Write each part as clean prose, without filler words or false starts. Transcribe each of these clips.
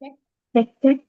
Check. Check, check.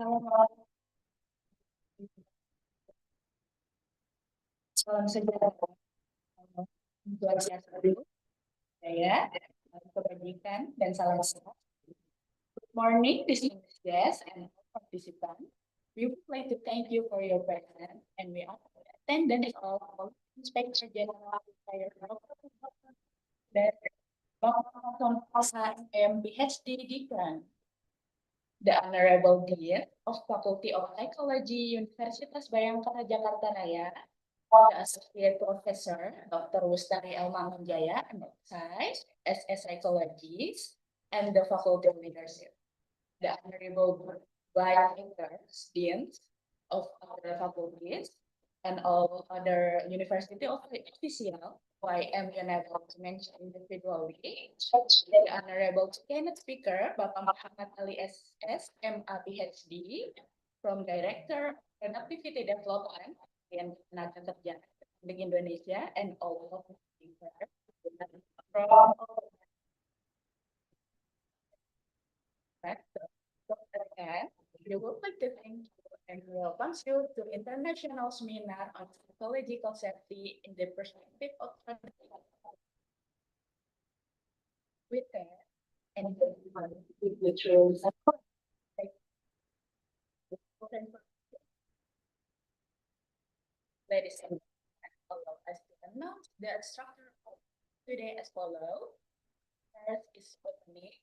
Halo, salam sejahtera. Luar biasa dulu, saya, kebajikan, dan salam sehat. Good morning, distinguished guests and participants. We would like to thank you for your presence, and we are attendance of Inspector General dan Bapak Pasha M. PhD Dekan, the Honorable Dean of Faculty of Psychology, Universitas Bayangkara Jakarta Raya, the Associate Professor, Dr. Wustari Elma Manjaya, emphasized as a psychologist and the faculty of leadership. The Honorable Vice Deans of other faculties and all other university official, who I am unable to mention individually, the Honorable Keynote Speaker, Bapak Muhammad Ali SS, MA PhD, from Director Productivity Development and Tenaga Kerja Republik Indonesia, and all of the speakers from Dr. N. We would like to thank you and welcome you to International Seminar on Psychological Safety in the Perspective of with that, and with the truth. Ladies and gentlemen, allow us to announce the structure of today as follows. First is opening,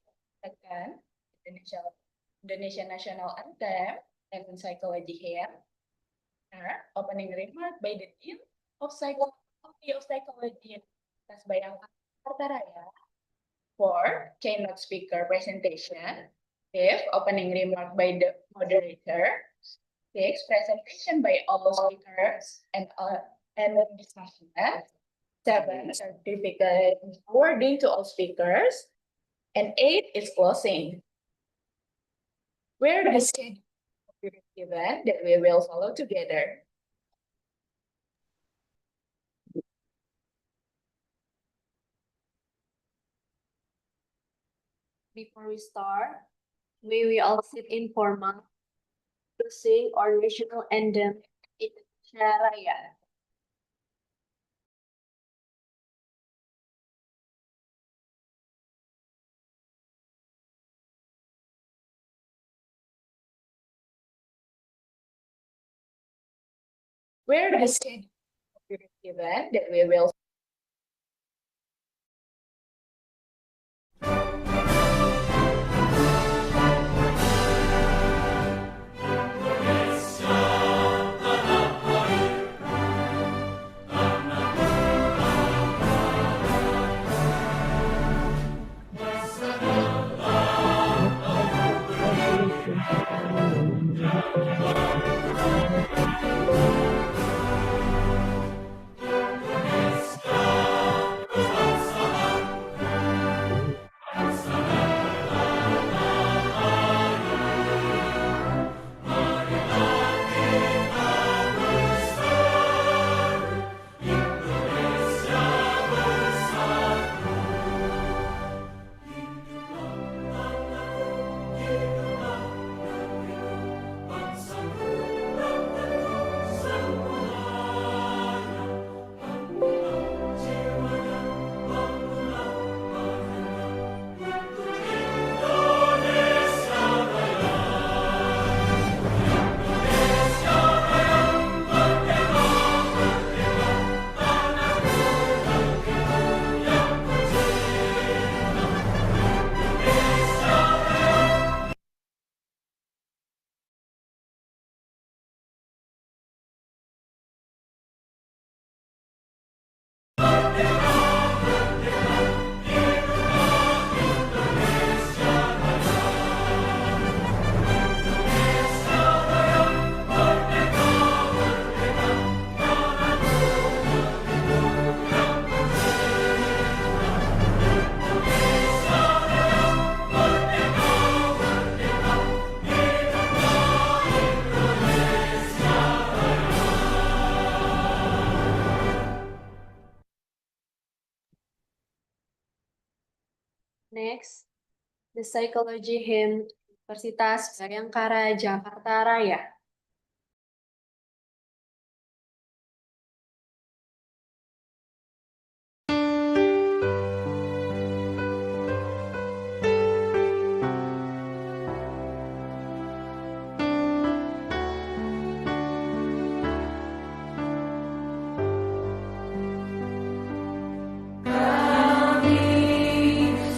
second, Indonesia National Anthem and Psychology here. Third, opening remark by the Dean of Psychology Universitas Bayangkara Jakarta Raya. Fourth, keynote speaker presentation. Fifth, opening remark by the moderator. Sixth, presentation by all speakers and discussion. Seven, certificate awarding to all speakers. And eight is closing. Where the schedule event that we will follow together. Before we start, may we all sit in formal to sing our national anthem, Indonesia Raya. Where the schedule event that we will Next, the Psychology Hymn Universitas Bhayangkara Jakarta Raya.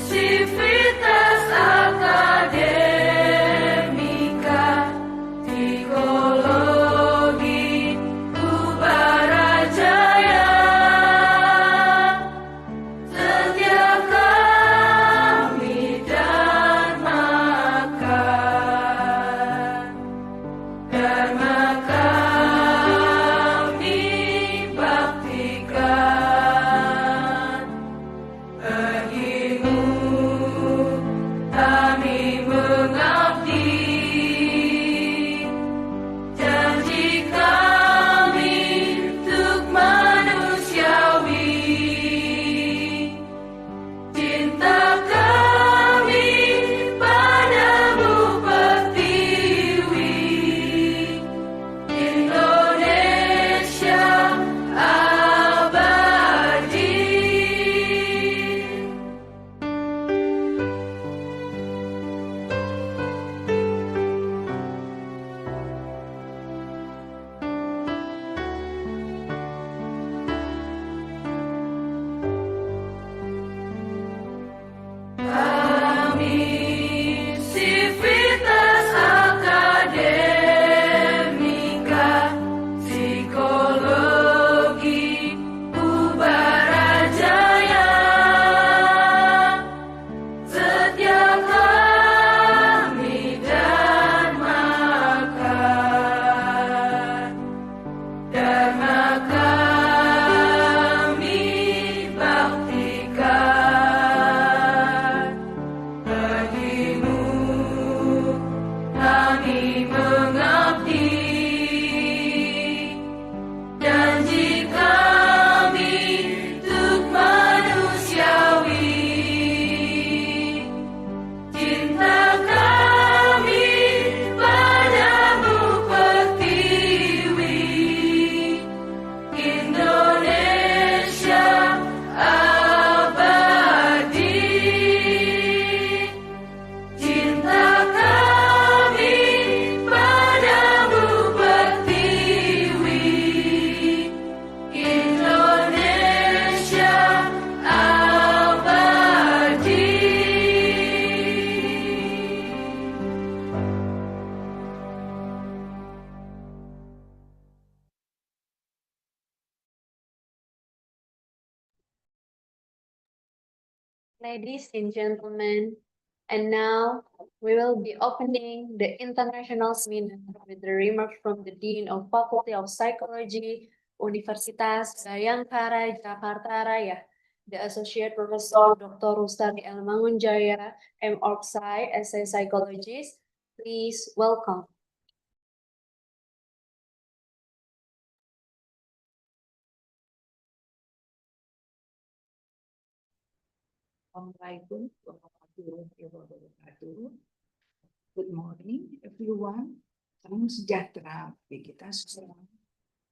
Civitas Akademika Psikologi Ubarajaya, setiap kami Dharma kami baktikan. Bagimu kami mengabdi, janji kami untuk manusiawi, cinta kami padamu pertiwi, Indonesia abadi. Kami Civitas Akademika Psikologi Ubarajaya, setiap kami Dharma kami baktikan. Bagimu kami mengabdi, janji kami untuk manusiawi, cinta kami padamu pertiwi, Indonesia abadi. Cinta kami padamu pertiwi, Indonesia abadi. Ladies and gentlemen, and now we will be opening the international seminar with the remarks from the Dean of Faculty of Psychology, Universitas Bhayangkara Jakarta Raya, the Associate Professor Dr. Rustadi L. Mangunjaya, M.Org.Psy, as a psychologist. Please welcome. Assalamualaikum warahmatullahi wabarakatuh. Good morning, everyone. Salam sejahtera bagi kita semua.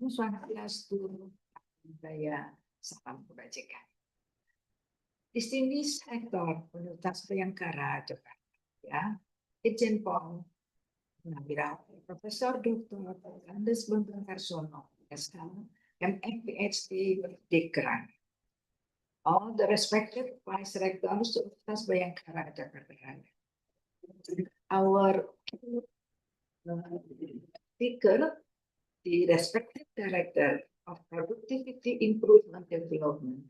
Swastiastu, Budaya, salam kebajikan. Distinguished Rector Universitas Bhayangkara Jakarta, ya, Irjen Pol Purnawirawan Profesor Dr. Andes Bambang Karsono, SK, MF PhD, Dekran. All the respected Vice Rectors of Universitas Bhayangkara Jakarta. Our speaker, the respected Director of Productivity Improvement Development,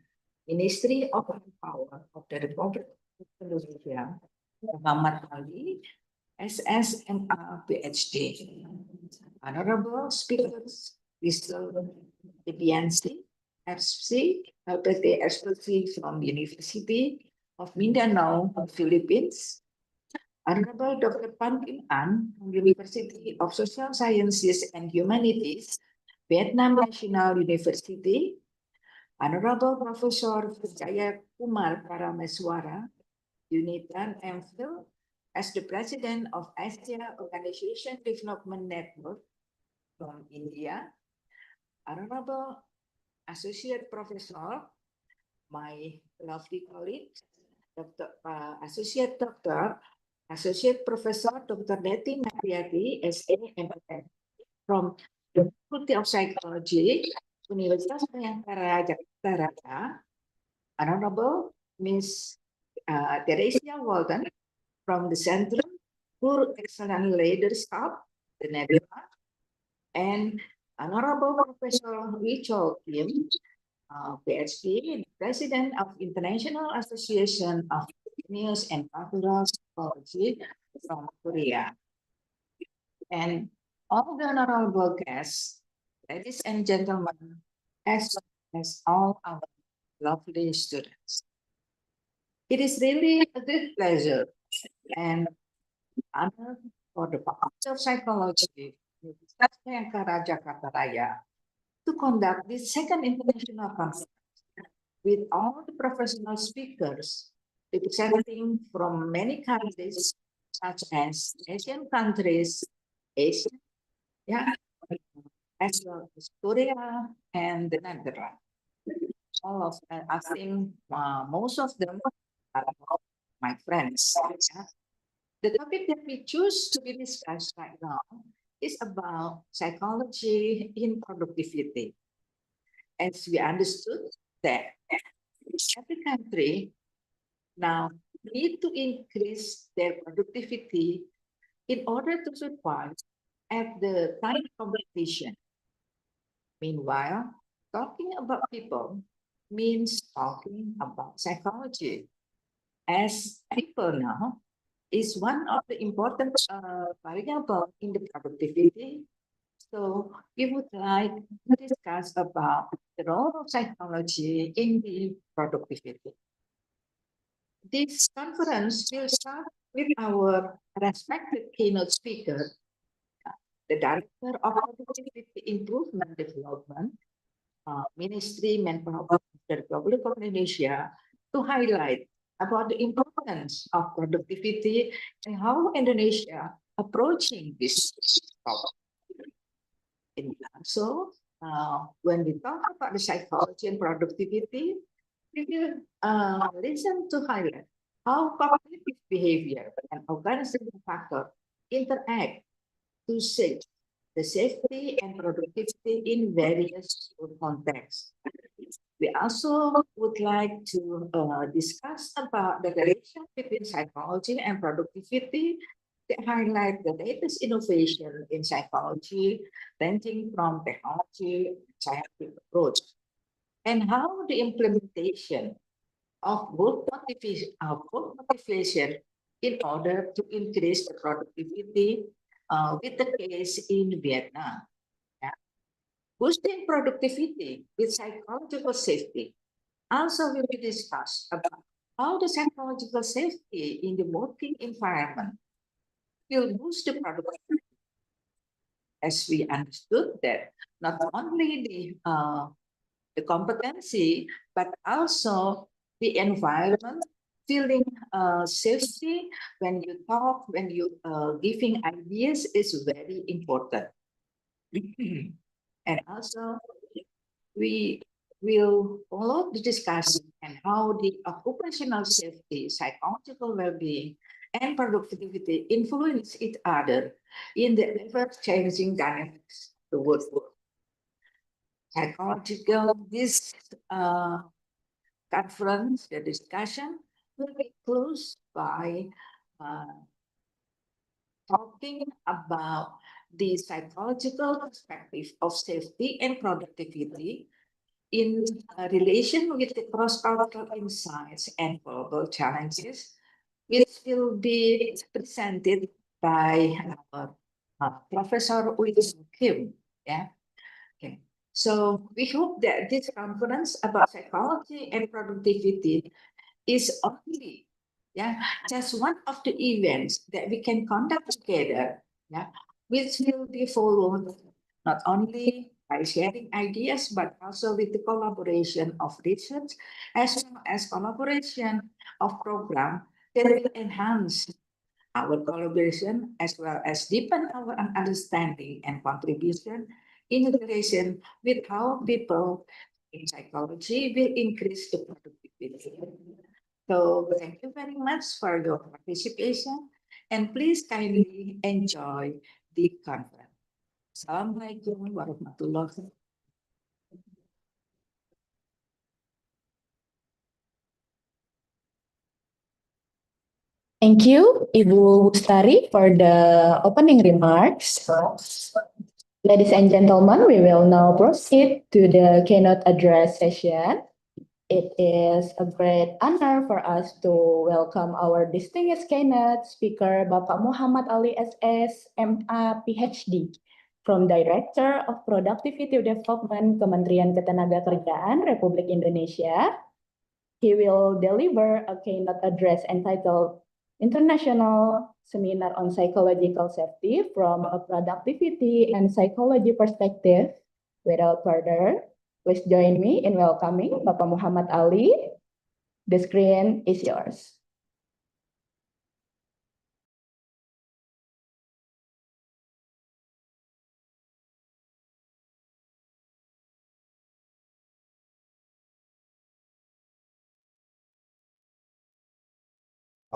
Ministry of Manpower of the Republic of Indonesia, Muhammad Ali, SSNR PhD. Honorable speakers, Mr. Ediansi, FC, LPT expertise from University of Mindanao, Philippines. Honorable Dr. Pan Kim An from University of Social Sciences and Humanities, Vietnam National University. Honorable Professor Vijaya Kumar Parameswara Unitan M. Phil, as the President of Asia Organization Development Network from India, Honorable Associate Professor, my lovely colleague, Dr. Associate Professor Dr. Neti Napriati, SA from the Faculty of Psychology, Universitas Bayangkara, Jakarta Raya, Honorable Ms. Theresia Walton from the Centrum for Excellent Leadership, the Netherlands, and Honorable Professor Richard Kim, PhD, President of International Association of News and Cultural Psychology from Korea. And all the honorable guests, ladies and gentlemen, as well as all our lovely students. It is really a great pleasure and honor for the Faculty of Psychology, Universitas Bayangkara, Jakarta Raya, to conduct this second international conference with all the professional speakers representing from many countries, such as Asian countries, Asia, yeah, as well as Korea and the Netherlands. All of them, I think most of them are my friends. Yeah. The topic that we choose to be discussed right now is about psychology in productivity. As we understood that every country now need to increase their productivity in order to survive at the time competition. Meanwhile, talking about people means talking about psychology. As people now is one of the important variable in the productivity. So we would like to discuss about the role of psychology in the productivity. This conference will start with our respected keynote speaker, the Director of Productivity Improvement Development, Ministry Manpower of the Republic of Indonesia, to highlight about the importance of productivity and how Indonesia approaching this problem. So, when we talk about the psychology and productivity, we will listen to highlight how cognitive behavior and organizational factor interact to shape the safety and productivity in various contexts. We also would like to discuss about the relation between psychology and productivity that highlight the latest innovation in psychology, ranging from technology, scientific approach, and how the implementation of both motivation in order to increase the productivity with the case in Vietnam. Yeah. Boosting productivity with psychological safety. Also will be discussed about how the psychological safety in the working environment will boost the productivity. As we understood that not only the competency, but also the environment, feeling safety when you talk, when you giving ideas is very important. And also we will follow the discussion and how the occupational safety, psychological well-being, and productivity influence each other in the ever-changing dynamics of the workforce. Psychological, this conference, the discussion will be closed by talking about the psychological perspective of safety and productivity in relation with the cross-cultural insights and global challenges, which will be presented by our Professor Wilson Kim. Yeah. Okay. So we hope that this conference about psychology and productivity is only just one of the events that we can conduct together, which will be followed not only by sharing ideas, but also with the collaboration of research, as well as collaboration of program that will enhance our collaboration as well as deepen our understanding and contribution in relation with how people in psychology will increase the productivity. So thank you very much for your participation and please kindly enjoy the conference. Assalamualaikum warahmatullahi wabarakatuh. Thank you, Ibu Bustari, for the opening remarks. Ladies and gentlemen, we will now proceed to the keynote address session. It is a great honor for us to welcome our distinguished keynote speaker, Bapak Muhammad Ali SS, MA, PhD, from Director of Productivity Development, Kementerian Ketenagakerjaan, Republik Indonesia. He will deliver a keynote address entitled International Seminar on Psychological Safety from a Productivity and Psychology Perspective. Without further, please join me in welcoming Bapak Muhammad Ali. The screen is yours.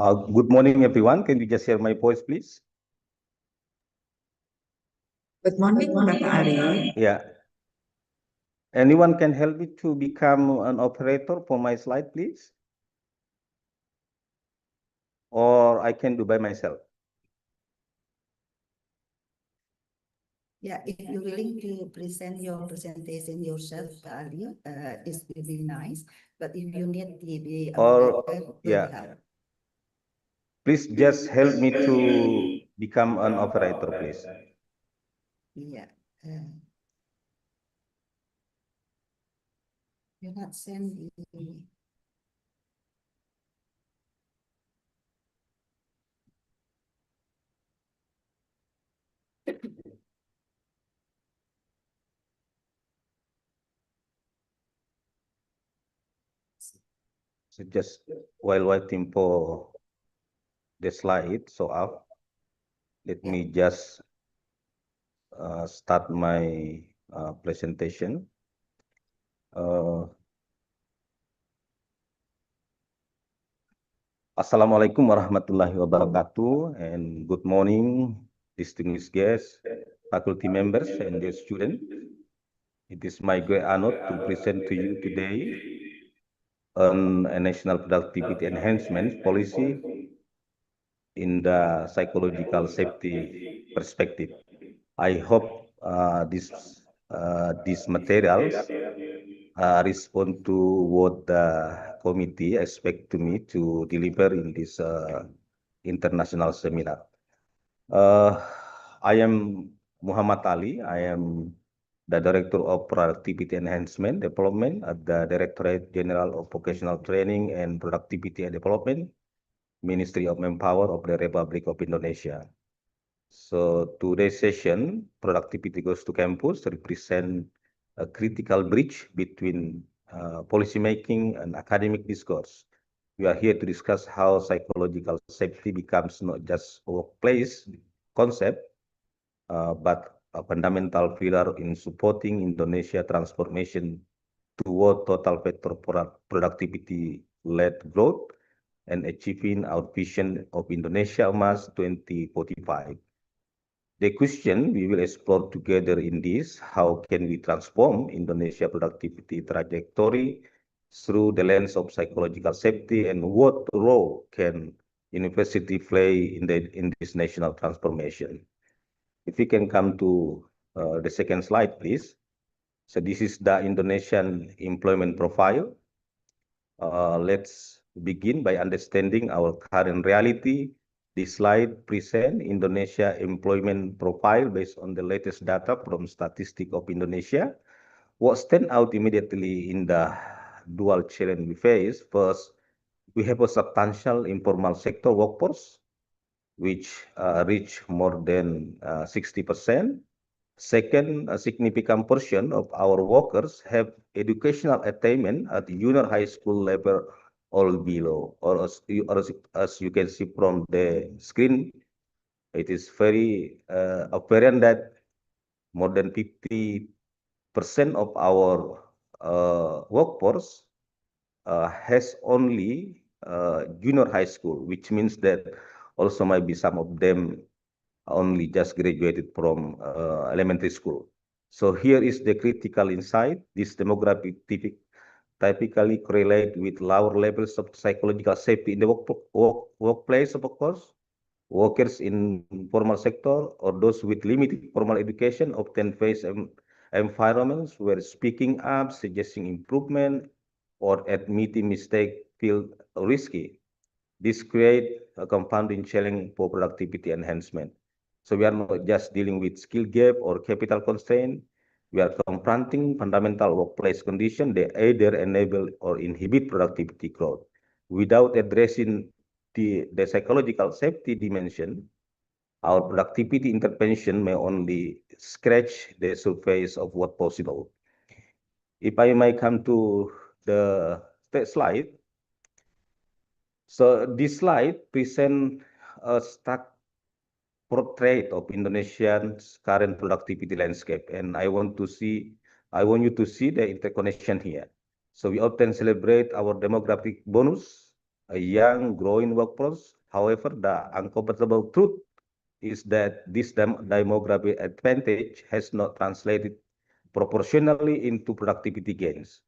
Good morning, everyone. Can you just hear my voice, please? Good morning, Bapak Ali. Yeah. Anyone can help me to become an operator for my slide, please? Or I can do by myself. Yeah, if you're willing to present your presentation yourself, Ali, it will be nice. But if you need the Or, operator, yeah. will help. Please just help me to become an operator, please. Yeah. You're not send the. So just while waiting for the slide so up, let me just start my presentation. Assalamualaikum warahmatullahi wabarakatuh, and good morning, distinguished guests, faculty members, and dear students. It is my great honor to present to you today on a national productivity enhancement policy in the psychological safety perspective. I hope these materials respond to what the committee expect to me to deliver in this international seminar. I am Muhammad Ali. I am the Director of Productivity Enhancement Development at the Directorate General of Vocational Training and Productivity and Development, Ministry of Manpower of the Republic of Indonesia. So today's session, Productivity Goes to Campus, represent a critical bridge between policymaking and academic discourse. We are here to discuss how psychological safety becomes not just a workplace concept, but a fundamental pillar in supporting Indonesia transformation toward total vector productivity-led growth and achieving our vision of Indonesia Emas 2045. The question we will explore together in this, how can we transform Indonesia productivity trajectory through the lens of psychological safety, and what role can university play in this national transformation? If we can come to the second slide, please. So this is the Indonesian employment profile. Let's begin by understanding our current reality. This slide presents Indonesia employment profile based on the latest data from Statistic of Indonesia. What stands out immediately in the dual challenge we face: first, we have a substantial informal sector workforce, which reach more than 60%. Second, a significant portion of our workers have educational attainment at the junior high school level all below. Or as you can see from the screen, it is very apparent that more than 50% of our workforce has only junior high school, which means that also might be some of them only just graduated from elementary school. So here is the critical insight. This demographic typically correlate with lower levels of psychological safety in the workplace, of course. Workers in formal sector or those with limited formal education often face environments where speaking up, suggesting improvement, or admitting mistake feel risky. This create a compounding challenge for productivity enhancement. So we are not just dealing with skill gap or capital constraint. We are confronting fundamental workplace conditions that either enable or inhibit productivity growth. Without addressing the psychological safety dimension, our productivity intervention may only scratch the surface of what possible. If I may come to the next slide. So this slide presents a stark portrait of Indonesia's current productivity landscape, and I want you to see the interconnection here. So we often celebrate our demographic bonus, a young, growing workforce. However, the uncomfortable truth is that this demographic advantage has not translated proportionally into productivity gains.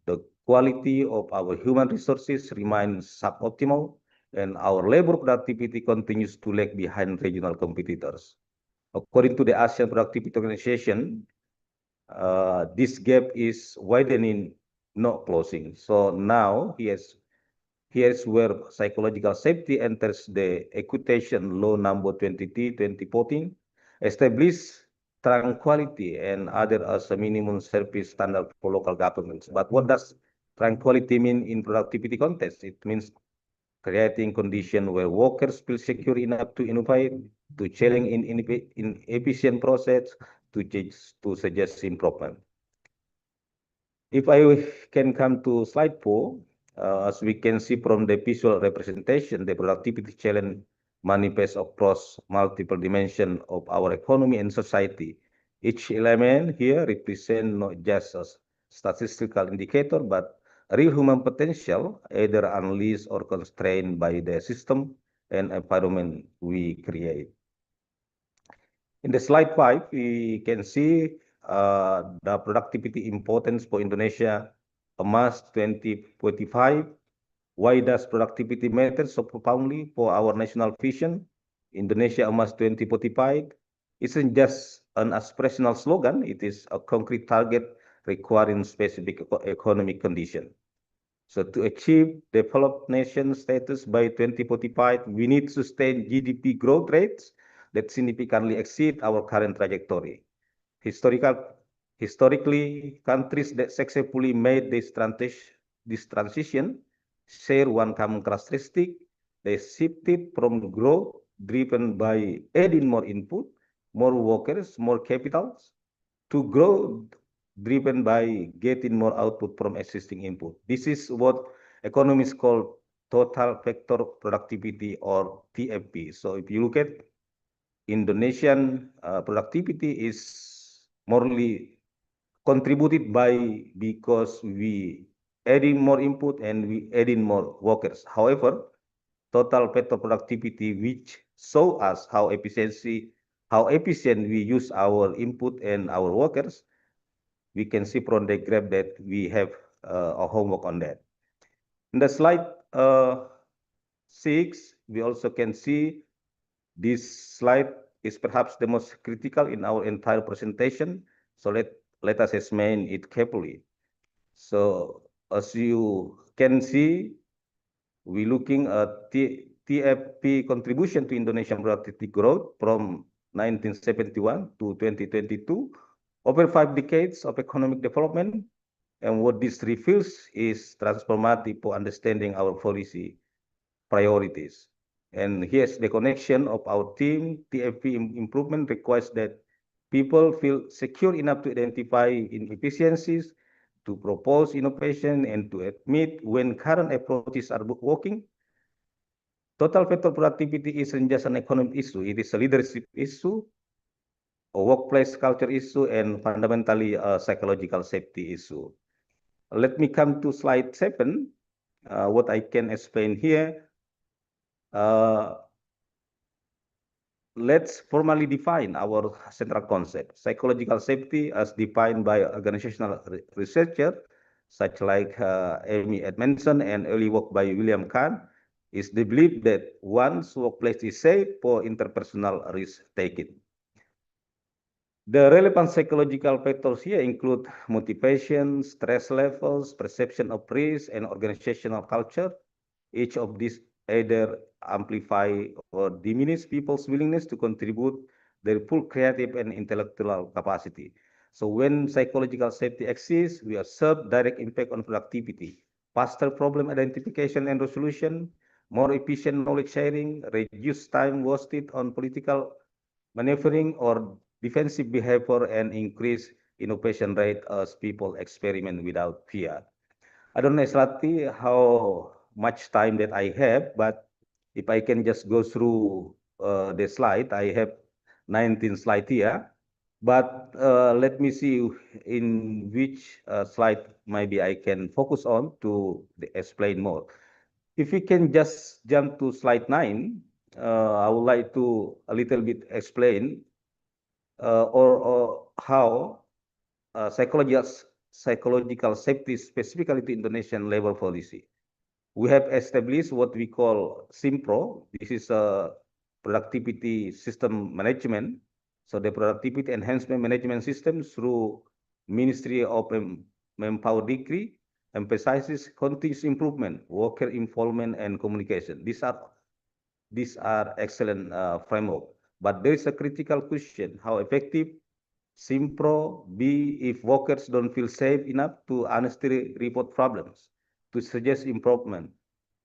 The quality of our human resources remains suboptimal, and our labor productivity continues to lag behind regional competitors. According to the ASEAN Productivity Organization, this gap is widening, not closing. So now here's where psychological safety enters the equation law number 23, 2014, established tranquility and other as a minimum service standard for local governments. But what does tranquility mean in productivity context? It means creating conditions where workers feel secure enough to innovate, to challenge in efficient process, to suggest improvement. If I can come to slide 4, as we can see from the visual representation, the productivity challenge manifests across multiple dimensions of our economy and society. Each element here represents not just a statistical indicator, but real human potential, either unleashed or constrained by the system and environment we create. In the slide 5, we can see the productivity importance for Indonesia Emas 2045. Why does productivity matter so profoundly for our national vision? Indonesia Emas 2045 isn't just an aspirational slogan, it is a concrete target requiring specific economic conditions. So to achieve developed nation status by 2045, we need sustained GDP growth rates that significantly exceed our current trajectory. Historically, countries that successfully made this transition share one common characteristic. They shifted from growth driven by adding more input, more workers, more capitals, to growth driven by getting more output from existing input. This is what economists call total factor productivity, or TFP. So if you look at Indonesian productivity is morely contributed by because we adding more input and we adding more workers. However, total factor productivity, which show us how efficient we use our input and our workers, we can see from the graph that we have a homework on that. In the slide 6, we also can see this slide is perhaps the most critical in our entire presentation. So let us examine it carefully. So as you can see, we're looking at TFP contribution to Indonesian productivity growth from 1971 to 2022, over 5 decades of economic development. And what this reveals is transformative for understanding our policy priorities. And here's the connection of our team. TFP improvement requires that people feel secure enough to identify inefficiencies, to propose innovation, and to admit when current approaches are working. Total factor productivity isn't just an economic issue, it is a leadership issue, a workplace culture issue, and fundamentally a psychological safety issue. Let me come to slide 7. What I can explain here. Let's formally define our central concept. Psychological safety, as defined by organizational researcher, such like Amy Edmondson and early work by William Kahn, is the belief that one's workplace is safe for interpersonal risk-taking. The relevant psychological factors here include motivation, stress levels, perception of risk, and organizational culture. Each of these either amplify or diminish people's willingness to contribute their full creative and intellectual capacity. So when psychological safety exists, we observe direct impact on productivity, faster problem identification and resolution, more efficient knowledge sharing, reduced time wasted on political maneuvering or defensive behavior, and increase innovation rate as people experiment without fear. I don't know exactly how much time that I have, but if I can just go through the slide, I have 19 slides here. But let me see in which slide maybe I can focus on to explain more. If we can just jump to slide 9, I would like to a little bit explain or how psychological safety specifically to Indonesian labor policy. We have established what we call SIMPRO. This is a productivity system management. So the productivity enhancement management system through Ministry of Manpower Decree emphasizes continuous improvement, worker involvement, and communication. These are excellent framework. But there is a critical question: how effective SIMPRO be if workers don't feel safe enough to honestly report problems, to suggest improvement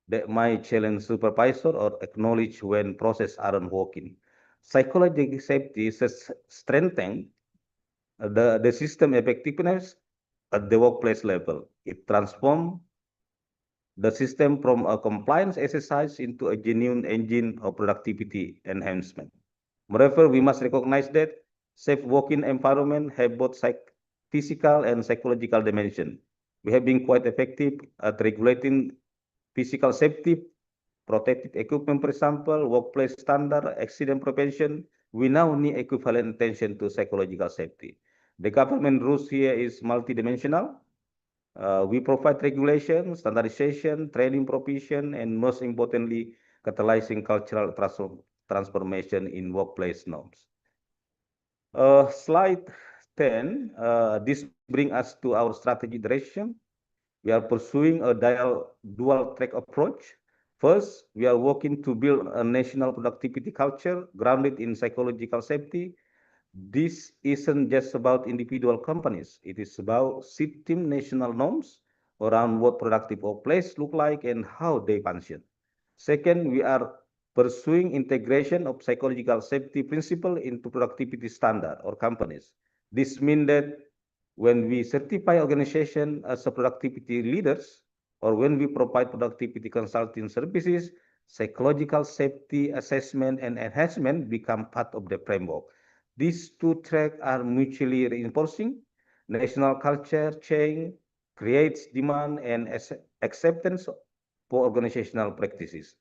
that might challenge supervisor or acknowledge when processes aren't working. Psychological safety strengthens the system effectiveness at the workplace level. It transforms the system from a compliance exercise into a genuine engine of productivity enhancement. Moreover, we must recognize that safe working environment have both physical and psychological dimension. We have been quite effective at regulating physical safety, protective equipment, for example, workplace standard, accident prevention. We now need equivalent attention to psychological safety. The government rules here is multidimensional. We provide regulation, standardization, training provision, and most importantly, catalyzing cultural transformation in workplace norms. Slide 10, this brings us to our strategy direction. We are pursuing a dual track approach. First, we are working to build a national productivity culture grounded in psychological safety. This isn't just about individual companies. It is about setting national norms around what productive workplace look like and how they function. Second, we are pursuing integration of psychological safety principle into productivity standard or companies. This means that when we certify organization as a productivity leaders, or when we provide productivity consulting services, psychological safety assessment and enhancement become part of the framework. These two tracks are mutually reinforcing. National culture change creates demand and acceptance for organizational practices,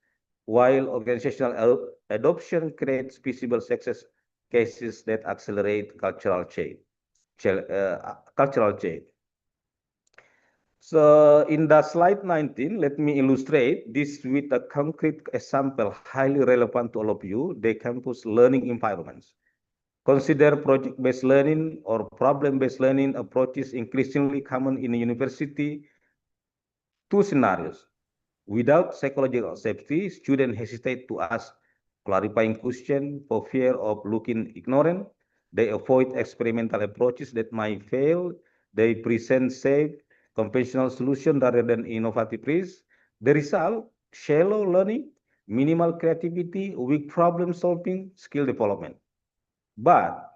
while organizational adoption creates visible success cases that accelerate cultural change. So in the slide 19, let me illustrate this with a concrete example highly relevant to all of you, the campus learning environments. Consider project-based learning or problem-based learning approaches increasingly common in a university. Two scenarios. Without psychological safety, students hesitate to ask clarifying questions for fear of looking ignorant. They avoid experimental approaches that might fail. They present safe, conventional solutions rather than innovative risks. The result, shallow learning, minimal creativity, weak problem solving, skill development. But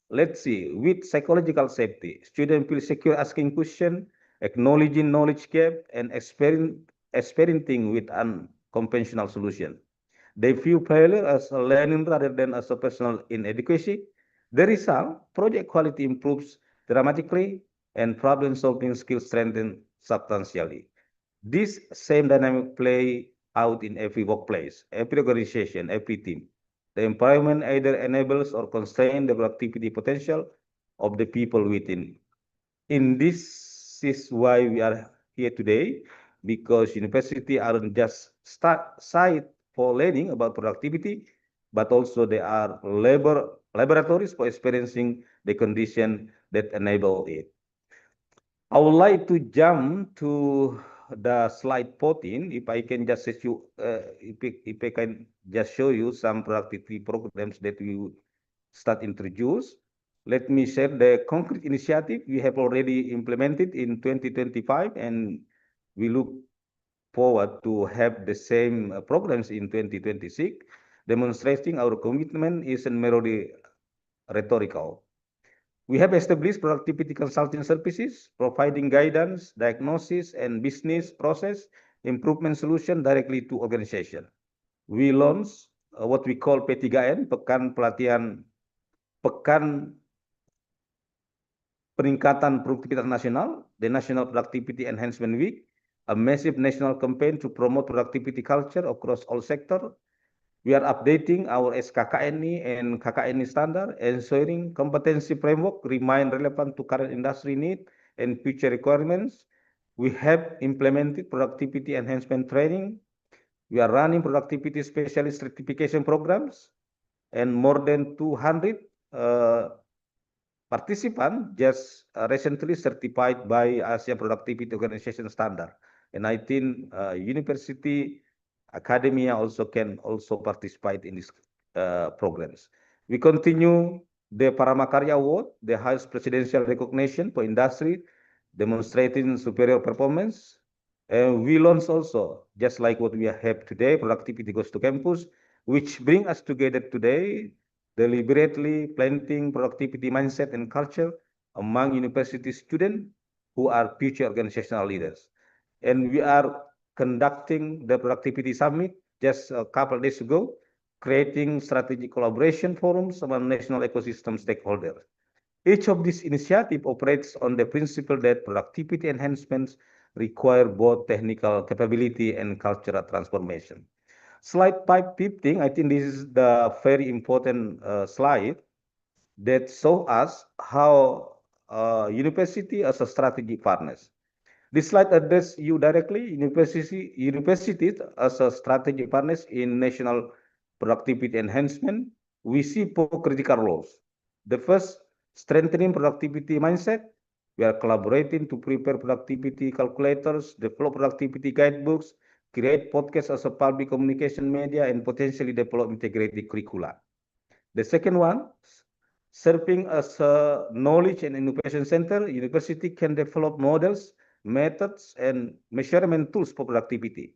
let's see, with psychological safety, students feel secure asking questions, acknowledging knowledge gap, and experimenting with unconventional solutions. They view failure as a learning rather than as a personal inadequacy. The result, project quality improves dramatically and problem-solving skills strengthen substantially. This same dynamic play out in every workplace, every organization, every team. The environment either enables or constrains the productivity potential of the people within. In this is why we are here today, because university aren't just site for learning about productivity, but also they are laboratories for experiencing the condition that enable it. I would like to jump to the slide 14. If I can just set you, if I can just show you some productivity programs that we start introduce. Let me share the concrete initiative we have already implemented in 2025, and we look forward to have the same programs in 2026, demonstrating our commitment isn't merely rhetorical. We have established productivity consulting services, providing guidance, diagnosis, and business process improvement solution directly to organization. We launched what we call P3N, Pekan Peningkatan Produktivitas Nasional, the National Productivity Enhancement Week, a massive national campaign to promote productivity culture across all sectors. We are updating our SKKNI and KKNI standard, ensuring competency framework remain relevant to current industry need and future requirements. We have implemented productivity enhancement training. We are running productivity specialist certification programs, and more than 200 participants just recently certified by Asia Productivity Organization standard. And I think university academia also can participate in these programs. We continue the Paramakarya Award, the highest presidential recognition for industry, demonstrating superior performance. And we launch also, just like what we have today, Productivity Goes to Campus, which bring us together today, deliberately planting productivity mindset and culture among university students who are future organizational leaders. And we are conducting the Productivity Summit just a couple of days ago, creating strategic collaboration forums among national ecosystem stakeholders. Each of these initiatives operates on the principle that productivity enhancements require both technical capability and cultural transformation. Slide 515, I think this is the very important slide that shows us how university as a strategic partners. This slide addresses you directly, universities as a strategic partners in national productivity enhancement. We see four critical roles. The first, strengthening productivity mindset. We are collaborating to prepare productivity calculators, develop productivity guidebooks, create podcasts as a public communication media, and potentially develop integrated curricula. The second one, serving as a knowledge and innovation center, university can develop models, methods, and measurement tools for productivity.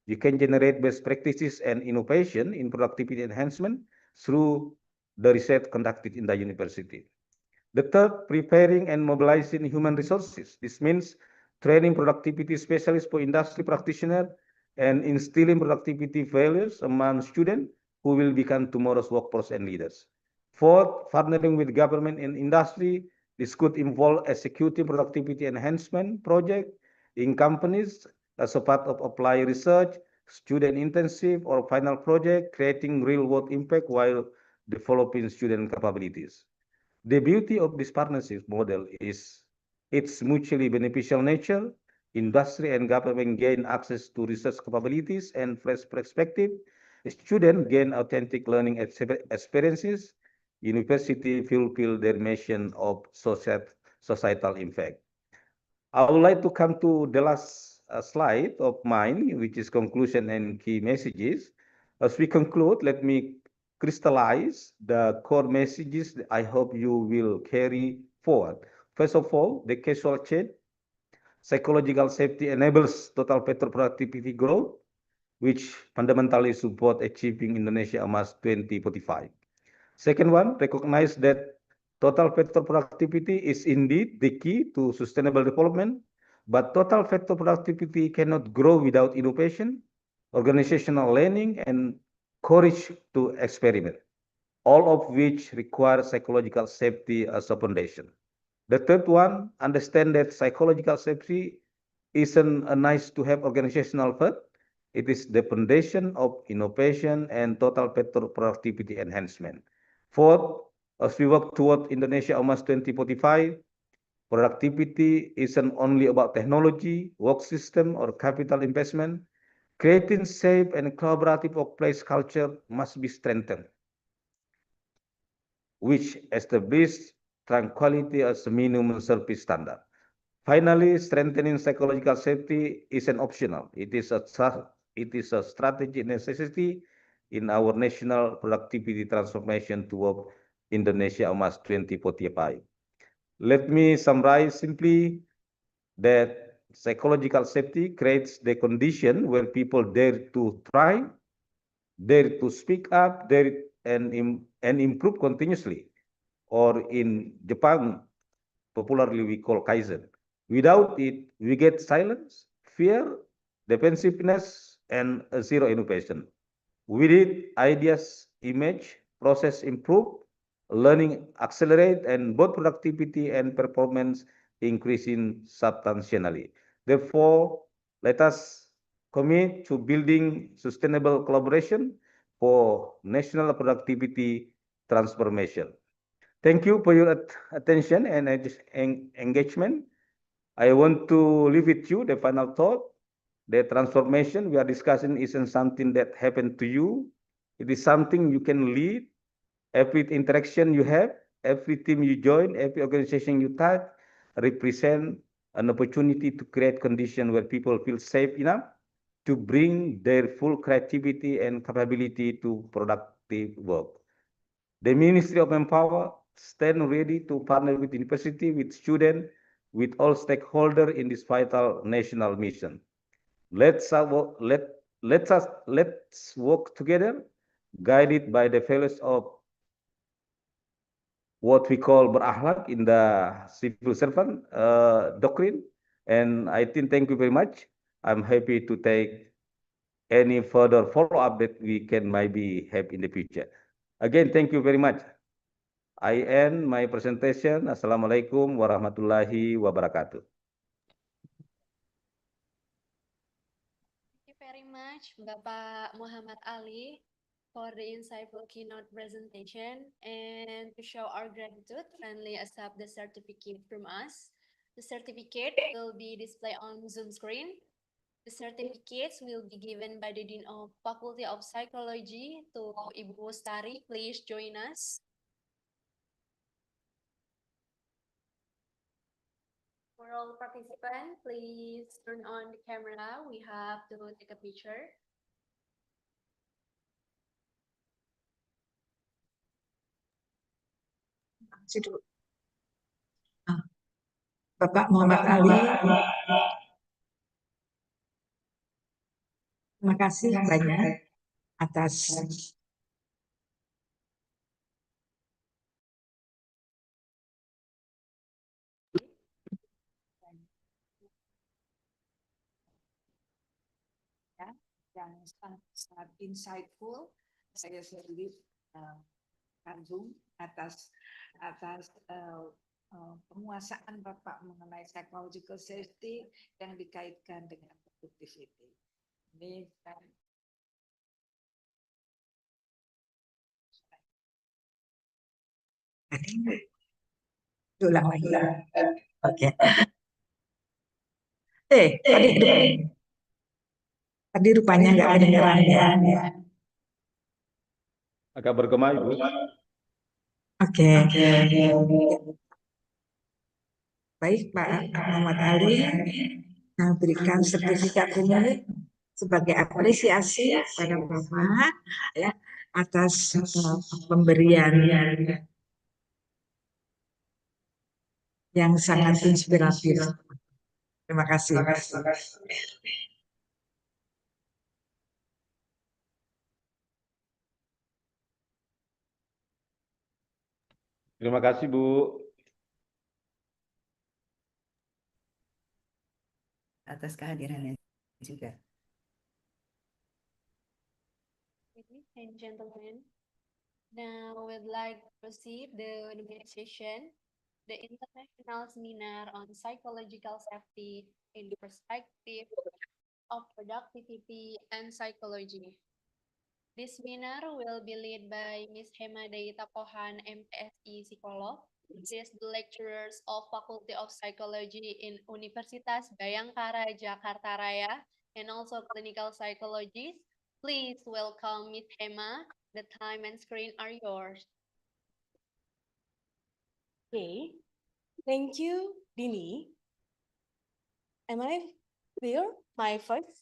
You can generate best practices and innovation in productivity enhancement through the research conducted in the university. The third, preparing and mobilizing human resources. This means training productivity specialists for industry practitioners and instilling productivity values among students who will become tomorrow's workforce and leaders. Fourth, partnering with government and industry. This could involve executing productivity enhancement project in companies as a part of applied research, student intensive, or final project, creating real-world impact while developing student capabilities. The beauty of this partnership model is its mutually beneficial nature. Industry and government gain access to research capabilities and fresh perspective. Students gain authentic learning experiences. University fulfill their mission of societal impact. I would like to come to the last slide of mine, which is conclusion and key messages. As we conclude, let me crystallize the core messages that I hope you will carry forward. First of all, the causal chain. Psychological safety enables total petrol productivity growth, which fundamentally support achieving Indonesia Emas 2045. Second one, recognize that total petrol productivity is indeed the key to sustainable development. But total factor productivity cannot grow without innovation, organizational learning, and courage to experiment, all of which require psychological safety as a foundation. The third one, understand that psychological safety isn't a nice to have organizational first. It is the foundation of innovation and total factor productivity enhancement. Fourth, as we work toward Indonesia Emas 2045, productivity isn't only about technology, work system, or capital investment. Creating safe and collaborative workplace culture must be strengthened, which establishes tranquility as a minimum service standard. Finally, strengthening psychological safety isn't optional. It is a strategic necessity in our national productivity transformation toward Indonesia Emas 2045. Let me summarize simply that psychological safety creates the condition where people dare to try, dare to speak up, and improve continuously. Or in Japan, popularly we call Kaizen. Without it, we get silence, fear, defensiveness, and zero innovation. With it, ideas emerge, process improve, learning accelerate, and both productivity and performance increasing substantially. Therefore, let us commit to building sustainable collaboration for national productivity transformation. Thank you for your attention and engagement. I want to leave with you the final thought. The transformation we are discussing isn't something that happened to you. It is something you can lead. Every interaction you have, every team you join, every organization you touch represent an opportunity to create conditions where people feel safe enough to bring their full creativity and capability to productive work. The Ministry of Manpower stand ready to partner with university, with students, with all stakeholders in this vital national mission. Let's work together, guided by the values of what we call berakhlak in the civil servant doctrine. And I think thank you very much. I'm happy to take any further follow-up that we can maybe have in the future. Again, thank you very much. I end my presentation. Assalamualaikum warahmatullahi wabarakatuh. Thank you very much, Bapak Muhammad Ali, for the insightful keynote presentation. And to show our gratitude, kindly accept the certificate from us. The certificate will be displayed on Zoom screen. The certificates will be given by the Dean of Faculty of Psychology to Ibu Wustari. Please join us. For all participants, please turn on the camera. We have to take a picture. Bapak Muhammad Ali, terima kasih banyak atas yang sangat insightful. Saya sendiri kagum atas penguasaan Bapak mengenai psychological safety yang dikaitkan dengan productivity. Ini kan ulang lagi. Oke. Tadi rupanya nggak kedengeran ya. Agak bergema, Ibu. Oke. Baik Pak Muhammad Ali, saya berikan sertifikat ini sebagai apresiasi pada Bapak ya atas pemberian yang sangat inspiratif. Terima kasih. Terima kasih, Bu. atas kehadirannya juga. Ladies and gentlemen, now we'd like to proceed the next session, the International Seminar on Psychological Safety in the Perspective of Productivity and Psychology. This seminar will be led by Ms. Hema Deita Pohan, MPSI Psikolog. She is the lecturers of Faculty of Psychology in Universitas Bhayangkara, Jakarta Raya, and also clinical psychologist. Please welcome Ms. Hema. The time and screen are yours. Okay, thank you, Dini. Am I clear? My voice?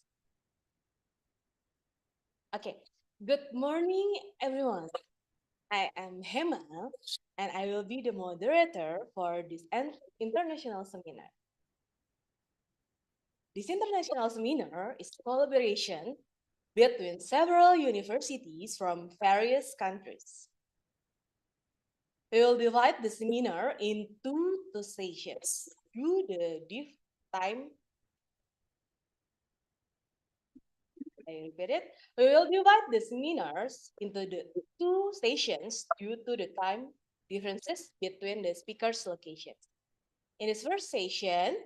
Okay, good morning, everyone. I am Hema, and I will be the moderator for this international seminar. This international seminar is a collaboration between several universities from various countries. We will divide the seminar into two sessions due the time. I repeat it. We will divide the seminars into the two sessions due to the time differences between the speakers' locations. In this first session,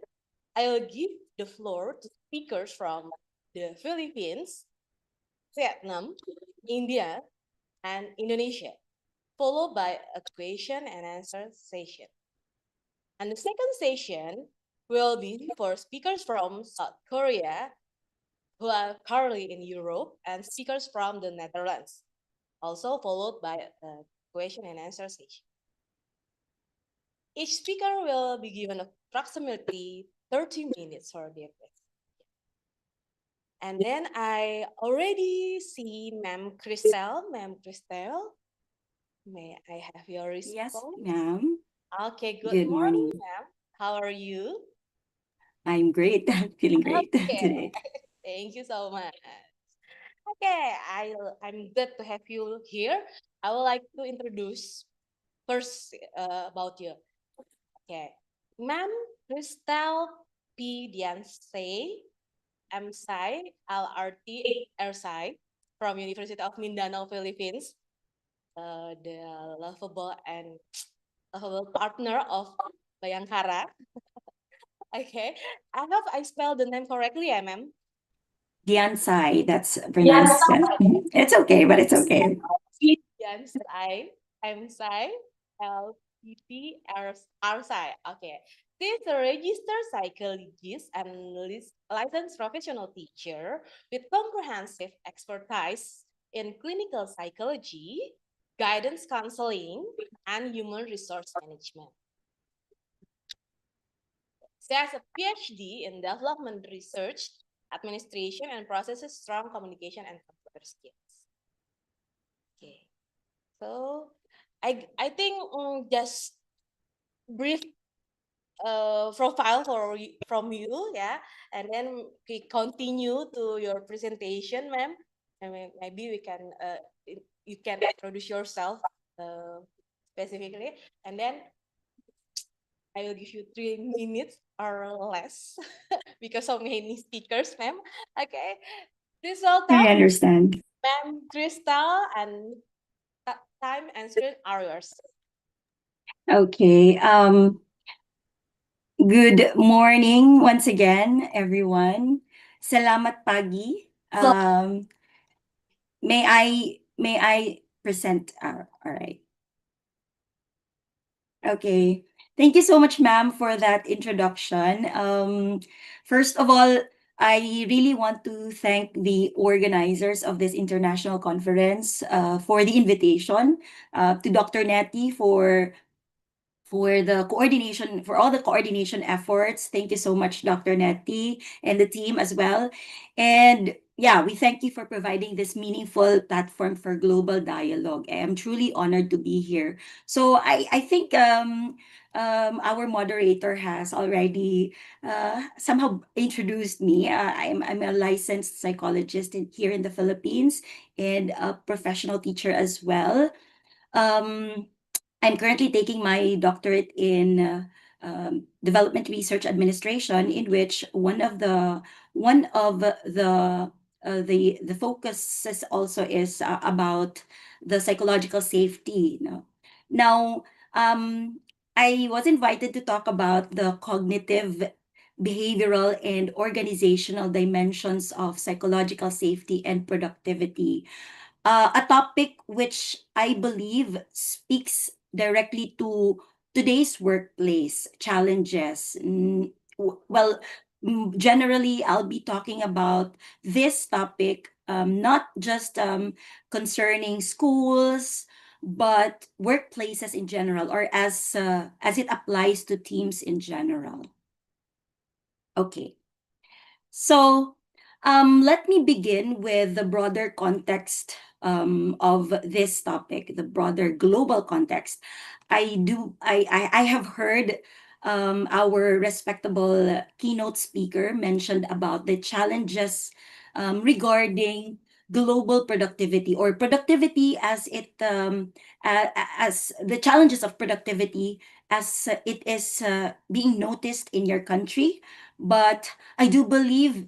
I will give the floor to speakers from the Philippines, Vietnam, India, and Indonesia, followed by a question and answer session. And the second session will be for speakers from South Korea, who are currently in Europe, and speakers from the Netherlands, also followed by a question and answer session. Each speaker will be given approximately 30 minutes for their presentation. And then I already see Ma'am Christelle. Ma'am Christelle, may I have your response? Yes, ma'am. Okay, Good good morning, morning. ma'am. How are you? I'm great. I'm feeling great Okay. today. Thank you so much. Okay, I'm glad to have you here. I would like to introduce first about you. Okay, Ma'am Christelle P. Diansay, MSci, LRT, RSci, from University of Mindanao, Philippines, the lovable and lovable partner of Bayangkara. Okay, I hope I spelled the name correctly, ma'am. Diansay, that's pronounced. It's okay, but it's okay. Diansay, MSci, LPT, RSci. Okay, she's a registered psychologist and licensed professional teacher with comprehensive expertise in clinical psychology, guidance counseling, and human resource management. She has a PhD in development research, administration, and processes strong communication and computer skills. Okay, so I think just brief profile from you, yeah, and then we continue to your presentation, ma'am. And maybe we can you can introduce yourself specifically, and then I will give you 3 minutes or less because so many speakers, ma'am. Okay, this all I time, understand. ma'am Crystal, and time and screen are yours. Okay. Good morning once again, everyone. Salamat pagi. May I present? All right. Okay. Thank you so much, ma'am, for that introduction. First of all, I really want to thank the organizers of this international conference for the invitation, to Dr. Nettie for the coordination, for all the coordination efforts. Thank you so much, Dr. Nettie, and the team as well. And yeah, we thank you for providing this meaningful platform for global dialogue. I am truly honored to be here. So I think our moderator has already somehow introduced me. I'm a licensed psychologist here in the Philippines and a professional teacher as well. I'm currently taking my doctorate in Development Research Administration, in which one of the focuses also is about the psychological safety. Now, I was invited to talk about the cognitive, behavioral, and organizational dimensions of psychological safety and productivity. A topic which I believe speaks directly to today's workplace challenges. Generally, I'll be talking about this topic, not just concerning schools, but workplaces in general, or as it applies to teams in general. Okay. So, let me begin with the broader context of this topic, the broader global context. I have heard our respectable keynote speaker mentioned about the challenges regarding global productivity, or productivity as as the challenges of productivity as it is being noticed in your country. But I do believe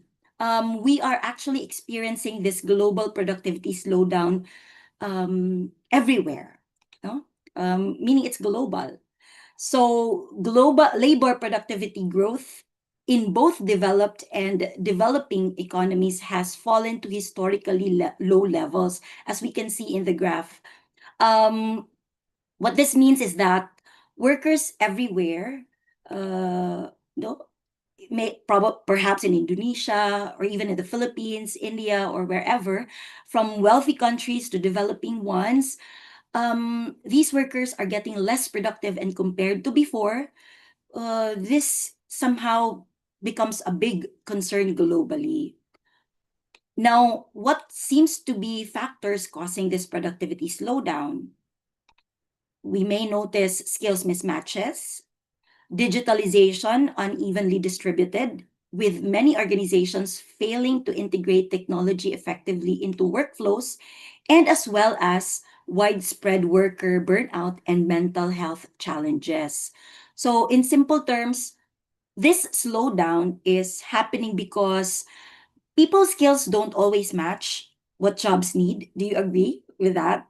we are actually experiencing this global productivity slowdown everywhere, no? Meaning it's global. So global labor productivity growth in both developed and developing economies has fallen to historically low levels, as we can see in the graph. What this means is that workers everywhere, no, perhaps in Indonesia or even in the Philippines, India, or wherever, from wealthy countries to developing ones, these workers are getting less productive, and compared to before, this somehow becomes a big concern globally. Now, what seems to be factors causing this productivity slowdown? We may notice skills mismatches, digitalization unevenly distributed, with many organizations failing to integrate technology effectively into workflows, and as well as widespread worker burnout and mental health challenges. So, in simple terms, this slowdown is happening because people's skills don't always match what jobs need. Do you agree with that?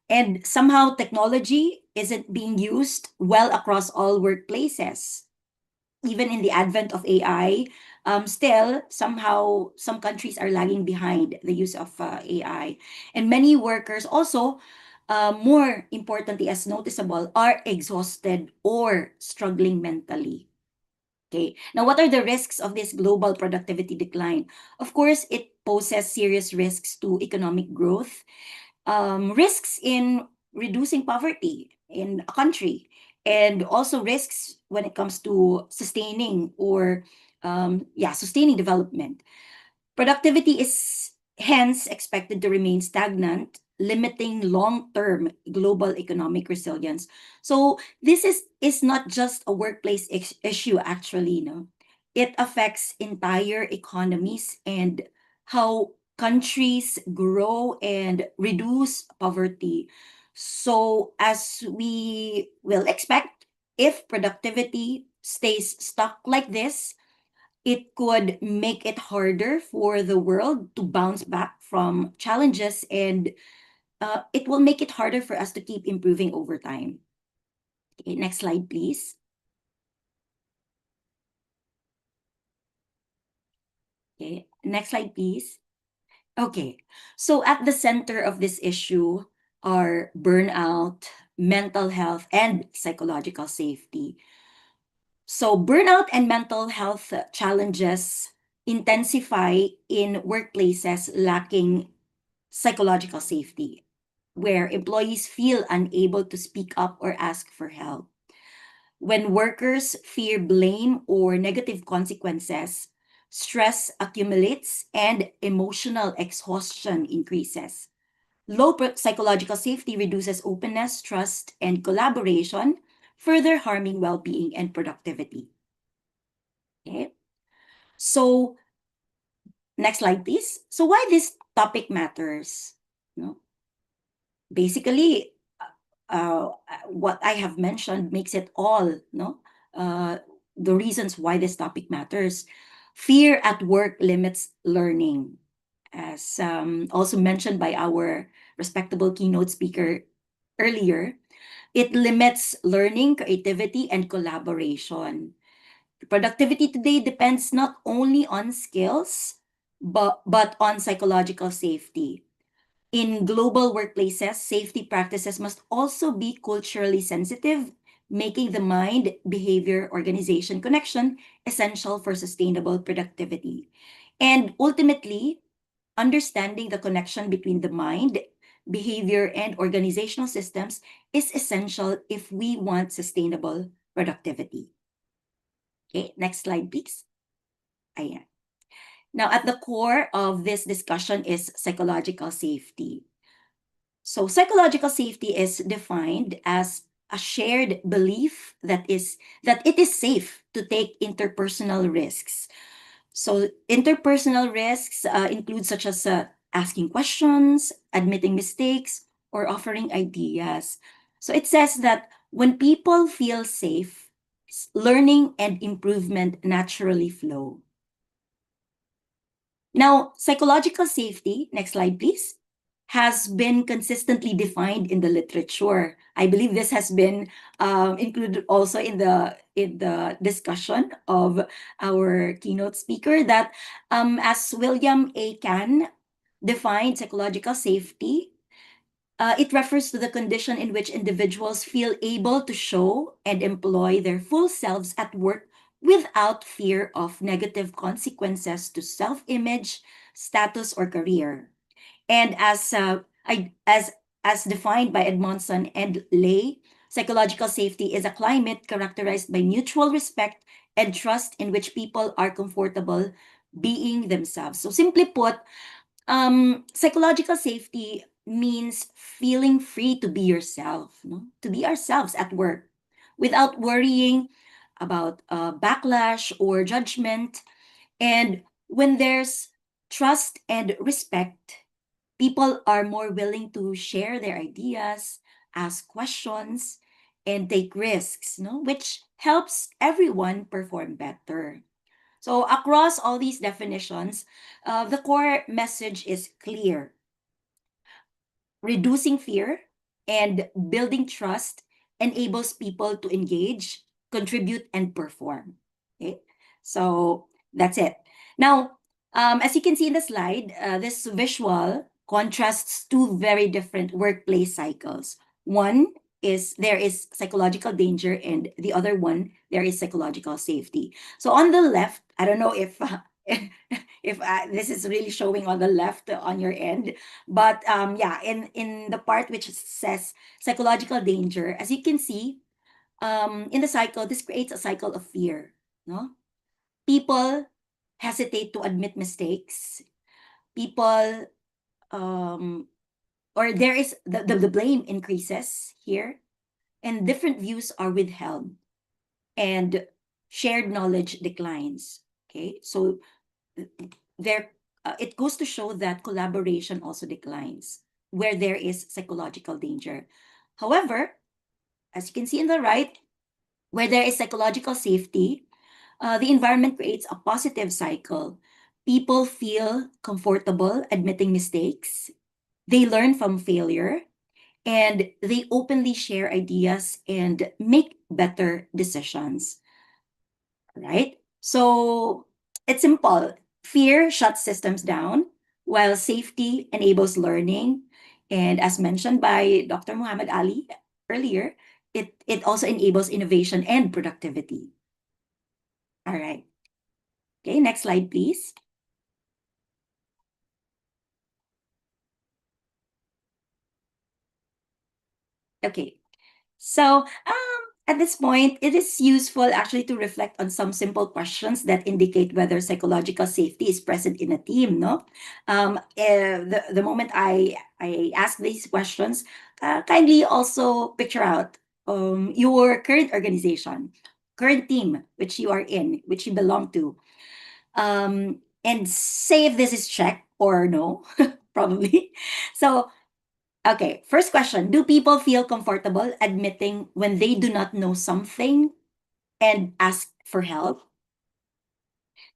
And somehow technology isn't being used well across all workplaces. Even in the advent of AI, still somehow some countries are lagging behind the use of AI. And many workers also, more importantly, as noticeable, are exhausted or struggling mentally. Okay. Now, what are the risks of this global productivity decline? Of course, it poses serious risks to economic growth, risks in reducing poverty in a country, and also risks when it comes to sustaining or sustaining development. Productivity is hence expected to remain stagnant, limiting long-term global economic resilience. So this is not just a workplace issue, actually, no. It affects entire economies and how countries grow and reduce poverty. So as we will expect, if productivity stays stuck like this, it could make it harder for the world to bounce back from challenges, and it will make it harder for us to keep improving over time. Okay, next slide, please. Okay, next slide, please. Okay, so at the center of this issue are burnout, mental health, and psychological safety. So burnout and mental health challenges intensify in workplaces lacking psychological safety, where employees feel unable to speak up or ask for help. When workers fear blame or negative consequences, stress accumulates and emotional exhaustion increases. Low psychological safety reduces openness, trust, and collaboration, further harming well-being and productivity. Okay. So, next slide, please. So why this topic matters? No? Basically, what I have mentioned makes it all the reasons why this topic matters. Fear at work limits learning, as also mentioned by our respectable keynote speaker earlier. It limits learning, creativity, and collaboration. Productivity today depends not only on skills, but on psychological safety. In global workplaces, safety practices must also be culturally sensitive, making the mind, behavior, organization connection essential for sustainable productivity. And ultimately, understanding the connection between the mind, behavior, and organizational systems is essential if we want sustainable productivity. Okay, next slide, please. Ayan. Now, at the core of this discussion is psychological safety. So, psychological safety is defined as a shared belief that it is safe to take interpersonal risks. So, interpersonal risks include such as asking questions, admitting mistakes, or offering ideas. So, it says that when people feel safe, learning and improvement naturally flow. Now, psychological safety, next slide, please, has been consistently defined in the literature. I believe this has been included also in the discussion of our keynote speaker, that as William A. Kahn defined psychological safety, it refers to the condition in which individuals feel able to show and employ their full selves at work without fear of negative consequences to self-image, status, or career. And as defined by Edmondson and Lay, psychological safety is a climate characterized by mutual respect and trust in which people are comfortable being themselves. So simply put, psychological safety means feeling free to be yourself, no? To be ourselves at work without worrying about backlash or judgment. And when there's trust and respect, people are more willing to share their ideas, ask questions, and take risks, no? Which helps everyone perform better. So across all these definitions, the core message is clear. Reducing fear and building trust enables people to engage, contribute, and perform. Okay, so that's it. Now, as you can see in the slide, this visual contrasts two very different workplace cycles. One is there is psychological danger, and the other one, there is psychological safety. So on the left, I don't know if if this is really showing on the left on your end, but yeah, in the part which says psychological danger, as you can see, in the cycle, this creates a cycle of fear. No, people hesitate to admit mistakes. People or there is the blame increases here, and different views are withheld, and shared knowledge declines. Okay, so there it goes to show that collaboration also declines where there is psychological danger. However, as you can see in the right, where there is psychological safety, the environment creates a positive cycle. People feel comfortable admitting mistakes, they learn from failure, and they openly share ideas and make better decisions. Right? So it's simple. Fear shuts systems down, while safety enables learning. And as mentioned by Dr. Muhammad Ali earlier, it also enables innovation and productivity. All right. Okay, next slide, please. Okay. So, at this point, it is useful actually to reflect on some simple questions that indicate whether psychological safety is present in a team, no? The moment I ask these questions, kindly also picture out your current organization, current team, which you are in, which you belong to, and say if this is check or no, probably. So, okay, first question. Do people feel comfortable admitting when they do not know something? and ask for help?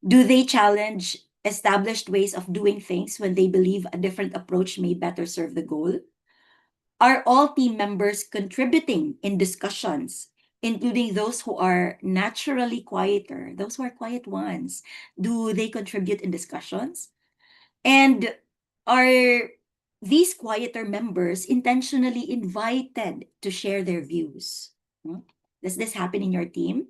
Do they challenge established ways of doing things when they believe a different approach may better serve the goal? Are all team members contributing in discussions, including those who are naturally quieter, those who are quiet ones? Do they contribute in discussions? And are these quieter members intentionally invited to share their views? Does this happen in your team?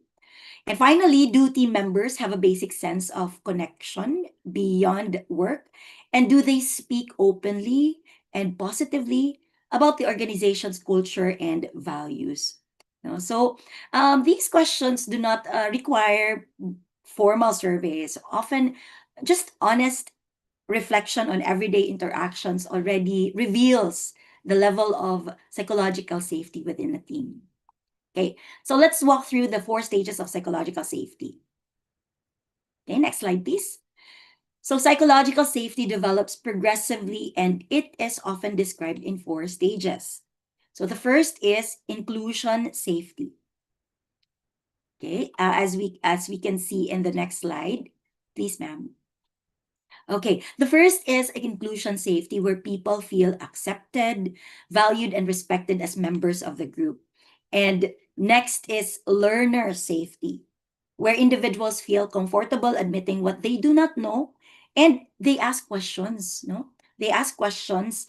And finally, do team members have a basic sense of connection beyond work? And do they speak openly and positively about the organization's culture and values? So these questions do not require formal surveys. Often, just honest reflection on everyday interactions already reveals the level of psychological safety within a team. Okay, so let's walk through the 4 stages of psychological safety. Okay, next slide, please. So psychological safety develops progressively and it is often described in 4 stages. So the first is inclusion safety. Okay, as we can see in the next slide, please, ma'am. Okay, the first is inclusion safety, where people feel accepted, valued, and respected as members of the group. And next is learner safety, where individuals feel comfortable admitting what they do not know and they ask questions. They ask questions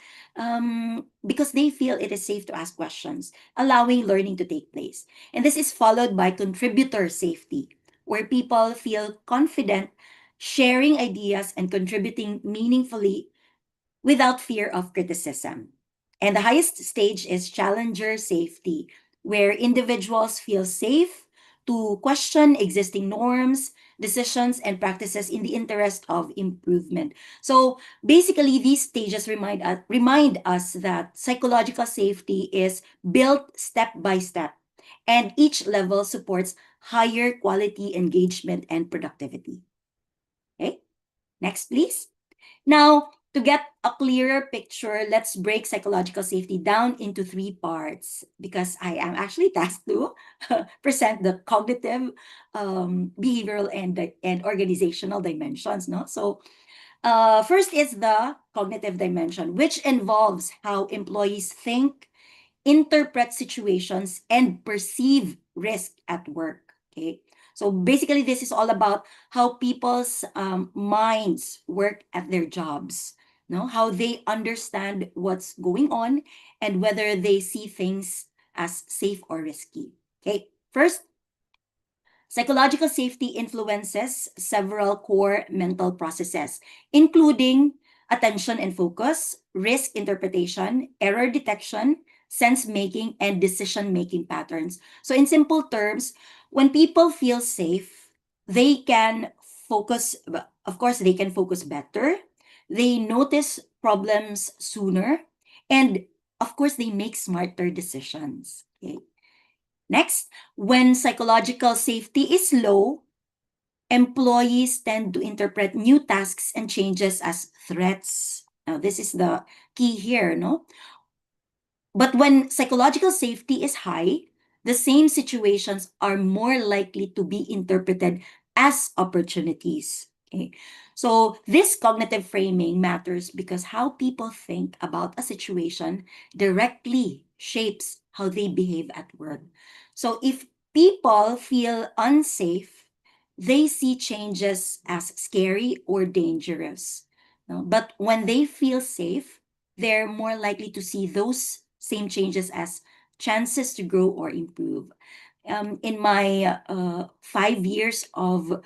because they feel it is safe to ask questions, allowing learning to take place. And this is followed by contributor safety, where people feel confident sharing ideas and contributing meaningfully without fear of criticism. And the highest stage is challenger safety, where individuals feel safe to question existing norms, decisions, and practices in the interest of improvement. So basically, these stages remind us that psychological safety is built step by step, and each level supports higher quality engagement and productivity. Okay, next, please. Now, to get a clearer picture, let's break psychological safety down into 3 parts because I am actually tasked to present the cognitive, behavioral, and organizational dimensions. So, first is the cognitive dimension, which involves how employees think, interpret situations, and perceive risk at work. Okay. So basically, this is all about how people's minds work at their jobs, how they understand what's going on and whether they see things as safe or risky. Okay. First, psychological safety influences several core mental processes, including attention and focus, risk interpretation, error detection, sense making, and decision making patterns. So, in simple terms, when people feel safe, they can focus, of course, they can focus better, they notice problems sooner, and of course, they make smarter decisions. Okay. Next, when psychological safety is low, employees tend to interpret new tasks and changes as threats. Now, this is the key here, no? But when psychological safety is high, the same situations are more likely to be interpreted as opportunities. Okay? So this cognitive framing matters because how people think about a situation directly shapes how they behave at work. So if people feel unsafe, they see changes as scary or dangerous. But when they feel safe, they're more likely to see those same changes as chances to grow or improve. In my 5 years of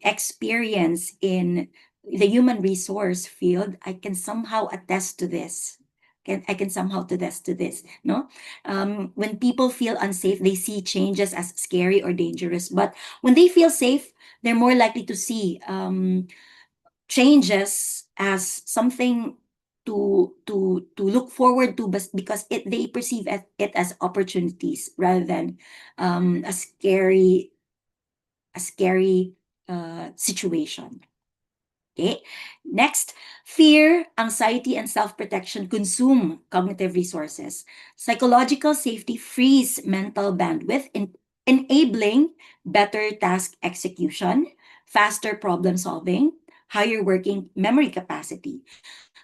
experience in the human resource field, I can somehow attest to this. I can somehow attest to this. When people feel unsafe, they see changes as scary or dangerous. But when they feel safe, they're more likely to see changes as something to look forward to, because they perceive it as opportunities rather than a scary situation. Okay. Next, fear, anxiety, and self-protection consume cognitive resources. Psychological safety frees mental bandwidth enabling better task execution, faster problem solving, higher working memory capacity.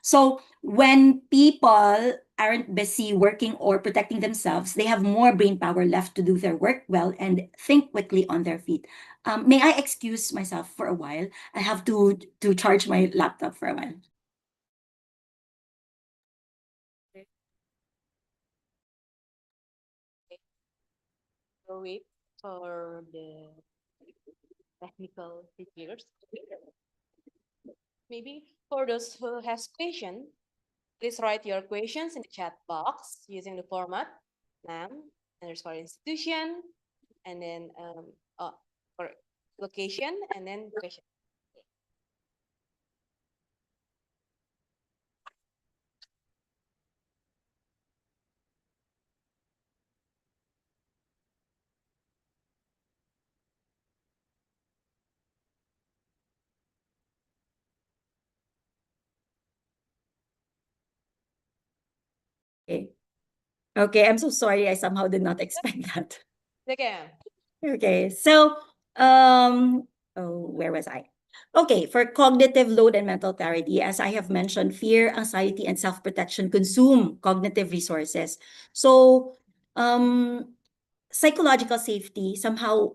So when people aren't busy working or protecting themselves, they have more brain power left to do their work well and think quickly on their feet. May I excuse myself for a while? I have to charge my laptop for a while. We'll wait for the technical figures. Maybe for those who has question, please write your questions in the chat box using the format _, institution, and then for location, and then question. Okay. Okay, I'm so sorry. I somehow did not expect that. Okay. Okay, so where was I? Okay, for cognitive load and mental clarity, as I have mentioned, fear, anxiety, and self-protection consume cognitive resources. So, psychological safety somehow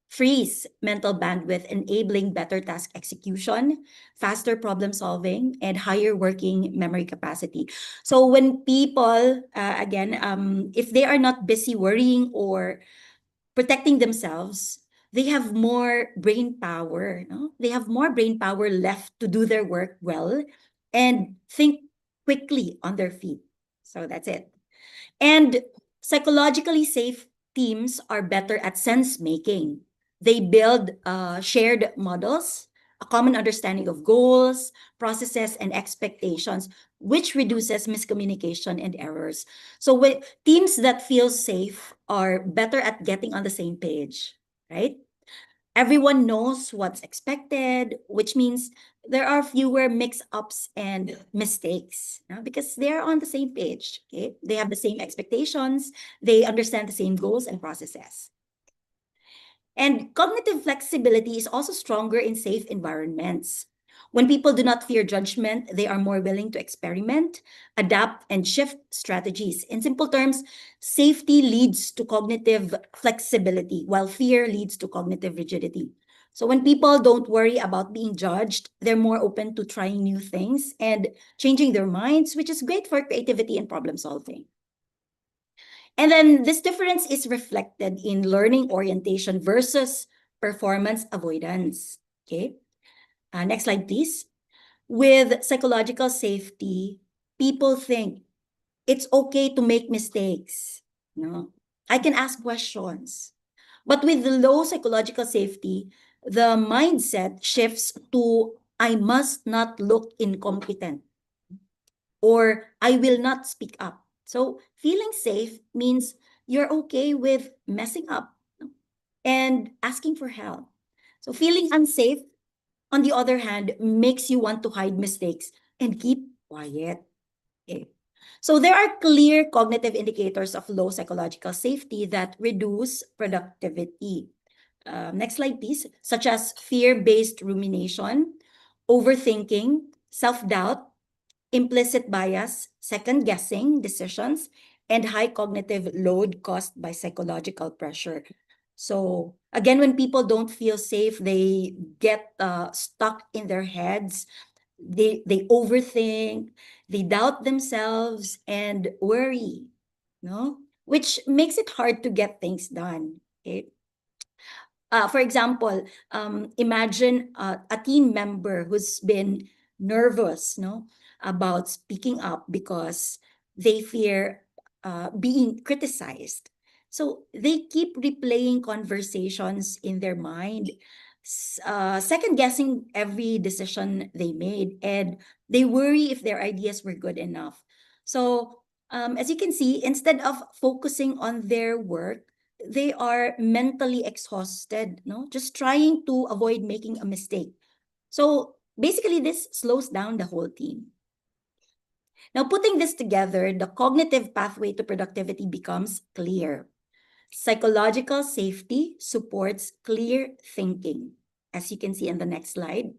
frees mental bandwidth, enabling better task execution, faster problem solving, and higher working memory capacity. So when people, if they are not busy worrying or protecting themselves, they have more brain power. No? They have more brain power left to do their work well and think quickly on their feet. So that's it. And psychologically safe teams are better at sense making. They build shared models, a common understanding of goals, processes, and expectations, which reduces miscommunication and errors. So with teams that feel safe are better at getting on the same page, right? Everyone knows what's expected, which means there are fewer mix-ups and mistakes, because they're on the same page. Okay, they have the same expectations, they understand the same goals and processes. And cognitive flexibility is also stronger in safe environments. When people do not fear judgment, they are more willing to experiment, adapt, and shift strategies. In simple terms, safety leads to cognitive flexibility, while fear leads to cognitive rigidity. So when people don't worry about being judged, they're more open to trying new things and changing their minds, which is great for creativity and problem solving. And then this difference is reflected in learning orientation versus performance avoidance. Okay. Next slide, please. With psychological safety, people think it's okay to make mistakes. No, I can ask questions. But with the low psychological safety, the mindset shifts to I must not look incompetent or I will not speak up. So feeling safe means you're okay with messing up and asking for help. So feeling unsafe, on the other hand, makes you want to hide mistakes and keep quiet. Okay. So there are clear cognitive indicators of low psychological safety that reduce productivity. Next slide, please. Such as fear-based rumination, overthinking, self-doubt, implicit bias, second-guessing decisions, and high cognitive load caused by psychological pressure. So again, when people don't feel safe, they get stuck in their heads. They overthink, they doubt themselves and worry, no? Which makes it hard to get things done. Okay. For example, imagine a team member who's been nervous, no, about speaking up because they fear being criticized. So they keep replaying conversations in their mind, second guessing every decision they made, and they worry if their ideas were good enough. So as you can see, instead of focusing on their work, they are mentally exhausted, no? Just trying to avoid making a mistake. So basically, this slows down the whole team. Now, putting this together, the cognitive pathway to productivity becomes clear. Psychological safety supports clear thinking, as you can see in the next slide.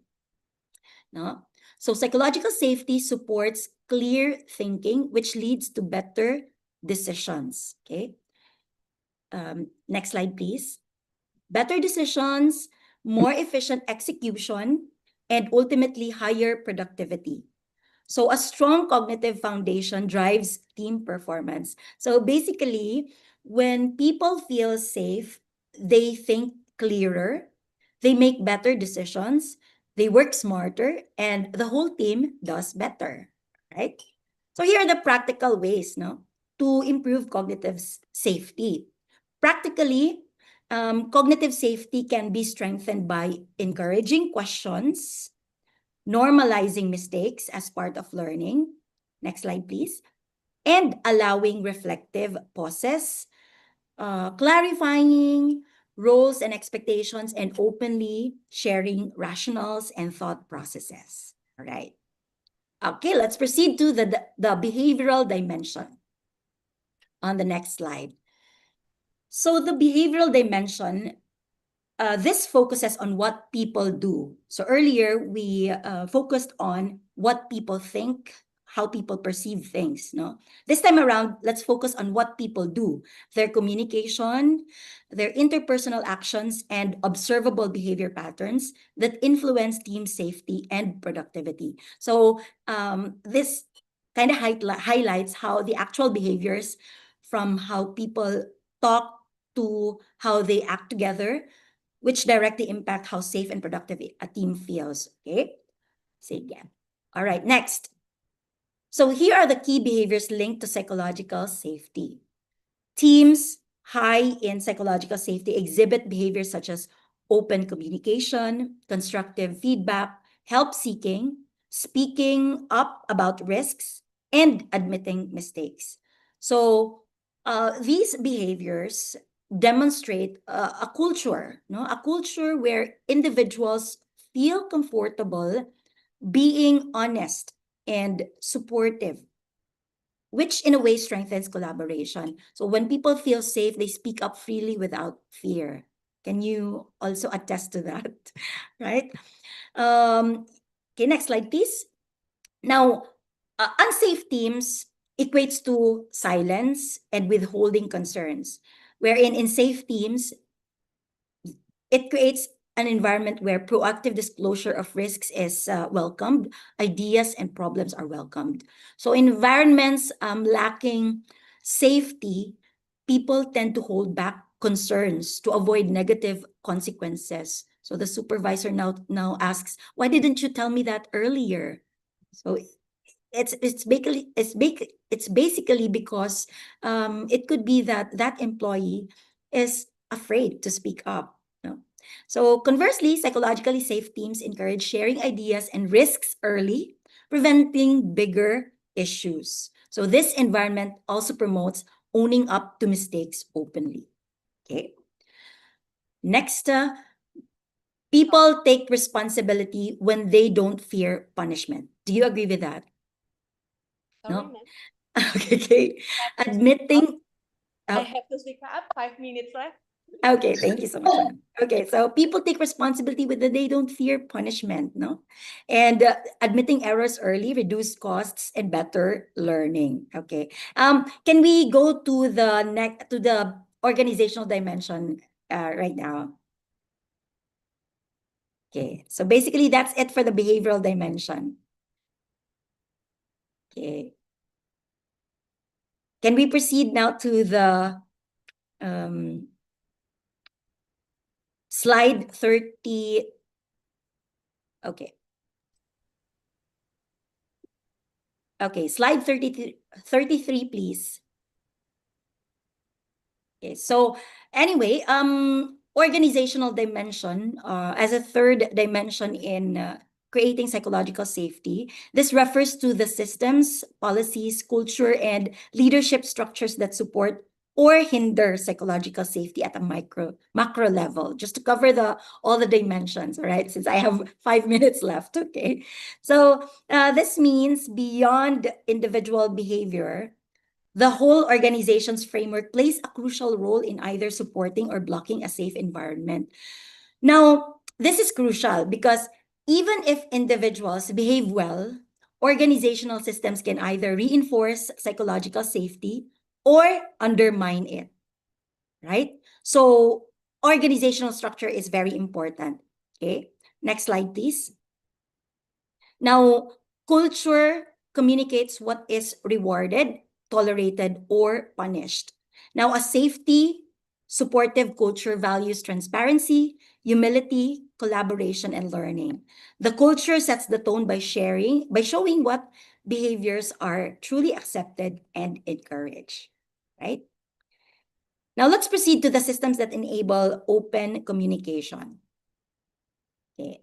No? So psychological safety supports clear thinking, which leads to better decisions. Okay. Next slide, please. Better decisions, more efficient execution, and ultimately higher productivity. So a strong cognitive foundation drives team performance. So basically, when people feel safe, they think clearer, they make better decisions, they work smarter, and the whole team does better, right? So here are the practical ways, no, to improve cognitive safety. Practically, cognitive safety can be strengthened by encouraging questions, normalizing mistakes as part of learning. Next slide, please. And allowing reflective pauses, clarifying roles and expectations, and openly sharing rationales and thought processes. All right. Okay, let's proceed to the behavioral dimension on the next slide. So the behavioral dimension, this focuses on what people do. So earlier we focused on what people think, how people perceive things. No, this time around, let's focus on what people do, their communication, their interpersonal actions, and observable behavior patterns that influence team safety and productivity. So this kind of highlights how the actual behaviors, from how people talk to how they act together, which directly impact how safe and productive a team feels. Okay, say again. All right, next. So here are the key behaviors linked to psychological safety. Teams high in psychological safety exhibit behaviors such as open communication, constructive feedback, help seeking, speaking up about risks, and admitting mistakes. So these behaviors demonstrate a culture, no? A culture where individuals feel comfortable being honest and supportive, which in a way strengthens collaboration. So when people feel safe, they speak up freely without fear. Can you also attest to that? Right? Okay, next slide, please. Now, unsafe teams equates to silence and withholding concerns, wherein in safe teams, it creates an environment where proactive disclosure of risks is welcomed, ideas and problems are welcomed. So environments lacking safety, people tend to hold back concerns to avoid negative consequences. So the supervisor now asks, why didn't you tell me that earlier? So it's basically because it could be that that employee is afraid to speak up. No? So conversely, psychologically safe teams encourage sharing ideas and risks early, preventing bigger issues. So this environment also promotes owning up to mistakes openly. Okay. Next, people take responsibility when they don't fear punishment. Do you agree with that? Sorry, No? ma'am. Okay. Admitting. I have to speak up. 5 minutes left. Okay, thank you so much, ma'am. Okay, so people take responsibility when they don't fear punishment, no? And admitting errors early reduce costs and better learning. Okay. Can we go to the organizational dimension right now? Okay, so basically that's it for the behavioral dimension. Okay. Can we proceed now to the slide 30? Okay. Okay, slide 33, please. Okay, so anyway, organizational dimension as a third dimension in creating psychological safety. This refers to the systems, policies, culture, and leadership structures that support or hinder psychological safety at a macro level, just to cover all the dimensions, all right, since I have 5 minutes left. Okay, so this means beyond individual behavior, The whole organization's framework plays a crucial role in either supporting or blocking a safe environment. Now, this is crucial because even if individuals behave well, organizational systems can either reinforce psychological safety or undermine it, right? So organizational structure is very important. Okay, next slide, please. Now, culture communicates what is rewarded, tolerated, or punished. Now, a safety, supportive culture values transparency, humility, collaboration, and learning. The culture sets the tone by showing what behaviors are truly accepted and encouraged, right? Now, let's proceed to the systems that enable open communication. Okay.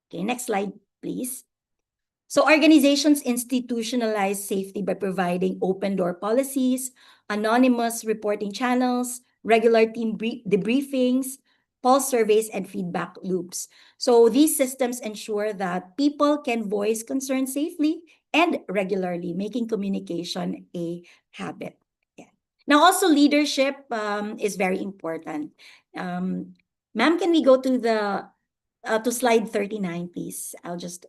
Okay, next slide, please. So organizations institutionalize safety by providing open door policies, anonymous reporting channels, regular team debriefings, pulse surveys, and feedback loops. So these systems ensure that people can voice concerns safely and regularly, making communication a habit. Yeah. Now, also leadership is very important. Ma'am, can we go to the to slide 39, please? I'll just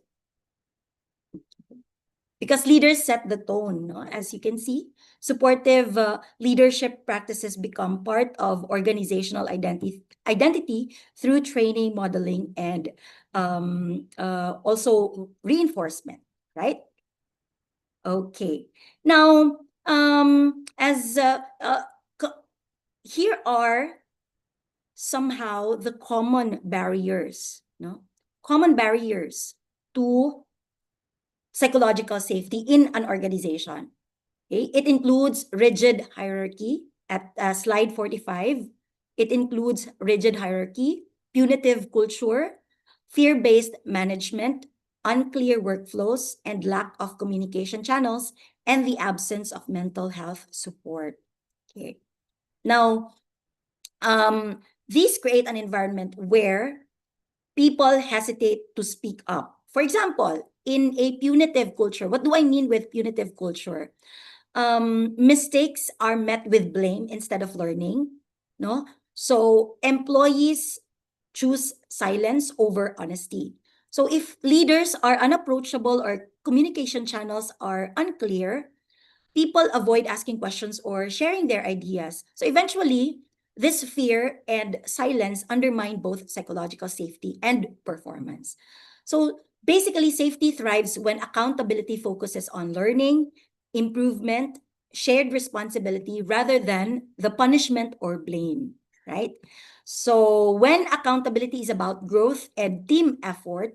because leaders set the tone, no? As you can see, supportive leadership practices become part of organizational identity through training, modeling, and also reinforcement, right? Okay. Now, here are somehow the common barriers, no? Common barriers to psychological safety in an organization. Okay? It includes rigid hierarchy at slide 45. It includes rigid hierarchy, punitive culture, fear-based management, unclear workflows, and lack of communication channels, and the absence of mental health support. Okay. Now, these create an environment where people hesitate to speak up. For example, in a punitive culture, what do I mean with punitive culture? Mistakes are met with blame instead of learning, no? So employees choose silence over honesty. So if leaders are unapproachable or communication channels are unclear, people avoid asking questions or sharing their ideas. So eventually, this fear and silence undermine both psychological safety and performance. So basically, safety thrives when accountability focuses on learning, improvement, shared responsibility rather than the punishment or blame, right? So when accountability is about growth and team effort,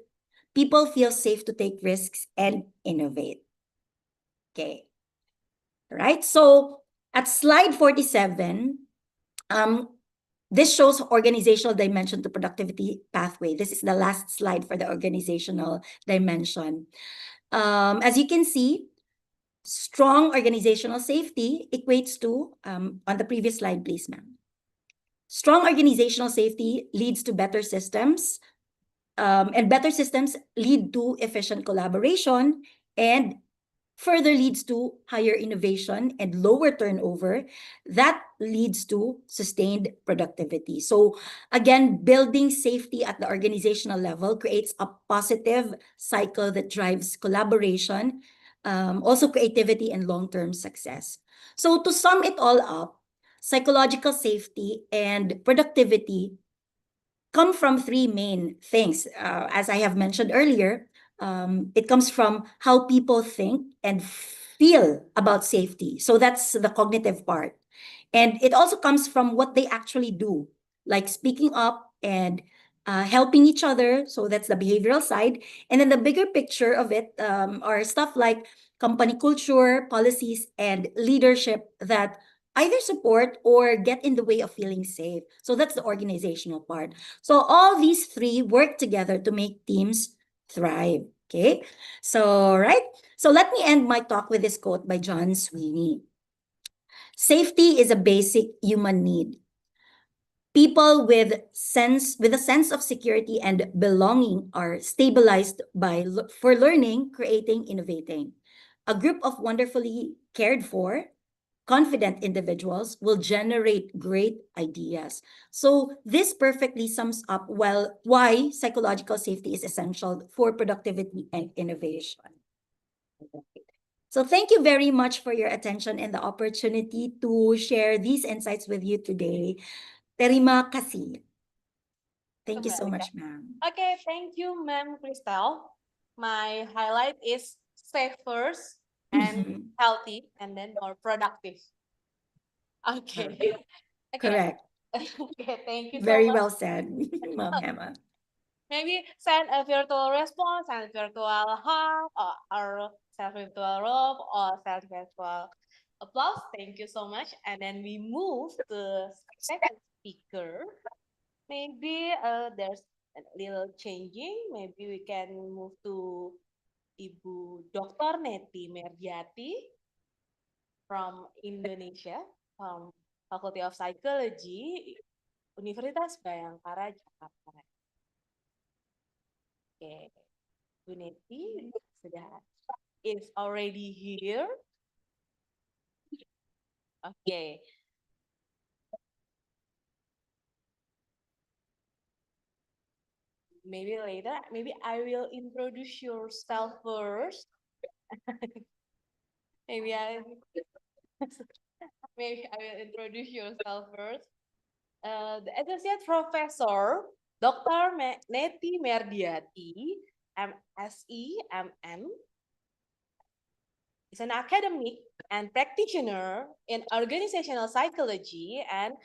people feel safe to take risks and innovate. Okay. Right? So at slide 47, this shows organizational dimension to productivity pathway. This is the last slide for the organizational dimension. As you can see, strong organizational safety equates to, on the previous slide, please, ma'am. Strong organizational safety leads to better systems, and better systems lead to efficient collaboration and further leads to higher innovation and lower turnover. That leads to sustained productivity. So again, building safety at the organizational level creates a positive cycle that drives collaboration, also creativity and long-term success. So to sum it all up, psychological safety and productivity come from three main things. As I have mentioned earlier, it comes from how people think and feel about safety. So that's the cognitive part. And it also comes from what they actually do, like speaking up and helping each other. So that's the behavioral side. And then the bigger picture of it are stuff like company culture, policies, and leadership that either support or get in the way of feeling safe. So that's the organizational part. So all these three work together to make teams thrive. Okay, so right. So let me end my talk with this quote by John Sweeney. Safety is a basic human need. People with a sense of security and belonging are stabilized for learning, creating, innovating. A group of wonderfully cared for, confident individuals will generate great ideas. So this perfectly sums up well why psychological safety is essential for productivity and innovation. So thank you very much for your attention and the opportunity to share these insights with you today. Terima kasih. Thank you so Kembali, much, ma'am. Okay, thank you, Ma'am Crystal. My highlight is safe first and Mhm. healthy, and then more productive. Okay. Okay. Correct. Okay, thank you so Very much. well said, Ma'am Emma. Maybe send a virtual response and virtual hug or send virtual rope or send virtual applause. Thank you so much. And then we move to second speaker. Maybe there's a little changing. Maybe we can move to Ibu Dr. Neti Merdiati from Indonesia, from Faculty of Psychology, Universitas Bayangkara, Jakarta. Oke, Bu Neti sudah is already here. Oke. Maybe later, maybe I will introduce yourself first. Maybe I maybe I will introduce yourself first. The Associate Professor Dr. Neti Merdiati, MSc, MM, is an academic and practitioner in organizational psychology and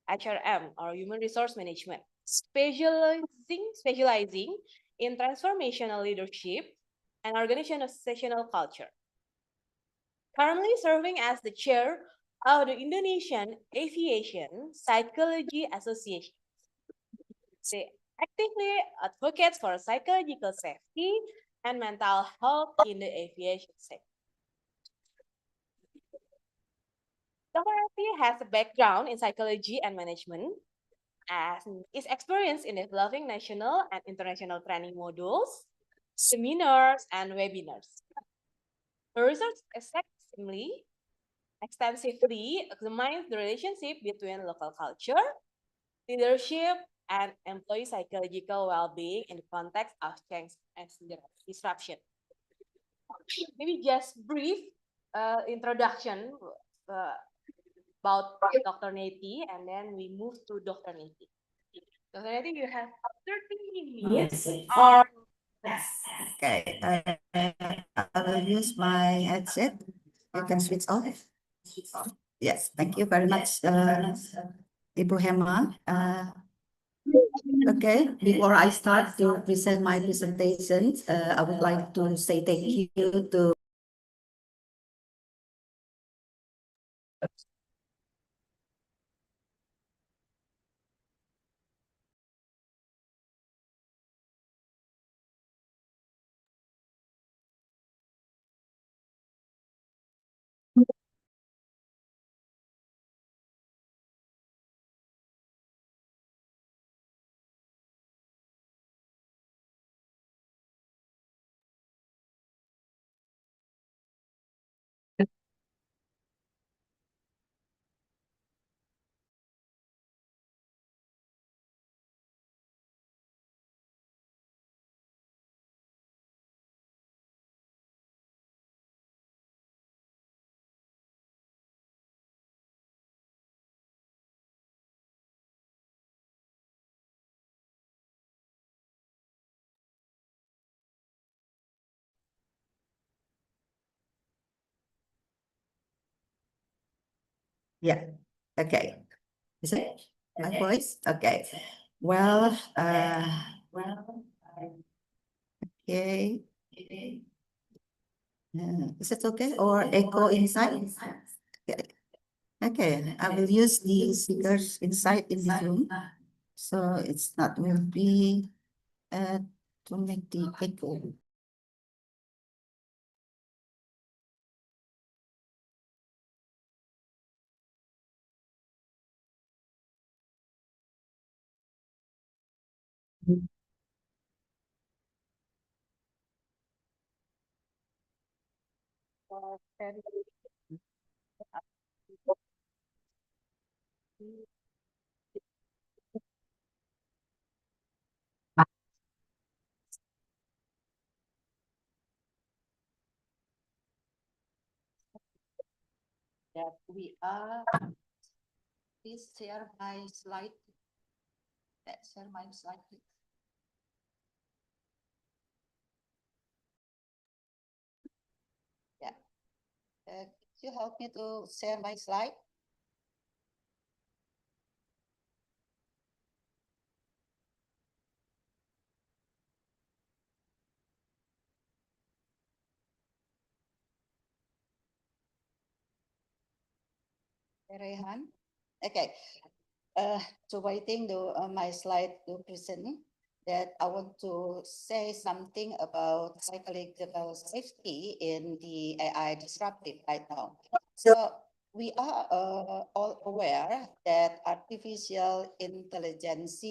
HRM, or Human Resource Management, specializing in transformational leadership and organizational culture. Currently serving as the chair of the Indonesian Aviation Psychology Association. They actively advocates for psychological safety and mental health in the aviation sector. Dr. Ati has a background in psychology and management, and is experienced in developing national and international training modules, seminars, and webinars. Her research extensively examines the relationship between local culture, leadership, and employee psychological well-being in the context of change and disruption. Maybe just brief introduction about Dr. Neti, and then we move to Dr. Neti. Dr. Neti, you have 30 minutes. Or okay, I will use my headset. You can switch off. Yes, thank you very much, Ibu Hema. Okay, before I start to present my presentation, I would like to say thank you to yeah, okay. Is it my voice? Okay. Well, okay. Is it okay or echo inside? Okay. Okay, I will use the speakers inside in this room. So it's not will be to make the echo. That we are, please share my slide. Let's share my slide, please. Yeah. Could you help me to share my slide? Rehan? Okay. So waiting to my slide to present that I want to say something about psychological safety in the AI disruptive right now. So we are all aware that artificial intelligence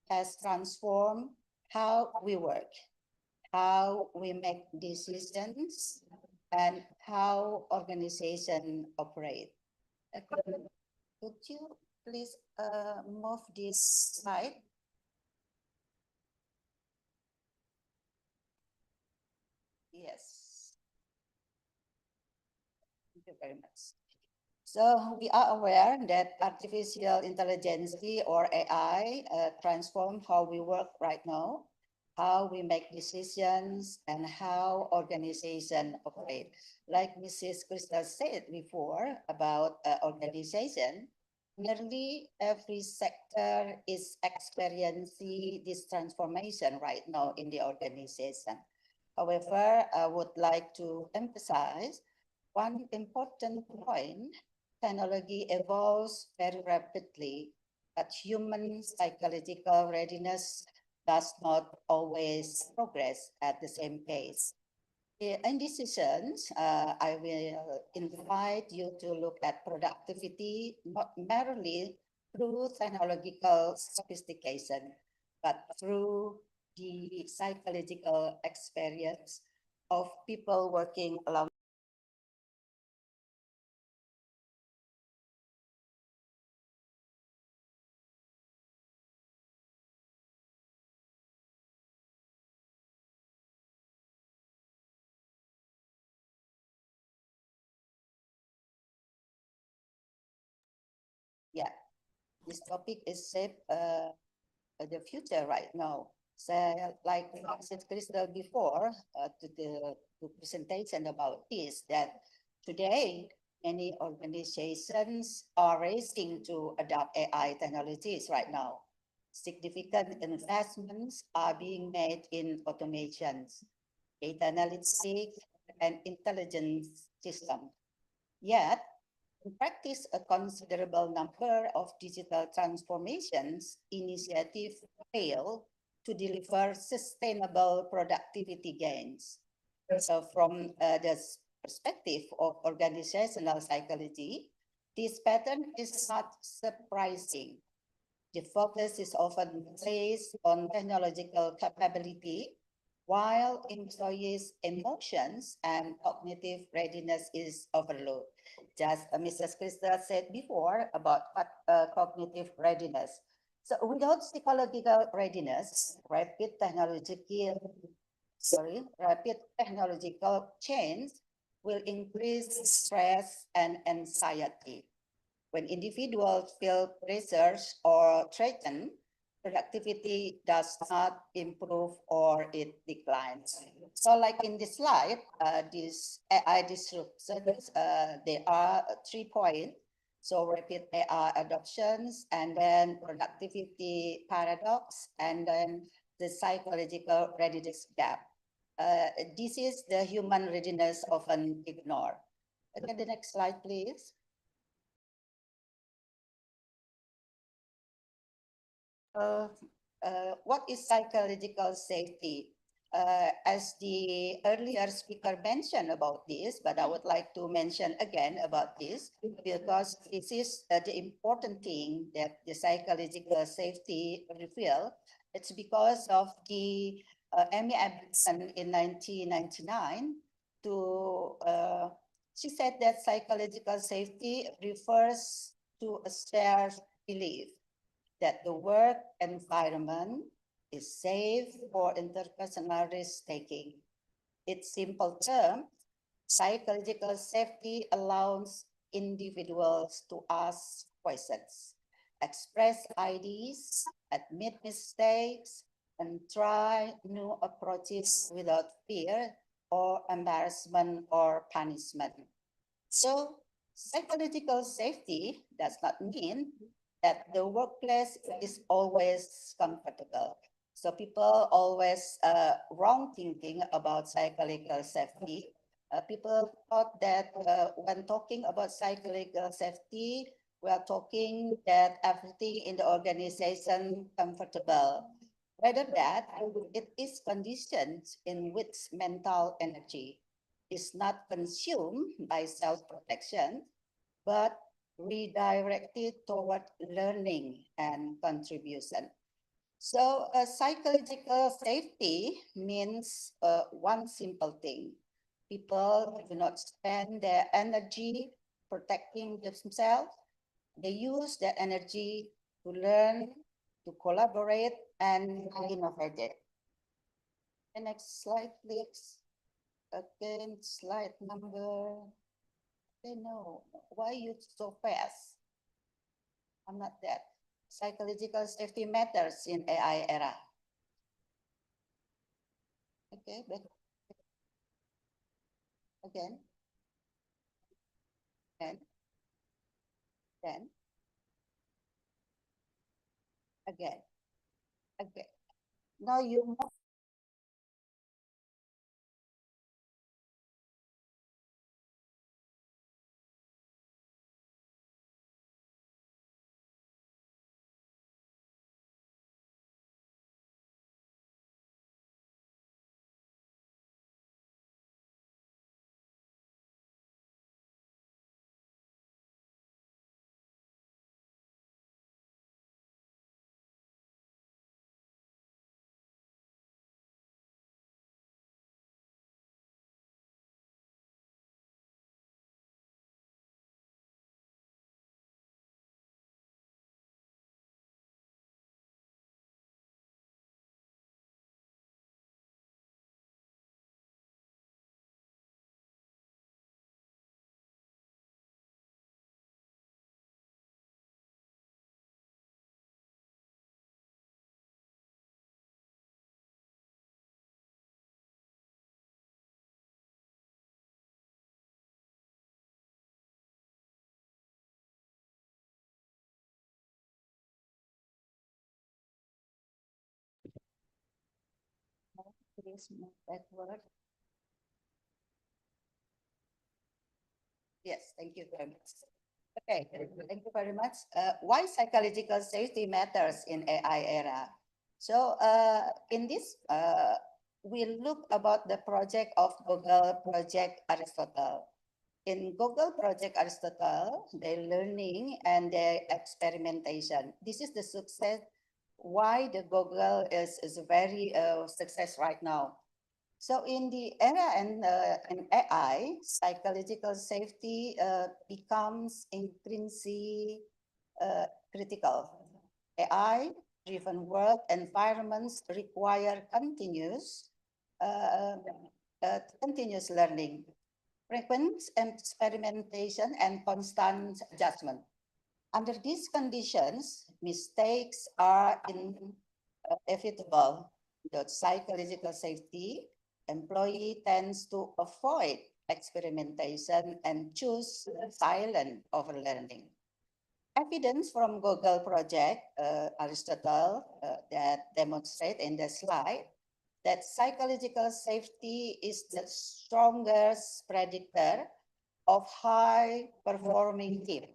has transformed how we work, how we make decisions, and how organizations operate. Could you please move this slide? Yes. Thank you very much. So we are aware that artificial intelligence or AI transform how we work right now, how we make decisions, and how organizations operate. Like Mrs. Crystal said before about organization, nearly every sector is experiencing this transformation right now in the organization. However, I would like to emphasize one important point: technology evolves very rapidly, but human psychological readiness does not always progress at the same pace. In decisions, I will invite you to look at productivity, not merely through technological sophistication, but through the psychological experience of people working along. Yeah, this topic is shape the future right now. So, like I said, Crystal before to the presentation about this, that today many organizations are racing to adopt AI technologies right now. Significant investments are being made in automations, data analytics, and intelligence systems. Yet, in practice, a considerable number of digital transformations initiatives fail to deliver sustainable productivity gains. So from the perspective of organizational psychology, this pattern is not surprising. The focus is often placed on technological capability, while employees' emotions and cognitive readiness is overlooked. Just Mrs. Crystal said before about cognitive readiness. So without psychological readiness, rapid technological change will increase stress and anxiety. When individuals feel pressured or threatened, productivity does not improve or it declines. So like in this slide, these AI disruptions, there are 3 points. So rapid AI adoptions, and then productivity paradox, and then the psychological readiness gap. This is the human readiness often ignored. Okay, the next slide, please. What is psychological safety? As the earlier speaker mentioned about this, but I would like to mention again about this because this is the important thing that the psychological safety reveal. It's because of the Emmy Abington in 1999 she said that psychological safety refers to a shared belief that the work environment is safe for interpersonal risk-taking. Its simple term, psychological safety allows individuals to ask questions, express ideas, admit mistakes, and try new approaches without fear or embarrassment or punishment. So, psychological safety does not mean that the workplace is always comfortable. So people always wrong thinking about psychological safety. People thought that when talking about psychological safety, we are talking that everything in the organization comfortable. Rather that it is conditions in which mental energy is not consumed by self-protection, but redirected toward learning and contribution. So psychological safety means one simple thing. People do not spend their energy protecting themselves. They use their energy to learn, to collaborate, and innovate. The next slide, please. Again, slide number. Okay, no, why you so fast? I'm not that. Psychological safety matters in AI era. Okay, back again. Then. Again. Again. Now you please move backward. Yes, thank you very much. Okay, thank you very much. Why psychological safety matters in AI era? So in this, we look about the project of Google Project Aristotle. In Google Project Aristotle, their learning and their experimentation. This is the success, why the Google is very success right now. So in the era in AI, psychological safety becomes intrinsically critical. AI-driven work environments require continuous learning, frequent experimentation, and constant adjustment. Under these conditions, mistakes are inevitable. The psychological safety, employee tends to avoid experimentation and choose silent over learning. Evidence from Google Project Aristotle that demonstrate in the slide that psychological safety is the strongest predictor of high performing teams.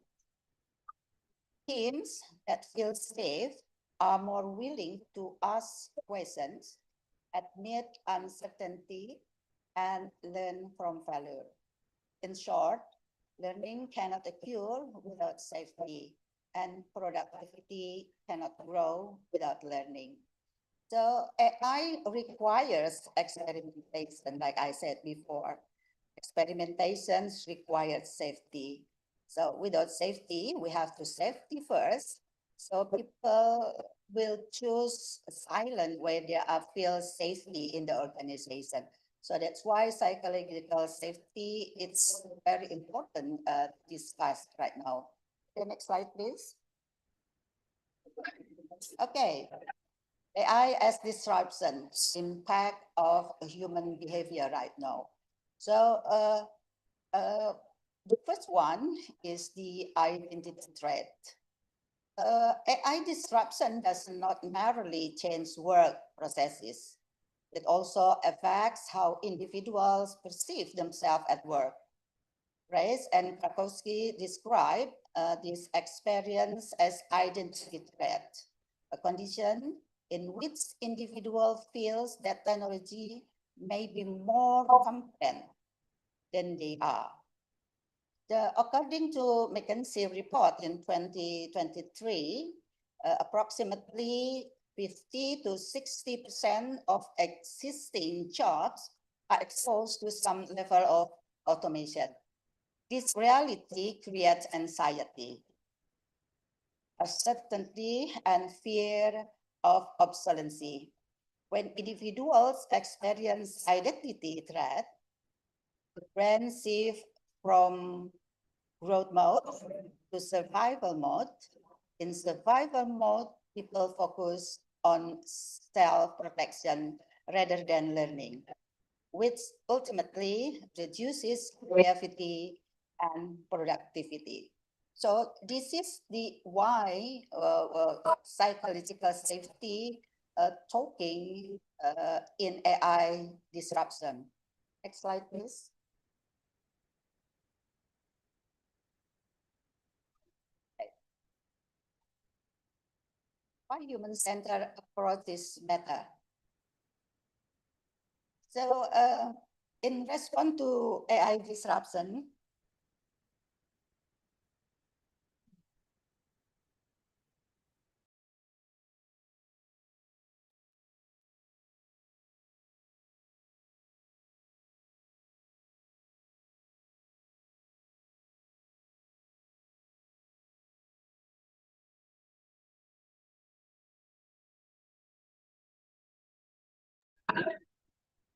Teams that feel safe are more willing to ask questions, admit uncertainty, and learn from failure. In short, learning cannot occur without safety, and productivity cannot grow without learning. So AI requires experimentation, like I said before. Experimentations require safety. So without safety, we have to safety first. So people will choose silent where they are feel safely in the organization. So that's why psychological safety it's very important discussed right now. The next slide, please. Okay, AI as disruption, impact of human behavior right now. So the first one is the identity threat. AI disruption does not merely change work processes. It also affects how individuals perceive themselves at work. Reis and Krakowski describe this experience as identity threat, a condition in which individual feels that technology may be more competent than they are. According to McKinsey report in 2023, approximately 50 to 60% of existing jobs are exposed to some level of automation. This reality creates anxiety, uncertainty, and fear of obsolescence. When individuals experience identity threat, the brain shifts from growth mode to survival mode. In survival mode, people focus on self-protection rather than learning, which ultimately reduces creativity and productivity. So this is the why psychological safety talking in AI disruption. Next slide, please. Why human-centered approach is better? So in response to AI disruption,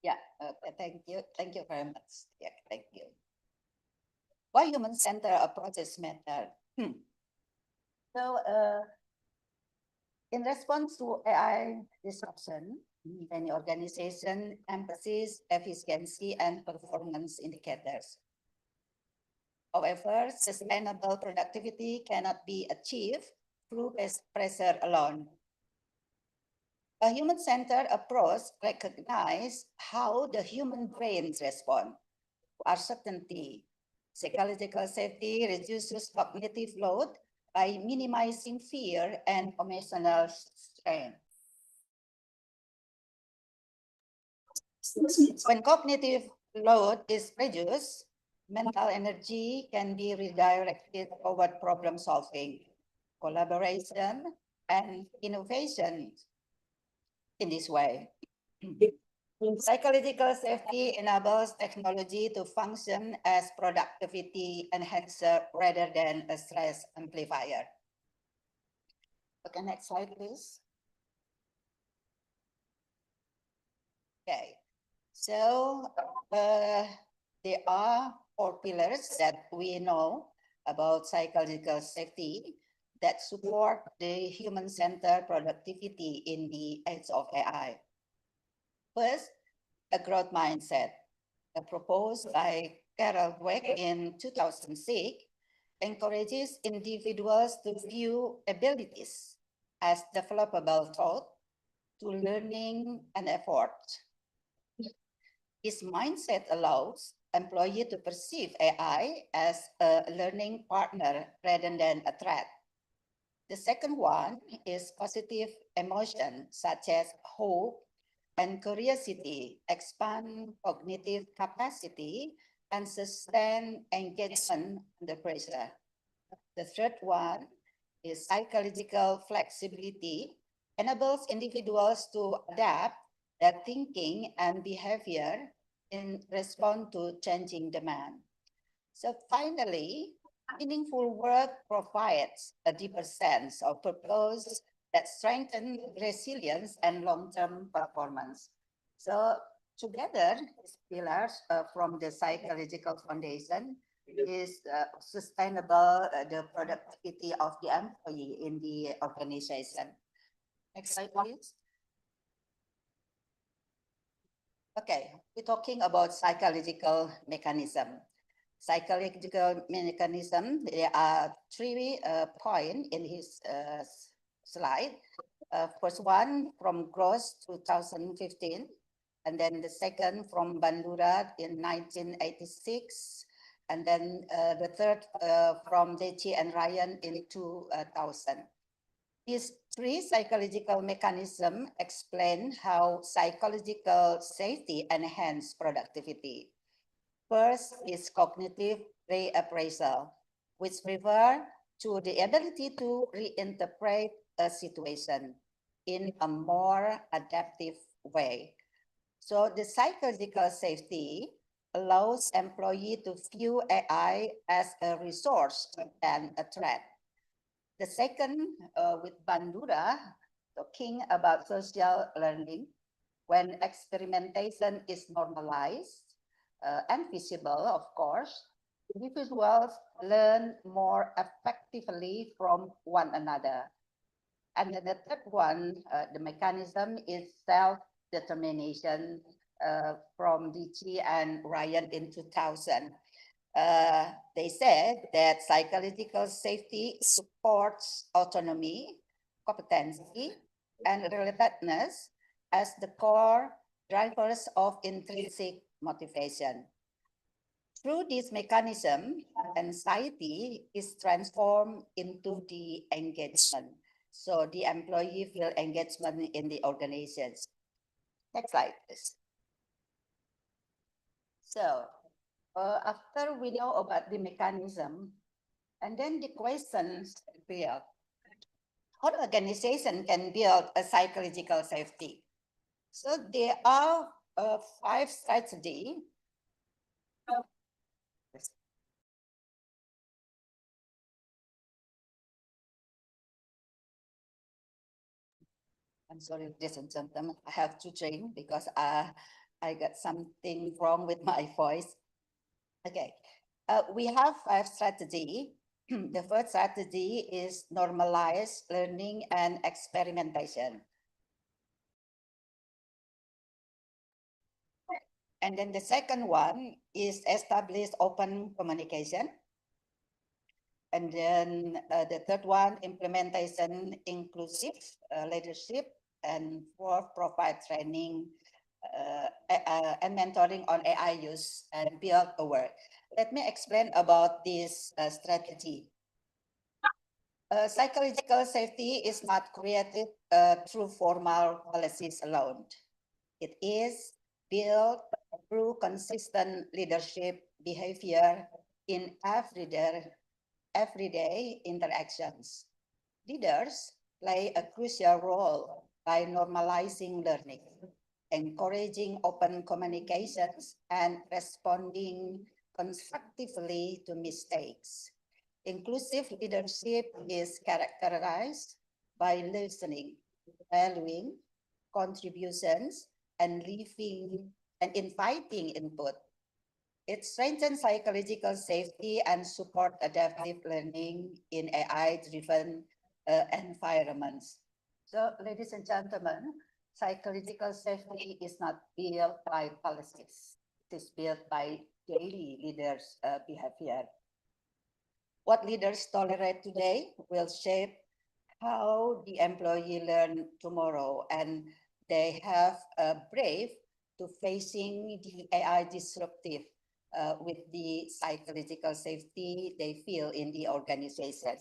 yeah, thank you very much. Yeah, thank you. Why human-centered approaches matter? So in response to AI disruption, many organizations emphasize efficiency and performance indicators. However, sustainable productivity cannot be achieved through pressure alone. A human-centered approach recognizes how the human brains respond to uncertainty. Psychological safety reduces cognitive load by minimizing fear and emotional strain. When cognitive load is reduced, mental energy can be redirected toward problem solving, collaboration, and innovation. In this way, psychological safety enables technology to function as productivity enhancer rather than a stress amplifier. Okay, next slide, please. Okay, so there are 4 pillars that we know about psychological safety that support the human-centered productivity in the age of AI. First, a growth mindset, proposed by Carol Dweck in 2006, encourages individuals to view abilities as developable thought to learning and effort. This mindset allows employees to perceive AI as a learning partner rather than a threat. The second one is positive emotion, such as hope and curiosity, expand cognitive capacity and sustain engagement under pressure. The third one is psychological flexibility, enables individuals to adapt their thinking and behavior in response to changing demand. So finally, meaningful work provides a deeper sense of purpose that strengthens resilience and long-term performance. So together, these pillars from the psychological foundation is sustainable the productivity of the employee in the organization. Next slide, please. Okay, we're talking about psychological mechanism. Psychological mechanism, there are three points in his slide. First one from Gross 2015, and then the second from Bandura in 1986, and then the third from Dechi and Ryan in 2000. These three psychological mechanisms explain how psychological safety enhance productivity. First is cognitive reappraisal, which refers to the ability to reinterpret a situation in a more adaptive way. So the psychological safety allows employee to view AI as a resource and a threat. The second, with Bandura, talking about social learning, when experimentation is normalized and visible, of course, individuals learn more effectively from one another. And then the third one, the mechanism is self-determination from DG and Ryan in 2000. They said that psychological safety supports autonomy, competency, and relatedness as the core drivers of intrinsic motivation. Through this mechanism, anxiety is transformed into the engagement. So the employee feel engagement in the organizations. Next slide, please. So after we know about the mechanism, and then the questions appear. How organization can build a psychological safety? So there are 5 strategies. I'm sorry, ladies and gentlemen, I have to drink because I got something wrong with my voice. Okay, we have 5 strategies. The first strategy is normalize learning and experimentation. And then the second one is establish open communication. And then the third one, implementation inclusive leadership, and fourth, provide training and mentoring on AI use and build aware. Let me explain about this strategy. Psychological safety is not created through formal policies alone. It is built through consistent leadership behavior in everyday interactions. Leaders play a crucial role by normalizing learning, encouraging open communications, and responding constructively to mistakes. Inclusive leadership is characterized by listening, valuing contributions, and inviting input. It strengthens psychological safety and support adaptive learning in AI-driven environments. So, ladies and gentlemen, psychological safety is not built by policies. It is built by daily leaders' behavior. What leaders tolerate today will shape how the employee learn tomorrow, and they have a brave to facing the AI disruptive with the psychological safety they feel in the organization.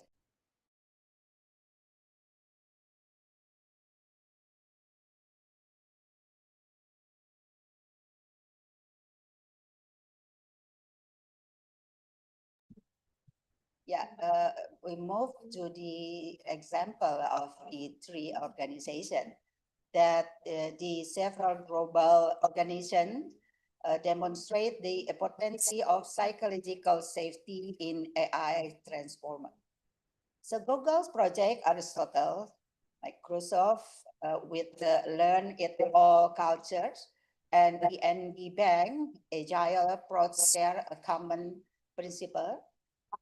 Yeah, we move to the example of the 3 organizations that the several global organizations demonstrate the potency of psychological safety in AI transformer. So Google's project Aristotle, Microsoft with the Learn It All cultures, and the NB Bank, Agile approach share a common principle.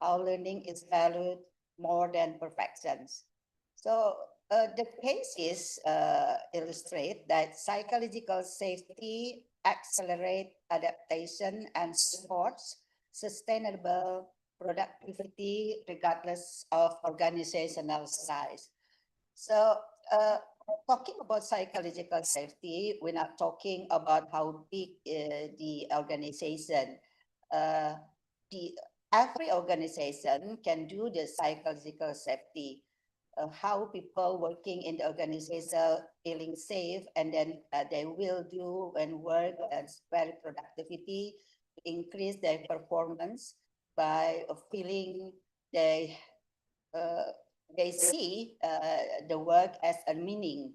How learning is valued more than perfections. So the cases illustrate that psychological safety accelerate adaptation and supports sustainable productivity regardless of organizational size. So talking about psychological safety, we're not talking about how big the organization. The every organization can do the psychological safety. How people working in the organization feeling safe, and then they will do and work and very productivity to increase their performance by feeling they see the work as a meaning,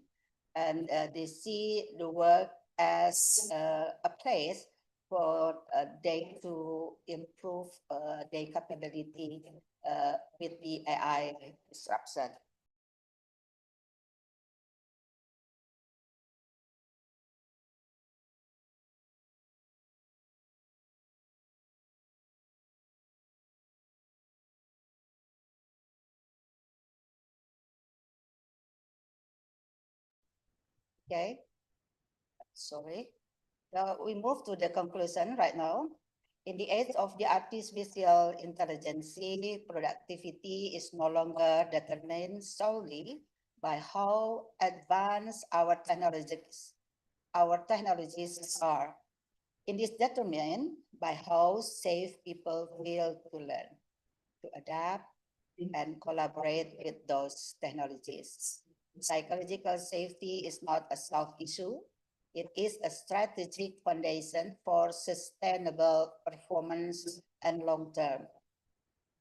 and they see the work as a place for they to improve their capability with the AI disruption. Okay, sorry. We move to the conclusion right now. In the age of the artificial intelligence, productivity is no longer determined solely by how advanced our technologies are. It is determined by how safe people feel to learn, to adapt, and collaborate with those technologies. Psychological safety is not a soft issue. It is a strategic foundation for sustainable performance and long term.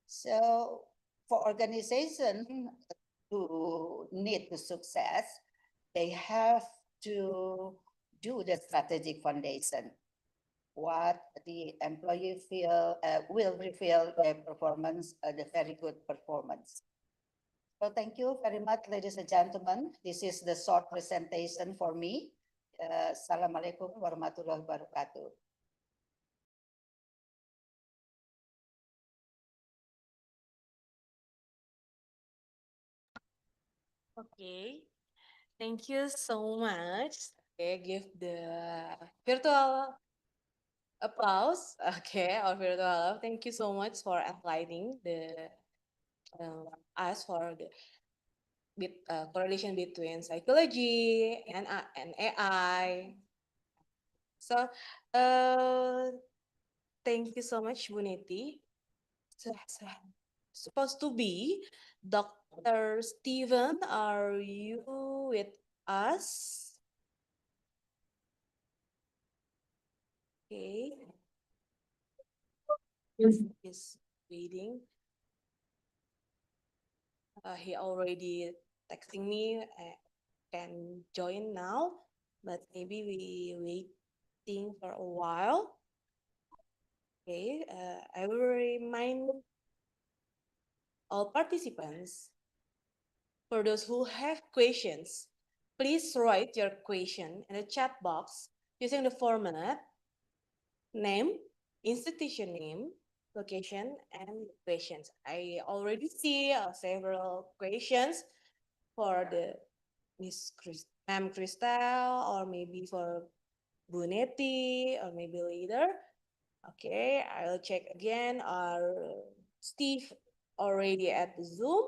So for organizations to need to success, they have to do the strategic foundation. What the employee will reveal their performance, the very good performance. So thank you very much, ladies and gentlemen. This is the short presentation for me. Assalamualaikum warahmatullahi wabarakatuh. Okay, thank you so much. Okay, give the virtual applause. Okay, or virtual. Thank you so much for enlightening the us for the correlation between psychology and AI. So, thank you so much, Bu Neti. Supposed to be Dr. Steven, are you with us? Okay. He's waiting. He already texting me, can join now, but maybe we waiting for a while. Okay, I will remind all participants, for those who have questions, please write your question in the chat box using the format name, institution name, location, and questions. I already see several questions for the Ma'am Crystal, or maybe for Bu Neti, or maybe later. Okay, I'll check again. Are Steve already at the Zoom?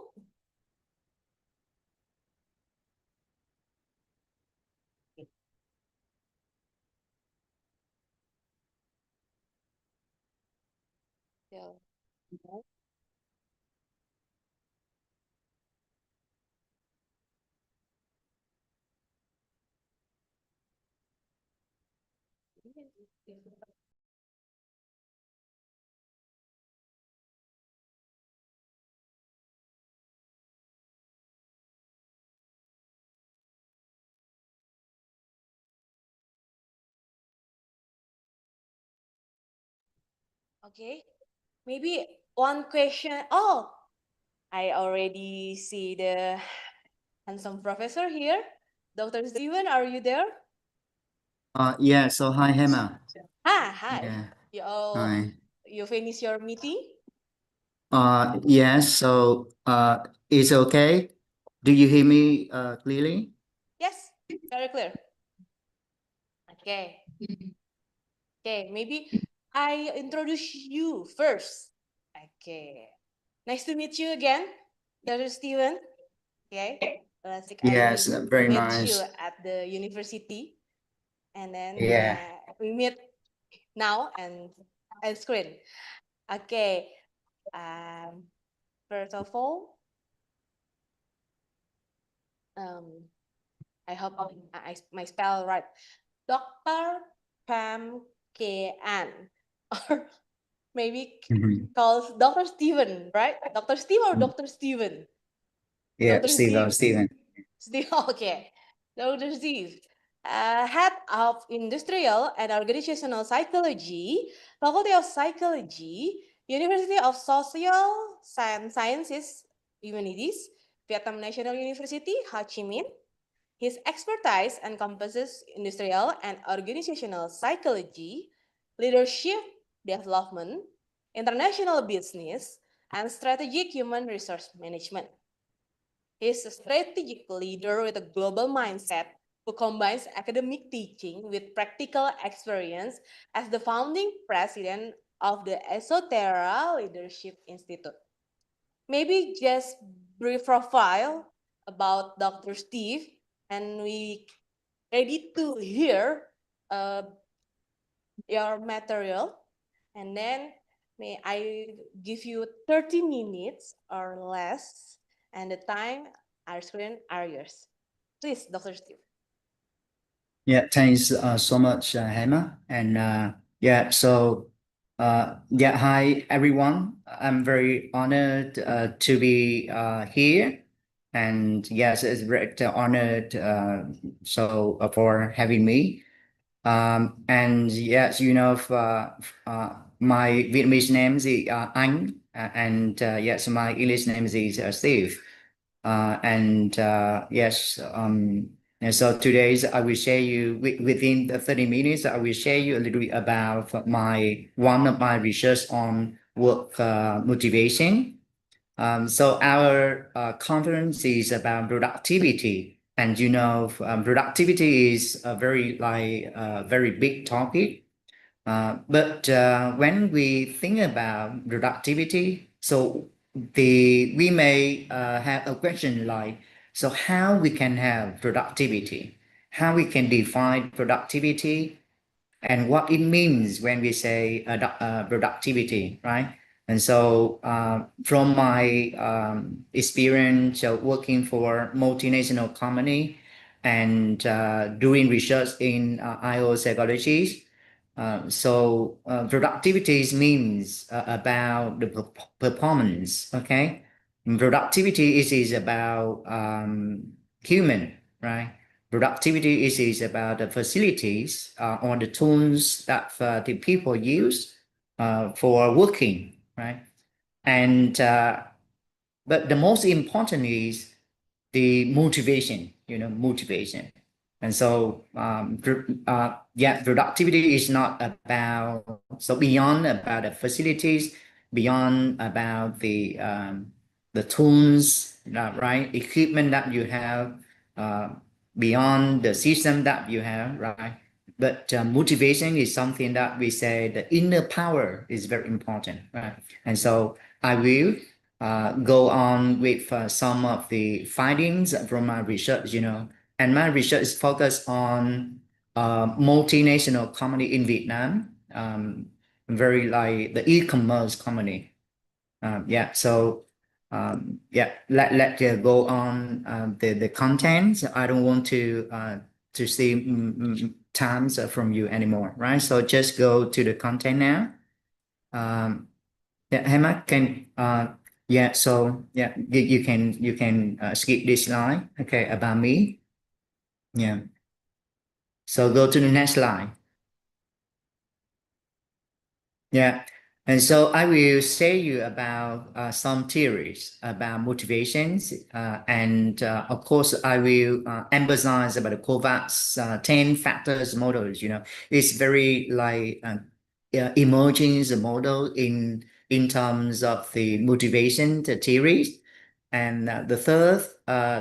Yeah. Okay, maybe one question. Oh, I already see the handsome professor here. Dr. Steven, are you there? Yeah, so hi, Hema. Hi. Yeah, You all, hi. you finish your meeting? Yes, so it's okay. Do you hear me clearly? Yes, very clear. Okay. Okay, maybe I introduce you first. Okay. Nice to meet you again, Dr. Steven. Okay. Last week Yes, very met you nice. at the university, and then Yeah. we meet now and screen. Okay. First of all, I hope my spell right. Dr. Pam K. An, or maybe Mhm. calls Dr. Steven, right? Dr. Steve or Mm. Dr. Steven? Yeah, Dr. Stephen, Steve. Stephen. Steve, okay. Dr. Steve, Head of Industrial and Organizational Psychology, Faculty of Psychology, University of Social Sciences, Humanities, Vietnam National University, Ho Chi Minh. His expertise encompasses industrial and organizational psychology, leadership development, international business, and strategic human resource management. He is a strategic leader with a global mindset who combines academic teaching with practical experience as the founding president of the Esoterra Leadership Institute. Maybe just brief profile about Dr. Steve, and we ready to hear uh, your material. And then may I give you 30 minutes or less, and the time our screen are yours. Please, Dr. Steve. Yeah, thanks so much, Hema. And yeah, so yeah, hi everyone. I'm very honored to be here. And yes, it's very honored for having me. And yes, you know, my Vietnamese name is Anh, and yes, my English name is Steve. Yes, and so today I will share you within the 30 minutes. I will share you a little bit about one of my research on work motivation. So our conference is about productivity, and you know, productivity is a very big topic. But when we think about productivity, so we may have a question like, so how we can have productivity, how we can define productivity, and what it means when we say productivity, right? And so, from my experience working for multinational company and doing research in IO psychology, productivity means about the performance. Okay, productivity is about human, right? Productivity is about the facilities or the tools that the people use for working, right? And but the most important is the motivation, motivation. And so, yeah, productivity is not about, so beyond about the facilities, beyond about the tools, right, equipment that you have, uh, beyond the system that you have, right? But motivation is something that we say the inner power is very important, right? And so I will go on with some of the findings from my research, and my research is focused on multinational company in Vietnam, very like the e-commerce company. Yeah, so yeah, let go on the content. I don't want to see times from you anymore, right? So just go to the content now. Yeah, Hema, yeah, so yeah, you can skip this slide. Okay, about me. Yeah. So go to the next slide. Yeah. And so I will say you about some theories about motivations, and of course I will emphasize about the Kovacs 10 factors models. You know, it's very like emerging model in terms of the motivation the theories. And the third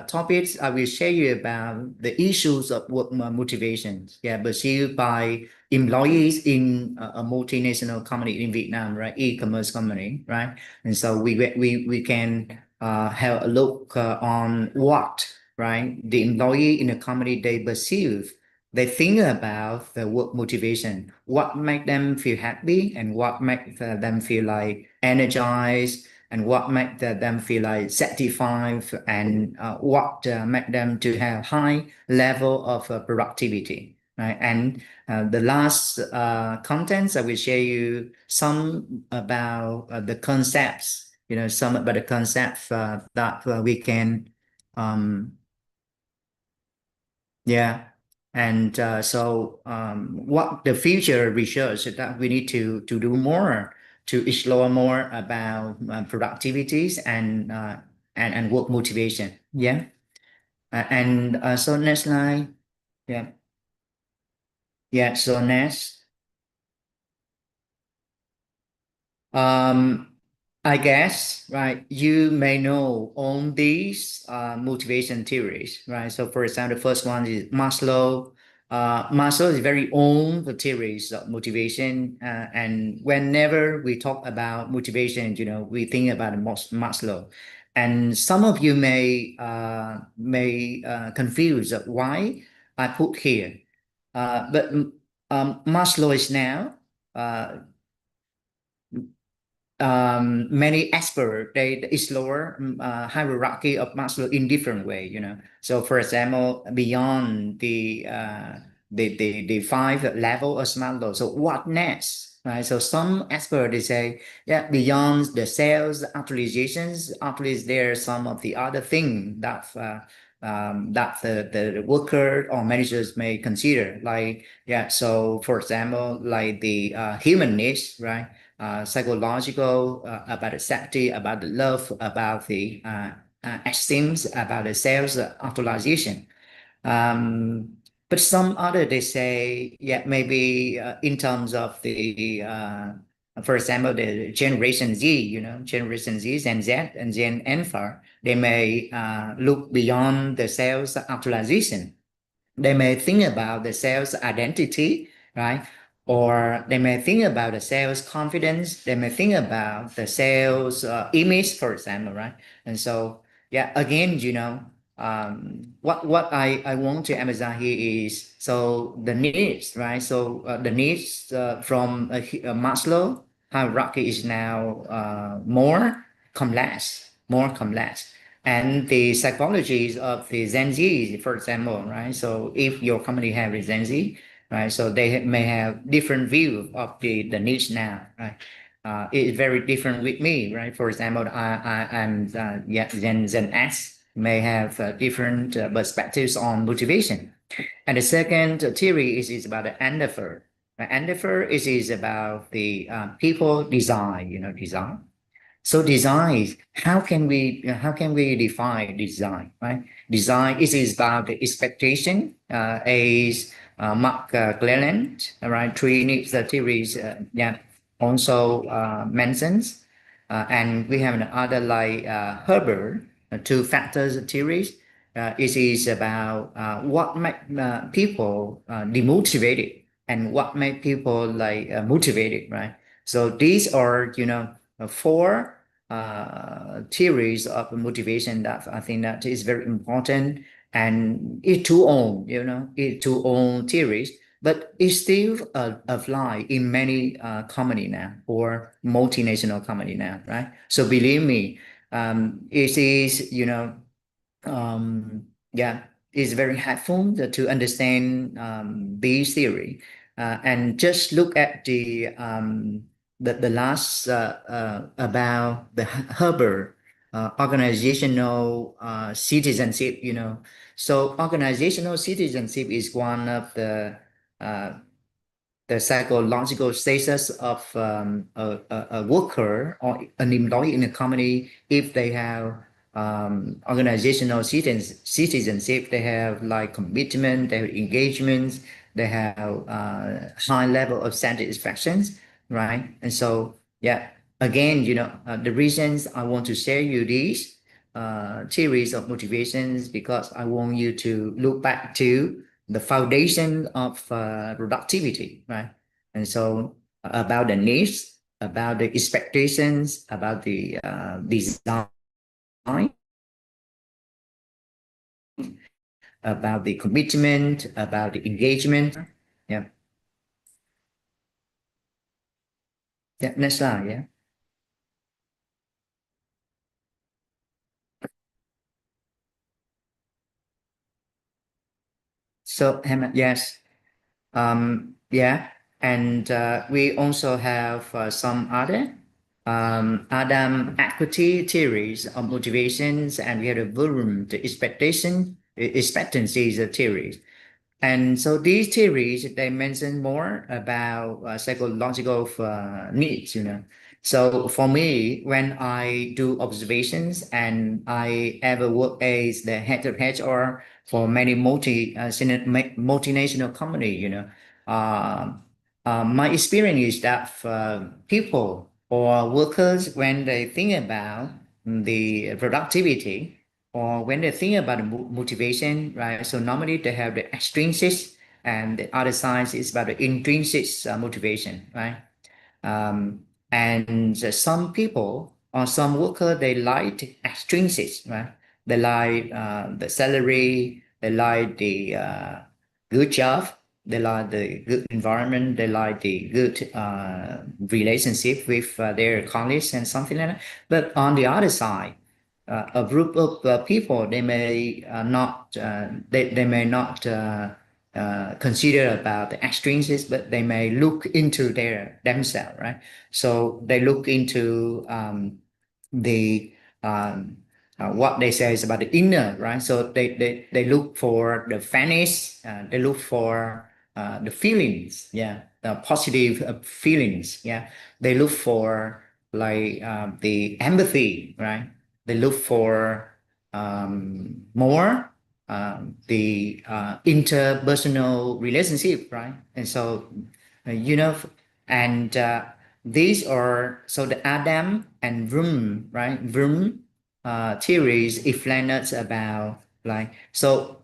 topics I will share you about the issues of work motivations, perceived by employees in a multinational company in Vietnam, right? E-commerce company, right? And so we can have a look on what, right? The employee in a company they perceive, they think about the work motivation, what make them feel happy and what make them feel like energized and what make them feel like satisfied and what make them to have high level of productivity, right? And the last contents, I will share you some about the concepts, you know, some about the concepts that we can, and so what the future research that we need to do more to explore more about productivities and work motivation. And so next slide. So next. I guess, right, you may know on these motivation theories, right? So for example, the first one is Maslow. Maslow is very own the theories of motivation. And whenever we talk about motivation, you know, we think about Maslow. And some of you may confuse why I put here. But Maslow is now many experts they explore hierarchy of Maslow in different way, you know. So for example, beyond the 5 level of Maslow, so what next, right? So some experts they say, beyond the sales actualizations, actually there are some of the other things that the worker or managers may consider, like so for example, like the human needs, right? Psychological, about the safety, about the love, about the esteem, about the sales actualization. But some other they say, maybe in terms of the, for example, the Generation Z, you know, Generation Z, Gen Z, and Gen Alpha, they may look beyond the sales actualization. They may think about the sales identity, right? Or they may think about the sales confidence. They may think about the sales image, for example, right? And so, again, you know, what I want to emphasize here is so the needs, right? So the needs from Maslow hierarchy is now more complex, and the psychologies of the Gen Z, for example, right? So if your company have a Gen Z, right? So they may have different view of the needs now, right? It's very different with me, right? For example, I'm Gen X may have different perspectives on motivation. And the second theory is about the endeavor. Endeavor is about the people design, you know, design. So design, how can we define design, right? Design is about the expectation, as Mark Cleland, right? 3 needs theories, also mentions, and we have another like Herbert, 2 factors theories. It is about what make people demotivated and what make people like motivated, right? So these are, you know, 4 theories of motivation that I think that is very important, and it to own, you know, it to own theories, but it still apply in many company now or multinational company now, right? So believe me, it is, you know, it's very helpful to understand this theory, and just look at the last about the Herbert organizational citizenship, you know. So organizational citizenship is one of the the psychological status of a worker or an employee in a company if they have organizational citizenship, they have like commitment, they have engagement, they have high level of satisfactions, right? And so, yeah, again, the reasons I want to share you these theories of motivations because I want you to look back to the foundation of productivity, right? And so about the needs, about the expectations, about the design, about the commitment, about the engagement. Yeah. Yeah, next slide, yeah. So, yes. Yeah, and we also have some other Adam equity theories of motivations, and we have a Bloom, the expectancies theories. And so these theories, they mention more about psychological needs, So for me, when I do observations and I ever work as the head of HR for many multinational company, my experience is that people or workers, when they think about the productivity, or when they think about the motivation, right? So normally they have the extrinsic, and the other side is about the intrinsic motivation, right? And some people or some worker, they like extrinsic, right? They like the salary, they like the good job, they like the good environment, they like the good relationship with their colleagues and something like that. But on the other side, a group of people, they may not they may not consider about the extrinsics, but they may look into themselves, right? So they look into the what they say is about the inner, right? So they look for the fairness, they look for the feelings, yeah, the positive feelings, yeah. They look for like the empathy, right? They look for more the interpersonal relationship, right? And so, and these are, so the Adam and Vroom, right? Vroom theories explain us about like, so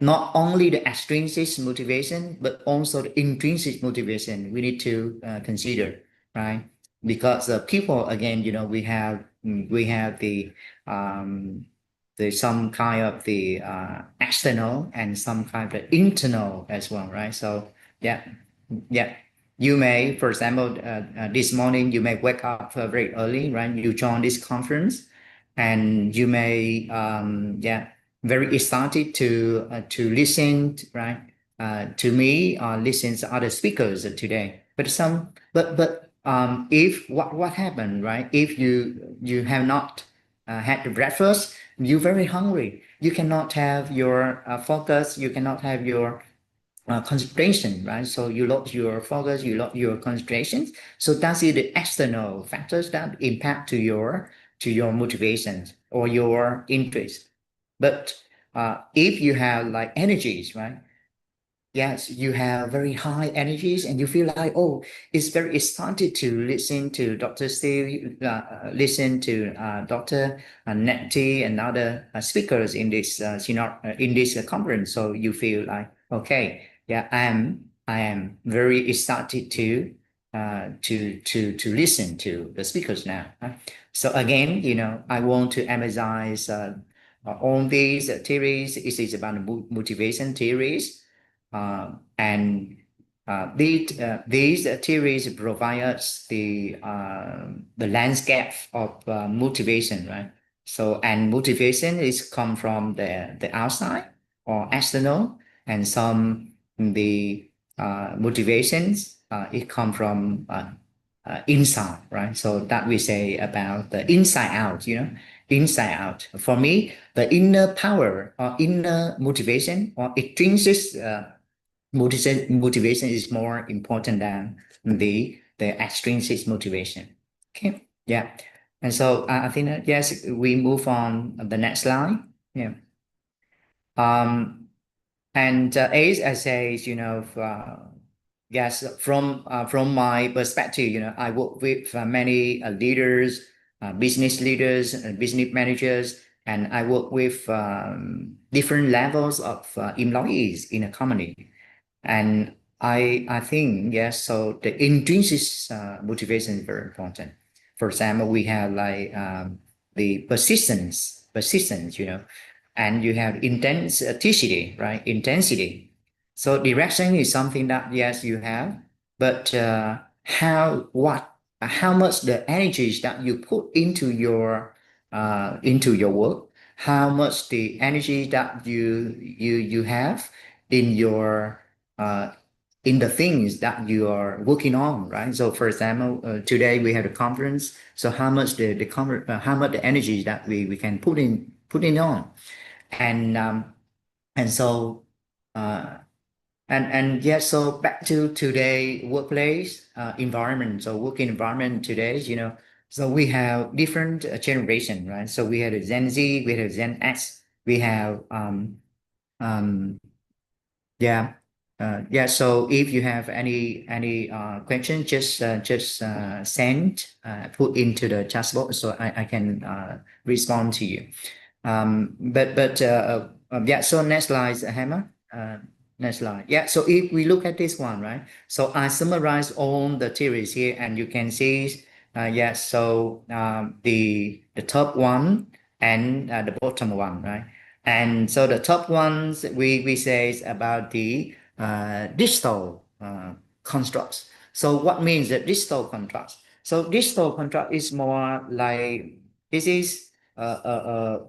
not only the extrinsic motivation, but also the intrinsic motivation we need to consider, right? Because people, again, we have the some kind of the external and some kind of internal as well, right? So yeah, you may, for example, this morning you may wake up very early, right? You join this conference, and you may very excited to listen, right? To me, or listen to other speakers today. But if what happened, right? If you have not had the breakfast, you're very hungry. You cannot have your focus. You cannot have your concentration, right? So you lost your focus, you lost your concentration. So that's the external factors that impact to your motivations or your interest. But if you have like energies, right? Yes, you have very high energies and you feel like, oh, it's very excited to listen to Dr. Steve, listen to Dr. Nettie and other speakers in this in this conference. So you feel like, okay, yeah, I am very excited to listen to the speakers now. So again, I want to emphasize all these theories. It is about motivation theories. And these theories provide us the landscape of motivation, right? So, and motivation is come from the outside or external, and some the motivations it come from inside, right? So that we say about the inside out, inside out. For me, the inner power or inner motivation or intrinsic motivation is more important than the extrinsic motivation. Okay, yeah. And so I think that, yes, we move on the next slide. Yeah. And as I say, yes, from my perspective, I work with many leaders, business leaders, business managers, and I work with different levels of employees in a company. And I think, yes, so the intrinsic motivation is very important. For example, we have like the persistence, and you have intensity, right? Intensity. So direction is something that, yes, you have, but how much the energies that you put into your work, how much the energy that you have in your in the things that you are working on, right? So, for example, today we have a conference. So, how much the conference, how much the energy that we can put in on, and so and yes, so back to today workplace environment. So, working environment today, so we have different generation, right? So we have the Gen Z, we have Gen X, we have yeah. So if you have any question, just send put into the chat box so I can respond to you. Yeah. So next slide, Hammer. Next slide. Yeah. So if we look at this one, right? So I summarize all the theories here, and you can see, yeah. So the top one and the bottom one, right? And so the top ones we say about the digital constructs. So what means the digital constructs? So digital construct is more like this is a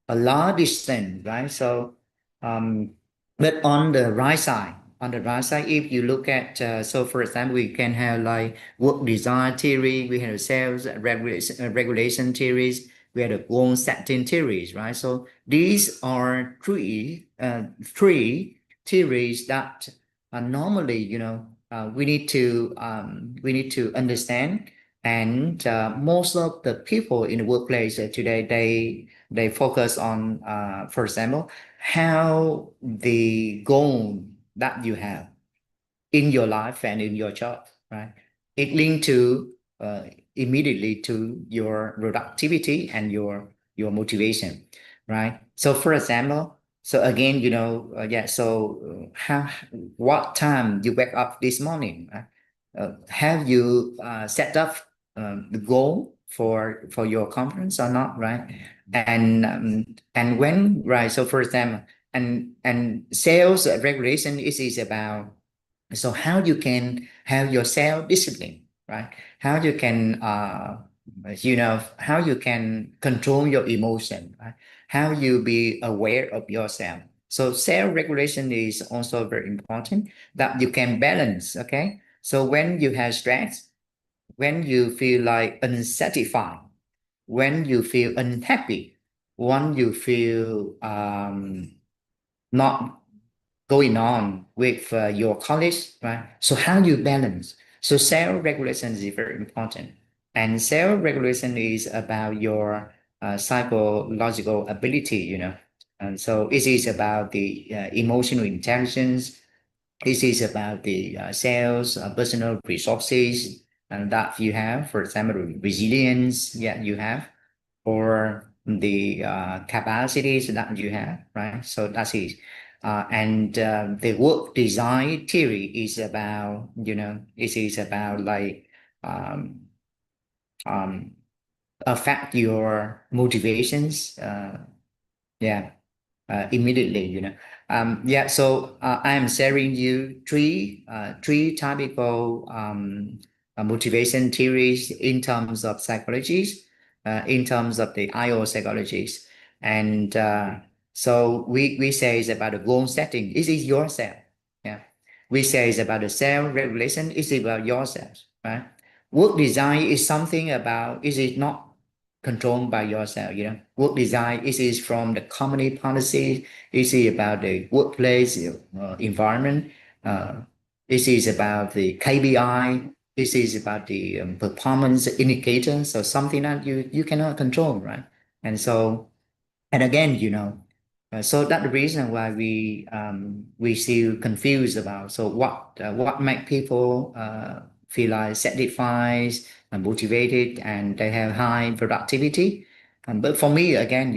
large distance, right? So but on the right side, if you look at so for example, we can have like work design theory, we have sales regulation theories, we have the goal setting theories, right? So these are three theories that normally, we need to understand. And most of the people in the workplace today, they focus on, for example, how the goal that you have in your life and in your job, right? It linked to immediately to your productivity and your motivation, right? So for example, so again, yeah. So what time you wake up this morning? Have you set up the goal for your conference or not, right? And when, right? So for example, and sales regulation is about, so how you can have your self discipline, right? How you can how you can control your emotion, right? How you be aware of yourself. So self regulation is also very important, that you can balance. Okay, so when you have stress, when you feel like unsatisfied, when you feel unhappy, when you feel not going on with your colleagues, right? So how you balance? So self-regulation is very important. And self-regulation is about your psychological ability, And so it is about the emotional intelligence. It is about the sales, personal resources that you have, for example, resilience, you have, or the capacities that you have, right? So that's it. And the work design theory is about, it is about like affect your motivations, immediately, yeah. So I am sharing you three typical motivation theories in terms of psychologies, in terms of the IO psychologies, and so we say it's about the goal setting. It is yourself. Yeah. We say it's about the self-regulation. It's about yourself, right? Work design is something about, it is not controlled by yourself, Work design, it is from the company policy. It is about the workplace environment. This is about the KPI. This is about the performance indicator. So something that you cannot control, right? And so, and again, so that's the reason why we still confused about. So what make people feel like satisfied and motivated and they have high productivity? But for me, again,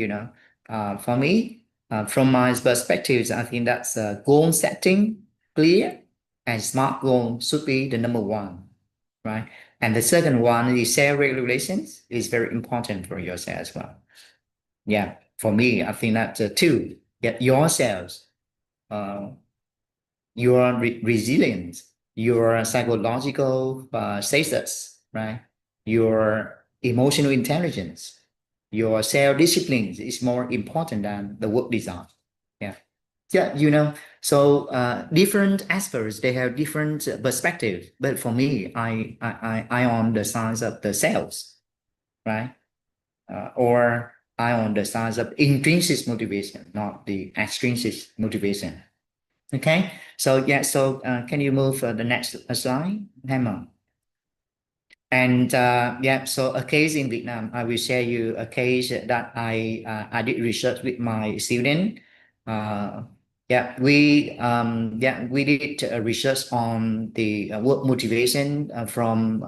for me, from my perspectives, I think that's goal setting clear and smart goal should be the number one, right? And the second one is self-regulations is very important for yourself as well. Yeah, for me, I think that two, get yourselves, your resilience, your psychological status, right? Your emotional intelligence, your self-discipline is more important than the work design. Yeah. Yeah, so different experts, they have different perspectives. But for me, I on the side of the sales, right? Or I on the side of intrinsic motivation, not the extrinsic motivation. Okay, so yeah, so can you move the next slide, Hammer? And yeah, so a case in Vietnam, I will share you a case that I did research with my student. Yeah, we did research on the work motivation from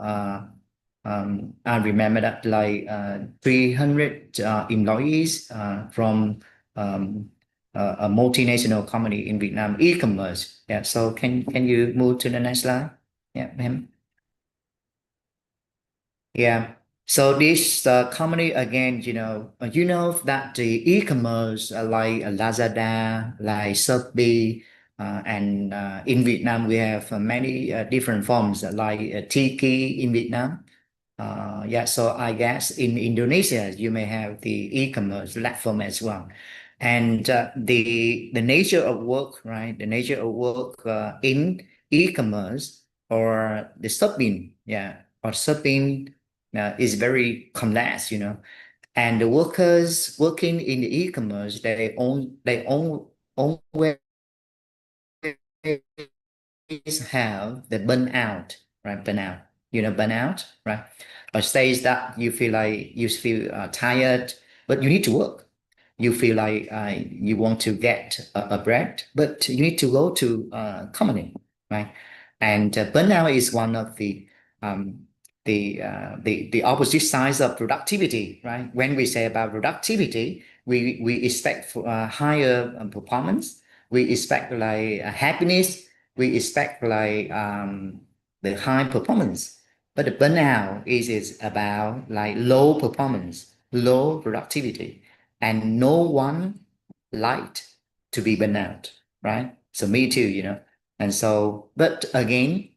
I remember that like 300 employees from a multinational company in Vietnam, e-commerce. Yeah, so can you move to the next slide? Yeah, ma'am. Yeah. So this company again, that the e-commerce like Lazada, like Shopee, and in Vietnam we have many different forms like Tiki in Vietnam. Yeah, so I guess in Indonesia you may have the e-commerce platform as well, and the nature of work, right? The nature of work in e-commerce or the shopping, yeah, or shopping is very complex, and the workers working in the e-commerce always have the burnout, right? Burnout, right? Or stage that you feel tired, but you need to work. You feel like you want to get a break, but you need to go to company, right? And burnout is one of the opposite sides of productivity, right? When we say about productivity, we expect higher performance. We expect like happiness. We expect like the high performance. But the burnout is about like low performance, low productivity, and no one liked to be burnout, right? So me too. And so, but again,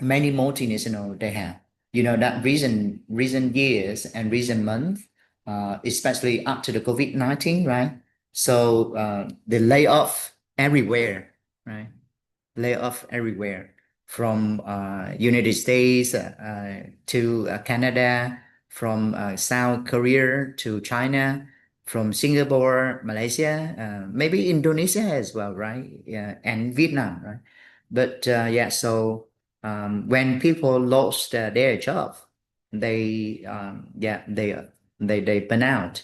many multinational they have, that recent years and recent months, especially after the COVID-19, right? So the layoff everywhere, right? Layoff everywhere from United States to Canada, from South Korea to China, from Singapore, Malaysia, maybe Indonesia as well, right? Yeah, and Vietnam, right? But yeah, so when people lost their job, they they burn out,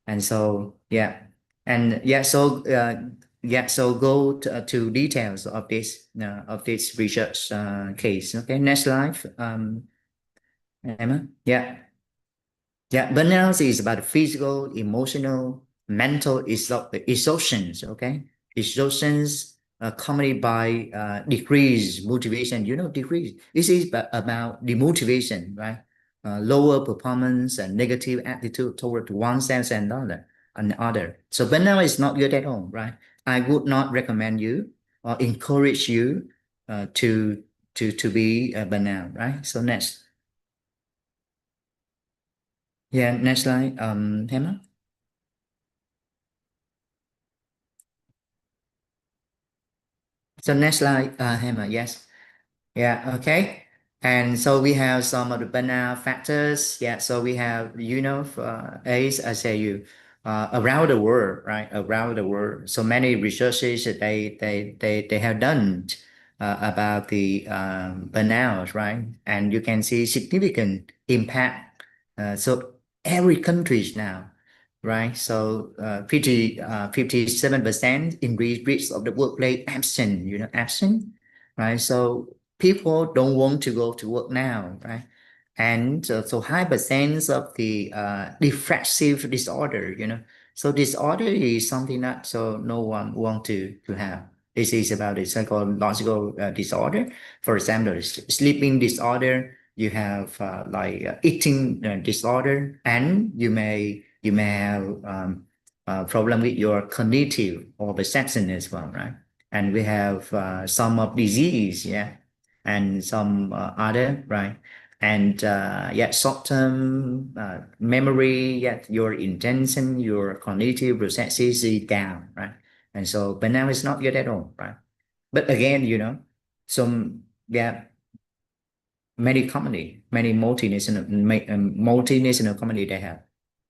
and so yeah, and yeah, so so go to details of this research case. Okay, next slide, Emma. Yeah, burnout is about physical, emotional, mental exhaustions. Okay, exhaustions accompanied by decreased motivation. Decrease. This is about demotivation, right? Lower performance and negative attitude toward oneself and other. So burnout is not good at all, right? I would not recommend you or encourage you to be burnout, right? So next. Yeah, next slide, Hema. So next slide, Hema, yes. Yeah, okay. And so we have some of the burnout factors. Yeah, so we have, ACE, I say you, around the world, right? Around the world. So many researches that they have done about the burnout, right? And you can see significant impact. So every country now, right? So 57% increased risk of the workplace absent, absent, right? So people don't want to go to work now, right? And so high percent of the depressive disorder. So disorder is something that so no one want to have. This is about the psychological disorder. For example, sleeping disorder. You have eating disorder, and you may have problem with your cognitive or perception as well, right? And we have some of disease, yeah, and some other, right? And short-term memory, your intention, your cognitive processes is down, right? And so burnout is not good at all, right? But again, some many company, many multinational company they have.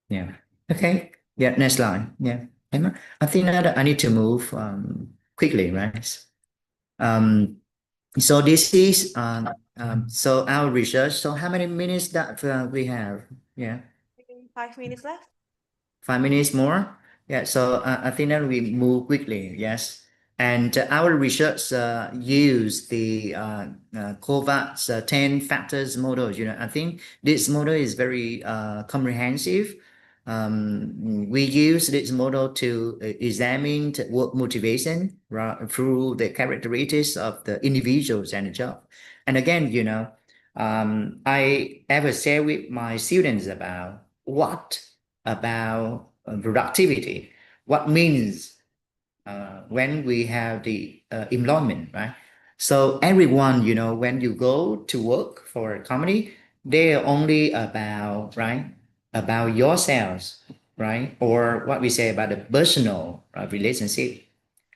Yeah. Okay. Yeah. Next slide. Yeah. Emma, I think that I need to move quickly, right? So this is so our research. So how many minutes that we have? Yeah. 5 minutes left. 5 minutes more. Yeah. So I think that we move quickly. Yes. And our research use the COVAX 10 factors model. I think this model is very comprehensive. We use this model to examine work motivation through the characteristics of the individuals and the job. And again, I ever share with my students about what about productivity, what means when we have the employment, right? So everyone, when you go to work for a company, they're only about, right, about yourselves, right? Or what we say about the personal relationship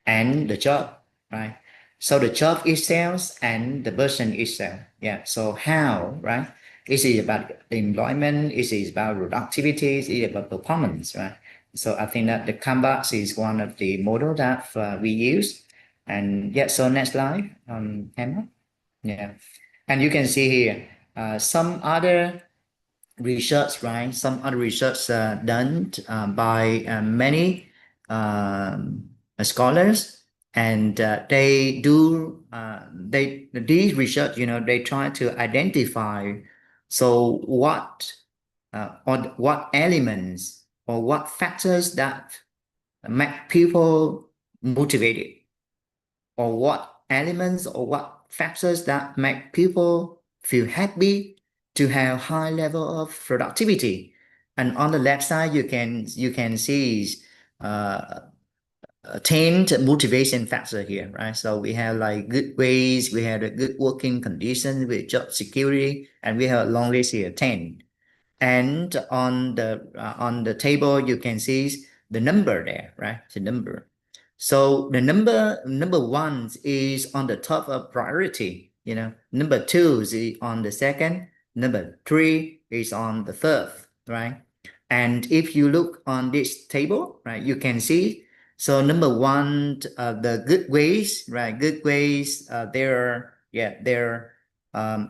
and the job, right? So the job itself and the person itself. Yeah. So how, right? Is it about employment? Is it about productivity? Is it about performance, right? So I think that the Canvas is one of the model that we use. And yeah, so next slide, Emma. Yeah. And you can see here some other research, right? Some other research done by many scholars, and they do these research, they try to identify so what or what elements or what factors that make people motivated, or what elements or what factors that make people feel happy to have high level of productivity. And on the left side, you can see 10 motivation factor here, right? So we have like good ways, we have a good working conditions with job security, and we have a long list here, 10. And on the table, you can see the number there, right? The number. So the number one is on the top of priority, number two is on the second, number three is on the third, right? And if you look on this table, right, you can see, so number one, the good ways, right? Good ways, there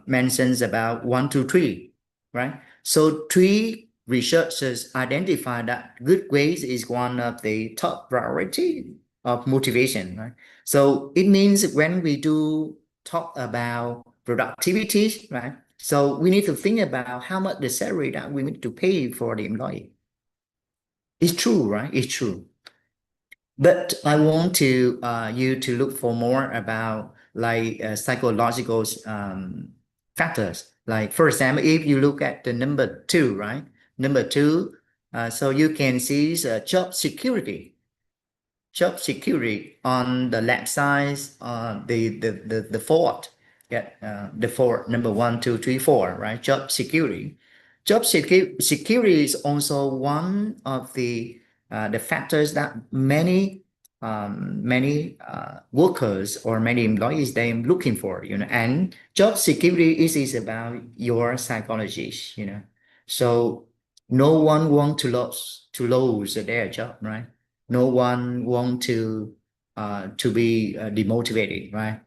mentions about 1, 2, 3, right? So 3 researchers identified that good ways is one of the top priority of motivation, right? So it means when we do talk about productivity, right? So we need to think about how much the salary that we need to pay for the employee. It's true, right? It's true. But I want to you to look for more about like psychological factors. Like for example, if you look at the number 2, right? Number 2, so you can see job security. Job security on the left side, the fourth, the fourth, number 1, 2, 3, 4, right? Job security. Job security is also one of the factors that many workers or many employees they're looking for, and job security is about your psychology, So no one wants to lose their job, right? No one want to be demotivated, right?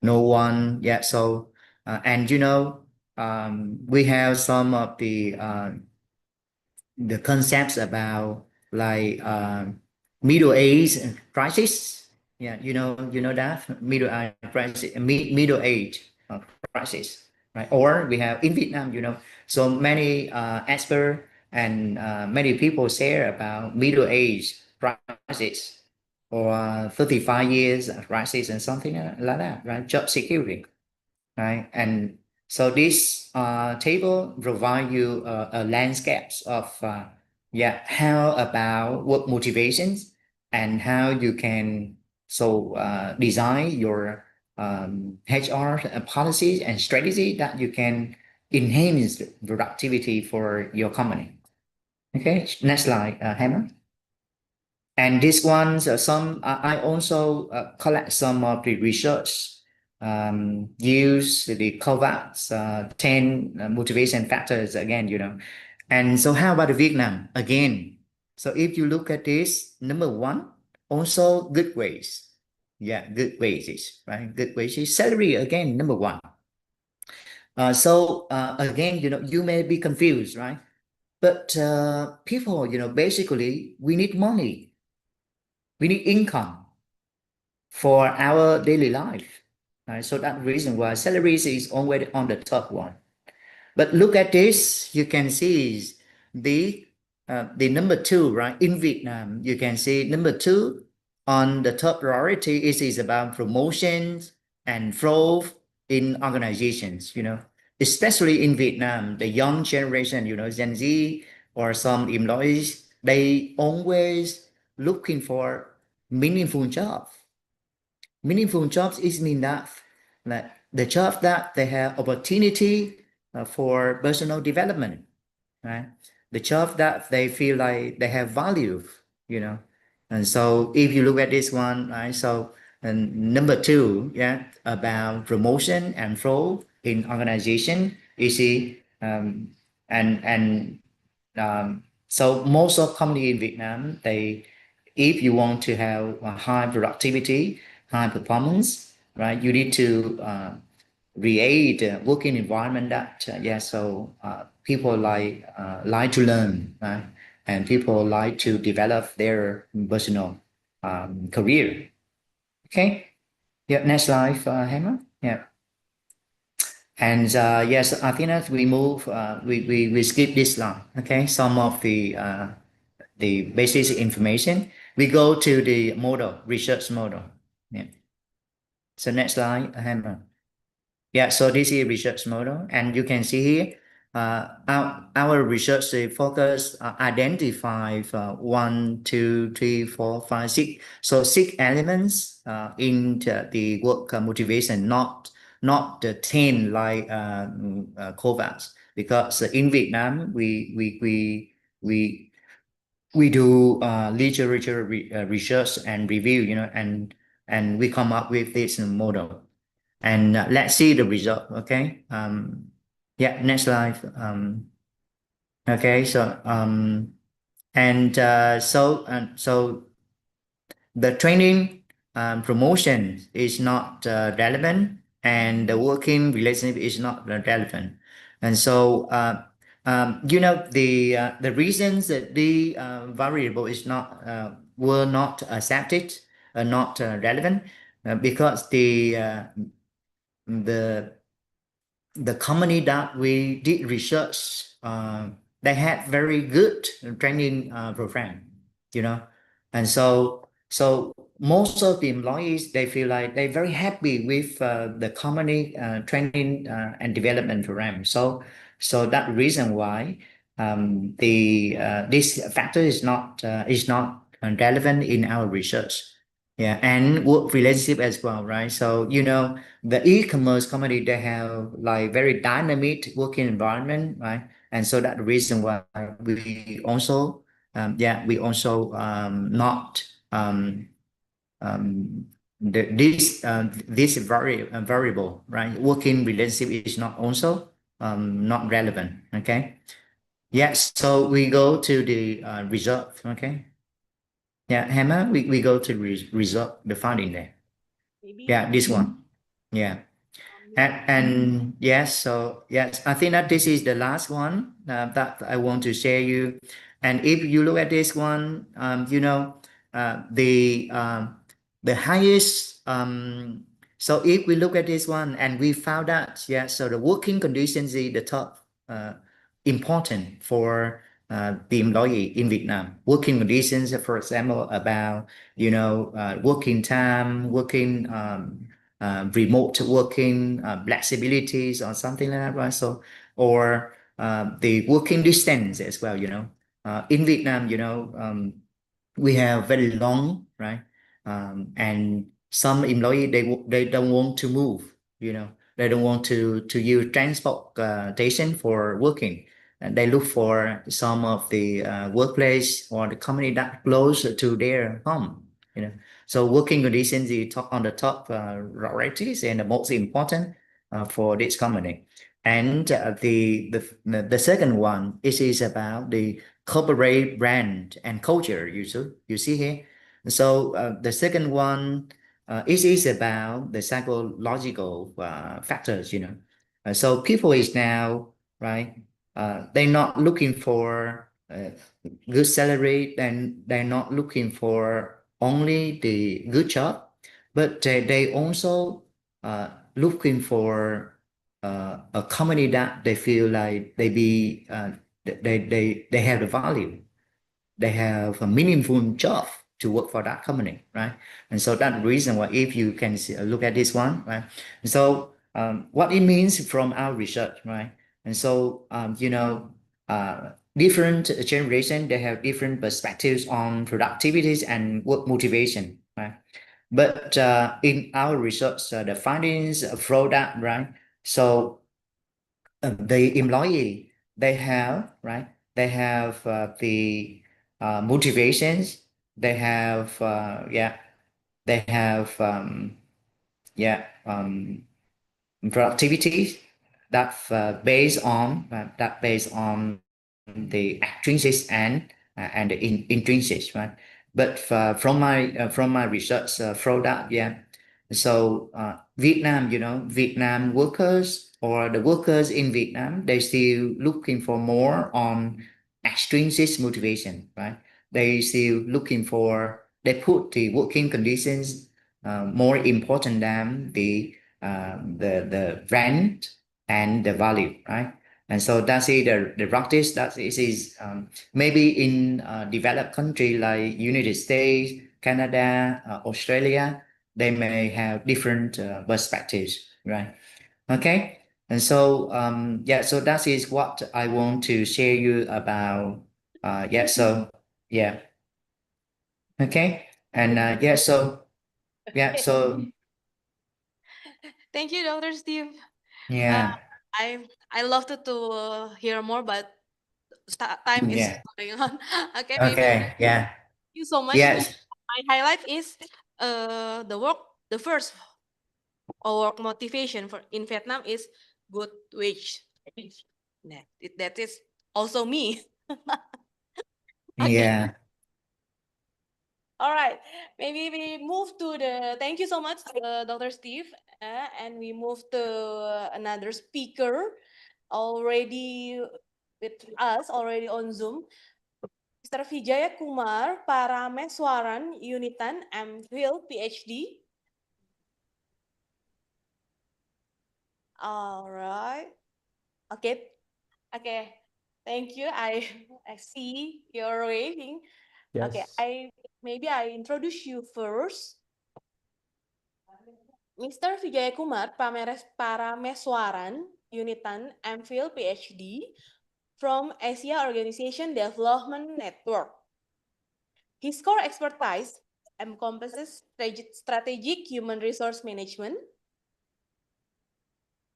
no one. Yeah. So, and we have some of the concepts about like middle age crisis. Yeah, you know that middle age crisis, middle age crisis, right? Or we have in Vietnam, so many experts and many people share about middle age crisis or 35 years crisis and something like that, right? Job security, right? And so this table provide you a landscapes of how about work motivations and how you can design your HR policies and strategy that you can enhance productivity for your company. Okay, next slide, Hammer. And this ones, I also collect some of the research, use the COVAX 10 motivation factors again, And so how about Vietnam again? So if you look at this, number one, also good wages. Yeah, good wages, right? Good wages. Salary again, number one. Again, you may be confused, right? But people, basically, we need money. We need income for our daily life. Right? So that's the reason why salaries is already on the top one. But look at this, you can see the number two, right? In Vietnam, you can see number two on the top priority is about promotions and growth in organizations, especially in Vietnam, the young generation, Gen Z or some employees, they always looking for meaningful jobs. Meaningful jobs is mean that like the job that they have opportunity for personal development, right? The job that they feel like they have value, And so if you look at this one, right? So number two, about promotion and growth in organization, you see, so most of company in Vietnam, if you want to have a high productivity, high performance, right? You need to create a working environment that people like to learn, right? And people like to develop their personal career. Okay. Yeah. Next slide, Hammer. Yeah. And yes, I think that we move. We skip this slide. Okay. Some of the basic information. We go to the model, research model. Yeah. So next slide, Hammer. Yeah, so this is research model, and you can see here, our research focus identify 1, 2, 3, 4, 5, 6. So 6 elements in the work motivation, not the 10 like COVAX, because in Vietnam we do literature research and review, and we come up with this model. And let's see the result. Okay. Yeah. Next slide. Okay. So so the training promotion is not relevant, and the working relationship is not relevant. And so the reasons that the variable is not were not accepted, not relevant, because the company that we did research, they had very good training program, and so most of the employees, they feel like they're very happy with the company training and development program. So that reason why this factor is not relevant in our research. Yeah, and work relationship as well, right? So the e-commerce company, they have like very dynamic working environment, right? And so that the reason why we also not this variable, right? Working relationship is not also not relevant. Okay. Yes. So we go to the result. Okay. Yeah, Hammer, we go to result, the finding there. Maybe Yeah, this one. Yeah. And yes, so yes, I think that this is the last one that I want to share you. And if you look at this one, the highest. So if we look at this one and we found that, yeah, so the working conditions is the top important for the employee in Vietnam. Working conditions, for example, about working time, working remote working, flexibilities or something like that, right? So, or the working distance as well, in Vietnam, we have very long, right? And some employee, they don't want to move, they don't want to use transportation for working. And they look for some of the workplace or the company that close to their home, So working conditions is on the top priorities and the most important for this company. And the second one is about the corporate brand and culture. You see here. So the second one is about the psychological factors. So people is now right. They're not looking for good salary, and they're not looking for only the good job, but they also looking for a company that they feel like they have the value, they have a meaningful job to work for that company, right? And so that's the reason why if you can look at this one, right? So what it means from our research, right? And so different generation, they have different perspectives on productivities and work motivation, right? But in our research, the findings show that, right? So the employee, they have, right? They have the motivations. They have, they have, productivity that based on the extrinsic and the intrinsic, right? But from my research for that, yeah. So Vietnam, Vietnam workers or the workers in Vietnam, they still looking for more on extrinsic motivation, right? They still looking for, they put the working conditions more important than the rent and the value, right? And so that's it, the practice that is maybe in developed country like United States, Canada, Australia, they may have different perspectives, right? Okay. And so so that is what I want to share you about. So yeah. Okay. And so Thank you, Dr. Steve. yeah. I love to hear more, but time is Yeah. going on. Okay, maybe Okay. Yeah. thank you so much. Yes. My highlight is the first work motivation for in Vietnam is good wage. That is also me. Okay. Yeah. All right. Maybe we move to the. Thank you so much, Dr. Steve. And we move to another speaker already with us, already on Zoom. Mr. Vijaya Kumar Parameswaran Unitan MPhil PhD. All right. Okay. Okay. Thank you. I see you're waving. Okay. Yes. Maybe I introduce you first. Mr. Vijaya Kumar Parameswaran Unitan MPhil PhD from Asia Organization Development Network. His core expertise encompasses strategic human resource management,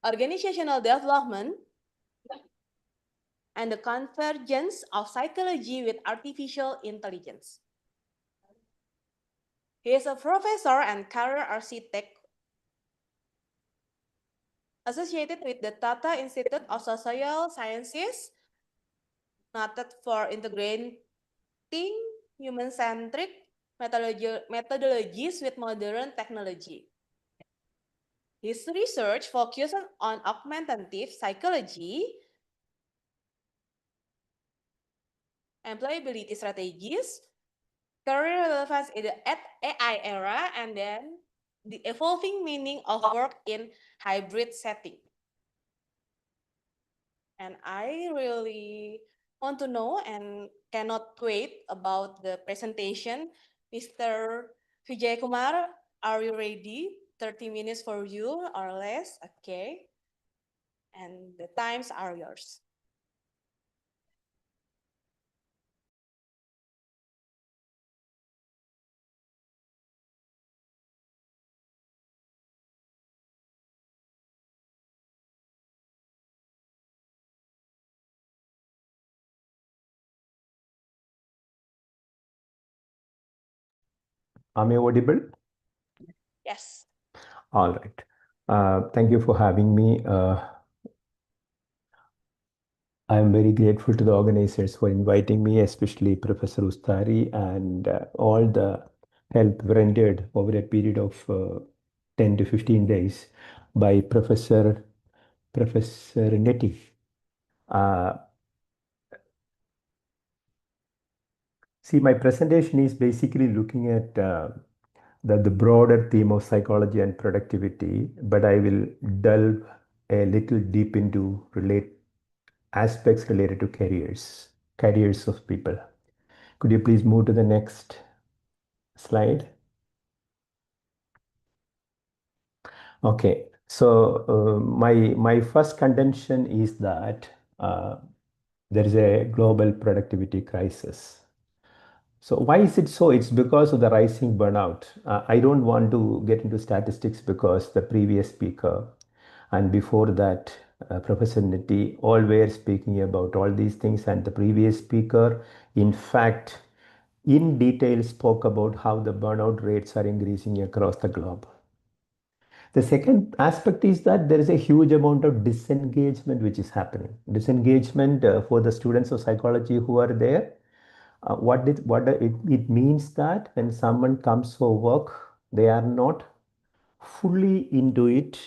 organizational development, and the convergence of psychology with artificial intelligence. He is a professor and career architect associated with the Tata Institute of Social Sciences, noted for integrating human-centric methodologies with modern technology. His research focuses on augmentative psychology, employability strategies, career relevance in the AI era, and then the evolving meaning of work in hybrid setting. And I really want to know and cannot wait about the presentation. Mr. Vijay Kumar, are you ready? 30 minutes for you or less, okay? And the times are yours. Am I audible? Yes. All right. Thank you for having me. I'm very grateful to the organizers for inviting me, especially Professor Ustari and all the help rendered over a period of 10 to 15 days by Professor Neti. See, my presentation is basically looking at the broader theme of psychology and productivity, but I will delve a little deep into aspects related to careers of people. Could you please move to the next slide? Okay, so my first contention is that there is a global productivity crisis. So why is it so? It's because of the rising burnout. I don't want to get into statistics because the previous speaker and before that, Professor Nitti, all were speaking about all these things, and the previous speaker, in fact, in detail spoke about how the burnout rates are increasing across the globe. The second aspect is that there is a huge amount of disengagement which is happening. Disengagement for the students of psychology who are there. It means that when someone comes for work, they are not fully into it.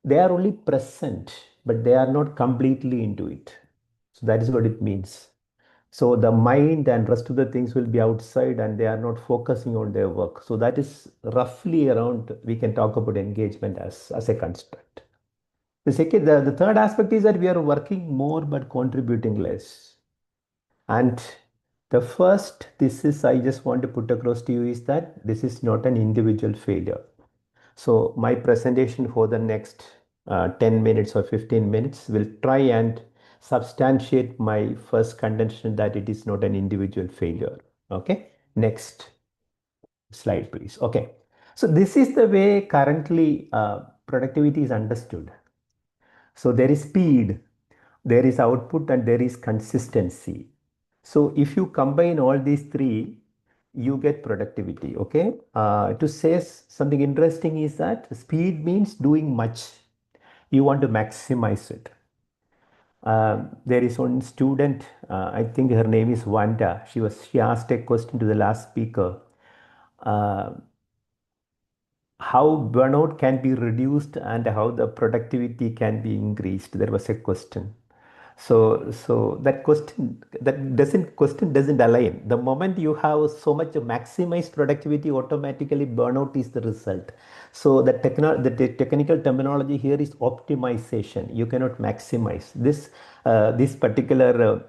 They are only present, but they are not completely into it. So that is what it means. So the mind and rest of the things will be outside and they are not focusing on their work. So that is roughly around, we can talk about engagement as a construct. The third aspect is that we are working more but contributing less. And the first thesis I just want to put across to you is that this is not an individual failure. So my presentation for the next 10 minutes or 15 minutes will try and substantiate my first contention that it is not an individual failure. Okay, next slide, please. Okay, so this is the way currently productivity is understood. So there is speed, there is output, and there is consistency. So if you combine all these three, you get productivity. Okay. To say something interesting is that speed means doing much. You want to maximize it. There is one student, I think her name is Wanda. She asked a question to the last speaker. How burnout can be reduced and how the productivity can be increased. There was a question. So that question doesn't align. The moment you have so much maximized productivity, automatically burnout is the result. So the technical terminology here is optimization. You cannot maximize this particular.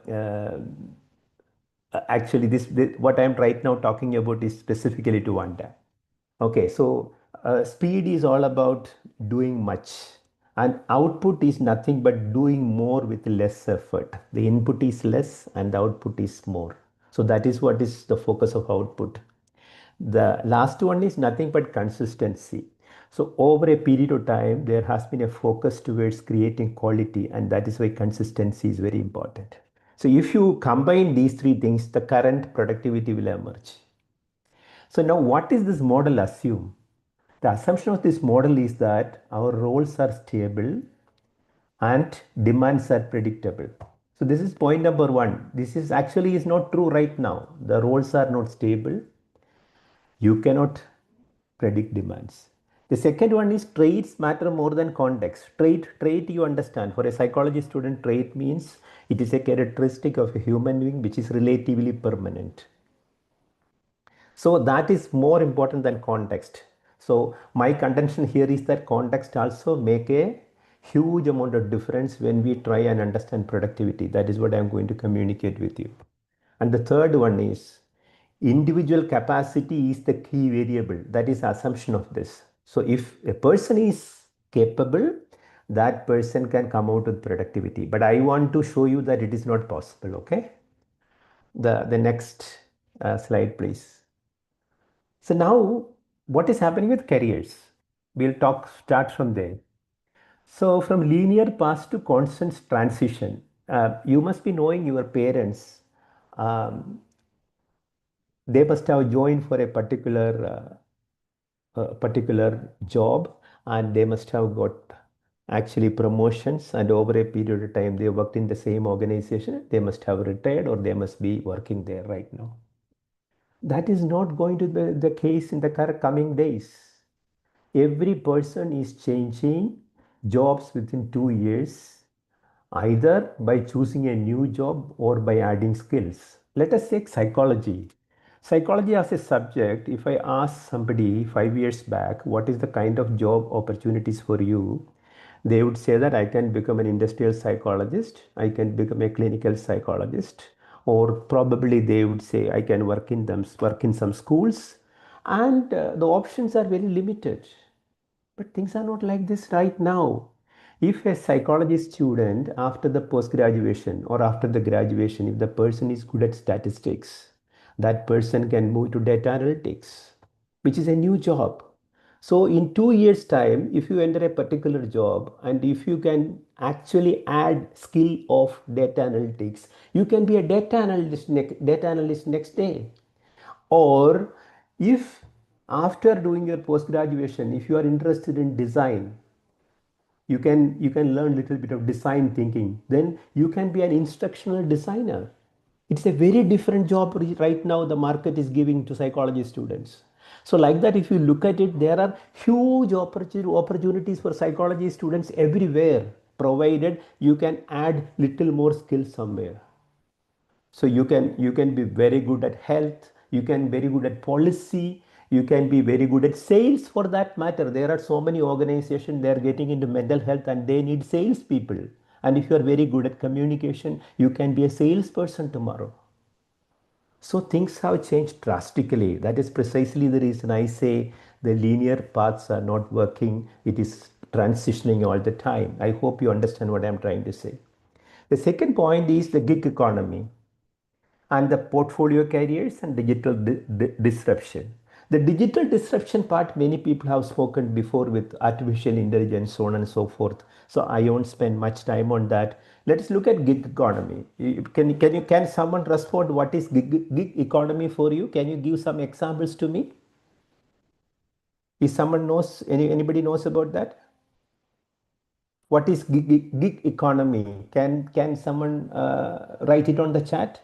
Actually, this what I'm right now talking about is specifically to Wanda. Okay, so speed is all about doing much, and output is nothing but doing more with less effort. The input is less and the output is more. So that is what is the focus of output. The last one is nothing but consistency. So over a period of time, there has been a focus towards creating quality, and that is why consistency is very important. So if you combine these three things, the current productivity will emerge. So now what is this model assume? The assumption of this model is that our roles are stable and demands are predictable. So this is point number one. This is actually is not true right now. The roles are not stable. You cannot predict demands. The second one is traits matter more than context. Trait you understand. For a psychology student, trait means it is a characteristic of a human being which is relatively permanent. So that is more important than context. So my contention here is that context also make a huge amount of difference when we try and understand productivity. That is what I'm going to communicate with you. And the third one is individual capacity is the key variable. That is assumption of this. So if a person is capable, that person can come out with productivity. But I want to show you that it is not possible. Okay. The next slide, please. So now what is happening with careers? We'll start from there. So from linear paths to constant transition, you must be knowing your parents. They must have joined for a particular job, and they must have got actually promotions, and over a period of time they worked in the same organization. They must have retired or they must be working there right now. That is not going to be the case in the coming days. Every person is changing jobs within 2 years, either by choosing a new job or by adding skills. Let us take psychology. Psychology as a subject, if I ask somebody 5 years back, what is the kind of job opportunities for you? They would say that I can become an industrial psychologist, I can become a clinical psychologist, or probably they would say I can work in some schools, and the options are very limited. But things are not like this right now. If a psychology student after the post graduation or after the graduation, if the person is good at statistics, that person can move to data analytics, which is a new job. So in 2 years time, if you enter a particular job and if you can actually add skill of data analytics, you can be a data analyst next day. Or if after doing your post graduation, if you are interested in design, you can learn a little bit of design thinking, then you can be an instructional designer. It's a very different job right now the market is giving to psychology students. So like that, if you look at it, there are huge opportunities for psychology students everywhere, provided you can add little more skills somewhere. So you can be very good at health, you can be very good at policy, you can be very good at sales for that matter. There are so many organizations, they are getting into mental health and they need sales people. And if you are very good at communication, you can be a salesperson tomorrow. So things have changed drastically. That is precisely the reason I say the linear paths are not working. It is transitioning all the time. I hope you understand what I'm trying to say. The second point is the gig economy and the portfolio careers and digital disruption. The digital disruption part, many people have spoken before with artificial intelligence, so on and so forth. So I won't spend much time on that. Let's look at gig economy. Can someone respond what is gig economy for you? Can you give some examples to me? If someone knows, anybody knows about that? What is gig economy? Can someone write it on the chat?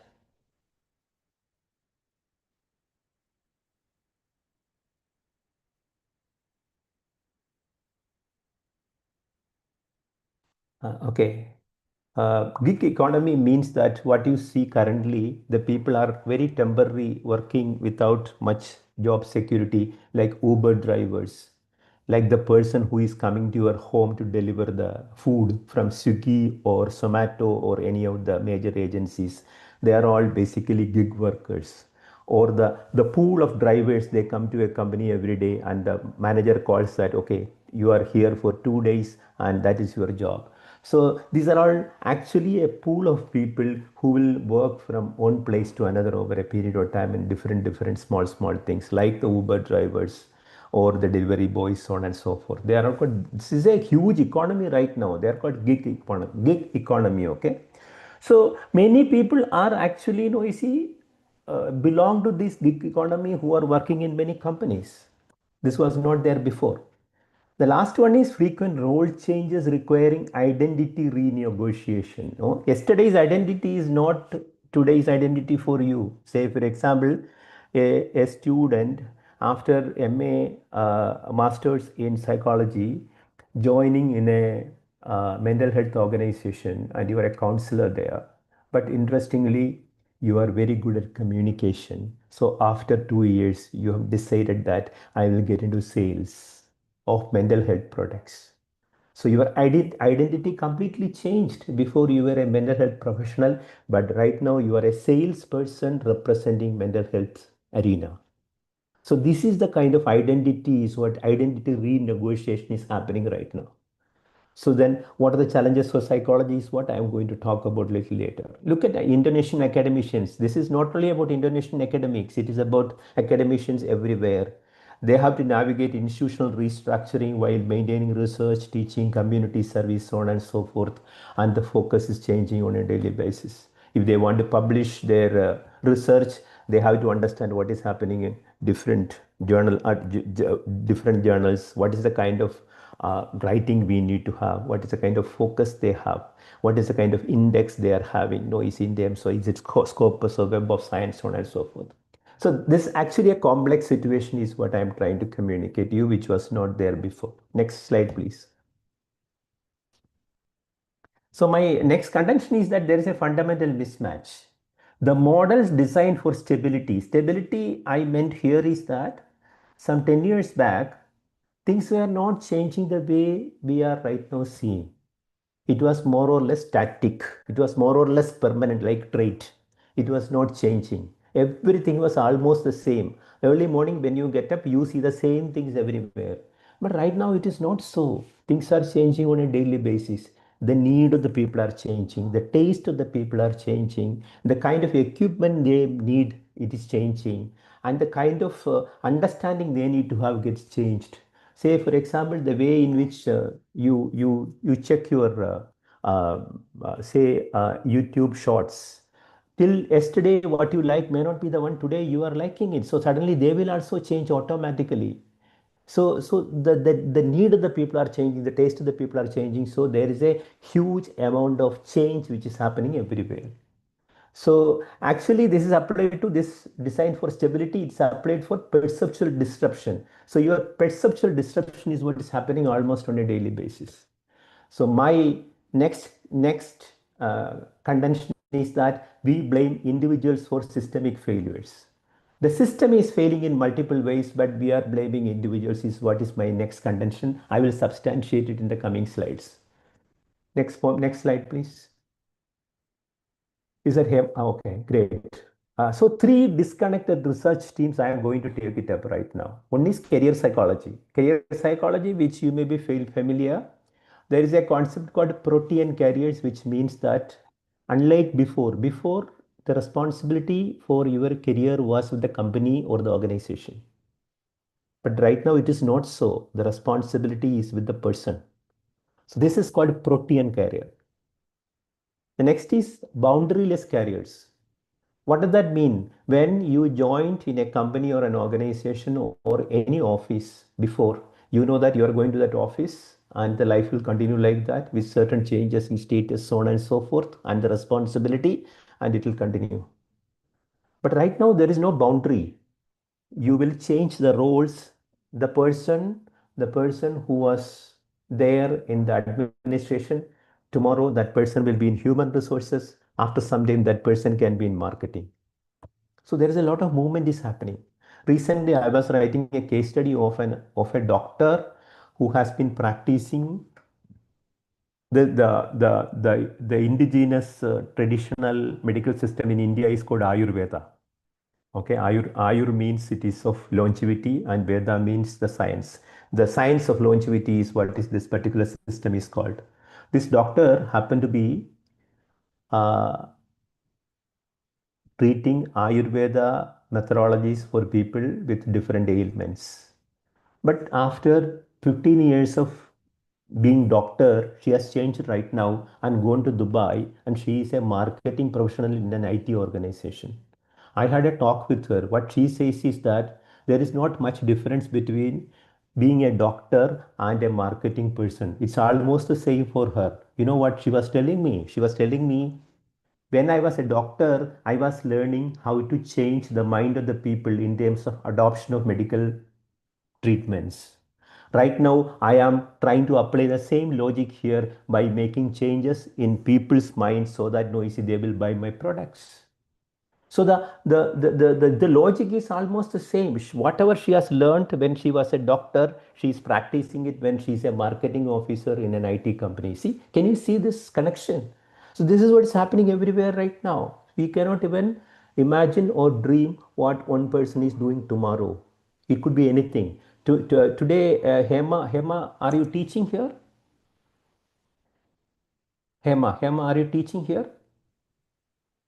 Okay. Gig economy means that what you see currently, the people are very temporary working without much job security, like Uber drivers, like the person who is coming to your home to deliver the food from Swiggy or Zomato or any of the major agencies. They are all basically gig workers. Or the pool of drivers, they come to a company every day and the manager calls that, okay, you are here for 2 days and that is your job. So these are all actually a pool of people who will work from one place to another over a period of time in different small things like the Uber drivers or the delivery boys, so on and so forth. They are called, this is a huge economy right now. They are called gig economy. Okay. So many people are actually, you see, belong to this gig economy who are working in many companies. This was not there before. The last one is frequent role changes requiring identity renegotiation. No? Yesterday's identity is not today's identity for you. Say, for example, a student after MA, Masters in Psychology, joining in a mental health organization, and you are a counselor there. But interestingly, you are very good at communication. So after 2 years, you have decided that I will get into sales of mental health products. So your identity completely changed. Before you were a mental health professional, but right now you are a salesperson representing mental health arena. So this is the kind of identity is what identity renegotiation is happening right now. So then what are the challenges for psychology is what I'm going to talk about little later. Look at the Indonesian academicians. This is not only about Indonesian academics, it is about academicians everywhere. They have to navigate institutional restructuring while maintaining research, teaching, community service, so on and so forth. And the focus is changing on a daily basis. If they want to publish their research, they have to understand what is happening in different different journals. What is the kind of writing we need to have? What is the kind of focus they have? What is the kind of index they are having? Noise in them. So is it Scopus or Web of Science, so on and so forth. So this actually a complex situation is what I'm trying to communicate to you, which was not there before. Next slide, please. So my next contention is that there is a fundamental mismatch. The models designed for stability. Stability I meant here is that some 10 years back, things were not changing the way we are right now seeing. It was more or less static. It was more or less permanent, like trait. It was not changing. Everything was almost the same. Early morning, when you get up, you see the same things everywhere. But right now, it is not so. Things are changing on a daily basis. The need of the people are changing. The taste of the people are changing. The kind of equipment they need, it is changing. And the kind of understanding they need to have gets changed. Say, for example, the way in which you check your say YouTube shorts. Till yesterday, what you like may not be the one today you are liking it. So suddenly they will also change automatically. So the need of the people are changing, the taste of the people are changing. So there is a huge amount of change which is happening everywhere. So actually this is applied to this design for stability. It's applied for perceptual disruption. So your perceptual disruption is what is happening almost on a daily basis. So my next contention is that we blame individuals for systemic failures. The system is failing in multiple ways, but we are blaming individuals is what is my next contention. I will substantiate it in the coming slides. Next slide, please. Is that here? Okay, great. So 3 disconnected research teams, I am going to take it up right now. One is career psychology. Career psychology, which you may be familiar. There is a concept called protean careers, which means that unlike before the responsibility for your career was with the company or the organization. But right now it is not so. The responsibility is with the person. So this is called protean career. The next is boundaryless careers. What does that mean? When you joined in a company or an organization or any office before, you know that you are going to that office and the life will continue like that with certain changes in status, so on and so forth, and the responsibility, and it will continue. But right now, there is no boundary. You will change the roles. The person who was there in the administration, tomorrow that person will be in human resources. After some time, that person can be in marketing. So there is a lot of movement is happening. Recently, I was writing a case study of a doctor who has been practicing the indigenous traditional medical system in India is called Ayurveda. Okay, Ayur means it is of longevity, and Veda means the science. The science of longevity is what is this particular system is called. This doctor happened to be treating Ayurveda methodologies for people with different ailments. But after 15 years of being doctor, she has changed right now and gone to Dubai, and she is a marketing professional in an IT organization. I had a talk with her. What she says is that there is not much difference between being a doctor and a marketing person. It's almost the same for her. You know what she was telling me? She was telling me When I was a doctor, I was learning how to change the mind of the people in terms of adoption of medical treatments. Right now, I am trying to apply the same logic here by making changes in people's minds so that noisy they will buy my products. So the logic is almost the same. Whatever she has learned when she was a doctor, she's practicing it when she's a marketing officer in an IT company. See, can you see this connection? So this is what's happening everywhere right now. We cannot even imagine or dream what one person is doing tomorrow. It could be anything. Today, Hema, are you teaching here? Hema, are you teaching here?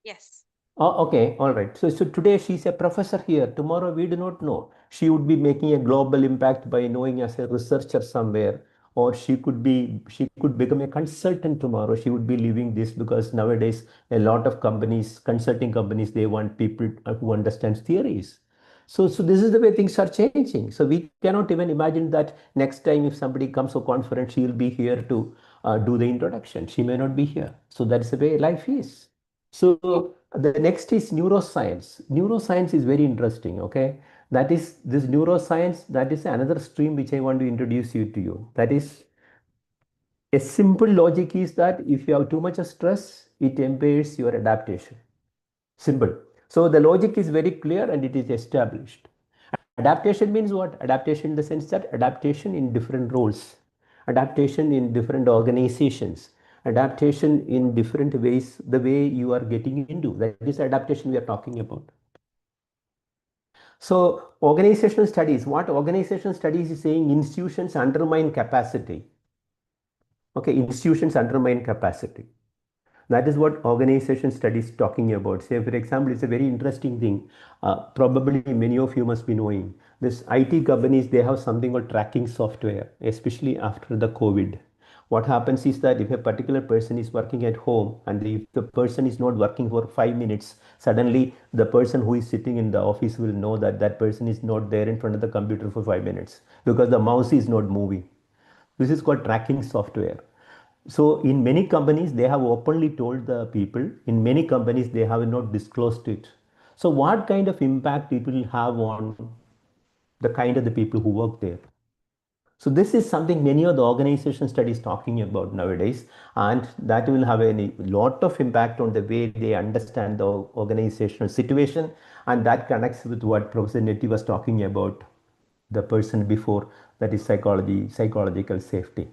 Yes. Oh, okay, all right. So today she's a professor here. Tomorrow we do not know. She would be making a global impact by knowing as a researcher somewhere, or she could become a consultant tomorrow. She would be leaving this because nowadays a lot of companies, consulting companies, they want people who understands theories. So this is the way things are changing. So we cannot even imagine that next time if somebody comes to conference, she will be here to do the introduction. She may not be here. So that's the way life is. So the next is neuroscience. Neuroscience is very interesting. Okay, that is this neuroscience. That is another stream which I want to introduce you to you. That is a simple logic is that if you have too much of stress, it impairs your adaptation. Simple. So the logic is very clear and it is established. Adaptation means what? Adaptation in the sense that adaptation in different roles, adaptation in different organizations, adaptation in different ways, the way you are getting into. That is adaptation we are talking about. So organizational studies, what organizational studies is saying, institutions undermine capacity. Okay, institutions undermine capacity. That is what organization studies talking about. Say, for example, it's a very interesting thing. Probably many of you must be knowing. This IT companies, they have something called tracking software, especially after the COVID. What happens is that if a particular person is working at home and if the person is not working for 5 minutes, suddenly the person who is sitting in the office will know that that person is not there in front of the computer for 5 minutes because the mouse is not moving. This is called tracking software. So in many companies, they have openly told the people. In many companies, they have not disclosed it. So what kind of impact it will have on the kind of the people who work there? So this is something many of the organization studies talking about nowadays, and that will have a lot of impact on the way they understand the organizational situation, and that connects with what Professor Netty was talking about, the person before, that is psychology, psychological safety.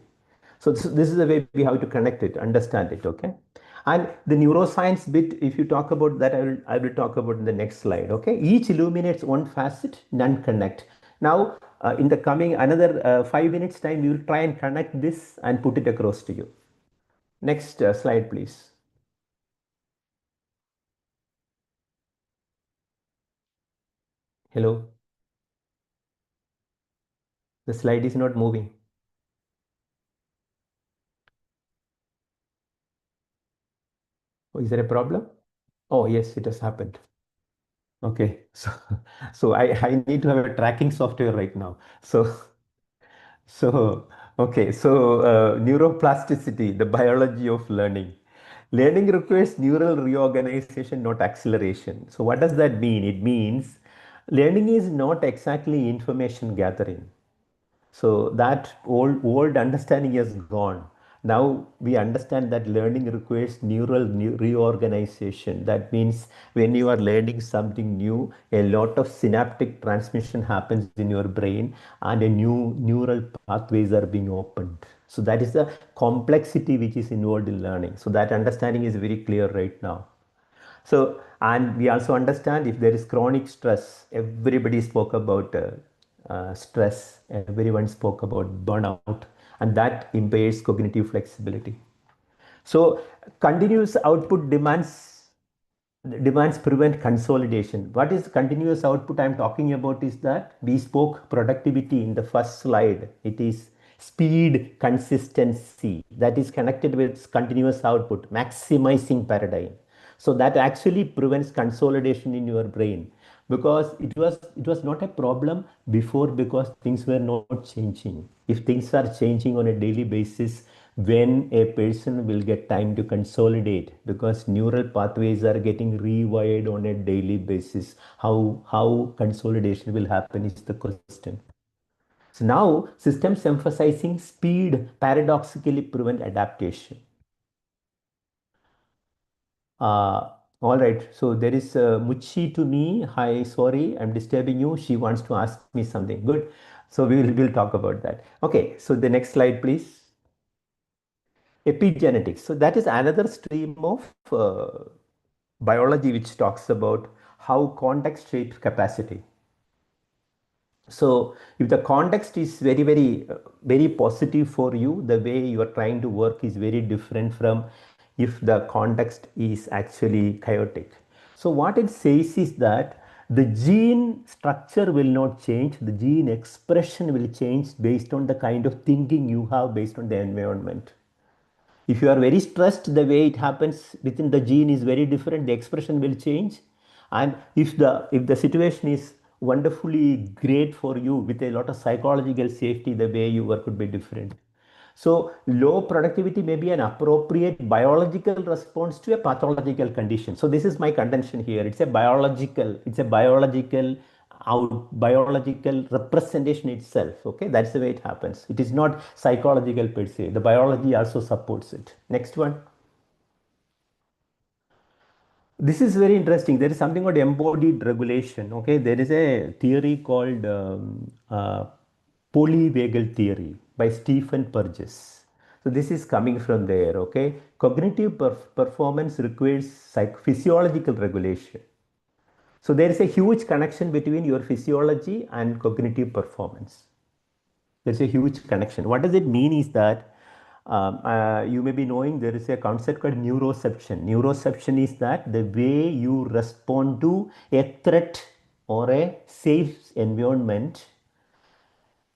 So this is the way we have to connect it, understand it, okay? And the neuroscience bit, if you talk about that, I will talk about in the next slide, okay? Each illuminates one facet, none connect. Now, in the coming another 5 minutes time, we will try and connect this and put it across to you. Next slide, please. Hello. The slide is not moving. Oh, is there a problem? Oh, yes, it has happened. Okay, so I need to have a tracking software right now. So okay, so neuroplasticity, the biology of learning. Learning requires neural reorganization, not acceleration. So what does that mean? It means learning is not exactly information gathering. So that old understanding has gone. Now we understand that learning requires neural reorganization. That means when you are learning something new, a lot of synaptic transmission happens in your brain and a new neural pathways are being opened. So that is the complexity which is involved in learning. So that understanding is very clear right now. So, and we also understand if there is chronic stress, everybody spoke about stress, everyone spoke about burnout, and that impairs cognitive flexibility. So, continuous output demands prevent consolidation. What is continuous output I'm talking about is that we spoke productivity in the first slide. It is speed, consistency that is connected with continuous output, maximizing paradigm. So that actually prevents consolidation in your brain because it was not a problem before because things were not changing. If things are changing on a daily basis, when a person will get time to consolidate, because neural pathways are getting rewired on a daily basis. How consolidation will happen is the question. So now systems emphasizing speed paradoxically prevent adaptation. All right, so there is Muchi to me. Hi, sorry, I'm disturbing you. She wants to ask me something. Good. So we'll talk about that. Okay, so the next slide, please. Epigenetics. So that is another stream of biology which talks about how context shapes capacity. So if the context is very positive for you, the way you are trying to work is very different from if the context is actually chaotic. So what it says is that the gene structure will not change, the gene expression will change based on the kind of thinking you have based on the environment. If you are very stressed, the way it happens within the gene is very different, the expression will change. And if the situation is wonderfully great for you with a lot of psychological safety, the way you work could be different. So low productivity may be an appropriate biological response to a pathological condition. So this is my contention here. It's a biological biological representation itself. Okay, that's the way it happens. It is not psychological per se. The biology also supports it. Next one. This is very interesting. There is something called embodied regulation. Okay, there is a theory called polyvagal theory by Stephen Burgess. So this is coming from there. Okay, cognitive performance requires physiological regulation. So there is a huge connection between your physiology and cognitive performance. There's a huge connection. What does it mean is that you may be knowing there is a concept called neuroception. Neuroception is that the way you respond to a threat or a safe environment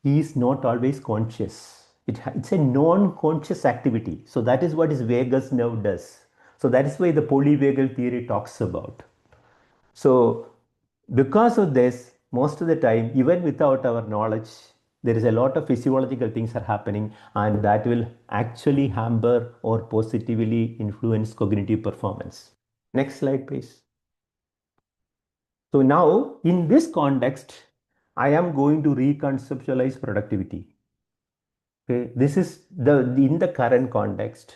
is not always conscious. It's a non-conscious activity. So that is what his vagus nerve does. So that is why the polyvagal theory talks about. So because of this, most of the time, even without our knowledge, there is a lot of physiological things are happening, and that will actually hamper or positively influence cognitive performance. Next slide, please. So now in this context, I am going to reconceptualize productivity. Okay, this is in the current context.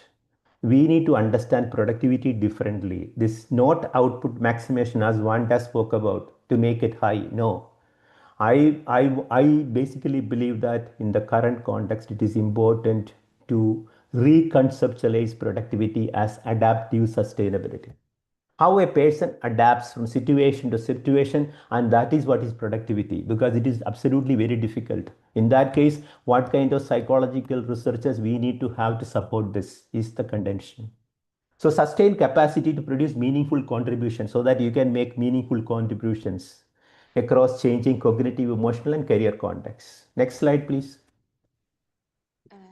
We need to understand productivity differently. This not output maximization as Vanda spoke about to make it high. No, I basically believe that in the current context, it is important to reconceptualize productivity as adaptive sustainability. How a person adapts from situation to situation, and that is what is productivity, because it is absolutely very difficult. In that case, what kind of psychological researchers we need to have to support this is the contention. So sustain capacity to produce meaningful contributions so that you can make meaningful contributions across changing cognitive, emotional, and career contexts. Next slide, please.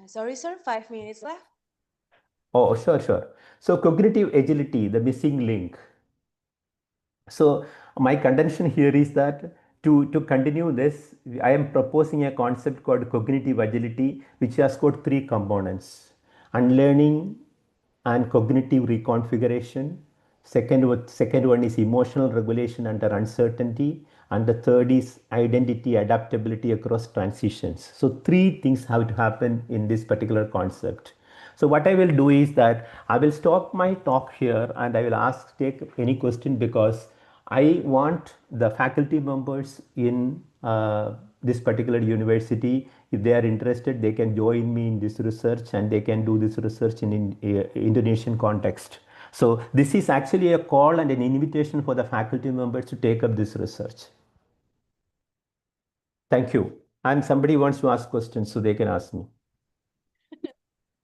Sorry, sir, 5 minutes left. Oh, sure. So cognitive agility, the missing link. So my contention here is that to continue this, I am proposing a concept called cognitive agility, which has got three components: unlearning and cognitive reconfiguration. Second one is emotional regulation under uncertainty. And the third is identity adaptability across transitions. So three things have to happen in this particular concept. So what I will do is that I will stop my talk here and I will take any question, because I want the faculty members in this particular university, if they are interested, they can join me in this research and they can do this research in Indonesian context. So this is actually a call and an invitation for the faculty members to take up this research. Thank you. And somebody wants to ask questions, so they can ask me.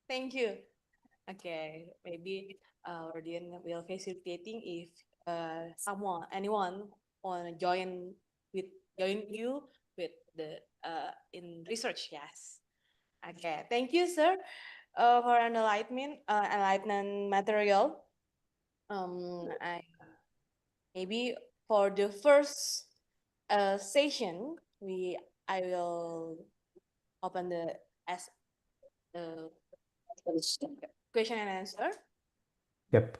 Thank you. Okay, maybe Rodian will facilitating if anyone want to join you with the in research. Yes. Okay, thank you, sir, for enlightenment material. Maybe for the first session, I will open the question and answer. Yep.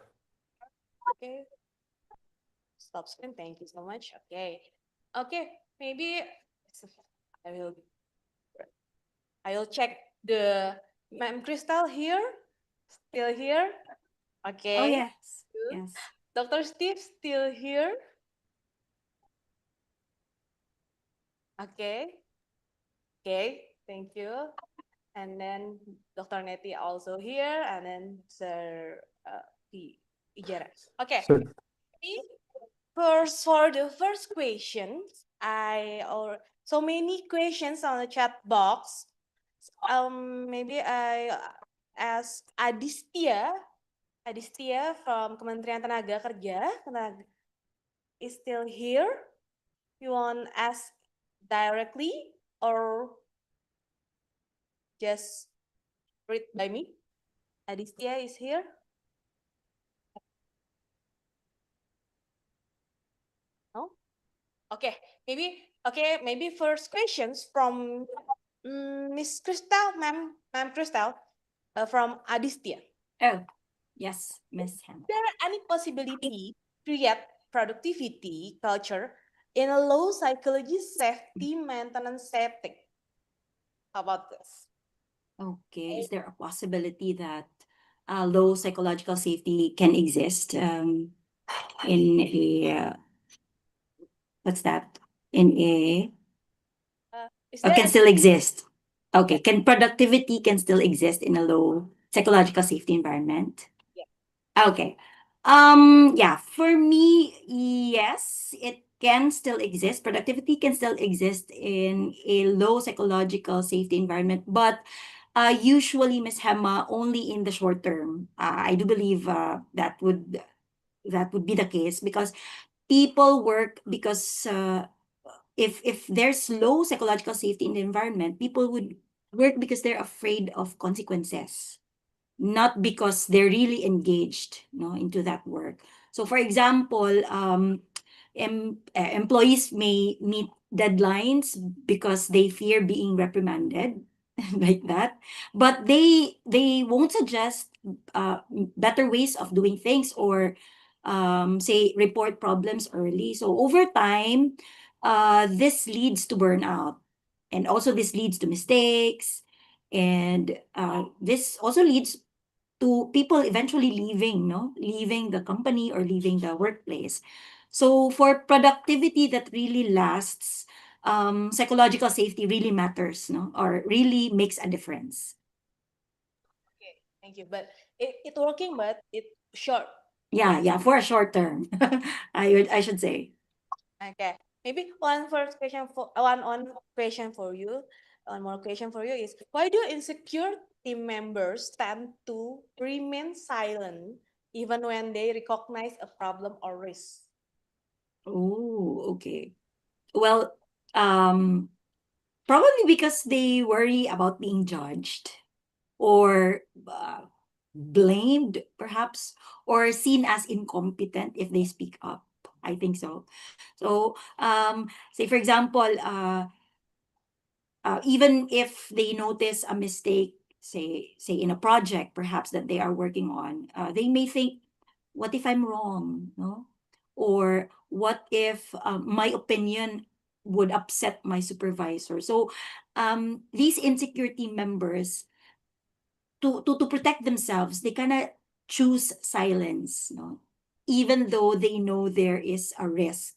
Okay. Stop screen. Thank you so much. Okay. Okay. Maybe I will I will check the Ma'am Crystal here. Still here? Okay. Oh, yes. Good. Yes. Dr. Steve still here? Okay. Okay. Thank you. And then Dr. Neti also here, and then Sir Ijara. Okay. So First, for the first question, so many questions on the chat box. Maybe I ask Adistia from Kementerian Tenaga Kerja is still here. You want to ask directly or just read by me? Adistia is here. No? Okay, maybe first questions from Miss Crystal, Ma'am Crystal, from Adistia. Oh, yes, Miss Hannah. Is there any possibility to create productivity culture in a low psychology safety maintenance setting? How about this? Okay, is there a possibility that low psychological safety can exist in a what's that? In a Is or there can still exist? Okay, can productivity can still exist in a low psychological safety environment? Yeah. Okay. Yeah, for me, yes, it can still exist. Productivity can still exist in a low psychological safety environment, but usually, Miss Hema, only in the short term. I do believe that would be the case because people work because if there's low psychological safety in the environment, people would work because they're afraid of consequences, not because they're really engaged, into that work. So, for example, employees may meet deadlines because they fear being reprimanded, like that, but they won't suggest better ways of doing things or say report problems early. So over time, this leads to burnout, and also this leads to mistakes, and this also leads to people eventually leaving the company or leaving the workplace. So for productivity that really lasts, psychological safety really matters, no, or really makes a difference. Okay, thank you. But it working, but it short. Yeah, for a short term, I should say. Okay, maybe one question for you. One more question for you is, why do insecure team members tend to remain silent even when they recognize a problem or risk? Oh, okay. Well, probably because they worry about being judged or blamed, perhaps, or seen as incompetent if they speak up. I think so. So, say for example, even if they notice a mistake, say in a project perhaps that they are working on, they may think, what if I'm wrong, no? Or what if my opinion would upset my supervisor? So these insecure team members, to protect themselves, they kind of choose silence, no? Even though they know there is a risk.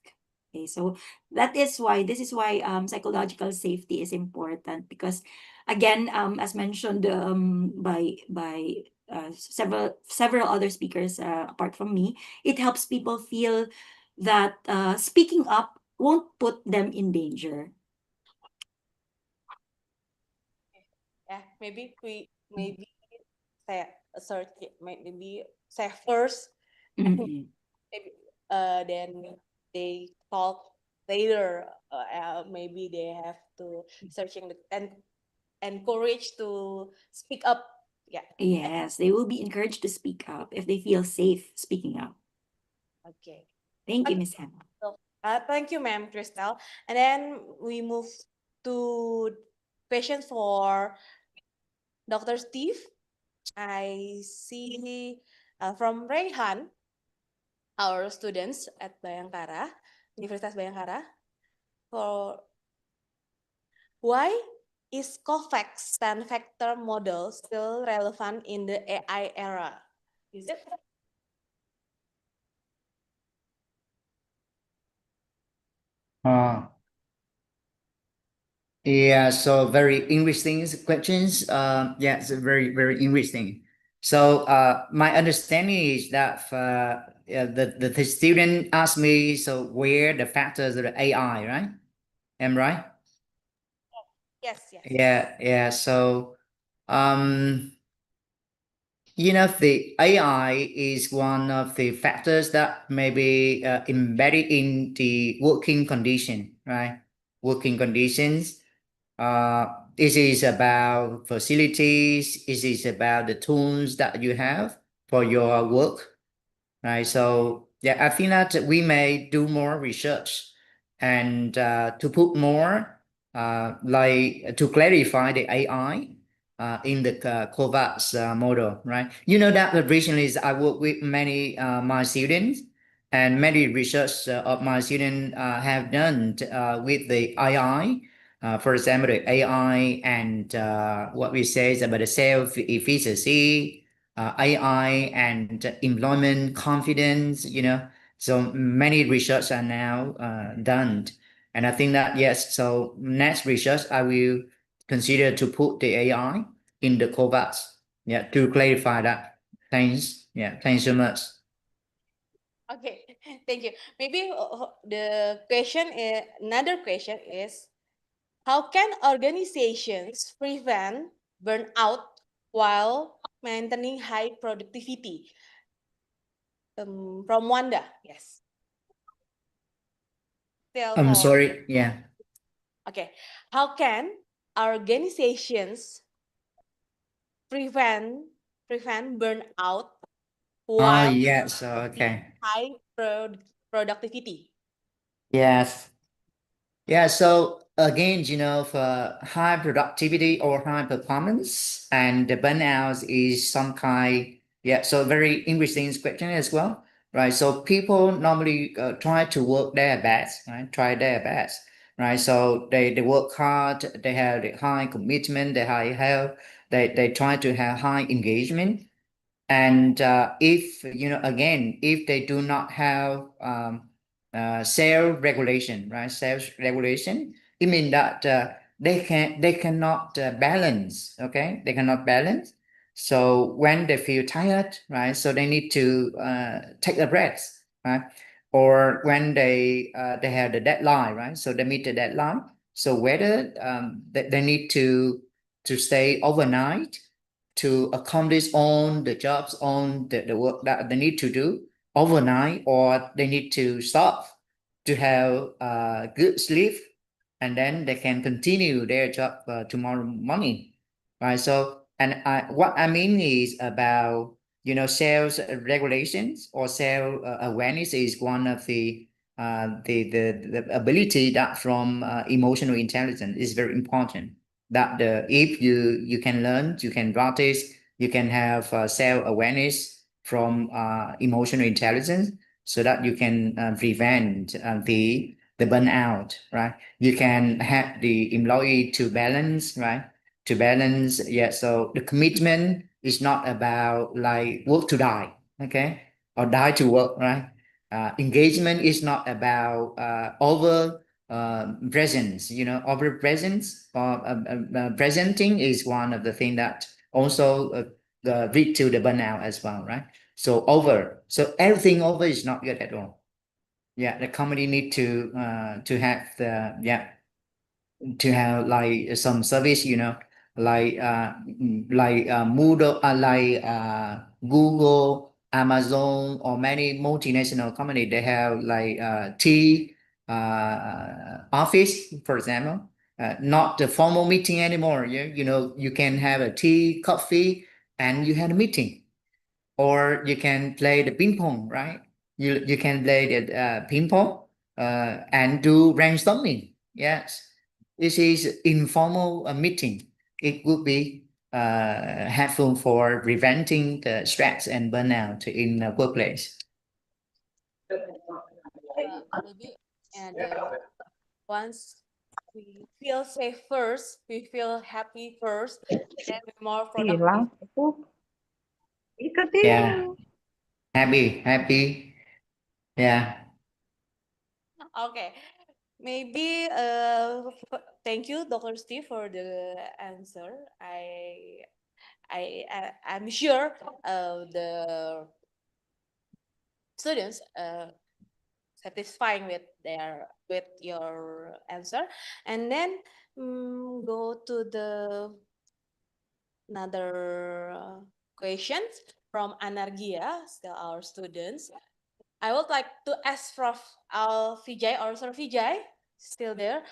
Okay, so this is why psychological safety is important, because again, as mentioned by several other speakers apart from me, it helps people feel that speaking up won't put them in danger. Yeah, maybe say maybe say first, Mhm. maybe then they talk later. Maybe they have to searching and encourage to speak up. Yeah. Yes, they will be encouraged to speak up if they feel safe speaking up. Okay. Thank you, Miss Hannah. So, thank you, Ma'am Crystal. And then we move to questions for Dr. Steve. I see from Rayhan, our students at Bayangkara, Universitas Bayangkara, for why is COVAX 10-factor model still relevant in the AI era? Is it? Yeah, so very interesting questions. Yeah, it's very, very interesting. So my understanding is that yeah, the student asked me, so where the factors of the AI, right? Am I right? Yes, yes. Yeah. So you know, the AI is one of the factors that may be embedded in the working condition, right? Working conditions. This is about facilities. This is about the tools that you have for your work, right? So yeah, I think that we may do more research and to put more like to clarify the AI in the COVAX model, right? You know that recently I work with many my students and many research of my students have done with the AI. For example, the AI and what we say is about the self-efficacy, AI and employment confidence, you know. So many research are now done. And I think that, yes, so next research, I will consider to put the AI in the COVAX, yeah, to clarify that. Thanks. Yeah, thanks so much. Okay, thank you. Maybe the question is, another question is, how can organizations prevent burnout while maintaining high productivity? From Wanda, yes. Still I'm for, sorry. Yeah. okay. How can organizations prevent burnout Oh, while yes. maintaining Okay. high productivity? Yes. Yeah, so again, you know, for high productivity or high performance and the burnout is some kind, yeah, so very interesting question as well, right? So people normally try to work their best, right? Try their best, right? So they work hard, they have the high commitment, they high health, they try to have high engagement. And if, you know, again, if they do not have self-regulation, right? Self-regulation, it means that they cannot balance, okay? They cannot balance. So when they feel tired, right? So they need to take a breath, right? Or when they have the deadline, right? So they meet the deadline. So whether they need to stay overnight to accomplish all the jobs, on the work that they need to do overnight, or they need to stop to have good sleep, and then they can continue their job tomorrow morning, right? So, and what I mean is about, you know, sales regulations or sales awareness is one of the ability that from emotional intelligence is very important, that if you can learn, you can practice, you can have self-awareness from emotional intelligence, so that you can prevent the burnout, right? You can have the employee to balance, right? To balance, yeah. So the commitment is not about like work to die, okay, or die to work, right? Engagement is not about over presence, you know, over presence or presenting is one of the things that also lead to the burnout as well, right? So so everything over is not good at all. Yeah, the company need to have the, yeah, to have like some service, you know, like Moodle, Google, Amazon, or many multinational company. They have like tea office, for example, not the formal meeting anymore. You know, you can have a tea, coffee, and you had a meeting, or you can play the ping pong, right? You can play the ping pong and do brainstorming. Yes, this is informal meeting. It would be helpful for preventing the stress and burnout in the workplace. Maybe and once we feel safe first, we feel happy first, then we're more productive. Yeah, happy. Yeah. Okay, maybe thank you, Dr. Steve, for the answer. I'm sure the students satisfying with your answer, and then go to the another questions from Anargia, still our students. I would like to ask Prof. Al Vijay or Sir Vijay, still there.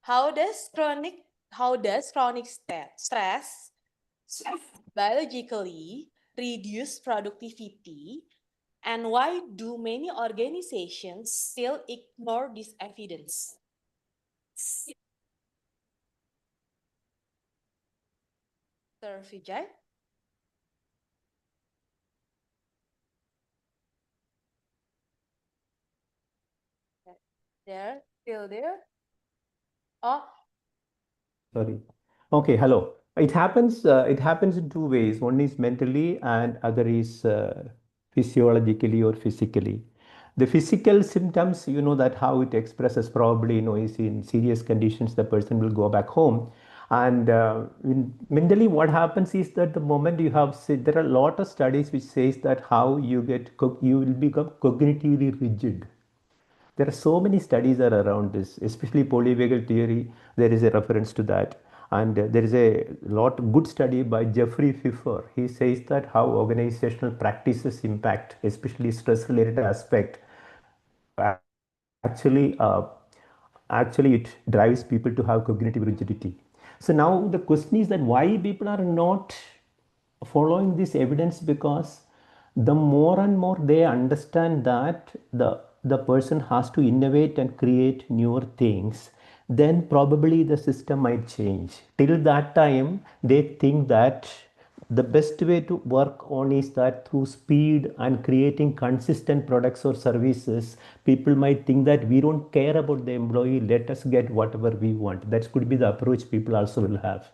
How does chronic stress biologically reduce productivity, and why do many organizations still ignore this evidence? Sir Vijay? There, still there? Oh, Sorry. Okay, hello. It happens. It happens in two ways. One is mentally, and other is physiologically or physically. The physical symptoms, you know that how it expresses probably, is in serious conditions, the person will go back home. And mentally, what happens is that the moment you have said, there are a lot of studies which says that how you you will become cognitively rigid. There are so many studies are around this, especially polyvagal theory. There is a reference to that. And there is a lot good study by Jeffrey Pfeffer. He says that how organizational practices impact, especially stress-related aspect, actually actually it drives people to have cognitive rigidity. So now the question is that why people are not following this evidence, because the more and more they understand that the person has to innovate and create newer things, then probably the system might change. Till that time they think that the best way to work on is that through speed and creating consistent products or services, people might think that we don't care about the employee, let us get whatever we want. That could be the approach people also will have.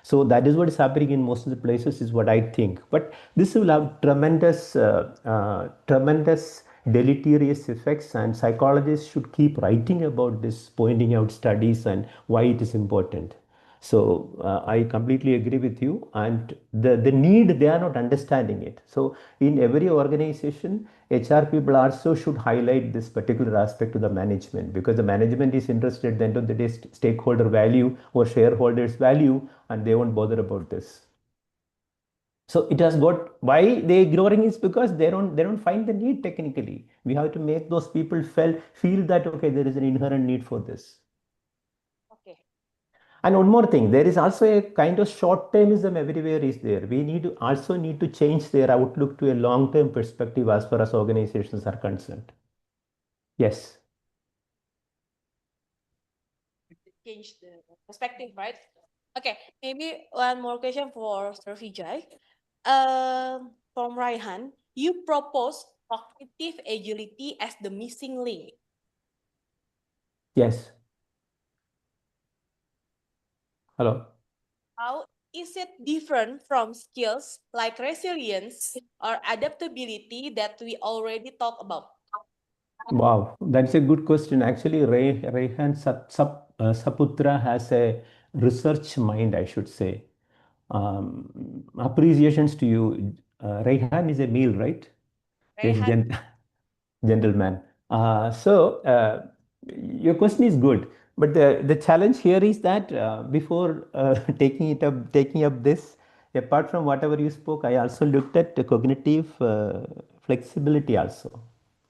So that is what is happening in most of the places, is what I think. But this will have tremendous deleterious effects, and psychologists should keep writing about this, pointing out studies and why it is important. So I completely agree with you, and the need, they are not understanding it. So in every organization, HR people also should highlight this particular aspect to the management, because the management is interested at the end of the day stakeholder value or shareholders value, and they won't bother about this. So it has got, why they ignoring is because they don't find the need technically. We have to make those people feel that okay, there is an inherent need for this. okay. And one more thing, there is also a kind of short-termism everywhere is there. We also need to change their outlook to a long-term perspective as far as organizations are concerned. Yes. Change the perspective, right? Okay, maybe one more question for Sir Vijay. From Raihan, you propose cognitive agility as the missing link. Yes. Hello. How is it different from skills like resilience or adaptability that we already talked about? Wow, that's a good question. Actually, Rehan Saputra has a research mind, I should say. Appreciations to you. Rehan is a male, right? Yes, Raihan, gentleman. So your question is good, but the challenge here is that before taking up this, apart from whatever you spoke, I also looked at the cognitive flexibility also.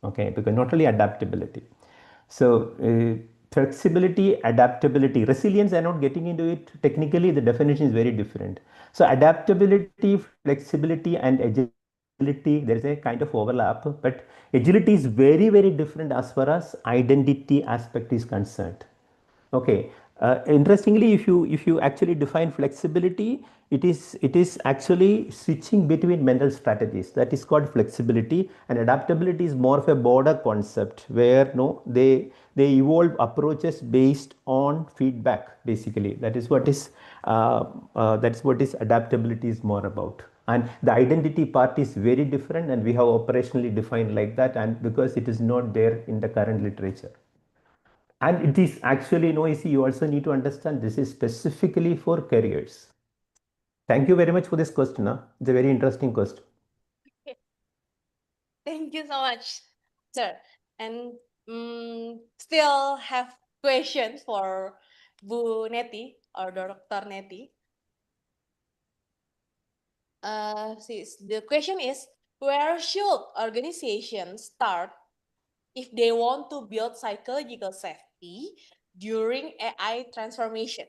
Okay, because not only adaptability. So flexibility, adaptability, resilience, I'm not getting into it. Technically, the definition is very different. So adaptability, flexibility, and agility, there is a kind of overlap, but agility is very, very different as far as identity aspect is concerned. Okay, Interestingly, if you actually define flexibility, it is actually switching between mental strategies. That is called flexibility, and adaptability is more of a broader concept where no they evolve approaches based on feedback. Basically, that's what is adaptability is more about. And the identity part is very different, and we have operationally defined like that, and because it is not there in the current literature. And it is actually noisy. You also need to understand this is specifically for careers. Thank you very much for this question. It's a very interesting question. Thank you so much, sir. And still have questions for Bu Neti or Dr. Neti. The question is, where should organizations start if they want to build psychological safety during AI transformation?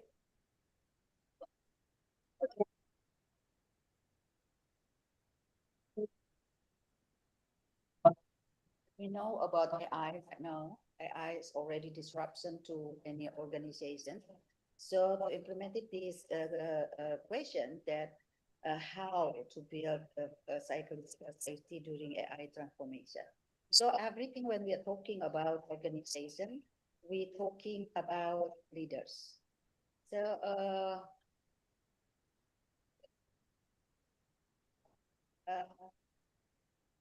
We know about AI right now. AI is already disruption to any organization. So to implement it is a question that how to build a psychological safety during AI transformation. So everything when we are talking about organization, we're talking about leaders. So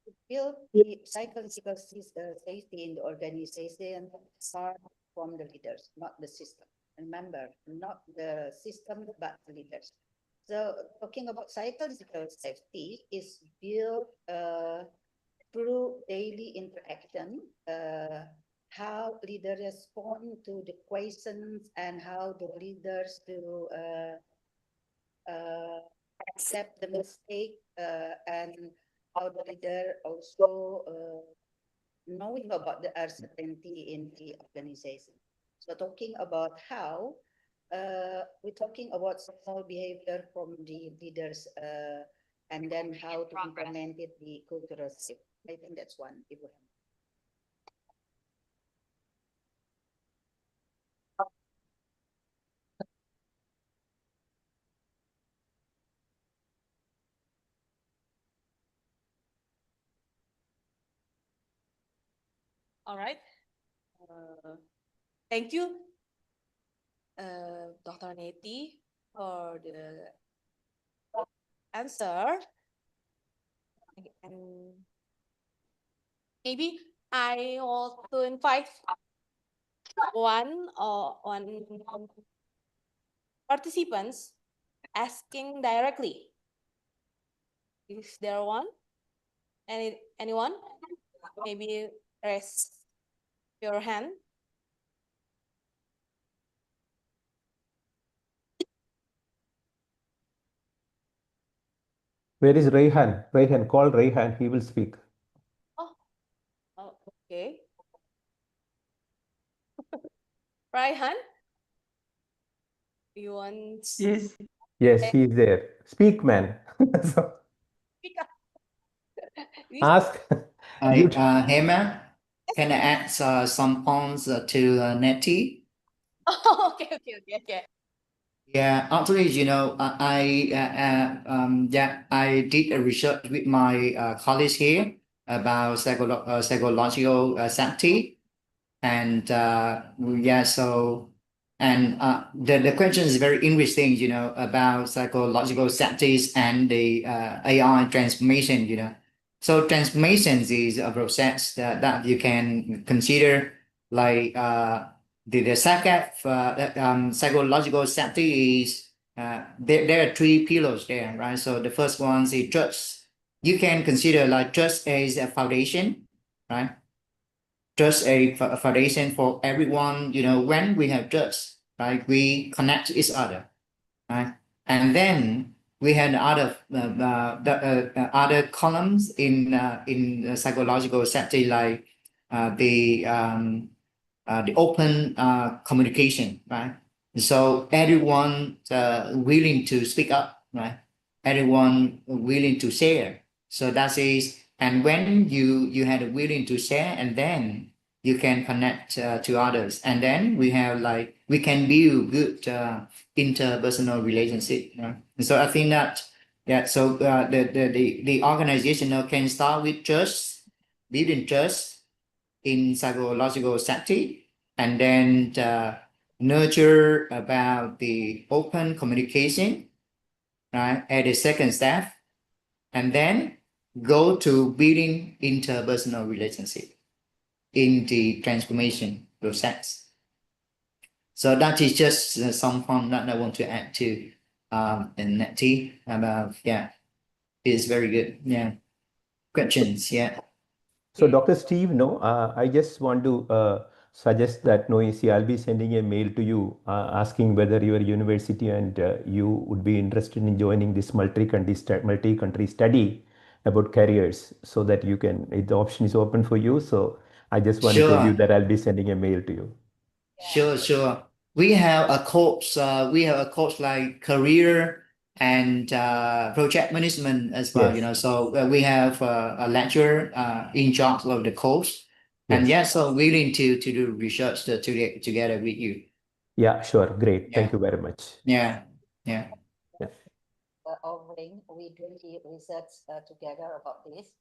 to build the psychological safety in the organization start from the leaders, not the system. Remember, not the system, but the leaders. So talking about psychological safety is built through daily interaction, how leaders respond to the questions and how the leaders to accept the mistake and how the leader also knowing about the uncertainty in the organization. So talking about how, we're talking about small behavior from the leaders and then how to implement it, the cultural shift. I think that's one, Ibu. All right. Thank you, Dr. Neti, for the answer. And maybe I want to invite one participants asking directly. Is there one? Anyone? Maybe raise your hand. Where is Rayhan? Rayhan, call Rayhan. He will speak. Oh, okay. Raihan, you want? Yes. Yes, he is there. Speak, man. So, ask. Hema, can I add some points to Nettie? Oh, okay. Yeah, actually, I did a research with my colleagues here about psychological safety, and the question is very interesting, about psychological safety and the AI transformation. So transformations is a process that you can consider like the psychological safety is there are three pillars there, right? So the first one is trust. You can consider like trust as a foundation, right? Trust a foundation for everyone. When we have trust, right, we connect to each other, right? And then we had other other columns in psychological safety, like the open communication, right? So everyone willing to speak up, right? Everyone willing to share. So that is, and when you had a willing to share, and then you can connect to others, and then we have we can build good interpersonal relationship. Right? So I think that so the organization can start with trust, building trust in psychological setting, and then nurture about the open communication, right, at the second step, and then go to building interpersonal relationship in the transformation process. So that is just some fun that I want to add to in Netty about it's very good. Questions, So Dr. Steve, no, I just want to suggest that, no, you see, I'll be sending a mail to you asking whether your university and you would be interested in joining this multi-country study about careers, so that you can, the option is open for you. So I just want to tell you Sure. that I'll be sending a mail to you. Sure. We have a course. We have a course like career and project management as well. You Yes. know, so we have a lecturer in charge of the course, and Yes. so willing to do research together with you. Yeah, sure. Great. Thank you very much. Yeah. Offering, we do the research together about this.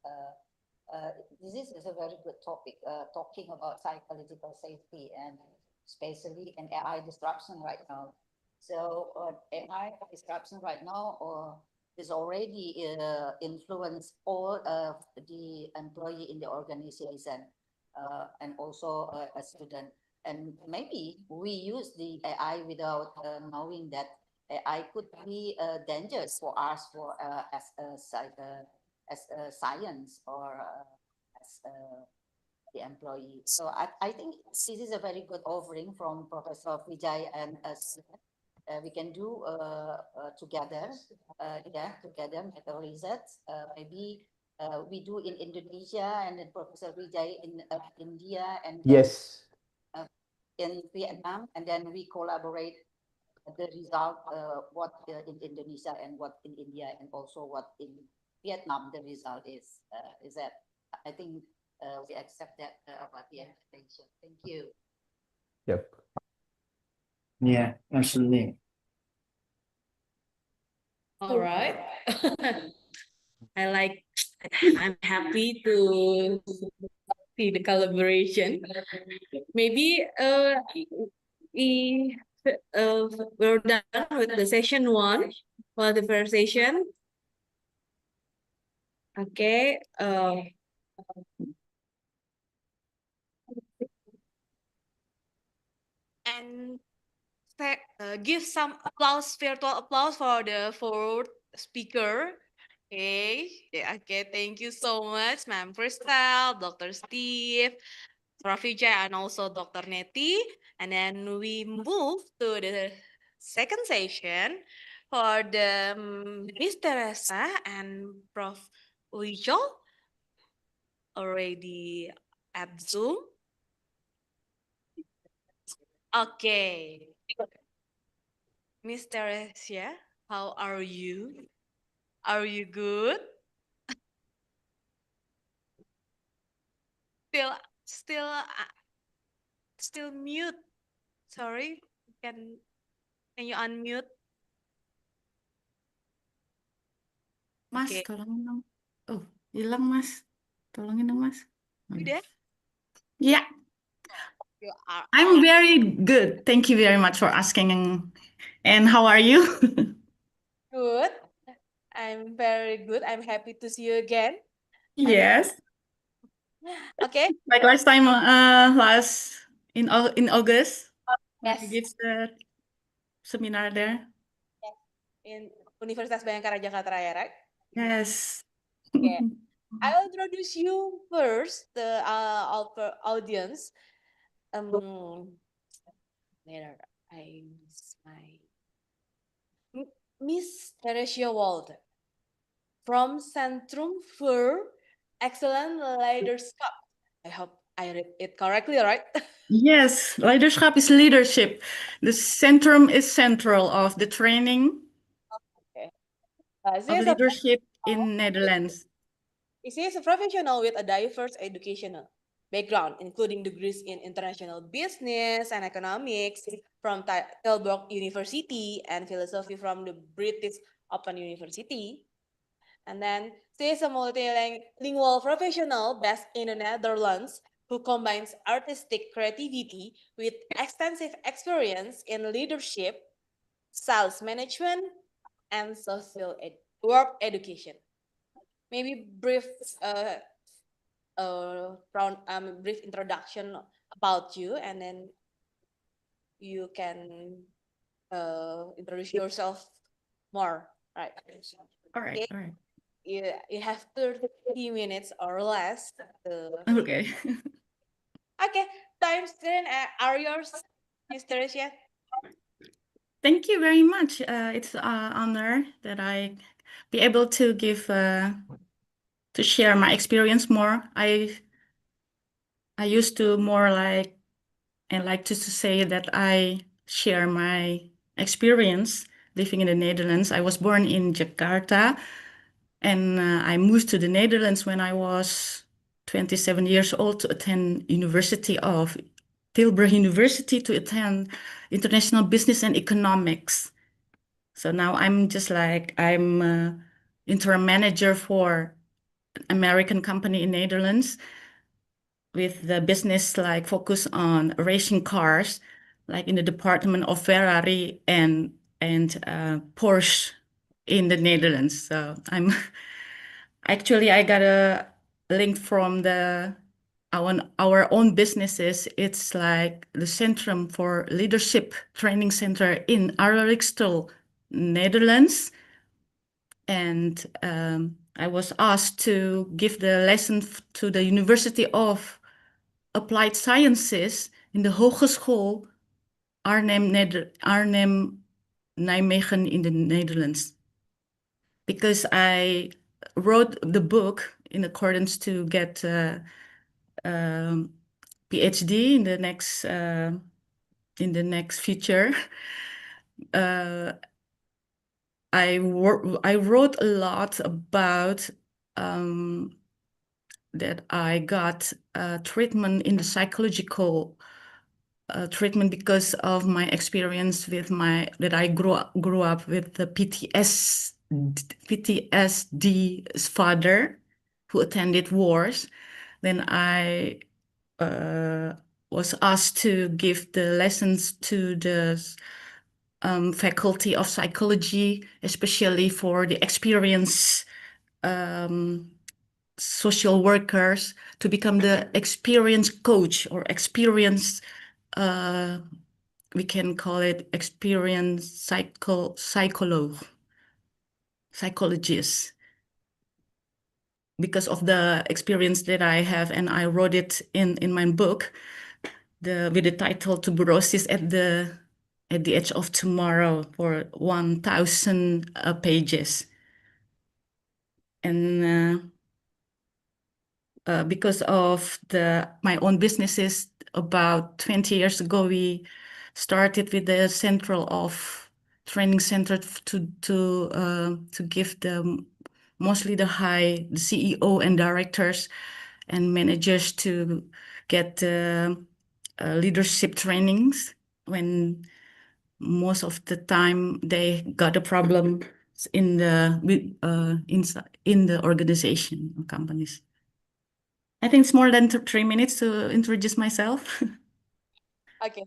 This is a very good topic, talking about psychological safety and especially in AI disruption right now. So AI disruption right now is already influenced all of the employee in the organization and also a student. And maybe we use the AI without knowing that AI could be dangerous for us as a science or as the employee. So I think this is a very good offering from Professor Vijay and us. We can do together, together make a research. Maybe we do in Indonesia and then Professor Vijay in India and Yes. in Vietnam, and then we collaborate the result, what in Indonesia and what in India, and also what in Vietnam the result is that I think we accept that about the invitation. Thank you. Yep. Yeah, absolutely. All right. I'm happy to see the collaboration. Maybe we're done with the session 1 for the first session. Okay. And give some applause, virtual applause for the fourth speaker. Okay. Okay. Thank you so much, Ma'am Crystal, Dr. Steve, Prof. Vijay, and also Dr. Netty. And then we move to the second session for the Miss Teresa and Prof. Wijol already at Zoom. Okay. Miss Teresa, how are you? Are you good? Still mute. Sorry. Can you unmute? Mas, Okay. tolongin dong. Oh, hilang Mas. Tolongin dong Mas. You there? Yeah, You are I'm very good. Thank you very much for asking. And how are you? good. I'm very good. I'm happy to see you again. Yes. Okay. Like last time, in August. Yes. We did the seminar there. In Universitas Bhayangkara Jakarta Raya, right? Yes. Okay. I'll introduce you first, the our audience. Later, I miss my Miss Teresia Walter from Centrum für Excellent Leadership. I hope I read it correctly, right? Yes, leadership is leadership. The centrum is central of the training Okay. of leadership in Netherlands. She is a professional with a diverse educational background, including degrees in international business and economics from Tilburg University and philosophy from the British Open University. And then she is a multilingual professional based in the Netherlands who combines artistic creativity with extensive experience in leadership, sales management, and social work education. Maybe brief brief introduction about you, and then you can introduce yourself more, right? All right, Okay. all right. You have 30 minutes or less. Okay. Okay, time screen are yours, Miss Teresia. Thank you very much. It's an honor that I be able to give to share my experience more. I used to more like and like to say that I share my experience living in the Netherlands. I was born in Jakarta, and I moved to the Netherlands when I was 27 years old to attend University of Tilburg University to attend international business and economics. So now I'm just like I'm interim manager for American company in Netherlands with the business like focus on racing cars, like in the department of Ferrari and Porsche in the Netherlands. So I'm actually I got a link from our own businesses. It's like the Centrum for Leadership Training Center in Arelixtel, Netherlands. And I was asked to give the lesson to the University of Applied Sciences in the Hogeschool Arnhem Nijmegen in the Netherlands. Because I wrote the book in accordance to get PhD in the next future. I wrote a lot about that I got treatment in the psychological treatment because of my experience with that I grew up with the PTSD father who attended wars. Then I was asked to give the lessons to the faculty of psychology, especially for the experienced social workers, to become the experienced coach or experienced we can call it experienced psychologist, because of the experience that I have, and I wrote it in my book, with the title Tuberosis at the Edge of Tomorrow, for 1,000 pages. And because of my own businesses, about 20 years ago, we started with the central of training center to give mostly the CEO and directors and managers to get leadership trainings when most of the time they got a problem in the organization or companies. I think it's more than 3 minutes to introduce myself. Okay.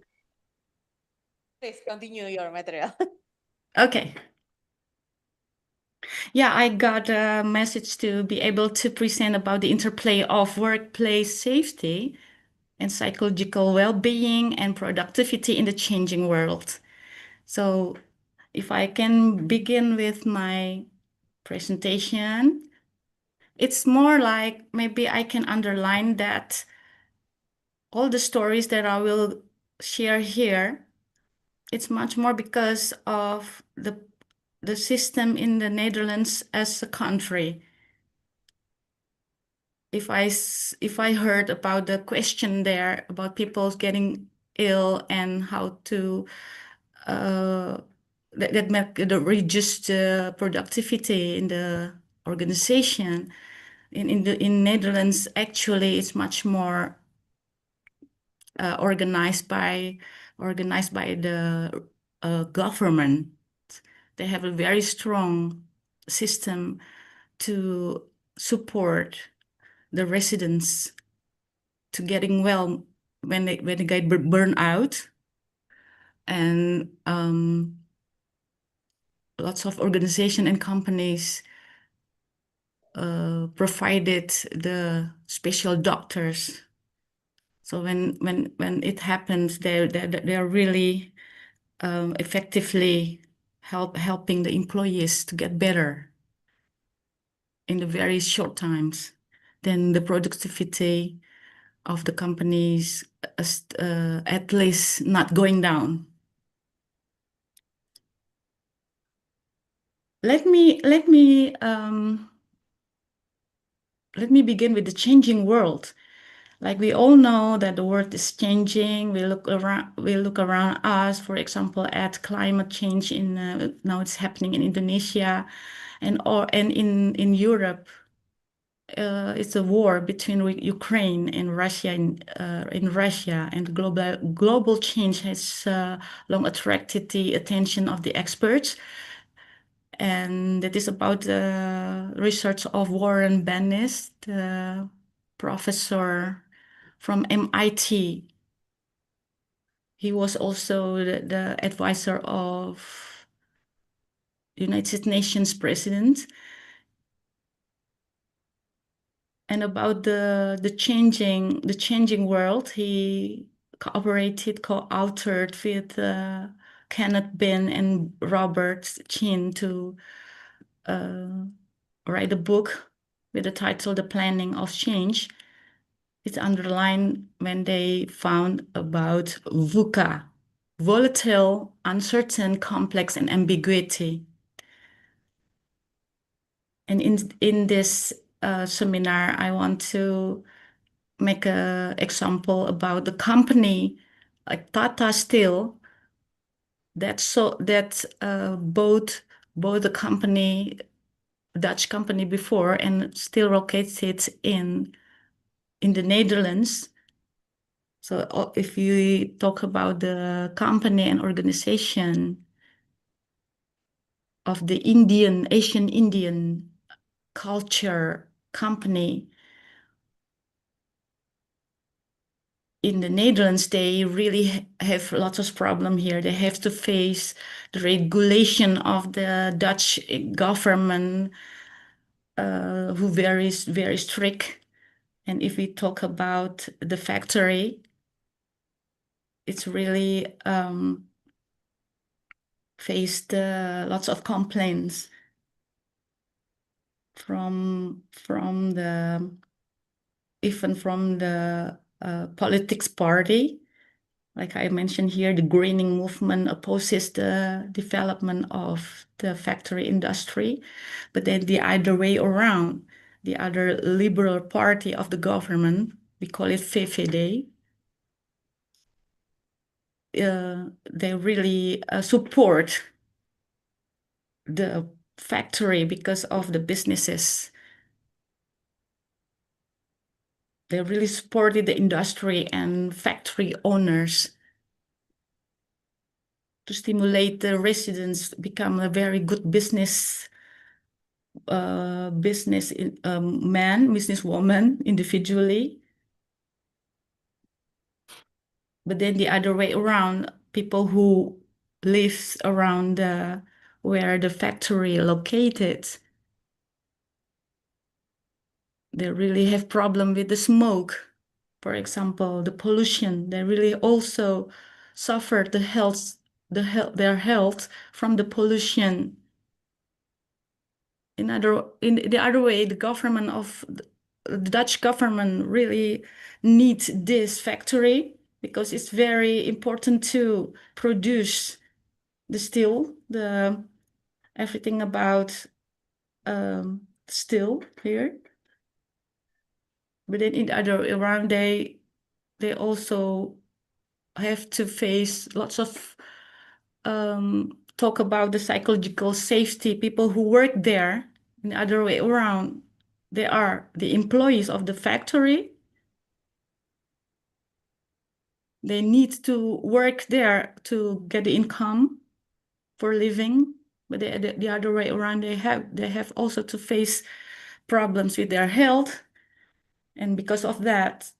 Please continue your material. Okay. Yeah, I got a message to be able to present about the interplay of workplace safety and psychological well-being and productivity in the changing world. So if I can begin with my presentation, it's more like maybe I can underline that all the stories that I will share here, it's much more because of the system in the Netherlands as a country. If I heard about the question there about people getting ill and how to that make the reduce the productivity in the organization in Netherlands, actually it's much more organized by the government. They have a very strong system to support the residents to getting well when they get burned out, and lots of organization and companies provided the special doctors. So when it happens, they're really effectively helping the employees to get better in the very short times. Then the productivity of the companies at least not going down. Let me begin with the changing world. Like we all know that the world is changing. We look around us, for example, at climate change now it's happening in Indonesia, and in Europe. It's a war between Ukraine and Russia, and global change has long attracted the attention of the experts. And that is about the research of Warren Bennis, the professor from MIT. He was also the advisor of United Nations president. And about the changing world, he co-authored with Kenneth Ben and Robert Chin to write a book with the title The Planning of Change. It's underlined when they found about VUCA, volatile, uncertain, complex, and ambiguity. And in this seminar, I want to make an example about the company like Tata Steel. Both the company, Dutch company before, and still located in the Netherlands. So if you talk about the company and organization of the Asian Indian culture company in the Netherlands, they really have lots of problem here. They have to face the regulation of the Dutch government, who very strict. And if we talk about the factory, it's really faced lots of complaints from the politics party. Like I mentioned here, the greening movement opposes the development of the factory industry, but then the other way around, the other liberal party of the government, we call it VVD, they really support the factory because of the businesses. They really supported the industry and factory owners to stimulate the residents become a very good businesswoman individually. But then the other way around, people who live around where the factory located, they really have problem with the smoke. For example, the pollution. They really also suffer their health from the pollution. In the other way, the government of the Dutch government really needs this factory because it's very important to produce the steel, everything about steel here. But then in the other around, they also have to face lots of talk about the psychological safety. People who work there, in the other way around, they are the employees of the factory. They need to work there to get the income for living, but the other way around, they have also to face problems with their health, and because of that,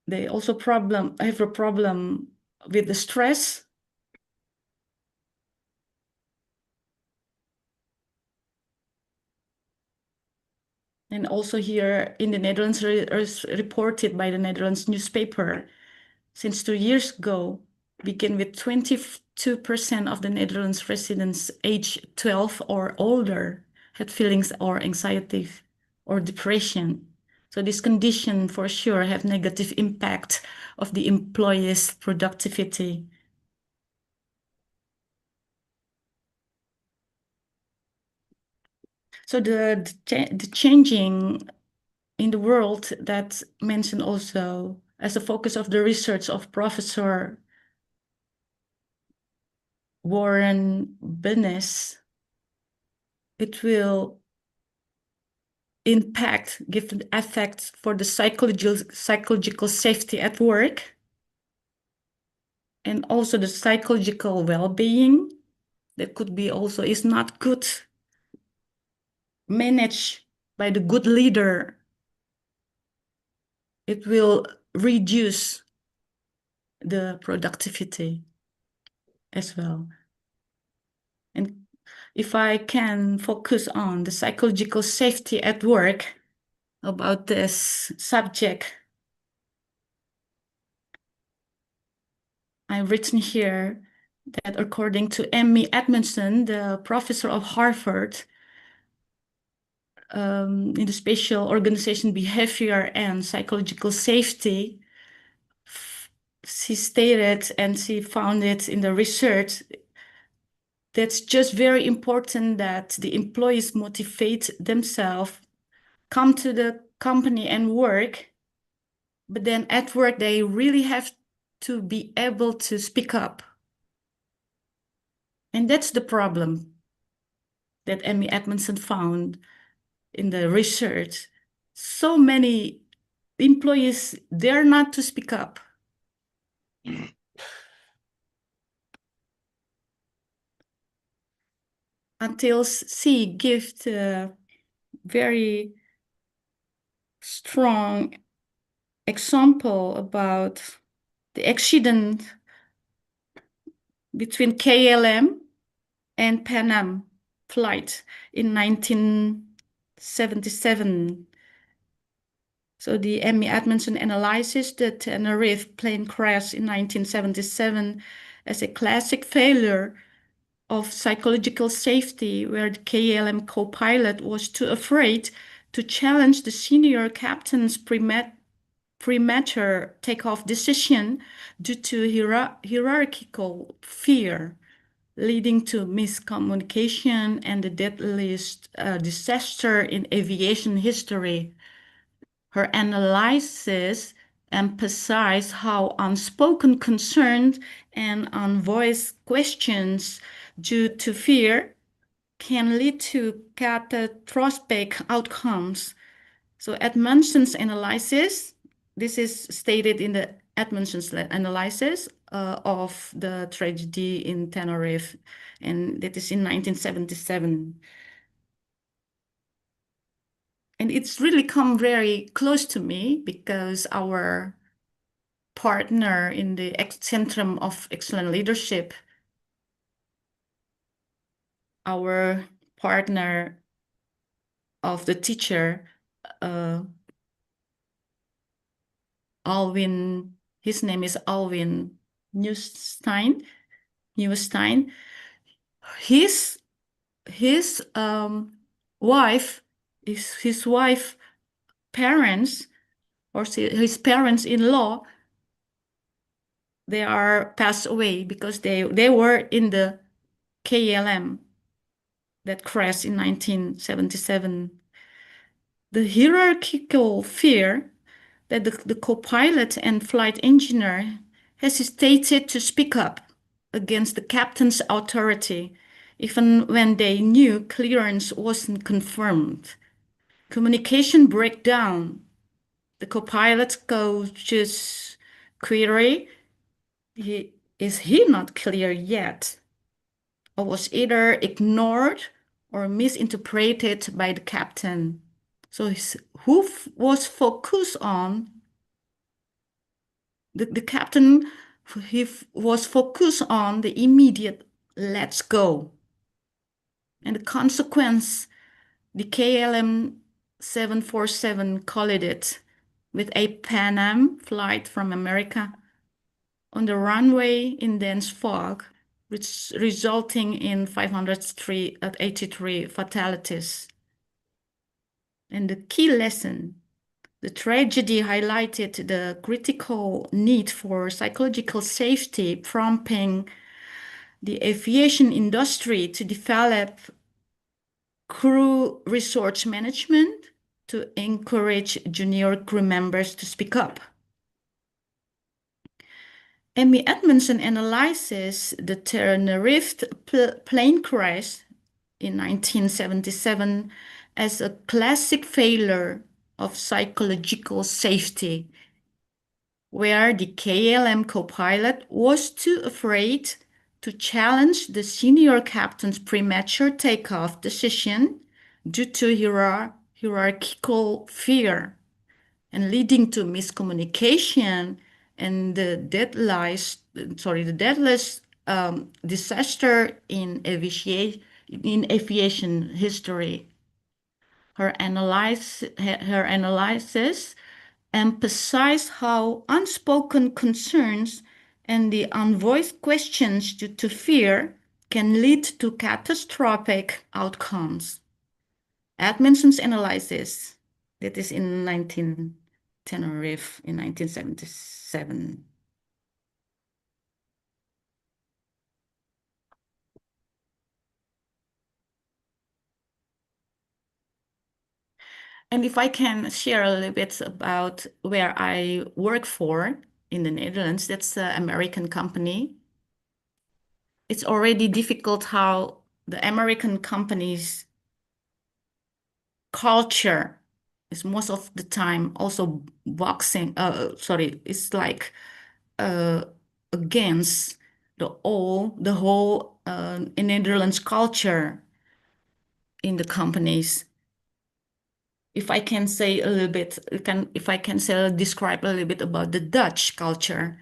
they also have a problem with the stress. And also here in the Netherlands, reported by the Netherlands newspaper, since 2 years ago, begin with 22% of the Netherlands residents aged 12 or older had feelings or anxiety or depression. So this condition for sure have negative impact of the employees' productivity. So the changing in the world that mentioned also as a focus of the research of Professor Warren Bennis, it will give an effect for the psychological safety at work, and also the psychological well-being that could be also is not good managed by the good leader. It will reduce the productivity as well. And if I can focus on the psychological safety at work about this subject, I've written here that according to Emmy Edmondson, the professor of Harvard, in the Spatial Organization, Behavior and Psychological Safety, she stated, and she found it in the research, that's just very important that the employees motivate themselves, come to the company and work, but then at work they really have to be able to speak up. And that's the problem that Emmy Edmondson found in the research. So many employees dare not to speak up. Until she gives a very strong example about the accident between KLM and Pan Am flight in 1977. So the Emmy Edmondson analyzes the Tenerife plane crash in 1977 as a classic failure of psychological safety, where the KLM co-pilot was too afraid to challenge the senior captain's premature takeoff decision due to hierarchical fear, leading to miscommunication and the deadliest disaster in aviation history. Her analysis emphasized how unspoken concerns and unvoiced questions due to fear can lead to catastrophic outcomes. So Edmondson's analysis, this is stated in the Edmondson's analysis of the tragedy in Tenerife, and that is in 1977. And it's really come very close to me because our partner in the Centrum of Excellent Leadership, our partner of the teacher, Alvin, his name is Alvin Neustein. His wife parents, or his parents-in-law, they are passed away because they were in the KLM that crashed in 1977. The hierarchical fear that the co-pilot and flight engineer hesitated to speak up against the captain's authority, even when they knew clearance wasn't confirmed. Communication breakdown the co-pilot coach's query, is he not clear yet? Or was either ignored or misinterpreted by the captain? So who was focused on? The captain, he was focused on the immediate let's go. And the consequence, the KLM 747 collided with a Pan Am flight from America on the runway in dense fog, resulting in 583 fatalities. And the key lesson, the tragedy highlighted the critical need for psychological safety, prompting the aviation industry to develop crew resource management to encourage junior crew members to speak up. Amy Edmondson analyzes the Tenerife plane crash in 1977 as a classic failure of psychological safety, where the KLM co-pilot was too afraid to challenge the senior captain's premature takeoff decision due to hierarchical fear, and leading to miscommunication and the deadliest disaster in aviation history. Her analysis emphasized how unspoken concerns and the unvoiced questions due to fear can lead to catastrophic outcomes. Edmondson's analysis, that is in Tenerife in 1977. And if I can share a little bit about where I work for in the Netherlands, that's an American company. It's already difficult how the American companies' culture is most of the time also it's like against the whole Netherlands culture in the companies. If I can say a little bit, describe a little bit about the Dutch culture.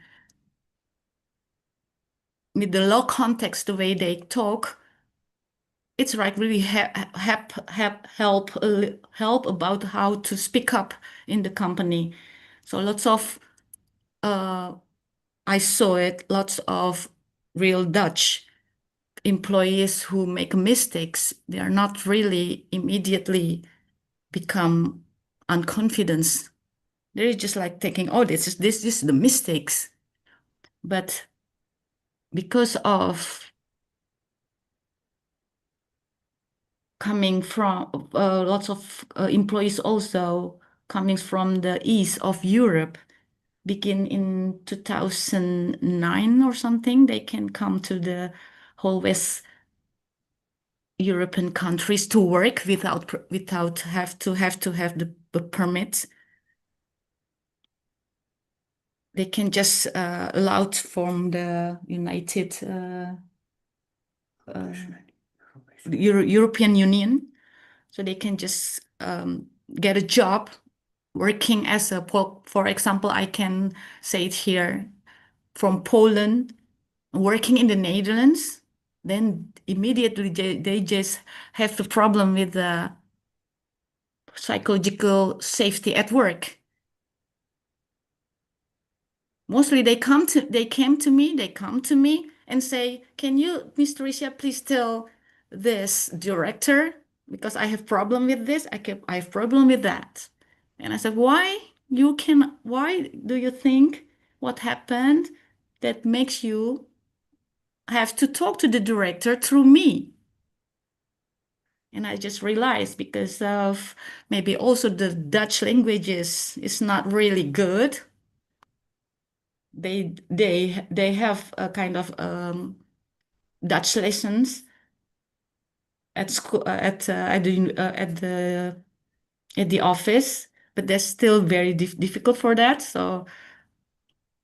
With the low context, the way they talk, it's like really help about how to speak up in the company. So lots of, I saw it, lots of real Dutch employees who make mistakes. They are not really immediately become unconfident. They're just like thinking, oh, this is the mistakes. But because of coming from lots of employees also coming from the east of Europe, begin in 2009 or something, they can come to the whole West European countries to work without have to have the permit. They can just allowed from the European Union, so they can just get a job working as for example, I can say it here, from Poland, working in the Netherlands, then immediately they just have a problem with the psychological safety at work. Mostly they come to me and say, can you, Ms. Tricia, please tell this director, because I have problem with this, I have problem with that. And I said, why do you think what happened that makes you have to talk to the director through me? And I just realized because of maybe also the Dutch language is not really good. They have a kind of Dutch lessons at school at the office, but they're still very difficult for that. So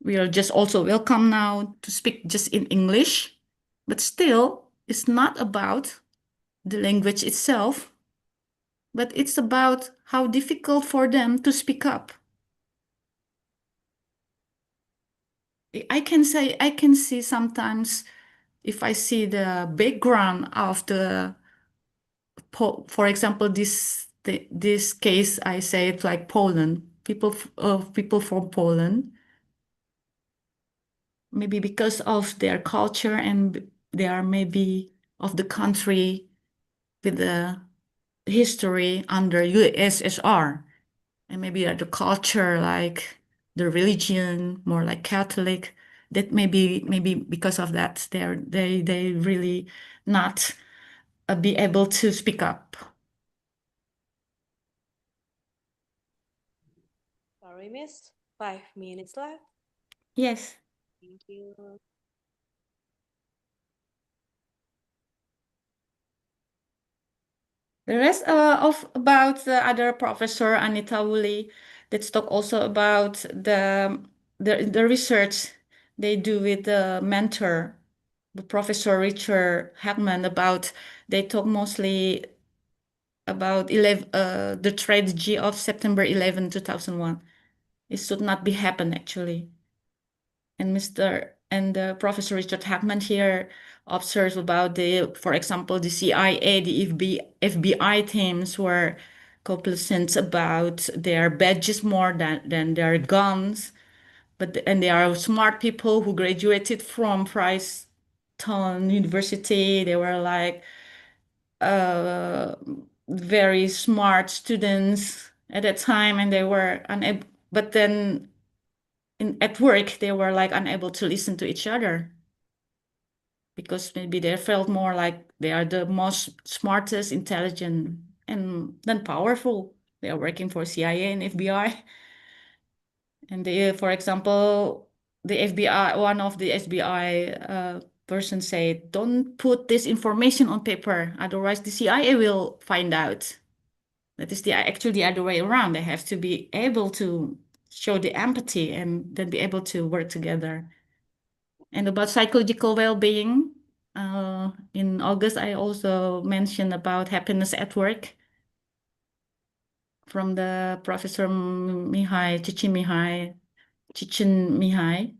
we are just also welcome now to speak just in English, but still it's not about the language itself, but it's about how difficult for them to speak up. I can see sometimes if I see the background of the, for example, this case, I say it's like Poland, people from Poland, maybe because of their culture and they are maybe of the country with the history under USSR, and maybe the culture like the religion more like Catholic, that maybe because of that they really not be able to speak up. Sorry, Miss. 5 minutes left. Yes. Thank you. The rest of about the other professor Anita Woolley, let's talk also about the research they do with the mentor, the Professor Richard Hackman, about they talk mostly about the tragedy of September 11, 2001. It should not be happen actually. And Professor Richard Hackman here observes about for example, the CIA, the FBI teams were complacent about their badges more than their guns. And they are smart people who graduated from Princeton University. They were like very smart students at that time, and they were unable. But then at work, they were like unable to listen to each other because maybe they felt more like they are the most smartest, intelligent, and then powerful. They are working for CIA and FBI. And they, for example, the FBI, one of the FBI person said, "Don't put this information on paper, otherwise the CIA will find out." That is actually the other way around. They have to be able to show the empathy and then be able to work together. And about psychological well-being, in August, I also mentioned about happiness at work from the Professor Cicin Mihai.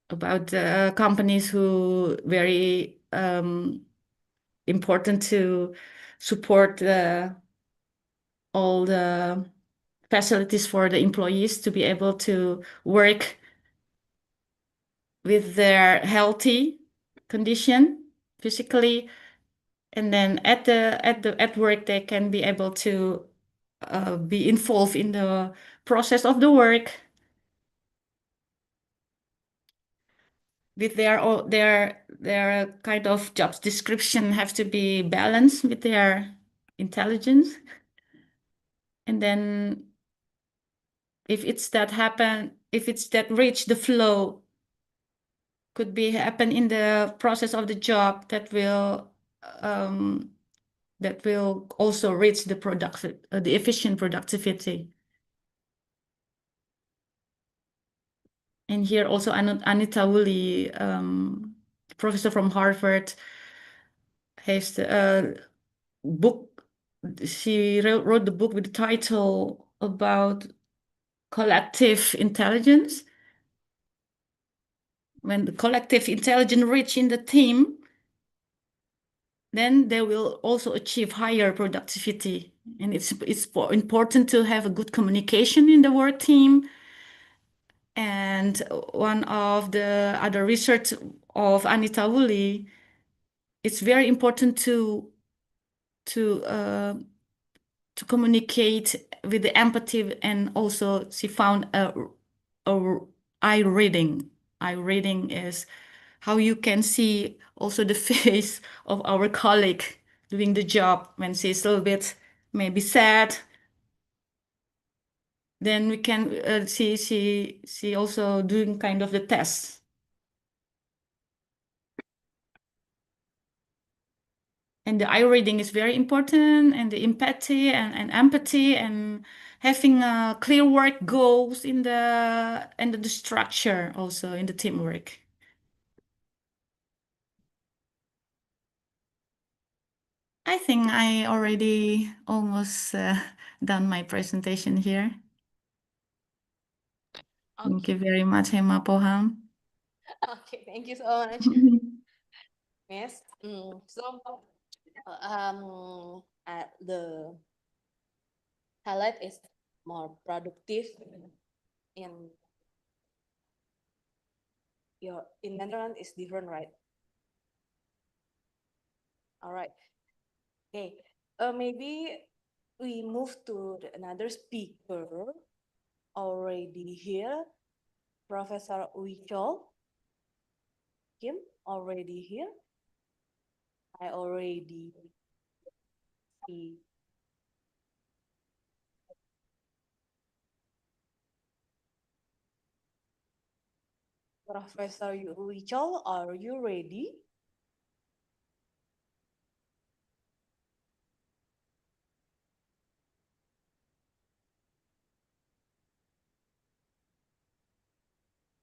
About companies who very important to support all the facilities for the employees to be able to work with their healthy condition physically, and then at work they can be able to be involved in the process of the work with their kind of job description have to be balanced with their intelligence. And then if it's that reach the flow could be happen in the process of the job, that will also reach the efficient productivity. And here also Anita Woolley, professor from Harvard, has the book. She wrote the book with the title about collective intelligence. When the collective intelligence reach in the team, then they will also achieve higher productivity. And it's important to have a good communication in the work team. And one of the other research of Anita Woolley, it's very important to communicate with the empathy, and also she found eye reading. Eye reading is how you can see also the face of our colleague doing the job when she's a little bit maybe sad. Then we can see also doing kind of the test. And the eye reading is very important, and the empathy and empathy and having clear work goals in the structure also in the teamwork. I think I already almost done my presentation here. Thank you very much, Hema Poham. Okay, thank you so much, Miss. The highlight is more productive in Netherlands is different, right? All right. Okay. Maybe we move to another speaker already here. Professor Wichol Kim already here. I already see. Professor Wichol, are you ready?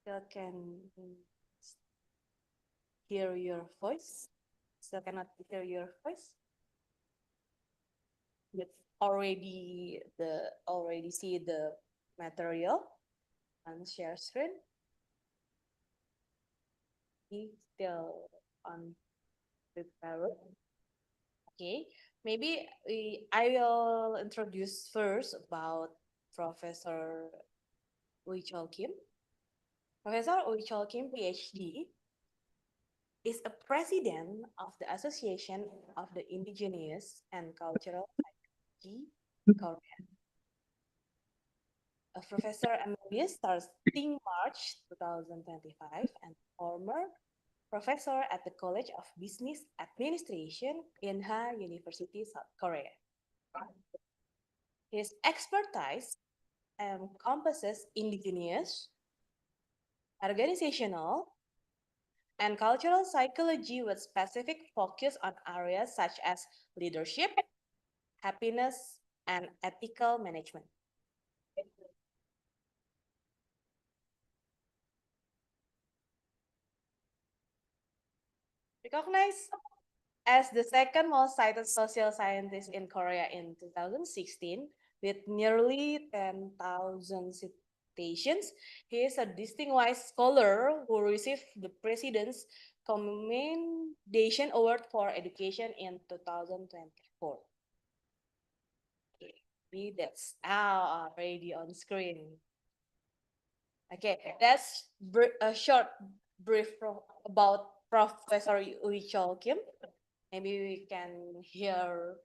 Still can hear your voice. Still cannot hear your voice. But already see the material on share screen. He still on prepare. Okay, maybe I will introduce first about Professor Wichol Kim. Professor Wichol Kim, PhD, is a president of the Association of the Indigenous and Cultural Psychology Korea. A professor emeritus starting March 2025 and former professor at the College of Business Administration, Inha University, South Korea. His expertise encompasses indigenous, organizational, and cultural psychology with specific focus on areas such as leadership, happiness, and ethical management. Recognized as the second most cited social scientist in Korea in 2016, with nearly 10,000 citations, he is a distinguished scholar who received the President's Commendation Award for Education in 2024. Okay, that's already on screen. Okay, that's a short brief about Professor Wichol Kim. Maybe we can hear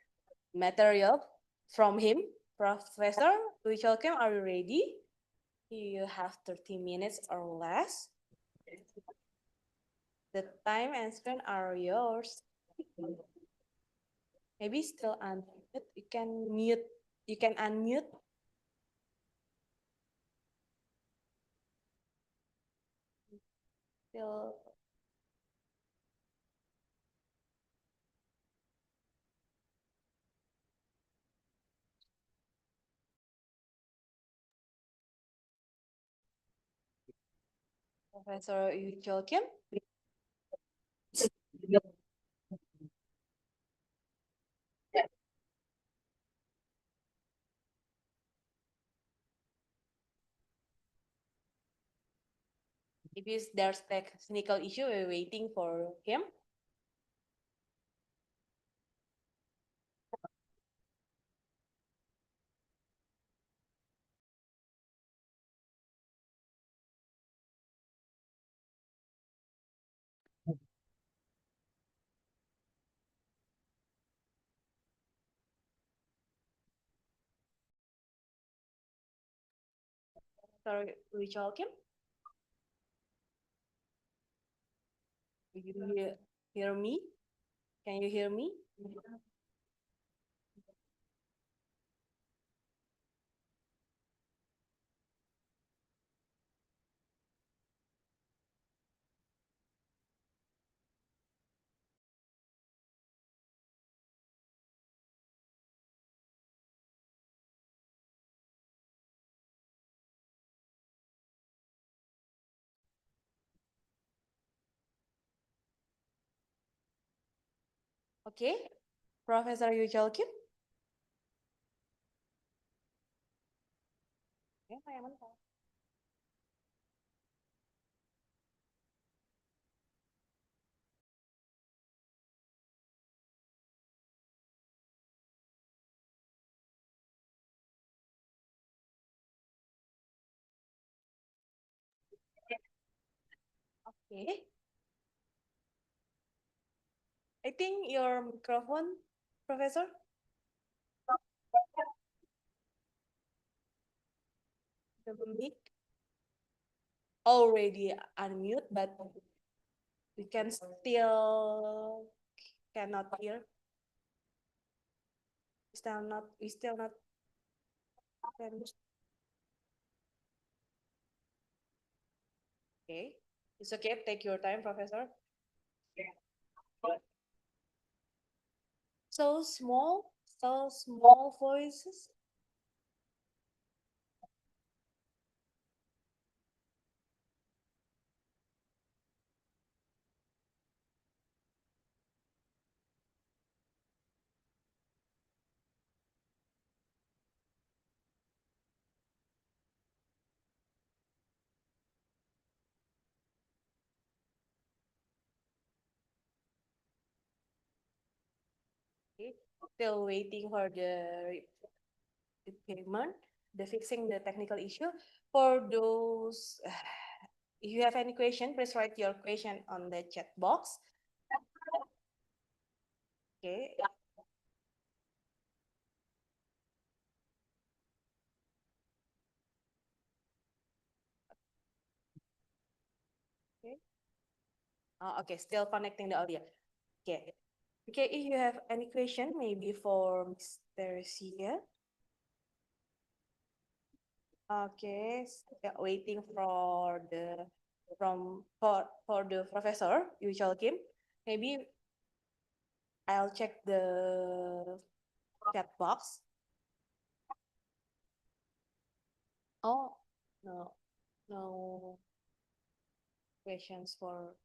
material from him. Professor Wichol Kim, are you ready? You have 30 minutes or less. The time and screen are yours. Maybe still unmute. You can mute. You can unmute. Still. Professor Wichol Kim. If there's technical issue, we're waiting for him. Sorry, Wichol Kim. Do you hear me? Can you hear me? Okay, Professor Yuchal Kim. Ya, saya mentah. Okay. I think your microphone, Professor. The mic already unmute, but we can still cannot hear. We still not can. Okay, it's okay. Take your time, Professor. So small voices. Okay, still waiting for the payment, the fixing the technical issue. For those, if you have any question, please write your question on the chat box. Okay. Okay. Okay, still connecting the audio. Okay. Okay, if you have any question, maybe for Mr. Sia. Okay, waiting for the for the Professor Yuchal Kim. Maybe I'll check the chat box. Oh, no questions for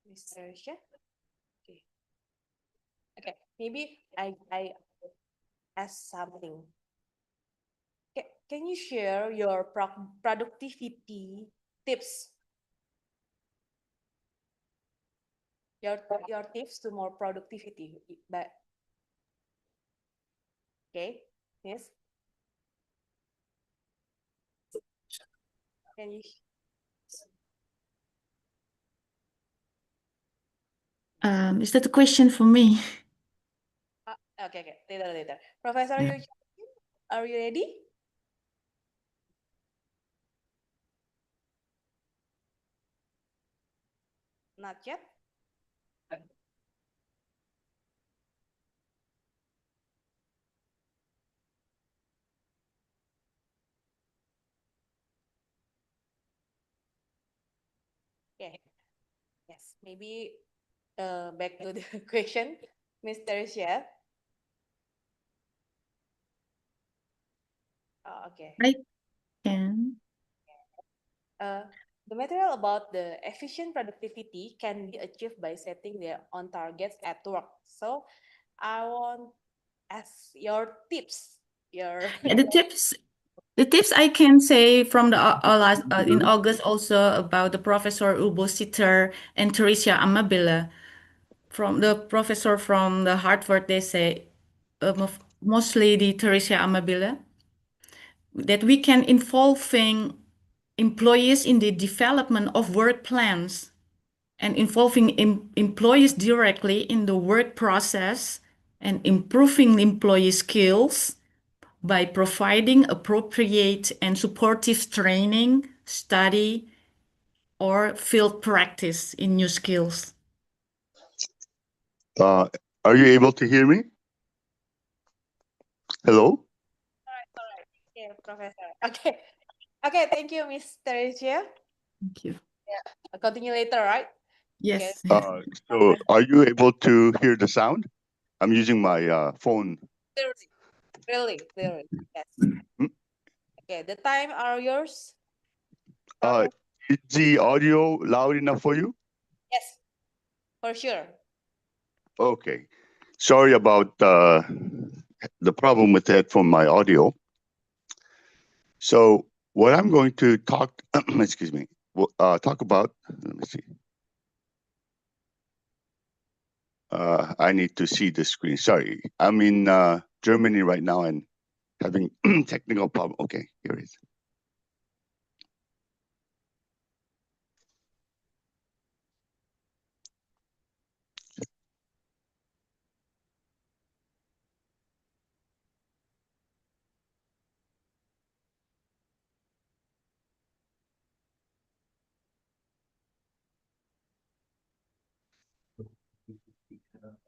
Mr. Shah. Okay. Okay, maybe I ask something. Can you share your productivity tips? Your tips to more productivity, but okay, yes. Can you? Is that a question for me? Okay, later. Professor, Yeah. are you ready? Not yet. Okay. Yes, maybe back to the question, Mr. Chef. Okay. I can. The material about the efficient productivity can be achieved by setting their own targets at work. So I want ask your tips. Yeah, the tips I can say from the last in August also about the Professor Ubo Sitter and Teresa Amabile. From the professor from the Harvard, they say mostly the Teresa Amabile that we can involving employees in the development of work plans and involving employees directly in the work process and improving employee skills by providing appropriate and supportive training, study, or field practice in new skills. Are you able to hear me? Hello? All right. Okay, Professor. Okay, thank you, Mr. Chia. Thank you. Yeah, I'll continue later, right? Yes. Okay. So are you able to hear the sound? I'm using my phone. Clearly, yes. Okay, the time are yours. Is the audio loud enough for you? Yes, for sure. Okay. Sorry about the problem with that from my audio. So what I'm going to talk, excuse me, talk about, let me see. I need to see the screen. Sorry, I'm in Germany right now and having technical problem. Okay, here it is.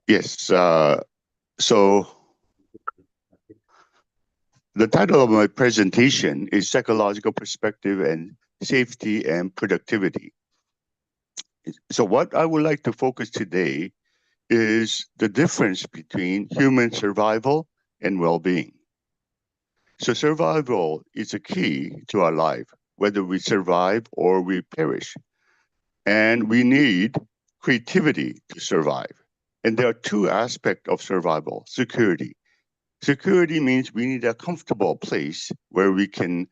Yes, so the title of my presentation is Psychological Perspective and Safety and Productivity. So what I would like to focus today is the difference between human survival and well-being. So survival is a key to our life, whether we survive or we perish. And we need creativity to survive. And there are two aspects of survival: security. Security means we need a comfortable place where we can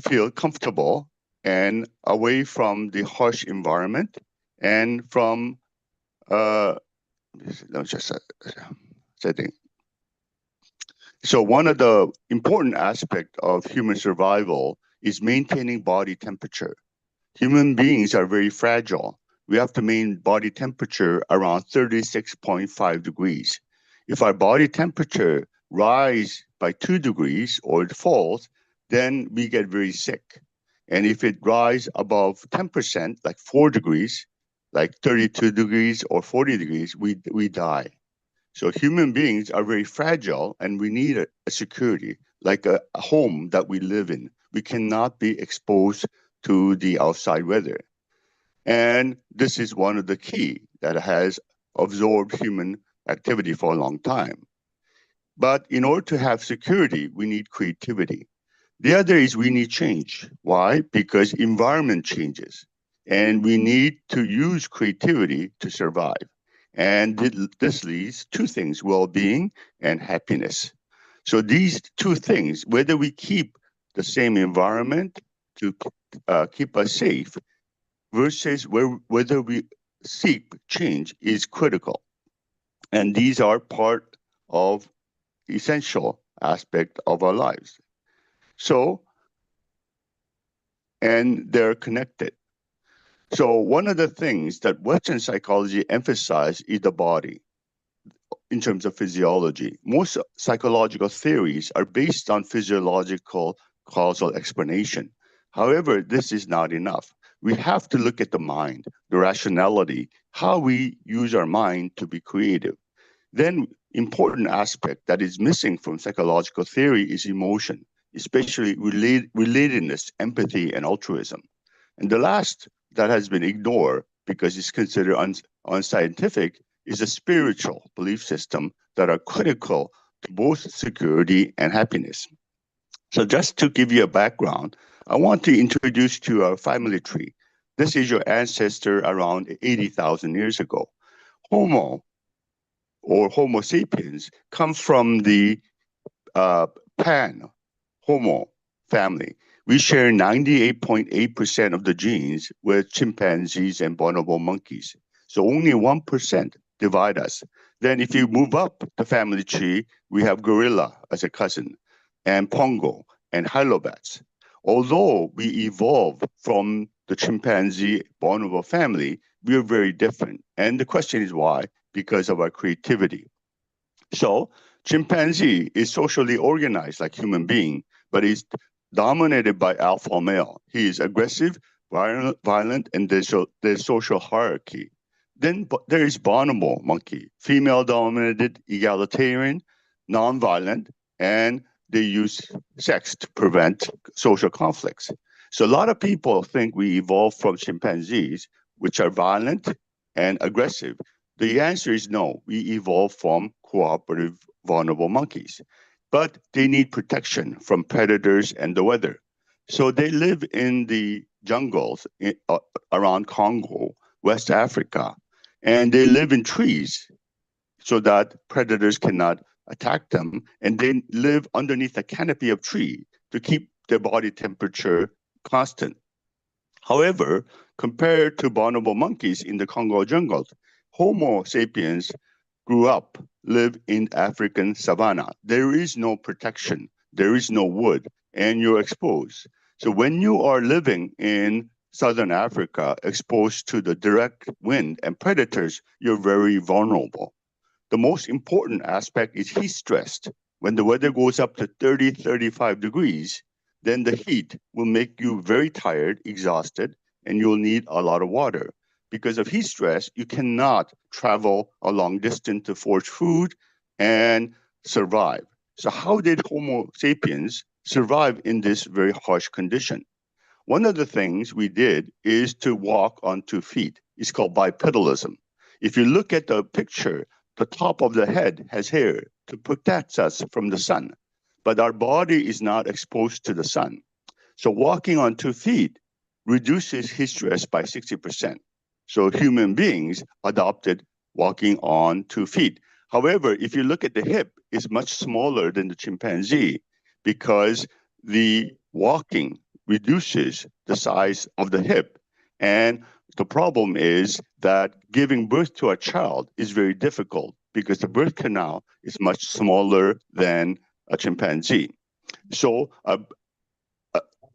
feel comfortable and away from the harsh environment and from setting. So one of the important aspects of human survival is maintaining body temperature. Human beings are very fragile. We have to maintain body temperature around 36.5 degrees. If our body temperature rises by 2 degrees or it falls, then we get very sick. And if it rises above 10%, like 4 degrees, like 32 degrees or 40 degrees, we die. So human beings are very fragile and we need a security, like a home that we live in. We cannot be exposed to the outside weather. And this is one of the key that has absorbed human activity for a long time. But in order to have security, we need creativity. The other is we need change. Why? Because environment changes and we need to use creativity to survive. And this leads to two things: well-being and happiness. So these two things, whether we keep the same environment to keep us safe versus whether we seek change, is critical. And these are part of essential aspect of our lives. So, and they're connected. So one of the things that Western psychology emphasizes is the body in terms of physiology. Most psychological theories are based on physiological causal explanation. However, this is not enough. We have to look at the mind, the rationality, how we use our mind to be creative. Then important aspect that is missing from psychological theory is emotion, especially relatedness, empathy, and altruism. And the last that has been ignored because it's considered unscientific is a spiritual belief system that are critical to both security and happiness. So just to give you a background, I want to introduce to you our family tree. This is your ancestor around 80,000 years ago. Homo, or Homo sapiens, comes from the Pan Homo family. We share 98.8% of the genes with chimpanzees and bonobo monkeys. So only 1% divide us. Then if you move up the family tree, we have gorilla as a cousin, and pongo, and hylobats. Although we evolved from the chimpanzee bonobo family, we are very different. And the question is why? Because of our creativity. So chimpanzee is socially organized like human being, but is dominated by alpha male. He is aggressive, violent, and there's social hierarchy. Then there is bonobo monkey, female dominated, egalitarian, non-violent, and they use sex to prevent social conflicts. So a lot of people think we evolved from chimpanzees, which are violent and aggressive. The answer is no, we evolved from cooperative, vulnerable monkeys. But they need protection from predators and the weather. So they live in the jungles around Congo, West Africa, and they live in trees so that predators cannot attack them, and they live underneath a canopy of tree to keep their body temperature constant. However, compared to bonobo monkeys in the Congo jungle, Homo sapiens live in African savanna. There is no protection, there is no wood, and you're exposed. So when you are living in Southern Africa, exposed to the direct wind and predators, you're very vulnerable. The most important aspect is heat stress. When the weather goes up to 30, 35 degrees, then the heat will make you very tired, exhausted, and you'll need a lot of water. Because of heat stress, you cannot travel a long distance to forage food and survive. So how did Homo sapiens survive in this very harsh condition? One of the things we did is to walk on 2 feet. It's called bipedalism. If you look at the picture, the top of the head has hair to protect us from the sun, but our body is not exposed to the sun. So walking on 2 feet reduces heat stress by 60%. So human beings adopted walking on 2 feet. However, if you look at the hip, it's much smaller than the chimpanzee because the walking reduces the size of the hip. And the problem is that giving birth to a child is very difficult because the birth canal is much smaller than a chimpanzee. So,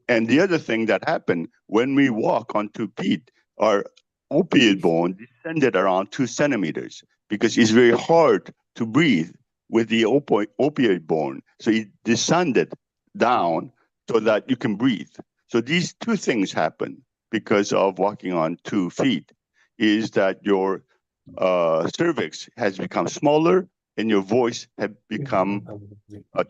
and the other thing that happened when we walk on 2 feet, our opioid bone descended around 2 centimeters because it's very hard to breathe with the opioid bone. So it descended down so that you can breathe. So these 2 things happen because of walking on 2 feet, is that your cervix has become smaller and your voice has become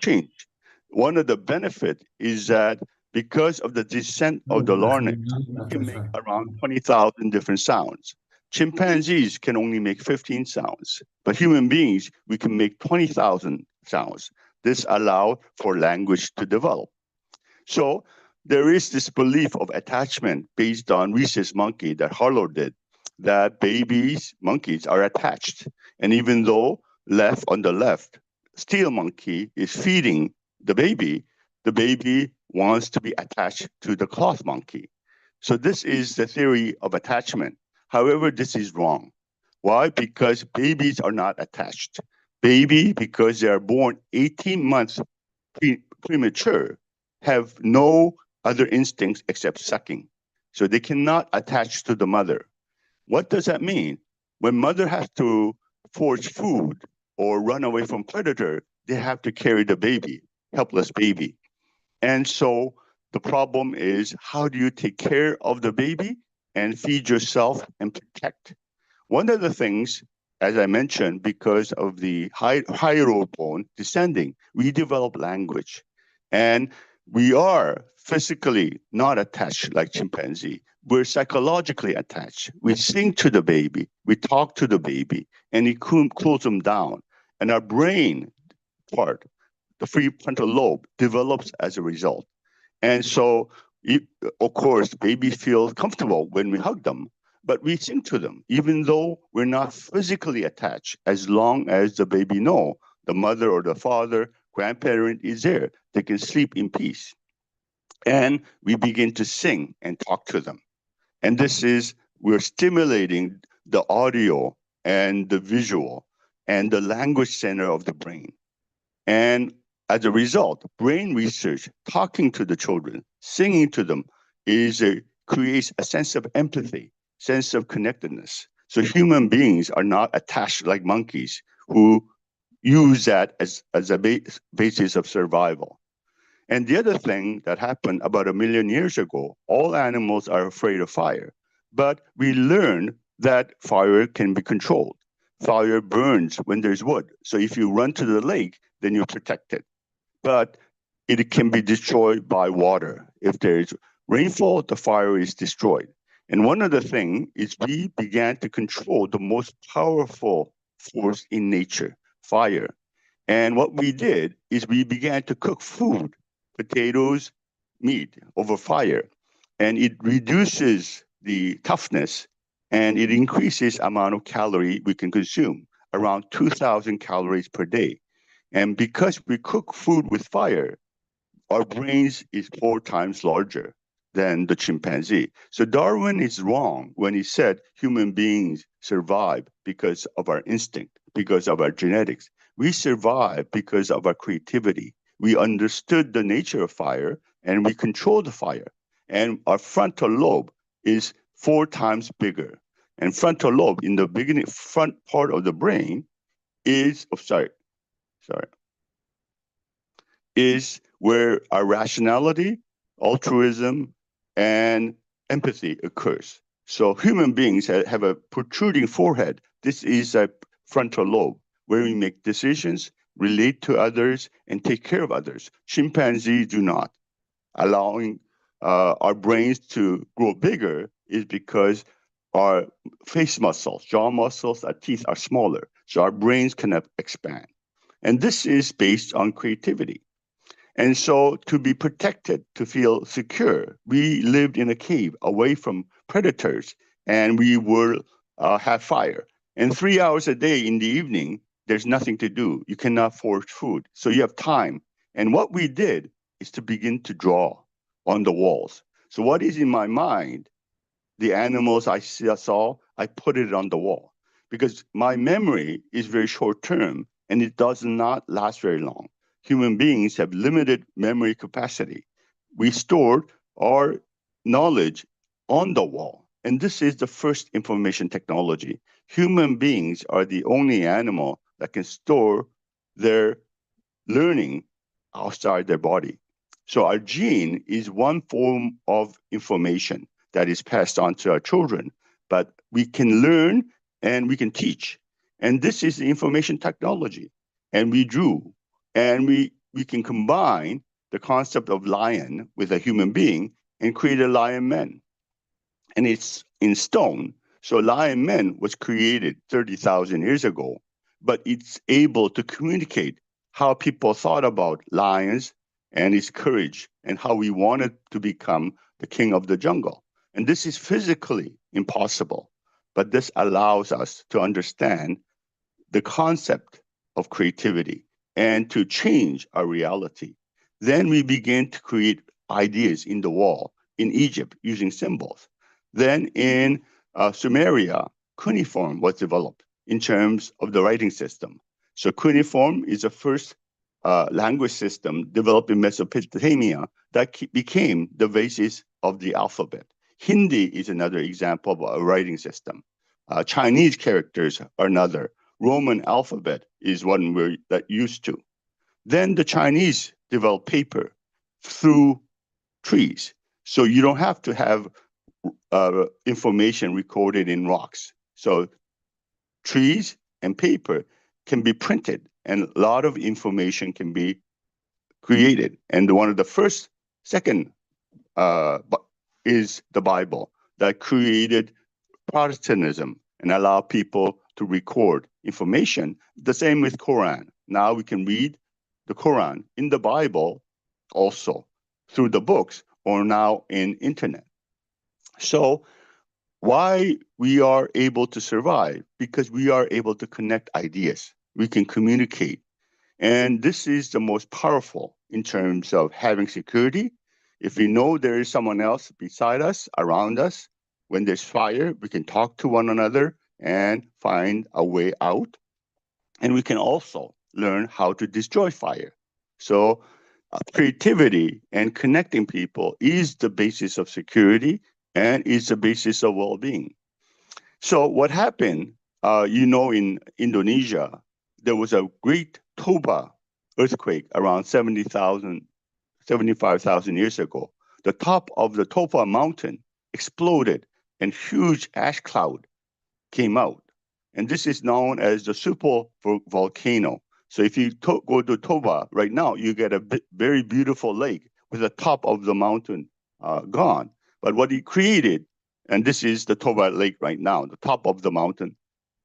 changed. One of the benefits is that because of the descent of the larynx, we can make around 20,000 different sounds. Chimpanzees can only make 15 sounds, but human beings, we can make 20,000 sounds. This allows for language to develop. So there is this belief of attachment based on rhesus monkey that Harlow did, that babies, monkeys are attached. And even though on the left, steel monkey is feeding the baby wants to be attached to the cloth monkey. So this is the theory of attachment. However, this is wrong. Why? Because babies are not attached. Because they are born 18 months premature, have no other instincts except sucking. So they cannot attach to the mother. What does that mean? When mother has to forage food or run away from predator, they have to carry the baby, helpless baby. And so the problem is, how do you take care of the baby and feed yourself and protect? One of the things, as I mentioned, because of the hyoid bone descending, we develop language. And we are physically not attached like chimpanzee. We're psychologically attached. We sing to the baby, we talk to the baby, and it cools them down. And our brain part, the prefrontal lobe, develops as a result. And so, of course, babies feel comfortable when we hug them, but we sing to them, even though we're not physically attached, as long as the baby knows the mother or the father, grandparent is there. They can sleep in peace. And we begin to sing and talk to them. And we're stimulating the audio and the visual and the language center of the brain. And as a result, brain research, talking to the children, singing to them, creates a sense of empathy, sense of connectedness. So human beings are not attached like monkeys who use that as a basis of survival. And the other thing that happened about 1 million years ago, all animals are afraid of fire, but we learned that fire can be controlled. Fire burns when there's wood. So if you run to the lake, then you're protected. But it can be destroyed by water. If there's rainfall, the fire is destroyed. And one of the things is we began to control the most powerful force in nature, fire. And what we did is we began to cook food, potatoes, meat over fire. And it reduces the toughness and it increases amount of calorie we can consume, around 2,000 calories per day. And because we cook food with fire, our brains is 4 times larger than the chimpanzee. So Darwin is wrong when he said human beings survive because of our instinct, because of our genetics. We survive because of our creativity. We understood the nature of fire and we control the fire. And our frontal lobe is 4 times bigger. And frontal lobe in the beginning, front part of the brain is, is where our rationality, altruism, and empathy occurs. So human beings have a protruding forehead. This is a frontal lobe where we make decisions, relate to others, and take care of others. Chimpanzees do not. Allowing our brains to grow bigger is because our face muscles, jaw muscles, our teeth are smaller, so our brains cannot expand. And this is based on creativity. And so to be protected, to feel secure, we lived in a cave away from predators, and we will have fire. And 3 hours a day in the evening, there's nothing to do. You cannot forage food. So you have time. And what we did is to begin to draw on the walls. So what is in my mind, the animals I saw, I put it on the wall. Because my memory is very short term, and it does not last very long. Human beings have limited memory capacity. We stored our knowledge on the wall. And this is the first information technology. Human beings are the only animal that can store their learning outside their body. So our gene is one form of information that is passed on to our children, but we can learn and we can teach. And this is the information technology. And we drew, and we can combine the concept of lion with a human being and create a lion man. And it's in stone. So lion man was created 30,000 years ago, but it's able to communicate how people thought about lions and his courage and how we wanted to become the king of the jungle. And this is physically impossible, but this allows us to understand the concept of creativity and to change our reality. Then we begin to create ideas in the wall in Egypt using symbols. Then in Sumeria, cuneiform was developed in terms of the writing system. So cuneiform is the first language system developed in Mesopotamia that became the basis of the alphabet. Hindi is another example of a writing system. Chinese characters are another. Roman alphabet is one we're used to. Then the Chinese developed paper through trees. So you don't have to have information recorded in rocks. So trees and paper can be printed, and a lot of information can be created. And one of the second is the Bible that created Protestantism and allow people to record information. The same with Quran. Now we can read the Quran in the Bible also through the books or now in internet. So why we are able to survive? Because we are able to connect ideas. We can communicate. And this is the most powerful in terms of having security. If we know there is someone else beside us, around us, when there's fire, we can talk to one another and find a way out. And we can also learn how to destroy fire. So creativity and connecting people is the basis of security and is the basis of well-being. So what happened, in Indonesia, there was a great Toba earthquake around 75,000 years ago. The top of the Toba mountain exploded and huge ash cloud came out. And this is known as the super volcano. So if you go to Toba right now, you get a very beautiful lake with the top of the mountain gone. But what he created, and this is the Toba Lake right now, the top of the mountain,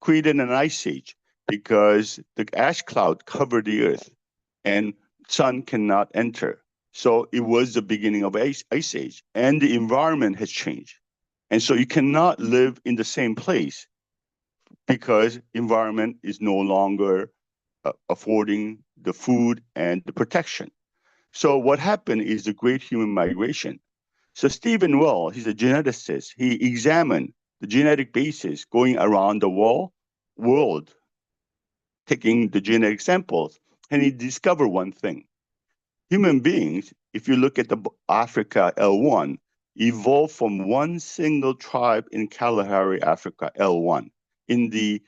created an ice age because the ash cloud covered the earth and sun cannot enter. So it was the beginning of ice age, and the environment has changed. And so you cannot live in the same place because environment is no longer affording the food and the protection. So what happened is the great human migration. So Stephen Well, he's a geneticist. He examined the genetic basis going around the world, taking the genetic samples, and he discovered one thing. Human beings, if you look at the Africa L1, evolved from one single tribe in Kalahari, Africa, L1, in the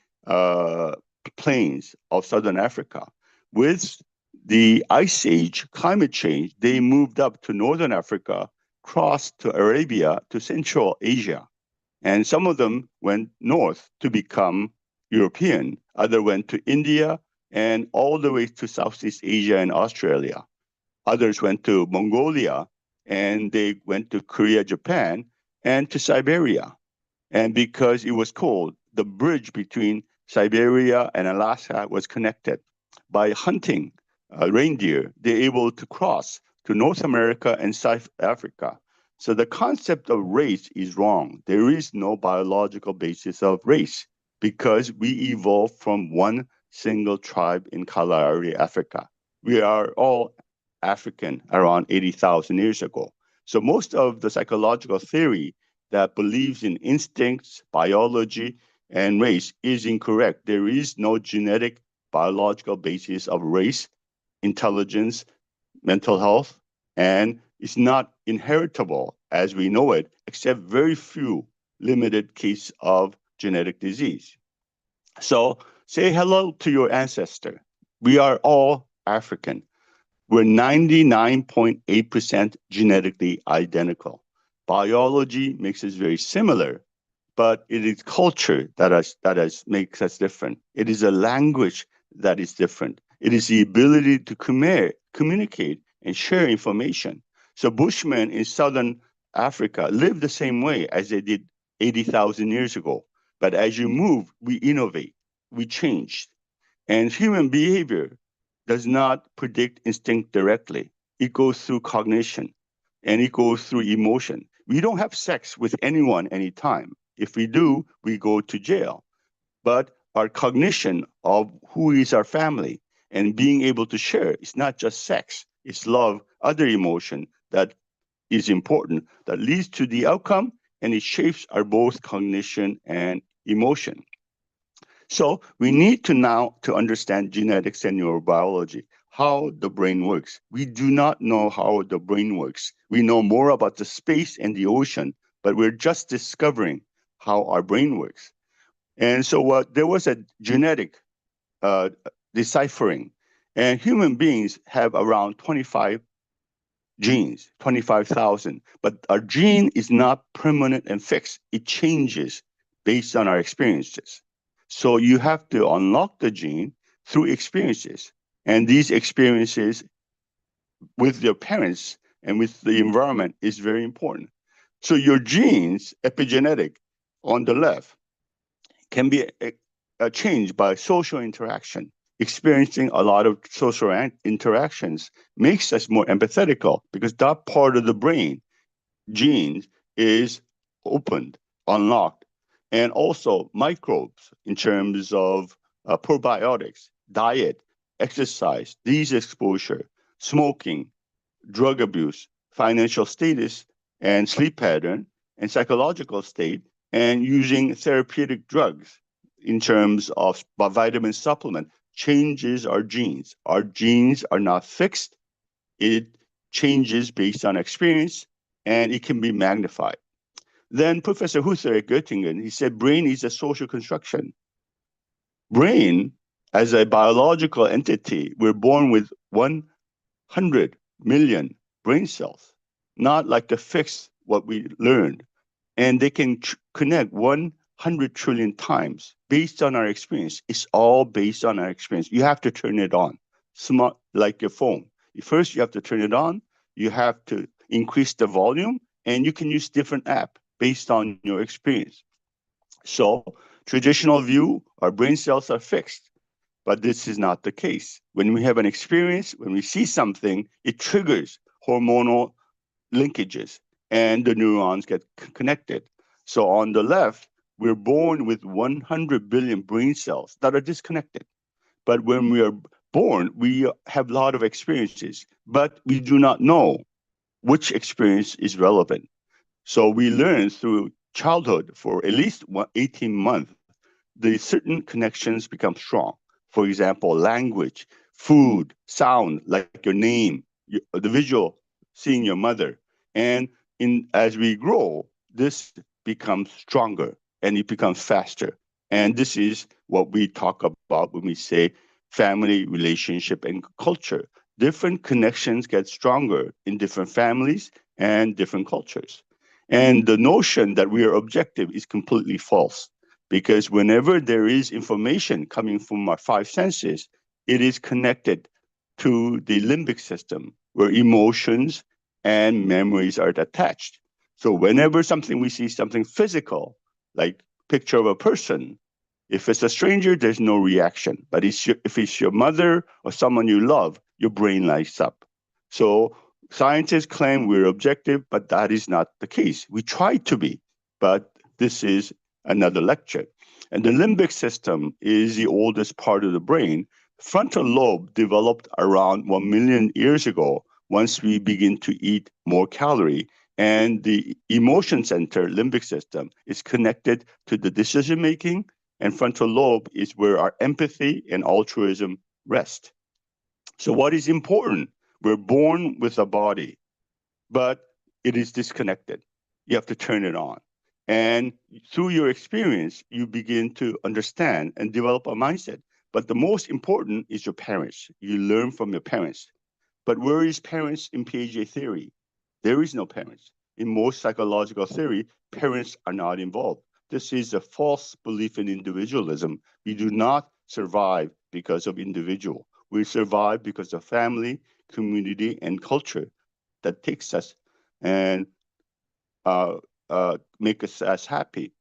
plains of Southern Africa. With the Ice Age, climate change, they moved up to Northern Africa, crossed to Arabia, to Central Asia. And some of them went north to become European. Others went to India and all the way to Southeast Asia and Australia. Others went to Mongolia, and they went to Korea, Japan, and to Siberia. And because it was cold, the bridge between Siberia and Alaska was connected. By hunting reindeer, they're able to cross to North America and South Africa. So the concept of race is wrong. There is no biological basis of race because we evolved from one single tribe in Kalahari, Africa. We are all African around 80,000 years ago. So most of the psychological theory that believes in instincts, biology, and race is incorrect. There is no genetic biological basis of race, intelligence, mental health, and it's not inheritable as we know it, except very few limited cases of genetic disease. So say hello to your ancestor. We are all African. We're 99.8% genetically identical. Biology makes us very similar, but it is culture that makes us different. It is a language that is different. It is the ability to communicate and share information. So Bushmen in Southern Africa live the same way as they did 80,000 years ago. But as you move, we innovate, we change. And human behavior does not predict instinct directly. It goes through cognition and it goes through emotion. We don't have sex with anyone anytime. If we do, we go to jail. But our cognition of who is our family and being able to share is not just sex, it's love, other emotion that is important, that leads to the outcome, and it shapes our both cognition and emotion. So we need to now to understand genetics and neurobiology, how the brain works. We do not know how the brain works. We know more about the space and the ocean, but we're just discovering how our brain works. And so there was a genetic deciphering, and human beings have around 25 genes, 25,000, but our gene is not permanent and fixed. It changes based on our experiences. So you have to unlock the gene through experiences. And these experiences with your parents and with the environment is very important. So your genes, epigenetic, on the left, can be changed by social interaction. Experiencing a lot of social interactions makes us more empathetical because that part of the brain, genes, is opened, unlocked. And also microbes in terms of probiotics, diet, exercise, disease exposure, smoking, drug abuse, financial status, and sleep pattern, and psychological state, and using therapeutic drugs in terms of vitamin supplement changes our genes. Our genes are not fixed. It changes based on experience, and it can be magnified. Then Professor Husserl at Göttingen, he said brain is a social construction. Brain, as a biological entity, we're born with 100 million brain cells, not like the fixed what we learned. And they can connect 100 trillion times based on our experience. It's all based on our experience. You have to turn it on, smart like your phone. First, you have to turn it on. You have to increase the volume, and you can use different app based on your experience. So traditional view, our brain cells are fixed, but this is not the case. When we have an experience, when we see something, it triggers hormonal linkages and the neurons get connected. So on the left, we're born with 100 billion brain cells that are disconnected. But when we are born, we have a lot of experiences, but we do not know which experience is relevant. So we learn through childhood for at least 18 months, the certain connections become strong. For example, language, food, sound, like your name, the visual, seeing your mother. And as we grow, this becomes stronger and it becomes faster. And this is what we talk about when we say family, relationship, and culture. Different connections get stronger in different families and different cultures. And the notion that we are objective is completely false, because whenever there is information coming from our five senses, it is connected to the limbic system where emotions and memories are attached. So whenever we see something physical, like picture of a person, if it's a stranger, there's no reaction. But if it's your mother or someone you love, your brain lights up. So scientists claim we're objective, but that is not the case. We try to be, but this is another lecture. And the limbic system is the oldest part of the brain. Frontal lobe developed around 1 million years ago once we begin to eat more calorie. And the emotion center, limbic system, is connected to the decision making, and frontal lobe is where our empathy and altruism rest. So what is important? We're born with a body, but it is disconnected. You have to turn it on. And through your experience, you begin to understand and develop a mindset. But the most important is your parents. You learn from your parents. But where is parents in Piaget theory? There is no parents. In most psychological theory, parents are not involved. This is a false belief in individualism. We do not survive because of individual. We survive because of family, community, and culture that takes us and make us happy.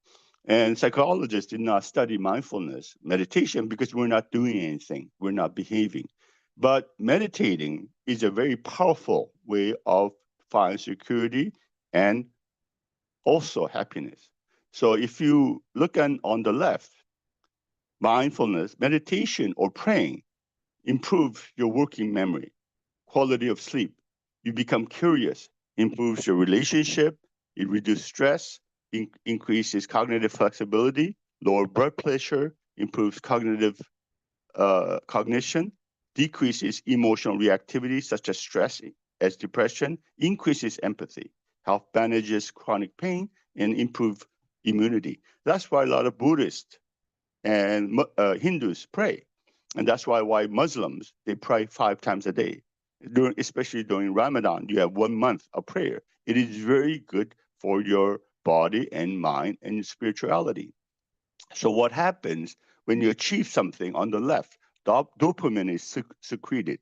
And psychologists did not study mindfulness, meditation, because we're not doing anything. We're not behaving. But meditating is a very powerful way of finding security and also happiness. So if you look on the left, mindfulness, meditation, or praying improve your working memory, quality of sleep. You become curious, improves your relationship, it reduces stress, increases cognitive flexibility, lower blood pressure, improves cognitive cognition, decreases emotional reactivity such as stress, as depression, increases empathy, help manages chronic pain, and improve immunity. That's why a lot of Buddhists and Hindus pray. And that's why Muslims, they pray 5 times a day. Especially during Ramadan, you have 1 month of prayer. It is very good for your body and mind and spirituality. So what happens when you achieve something on the left? Dopamine is secreted.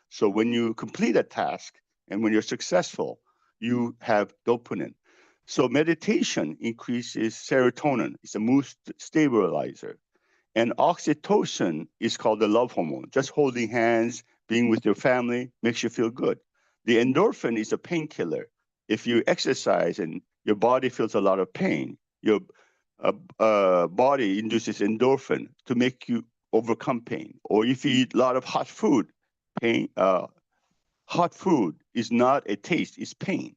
So when you complete a task and when you're successful, you have dopamine. So meditation increases serotonin. It's a mood stabilizer. And oxytocin is called the love hormone. Just holding hands, being with your family makes you feel good. The endorphin is a painkiller. If you exercise and your body feels a lot of pain, your body induces endorphin to make you overcome pain. Or if you eat a lot of hot food, hot food is not a taste, it's pain.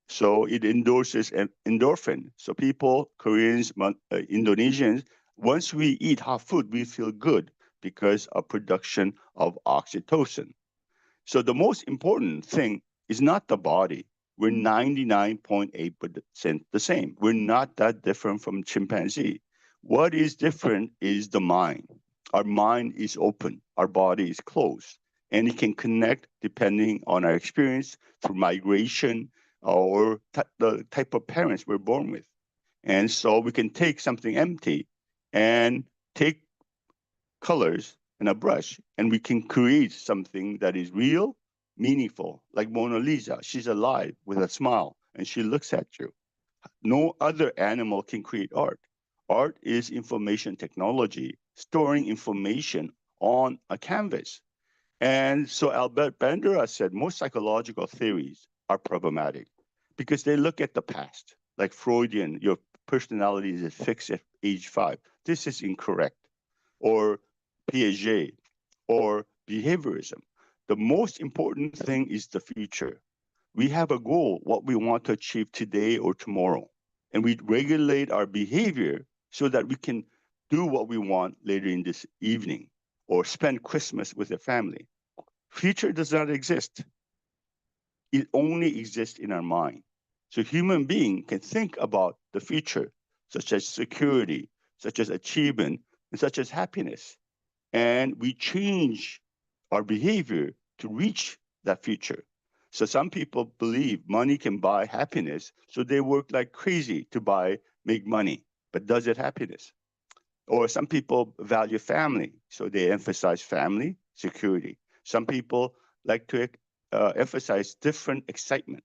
So it endorses endorphin. So people, Koreans, Indonesians, once we eat hot food, we feel good because of production of oxytocin. So the most important thing is not the body. We're 99.8% the same. We're not that different from chimpanzee. What is different is the mind. Our mind is open. Our body is closed. And it can connect depending on our experience through migration or the type of parents we're born with. And so we can take something empty and take colors and a brush, and we can create something that is real, meaningful, like Mona Lisa. She's alive with a smile, and she looks at you. No other animal can create art. Art is information technology, storing information on a canvas. And so Albert Bandura said most psychological theories are problematic because they look at the past, like Freudian, your personality is fixed at age 5. This is incorrect. Or Piaget, or behaviorism. The most important thing is the future. We have a goal, what we want to achieve today or tomorrow, and we regulate our behavior so that we can do what we want later in this evening or spend Christmas with the family. Future does not exist. It only exists in our mind. So human being can think about the future, such as security, such as achievement, and such as happiness. And we change our behavior to reach that future. So some people believe money can buy happiness, so they work like crazy to make money. But does it happiness? Or some people value family, so they emphasize family, security. Some people like to emphasize different excitement.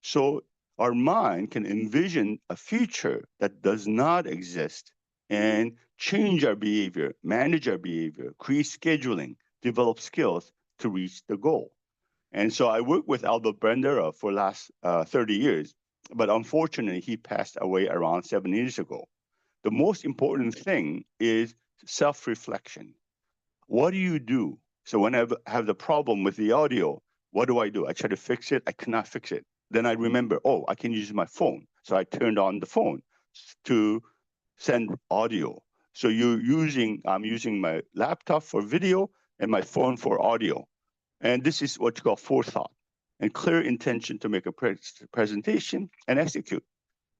So our mind can envision a future that does not exist and change our behavior, manage our behavior, create scheduling, develop skills to reach the goal. And so I worked with Albert Bandura for last 30 years, but unfortunately he passed away around 7 years ago. The most important thing is self-reflection. What do you do? So when I have the problem with the audio, what do? I try to fix it. I cannot fix it. Then I remember, oh, I can use my phone. So I turned on the phone to send audio. So I'm using my laptop for video and my phone for audio. And this is what you call forethought and clear intention to make a presentation and execute.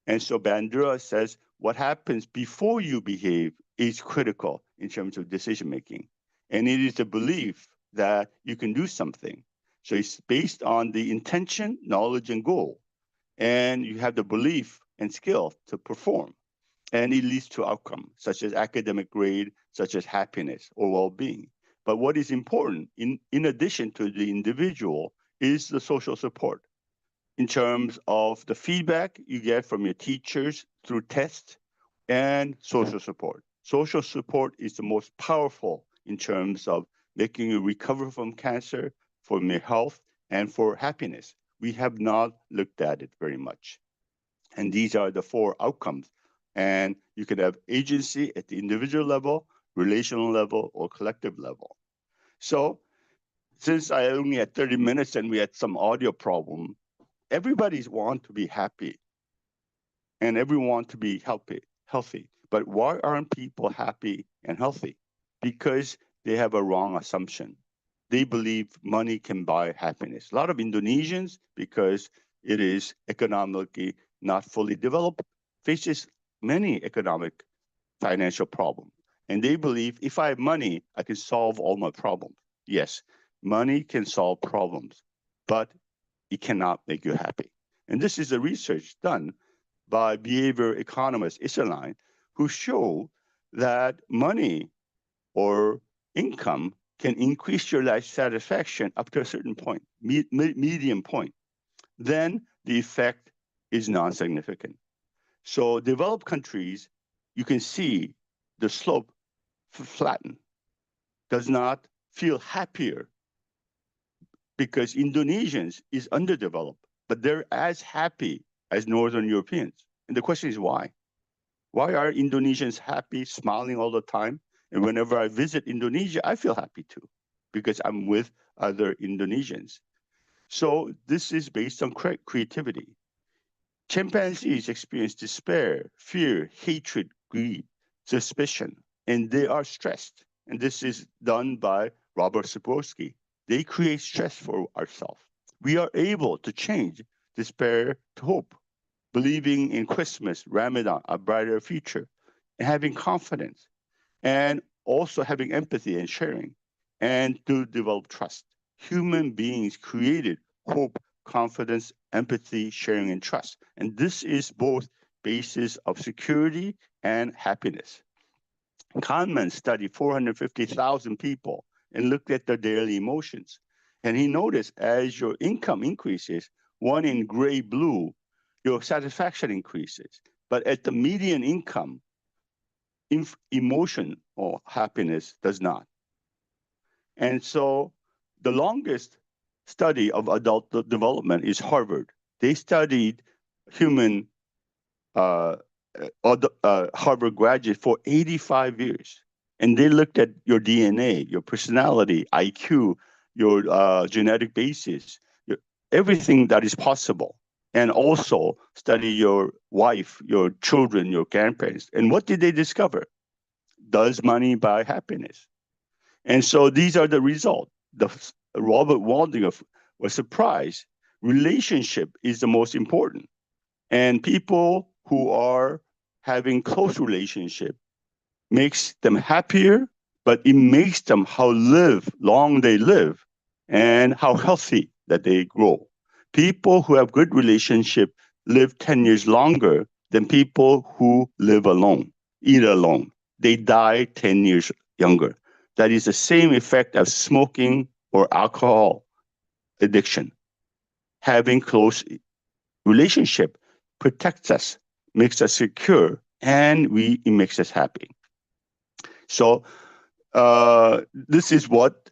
And so Bandura says what happens before you behave is critical in terms of decision making. And it is the belief that you can do something. So it's based on the intention, knowledge, and goal. And you have the belief and skill to perform. And it leads to outcome, such as academic grade, such as happiness or well-being. But what is important, in addition to the individual, is the social support in terms of the feedback you get from your teachers through tests and social support. Social support is the most powerful in terms of making you recover from cancer, for your health, and for happiness. We have not looked at it very much. And these are the 4 outcomes. And you can have agency at the individual level, relational level, or collective level. So since I only had 30 minutes and we had some audio problem, everybody's want to be happy and everyone want to be healthy. But why aren't people happy and healthy? Because they have a wrong assumption. They believe money can buy happiness. A lot of Indonesians, because it is economically not fully developed, faces many economic financial problems. And they believe if I have money, I can solve all my problems. Yes, money can solve problems, but it cannot make you happy. And this is a research done by behavior economist Isserlein, who show that money or income can increase your life satisfaction up to a certain point, medium point. Then the effect is non-significant. So developed countries, you can see the slope flatten, does not feel happier because Indonesians is underdeveloped, but they're as happy as Northern Europeans. And the question is why? Why are Indonesians happy, smiling all the time? And whenever I visit Indonesia, I feel happy too, because I'm with other Indonesians. So this is based on creativity. Chimpanzees experience despair, fear, hatred, greed, suspicion, and they are stressed. And this is done by Robert Sapolsky. They create stress for ourselves. We are able to change despair to hope, believing in Christmas, Ramadan, a brighter future, and having confidence, and also having empathy and sharing, and to develop trust. Human beings created hope, confidence, empathy, sharing, and trust. And this is both basis of security and happiness. Kahneman studied 450,000 people and looked at their daily emotions. And he noticed as your income increases, one in gray blue, your satisfaction increases. But at the median income, emotion or happiness does not. And so the longest study of adult development is Harvard. They studied human Harvard graduate for 85 years. And they looked at your DNA, your personality, IQ, your genetic basis, everything that is possible. And also study your wife, your children, your grandparents. And what did they discover? Does money buy happiness? And so these are the results. Robert Waldinger was surprised. Relationship is the most important. And people who are having close relationship makes them happier, but it makes them how long they live and how healthy that they grow. People who have good relationship live 10 years longer than people who live alone, eat alone. They die 10 years younger. That is the same effect of smoking or alcohol addiction. Having close relationship protects us, makes us secure, and it makes us happy. So this is what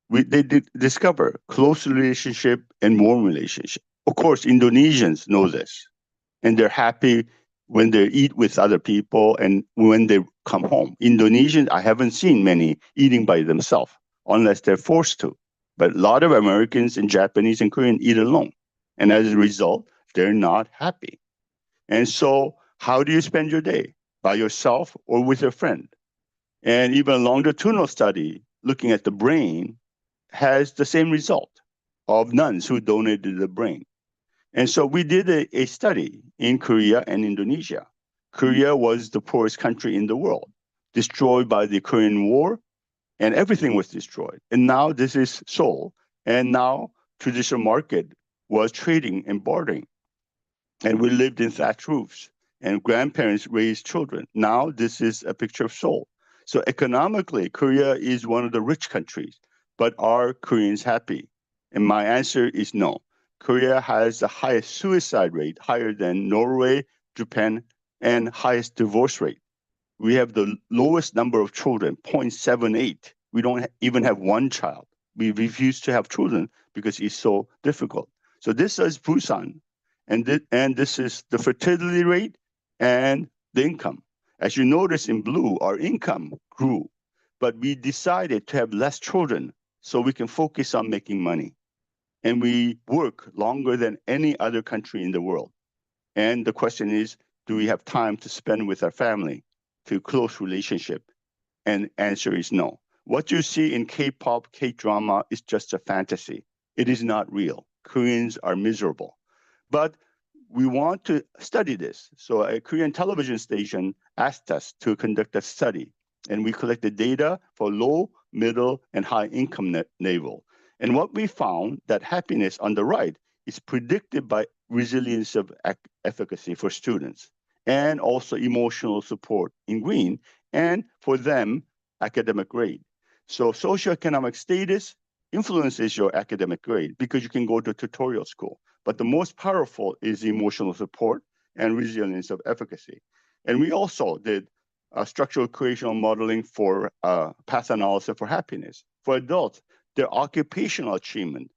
they did discover: close relationship and warm relationship. Of course, Indonesians know this, and they're happy when they eat with other people and when they come home. Indonesians, I haven't seen many eating by themselves unless they're forced to. But a lot of Americans and Japanese and Korean eat alone. And as a result, they're not happy. And so how do you spend your day? By yourself or with a friend? And even a longitudinal study looking at the brain has the same result of nuns who donated the brain. And so we did a study in Korea and Indonesia. Korea was the poorest country in the world, destroyed by the Korean War, and everything was destroyed. And now this is Seoul, and now traditional market was trading and bartering. And we lived in thatched roofs, and grandparents raised children. Now this is a picture of Seoul. So economically, Korea is one of the rich countries, but are Koreans happy? And my answer is no. Korea has the highest suicide rate, higher than Norway, Japan, and highest divorce rate. We have the lowest number of children, 0.78. We don't even have one child. We refuse to have children because it's so difficult. So this is Busan, and this is the fertility rate and the income. As you notice in blue, our income grew, but we decided to have less children so we can focus on making money. And we work longer than any other country in the world. And the question is, do we have time to spend with our family, to close relationship? And answer is no. What you see in K-pop, K-drama is just a fantasy. It is not real. Koreans are miserable. But we want to study this. So a Korean television station asked us to conduct a study, and we collected data for low, middle, and high income level. And what we found that happiness on the right is predicted by resilience of efficacy for students, and also emotional support in green, and for them, academic grade. So socioeconomic status influences your academic grade because you can go to tutorial school. But the most powerful is emotional support and resilience of efficacy. And we also did structural creational modeling for path analysis for happiness. For adults, their occupational achievement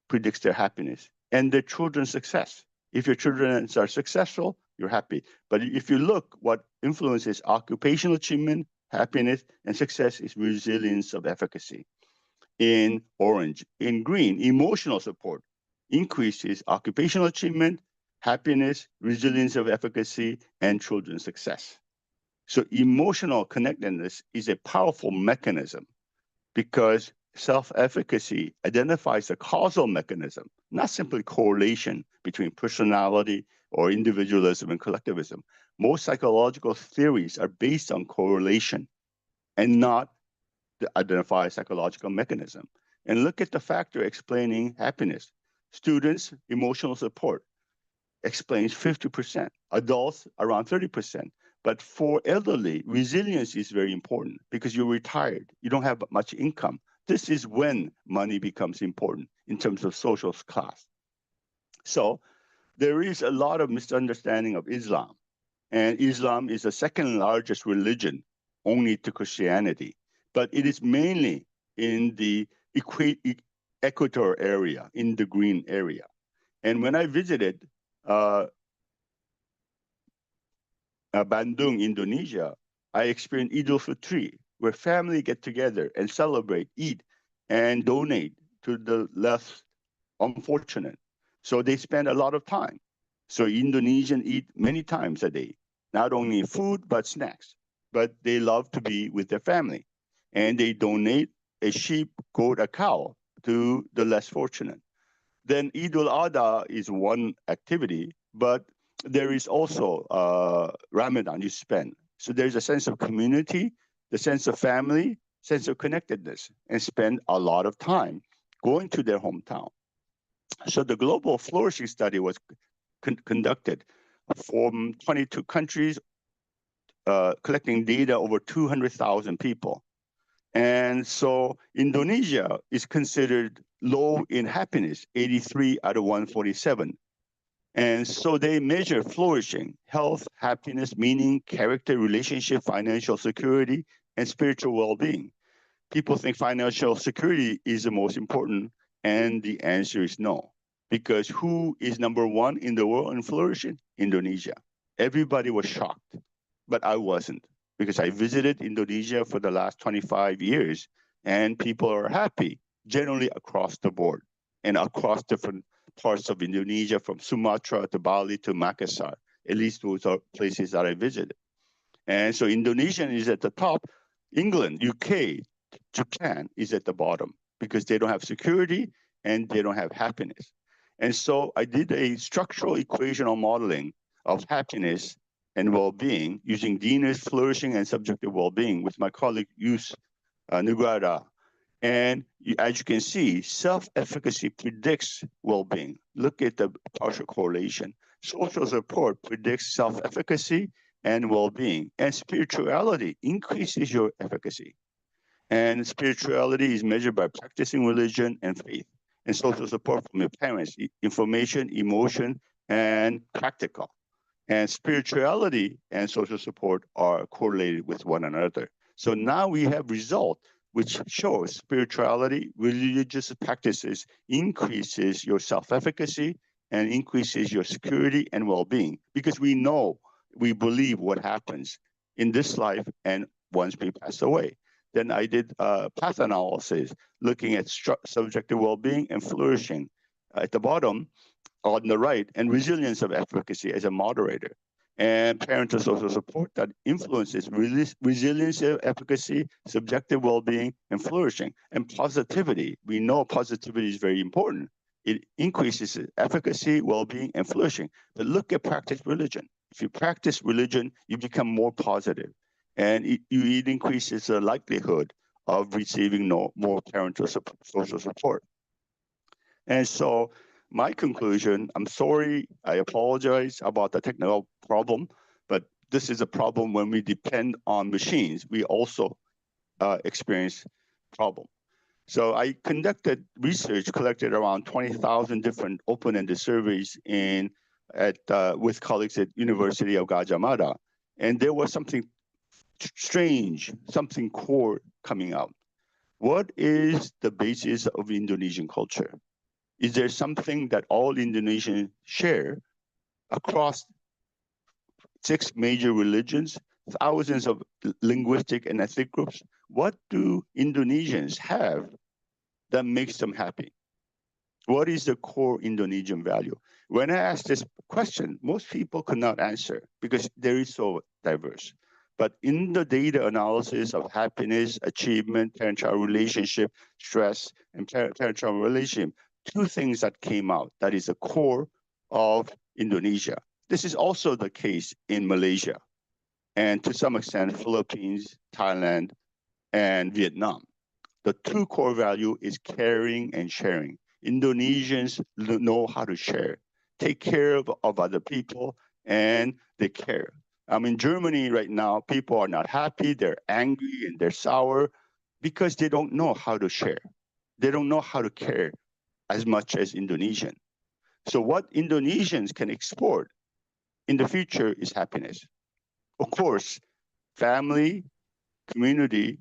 predicts their happiness and their children's success. If your children are successful, you're happy. But if you look, what influences occupational achievement, happiness, and success is resilience of efficacy. In orange, in green, emotional support increases occupational achievement, happiness, resilience of efficacy, and children's success. So emotional connectedness is a powerful mechanism because self-efficacy identifies a causal mechanism, not simply correlation between personality or individualism and collectivism. Most psychological theories are based on correlation and not to identify a psychological mechanism. And look at the factor explaining happiness. Students, emotional support explains 50%, adults around 30%. But for elderly, resilience is very important because you're retired, you don't have much income. This is when money becomes important in terms of social class. So there is a lot of misunderstanding of Islam. And Islam is the second largest religion, only to Christianity. But it is mainly in the equator area, in the green area. And when I visited, Bandung, Indonesia, I experienced Idul Fitri, where family get together and celebrate, eat, and donate to the less unfortunate. So they spend a lot of time. So Indonesians eat many times a day, not only food, but snacks. But they love to be with their family. And they donate a sheep, goat, a cow to the less fortunate. Then Idul Adha is one activity, but there is also Ramadan you spend. So there's a sense of community, the sense of family, sense of connectedness, and spend a lot of time going to their hometown. So the global flourishing study was conducted from 22 countries, collecting data over 200,000 people. And so Indonesia is considered low in happiness, 83 out of 147. And so they measure flourishing, health, happiness, meaning, character, relationship, financial security, and spiritual well-being. People think financial security is the most important, and the answer is no. Because who is number one in the world in flourishing? Indonesia. Everybody was shocked, but I wasn't, because I visited Indonesia for the last 25 years, and people are happy, generally across the board, and across different parts of Indonesia, from Sumatra to Bali to Makassar. At least those are places that I visited. And so Indonesia is at the top. England, UK, Japan is at the bottom, because they don't have security and they don't have happiness. And so I did a structural equational modeling of happiness and well-being using Diener's flourishing and subjective well-being with my colleague Yus Nugrada. And as you can see, self-efficacy predicts well-being. Look at the partial correlation. Social support predicts self-efficacy and well-being. And spirituality increases your efficacy. And spirituality is measured by practicing religion and faith. And social support from your parents, information, emotion, and practical. And spirituality and social support are correlated with one another. So now we have result which shows spirituality, religious practices increases your self-efficacy and increases your security and well-being, because we know, we believe what happens in this life and once we pass away. Then I did path analysis, looking at subjective well-being and flourishing at the bottom on the right, and resilience of efficacy as a moderator, and parental social support that influences resilience of efficacy, subjective well-being, and flourishing. And positivity, we know positivity is very important. It increases efficacy, well-being, and flourishing. But look at practice religion. If you practice religion, you become more positive, and it increases the likelihood of receiving more parental social support. And so my conclusion, I'm sorry, I apologize about the technical problem, but this is a problem when we depend on machines. We also experience problem. So I conducted research, collected around 20,000 different open-ended surveys with colleagues at University of Gajah Mada. And there was something strange, something core coming out. What is the basis of Indonesian culture? Is there something that all Indonesians share across 6 major religions, thousands of linguistic and ethnic groups? What do Indonesians have that makes them happy? What is the core Indonesian value? When I asked this question, most people could not answer because there is so diverse. But in the data analysis of happiness, achievement, parent-child relationship, stress, and parent-child relationship, 2 things that came out that is the core of Indonesia. This is also the case in Malaysia, and to some extent, Philippines, Thailand, and Vietnam. The 2 core value is caring and sharing. Indonesians know how to share, take care of other people, and they care. In Germany right now, people are not happy, they're angry, and they're sour because they don't know how to share. They don't know how to care as much as Indonesian. So what Indonesians can export in the future is happiness. Of course, family, community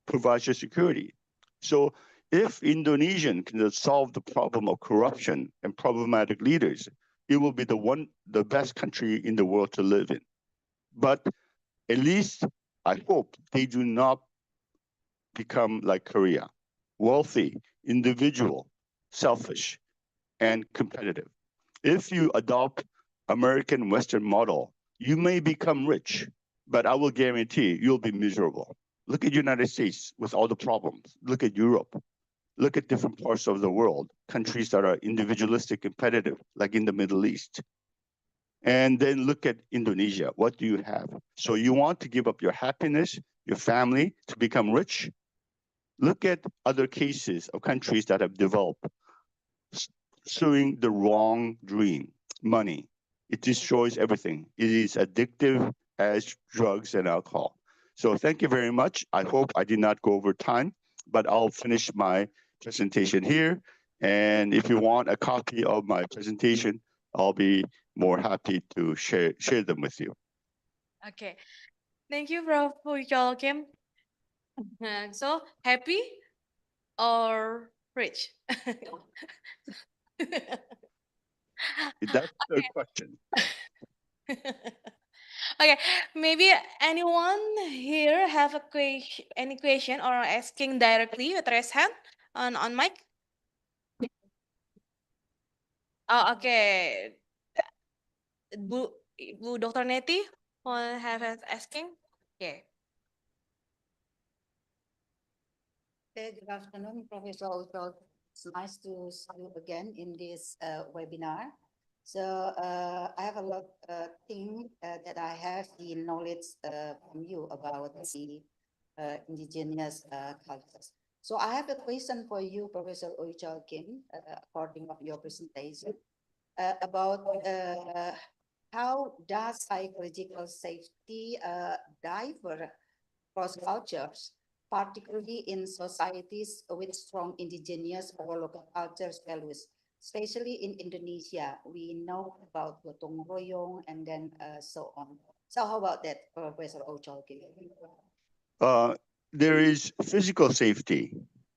provides you security. So if Indonesian can solve the problem of corruption and problematic leaders, it will be the best country in the world to live in. But at least I hope they do not become like Korea, wealthy, individual, selfish, and competitive. If you adopt American Western model, you may become rich, but I will guarantee you'll be miserable. Look at United States with all the problems. Look at Europe. Look at different parts of the world, countries that are individualistic, competitive, like in the Middle East. And then look at Indonesia. What do you have? So you want to give up your happiness, your family to become rich? Look at other cases of countries that have developed pursuing the wrong dream, money. It destroys everything. It is addictive as drugs and alcohol. So thank you very much. I hope I did not go over time, but I'll finish my presentation here. And if you want a copy of my presentation, I'll be more happy to share them with you. Okay. Thank you, Prof. Ujol Kim. So happy or rich? That's the question. Okay, maybe anyone here have a any question or asking directly with raise hand on mic? Oh, okay. Bu Dr. Neti want have asking? Okay. Okay, good afternoon, Professor Ujol. It's nice to see you again in this webinar. So I have a lot of things that I have the knowledge from you about the indigenous cultures. So I have a question for you, Professor Ujol Kim, according of your presentation, about how does psychological safety differ across cultures, particularly in societies with strong indigenous or local cultures values, especially in Indonesia. We know about gotong royong and then so on. So how about that, Professor Ujol Kim? There is physical safety.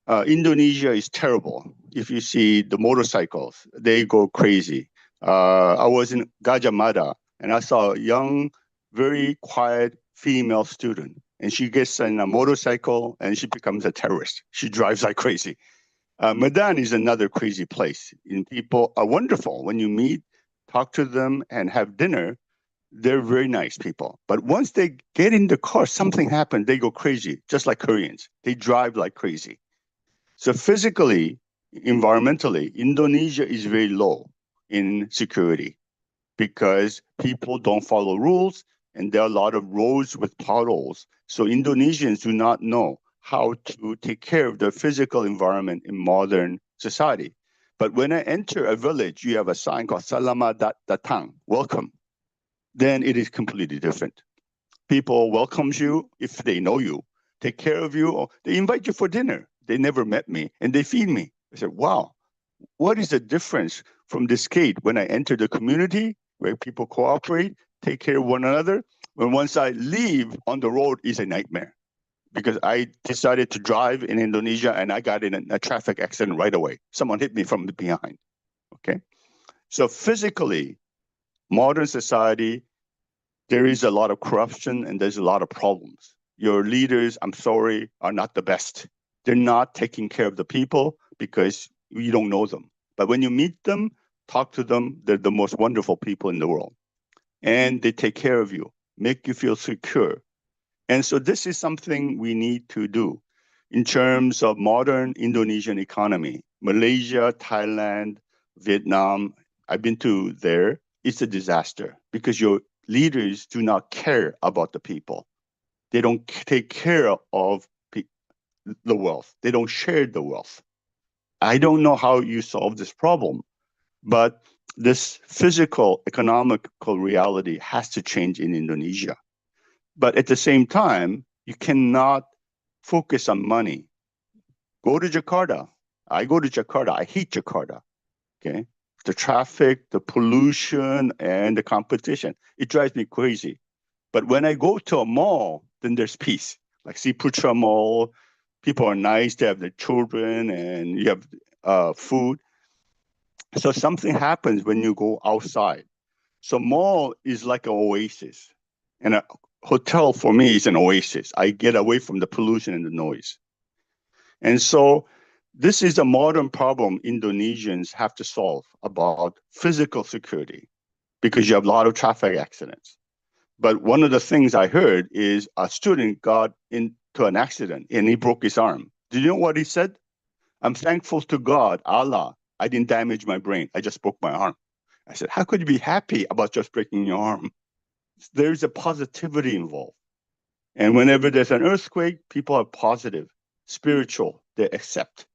Indonesia is terrible. If you see the motorcycles, they go crazy. I was in Gajah Mada and I saw a young, very quiet female student, and she gets in a motorcycle and she becomes a terrorist. She drives like crazy. Medan is another crazy place. And people are wonderful. When you meet, talk to them, and have dinner, they're very nice people. But once they get in the car, something happens, they go crazy, just like Koreans. They drive like crazy. So physically, environmentally, Indonesia is very low in security because people don't follow rules and there are a lot of roads with potholes. So Indonesians do not know how to take care of the physical environment in modern society. But when I enter a village, you have a sign called Selamat Datang, welcome. Then it is completely different. People welcomes you if they know you, take care of you, or they invite you for dinner. They never met me and they feed me. I said, wow, what is the difference from this gate when I enter the community where people cooperate, take care of one another, when once I leave on the road is a nightmare because I decided to drive in Indonesia and I got in a traffic accident right away. Someone hit me from behind, okay? So physically, modern society, there is a lot of corruption and there's a lot of problems. Your leaders, I'm sorry, are not the best. They're not taking care of the people because you don't know them. But when you meet them, talk to them, they're the most wonderful people in the world. And they take care of you, make you feel secure. And so this is something we need to do in terms of modern Indonesian economy. Malaysia, Thailand, Vietnam, I've been to there. It's a disaster because your leaders do not care about the people. They don't take care of the wealth. They don't share the wealth. I don't know how you solve this problem, but this physical, economical reality has to change in Indonesia. But at the same time, you cannot focus on money. Go to Jakarta. I go to Jakarta. I hate Jakarta. Okay. The traffic, the pollution, and the competition. It drives me crazy. But when I go to a mall, then there's peace. Like Ciputra Mall, people are nice, they have their children, and you have food. So something happens when you go outside. So mall is like an oasis. And a hotel for me is an oasis. I get away from the pollution and the noise. And so this is a modern problem Indonesians have to solve about physical security, because you have a lot of traffic accidents. But one of the things I heard is a student got into an accident and he broke his arm. Do you know what he said? I'm thankful to God, Allah, I didn't damage my brain. I just broke my arm. I said, how could you be happy about just breaking your arm? There's a positivity involved. And whenever there's an earthquake, people are positive, spiritual, they accept.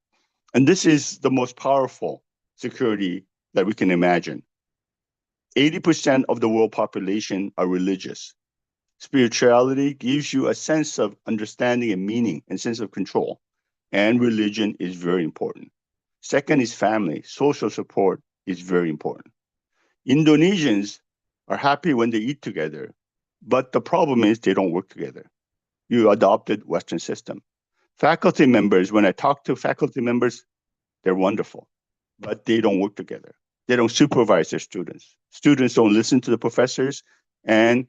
And this is the most powerful security that we can imagine. 80% of the world population are religious. Spirituality gives you a sense of understanding and meaning and sense of control. And religion is very important. Second is family. Social support is very important. Indonesians are happy when they eat together, but the problem is they don't work together. You adopted Western system. Faculty members, when I talk to faculty members, they're wonderful, but they don't work together. They don't supervise their students. Students don't listen to the professors, and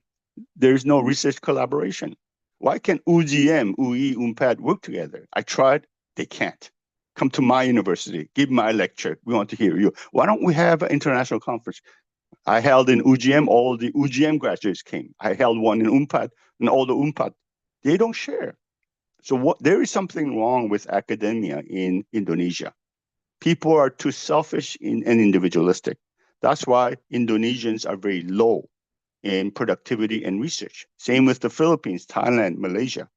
there's no research collaboration. Why can't UGM, UI, UNPAD work together? I tried, they can't. Come to my university, give my lecture. We want to hear you. Why don't we have an international conference? I held in UGM, all the UGM graduates came. I held one in UNPAD, and all the UNPAD, they don't share. So there is something wrong with academia in Indonesia. People are too selfish and individualistic. That's why Indonesians are very low in productivity and research. Same with the Philippines, Thailand, Malaysia.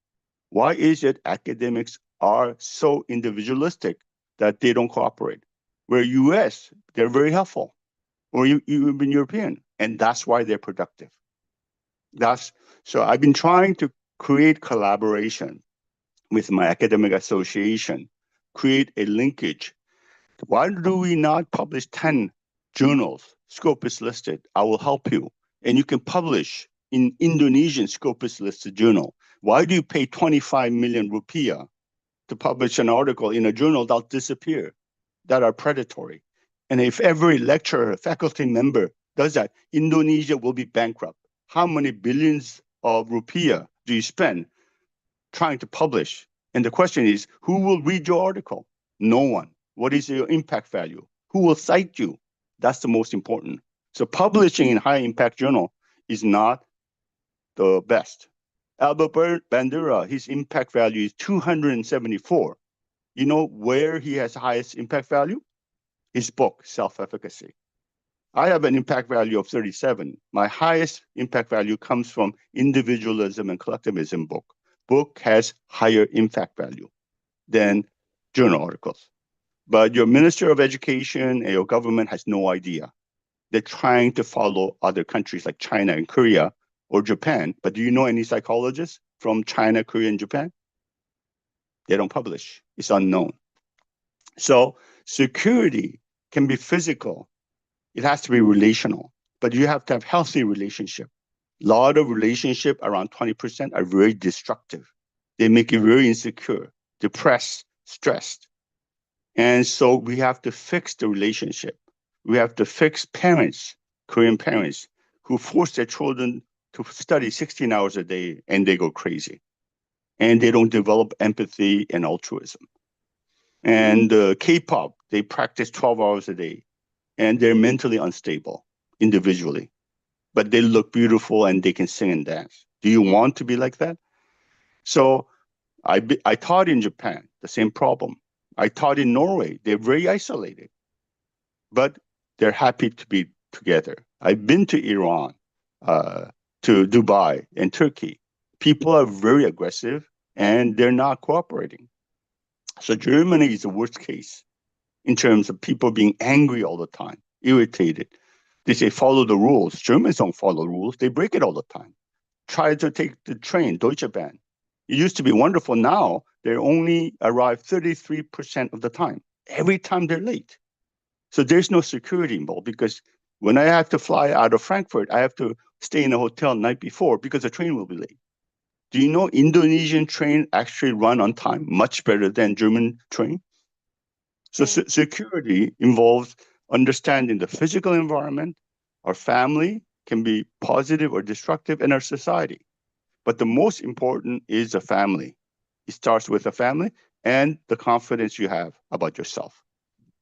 Why is it academics are so individualistic that they don't cooperate? Where US, they're very helpful, or even European, and that's why they're productive. So I've been trying to create collaboration with my academic association, create a linkage. Why do we not publish 10 journals? Scopus listed. I will help you. And you can publish in Indonesian Scopus listed journal. Why do you pay 25 million rupiah to publish an article in a journal that'll disappear, that are predatory? And if every lecturer, faculty member does that, Indonesia will be bankrupt. How many billions of rupiah do you spend trying to publish? And the question is, who will read your article? No one. What is your impact value? Who will cite you? That's the most important. So publishing in high impact journal is not the best. Albert Bandura, his impact value is 274. You know where he has highest impact value? His book, Self-Efficacy. I have an impact value of 37. My highest impact value comes from Individualism and Collectivism book. Book has higher impact value than journal articles. But your Minister of Education and your government has no idea. They're trying to follow other countries like China and Korea or Japan. But do you know any psychologists from China, Korea, and Japan? They don't publish. It's unknown. So security can be physical. It has to be relational, but you have to have healthy relationship. A lot of relationship, around 20%, are very destructive. They make you very insecure, depressed, stressed. And so we have to fix the relationship. We have to fix parents, Korean parents, who force their children to study 16 hours a day and they go crazy. And they don't develop empathy and altruism. And K-pop, they practice 12 hours a day and they're mentally unstable individually, but they look beautiful and they can sing and dance. Do you want to be like that? So I taught in Japan, the same problem. I taught in Norway, they're very isolated, but they're happy to be together. I've been to Iran, to Dubai and Turkey. People are very aggressive and they're not cooperating. So Germany is the worst case in terms of people being angry all the time, irritated. They say, follow the rules. Germans don't follow rules. They break it all the time. Try to take the train, Deutsche Bahn. It used to be wonderful. Now they only arrive 33% of the time. Every time they're late. So there's no security involved because when I have to fly out of Frankfurt, I have to stay in a hotel the night before because the train will be late. Do you know Indonesian train actually run on time much better than German train? So security involves understanding the physical environment, our family, can be positive or destructive in our society. But the most important is a family. It starts with a family and the confidence you have about yourself.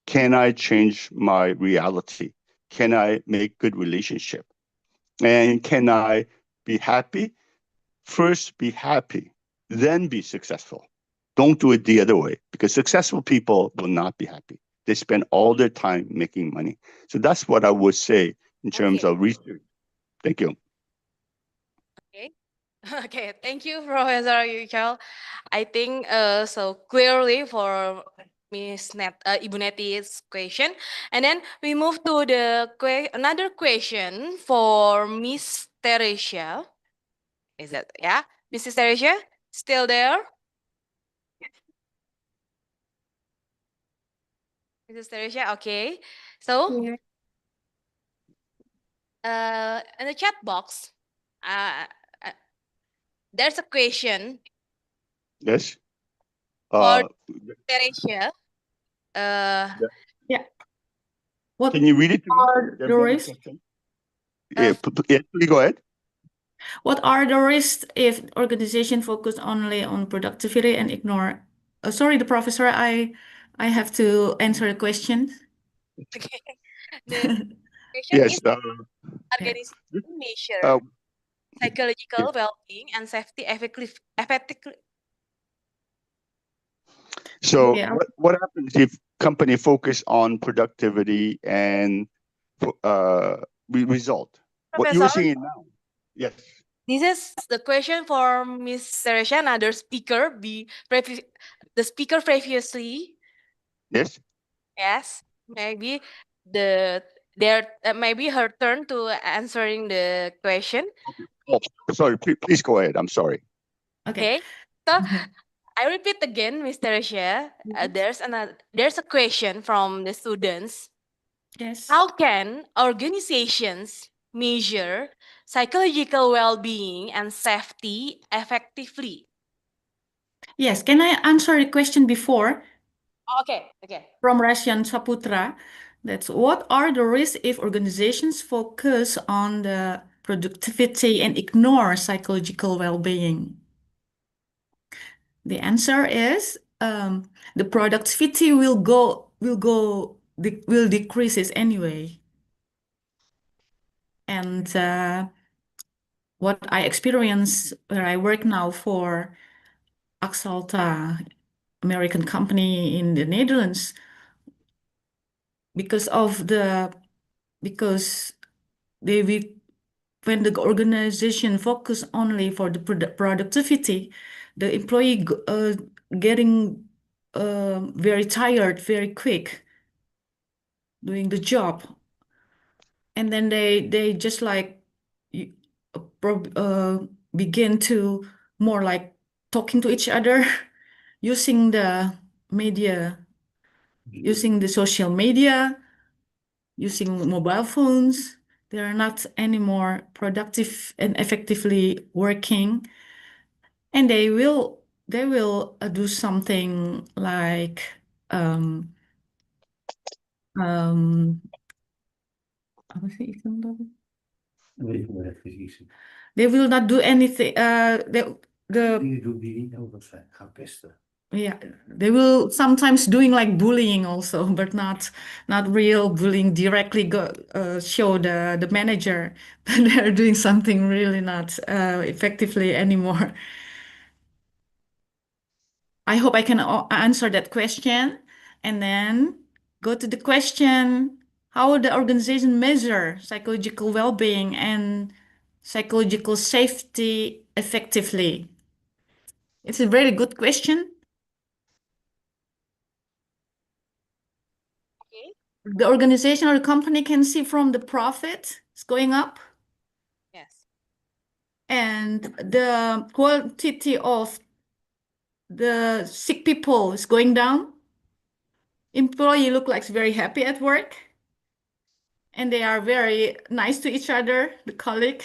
Can I change my reality? Can I make good relationship? And can I be happy? First, be happy, then be successful. Don't do it the other way, because successful people will not be happy. They spend all their time making money. So that's what I would say in terms Okay. of research. Thank you. Okay. Okay. Thank you, Professor Yuchel. I think so clearly for Ibu Neti's question. And then we move to the another question for Miss Teresia. Is that, yeah? Mrs. Teresia, still there? Mrs. Teresia, okay. So, in the chat box, uh, there's a question Yes. for Teresia. Yeah. What Can you read it to me? are the risks? Yeah, please go ahead. What are the risks if organization focus only on productivity and ignore? Sorry, the professor, I have to answer the question. Okay. The question Yes. is organization measure psychological well-being and safety effectively. So Yeah. what happens if company focus on productivity and result? What you were Professor? saying now? Yes. This is the question for Miss Teresia, another speaker. The speaker previously. Yes. Yes, maybe maybe her turn to answering the question. Oh, sorry. Please go ahead. I'm sorry. Okay. So I repeat again, Miss Teresia. There's a question from the students. Yes. How can organizations measure psychological well-being and safety effectively? Yes, can I answer the question before? Okay. From Rasyan Saputra, that's what are the risks if organizations focus on the productivity and ignore psychological well-being? The answer is the productivity will decreases anyway. And what I experience where I work now for Axalta, American company in the Netherlands, because when the organization focus only for the productivity, the employee getting very tired very quick doing the job, and then they just like begin to more like talking to each other using the media, using the social media, using mobile phones. They are not anymore productive and effectively working, and they will do something like apa sih itu? They will not do anything. Yeah, they will sometimes doing like bullying also, but not real bullying directly show the manager that they're doing something really not effectively anymore. I hope I can answer that question, and then go to the question, how the organization measure psychological well-being and psychological safety effectively? It's a very good question. Okay. The organization or the company can see from the profit is going up. Yes. And the quantity of the sick people is going down. Employee look like very happy at work. And they are very nice to each other, the colleague.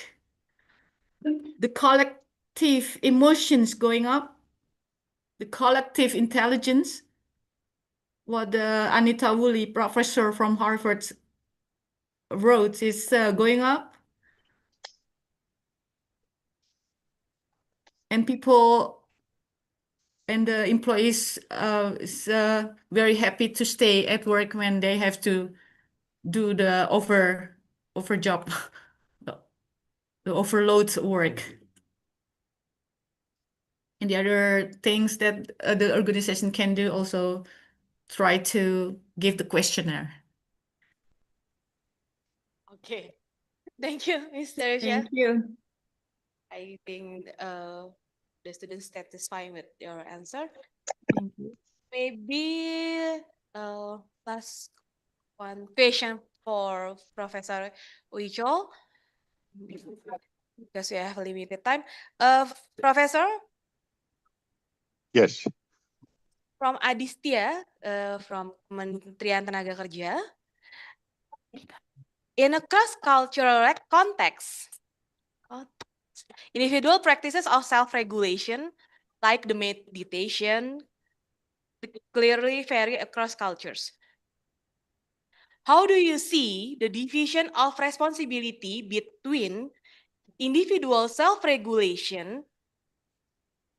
The collective emotions going up. The collective intelligence. What Anita Woolley, professor from Harvard, wrote is going up. and people and the employees is very happy to stay at work when they have to do the over job, the overload work. And the other things that the organization can do also try to give the questionnaire. Okay. Thank you, Mr. Chef. Thank you. I think the students satisfied with your answer. Thank you. Maybe last one question for Professor Wijol, because we have limited time. Professor, Yes. from Adistia, from Kementerian Tenaga Kerja, in a cross-cultural context, individual practices of self-regulation, like the meditation, clearly vary across cultures. How do you see the division of responsibility between individual self-regulation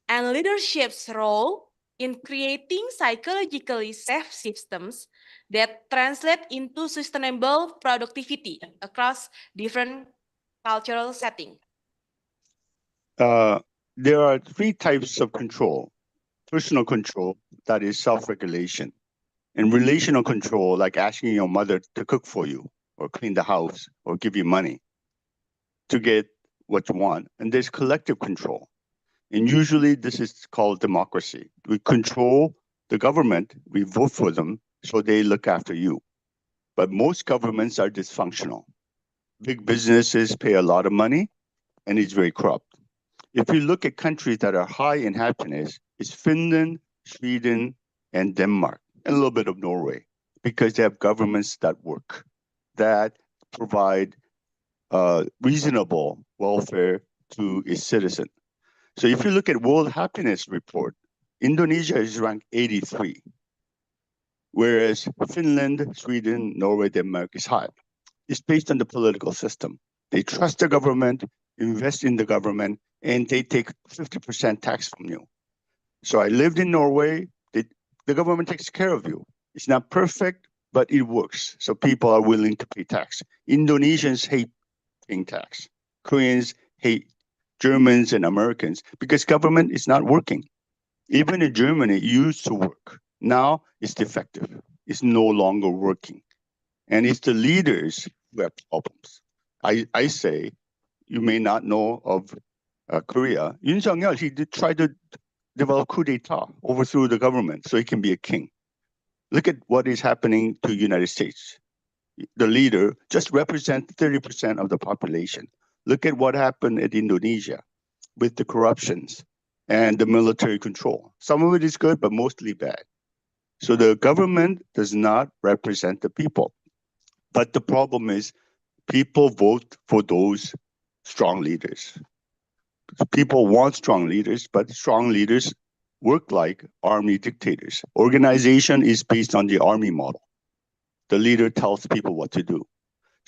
and leadership's role in creating psychologically safe systems that translate into sustainable productivity across different cultural settings? There are three types of control: personal control, that is self-regulation, and relational control, like asking your mother to cook for you or clean the house or give you money to get what you want. And there's collective control. And usually this is called democracy. We control the government, we vote for them, so they look after you. But most governments are dysfunctional. Big businesses pay a lot of money and it's very corrupt. If you look at countries that are high in happiness, it's Finland, Sweden, and Denmark, and a little bit of Norway, because they have governments that work, that provide reasonable welfare to its citizen. So if you look at World Happiness Report, Indonesia is ranked 83, whereas Finland, Sweden, Norway, Denmark is high. It's based on the political system. They trust the government, invest in the government, and they take 50% tax from you. So I lived in Norway. The government takes care of you. It's not perfect, but it works. So people are willing to pay tax. Indonesians hate paying tax. Koreans hate Germans and Americans because government is not working. Even in Germany, it used to work. Now it's defective. It's no longer working. And it's the leaders who have problems. I say, you may not know of Korea. Yoon Suk-yeol, he did try to develop coup d'etat, overthrew the government so he can be a king. Look at what is happening to the United States. The leader just represents 30% of the population. Look at what happened in Indonesia with the corruptions and the military control. Some of it is good, but mostly bad. So the government does not represent the people. But the problem is people vote for those strong leaders. People want strong leaders, but strong leaders work like army dictators. Organization is based on the army model. The leader tells people what to do.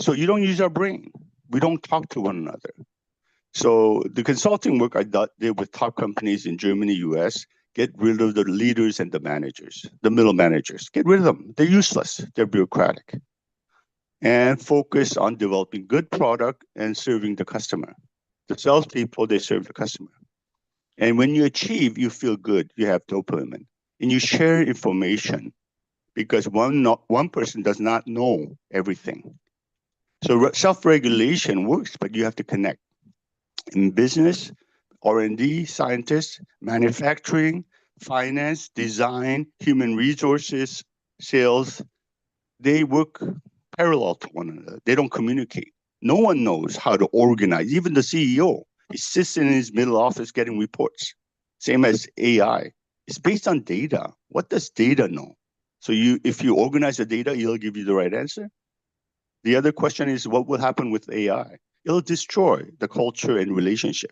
So you don't use our brain. We don't talk to one another. So the consulting work I did with top companies in Germany, US, get rid of the leaders and the managers, the middle managers. Get rid of them. They're useless. They're bureaucratic. And focus on developing good product and serving the customer. The salespeople, they serve the customer. And when you achieve, you feel good. You have dopamine. And you share information because one person does not know everything. So self-regulation works, but you have to connect. In business, R&D, scientists, manufacturing, finance, design, human resources, sales, they work parallel to one another. They don't communicate. No one knows how to organize. Even the CEO, he sits in his middle office getting reports. Same as AI. It's based on data. What does data know? So if you organize the data, it'll give you the right answer. The other question is, what will happen with AI? It'll destroy the culture and relationship.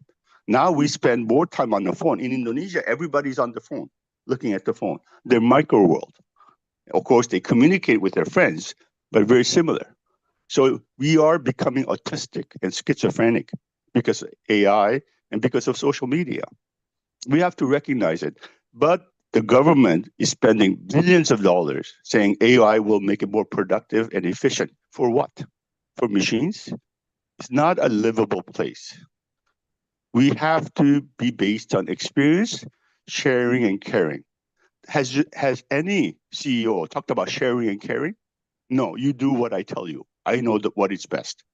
Now we spend more time on the phone. In Indonesia, everybody's on the phone, looking at the phone. They're micro world. Of course, they communicate with their friends, but very similar. So we are becoming autistic and schizophrenic because of AI and because of social media. We have to recognize it. But the government is spending billions of dollars saying AI will make it more productive and efficient. For what? For machines? It's not a livable place. We have to be based on experience, sharing, and caring. Has any CEO talked about sharing and caring? No, you do what I tell you. I know what is best.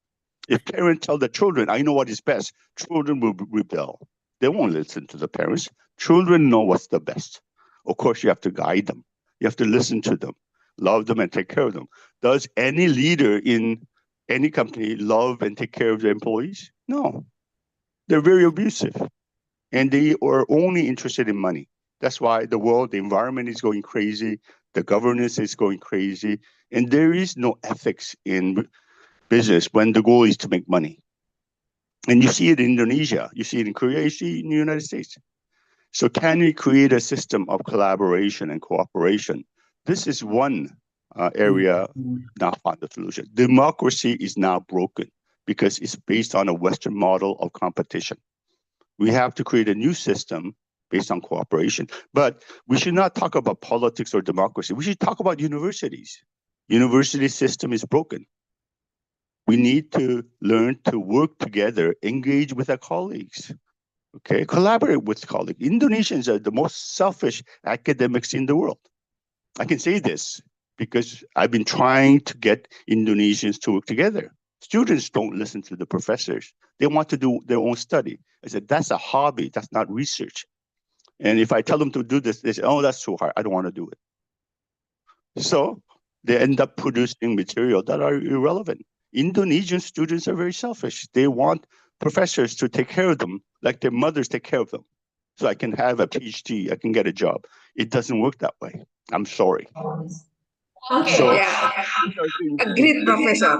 If parents tell the children, I know what is best, children will rebel. They won't listen to the parents. Children know what's the best. Of course, you have to guide them. You have to listen to them, love them, and take care of them. Does any leader in any company love and take care of their employees? No. They're very abusive. And they are only interested in money. That's why the environment is going crazy. The governance is going crazy. And there is no ethics in business when the goal is to make money. And you see it in Indonesia, you see it in Korea, you see it in the United States. So can we create a system of collaboration and cooperation? This is one area not found the solution. Democracy is now broken because it's based on a Western model of competition. We have to create a new system based on cooperation. But we should not talk about politics or democracy. We should talk about universities. University system is broken. We need to learn to work together, engage with our colleagues, okay? Collaborate with colleagues. Indonesians are the most selfish academics in the world. I can say this because I've been trying to get Indonesians to work together. Students don't listen to the professors. They want to do their own study. I said, that's a hobby, that's not research. And if I tell them to do this, they say, oh, that's too hard, I don't want to do it. So they end up producing material that are irrelevant. Indonesian students are very selfish. They want professors to take care of them like their mothers take care of them. So I can have a PhD, I can get a job. It doesn't work that way. I'm sorry. Okay, So, yeah. Agreed, Professor.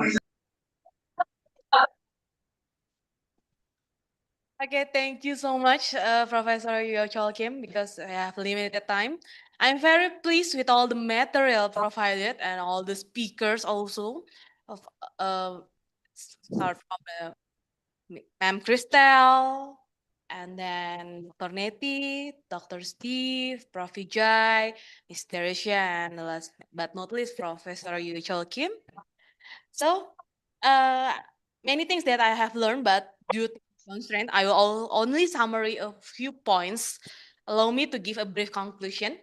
Okay, thank you so much, Professor Yeo Chol Kim, because I have limited time. I'm very pleased with all the material provided and all the speakers also. Of start from Ma'am Christel, and then Dr. Neti, Dr. Steve, Prof. Vijay, Ms. Teresia, and last but not least, Professor Yeo Chol Kim. So, many things that I have learned, but due to constraint, I will only summary a few points. Allow me to give a brief conclusion.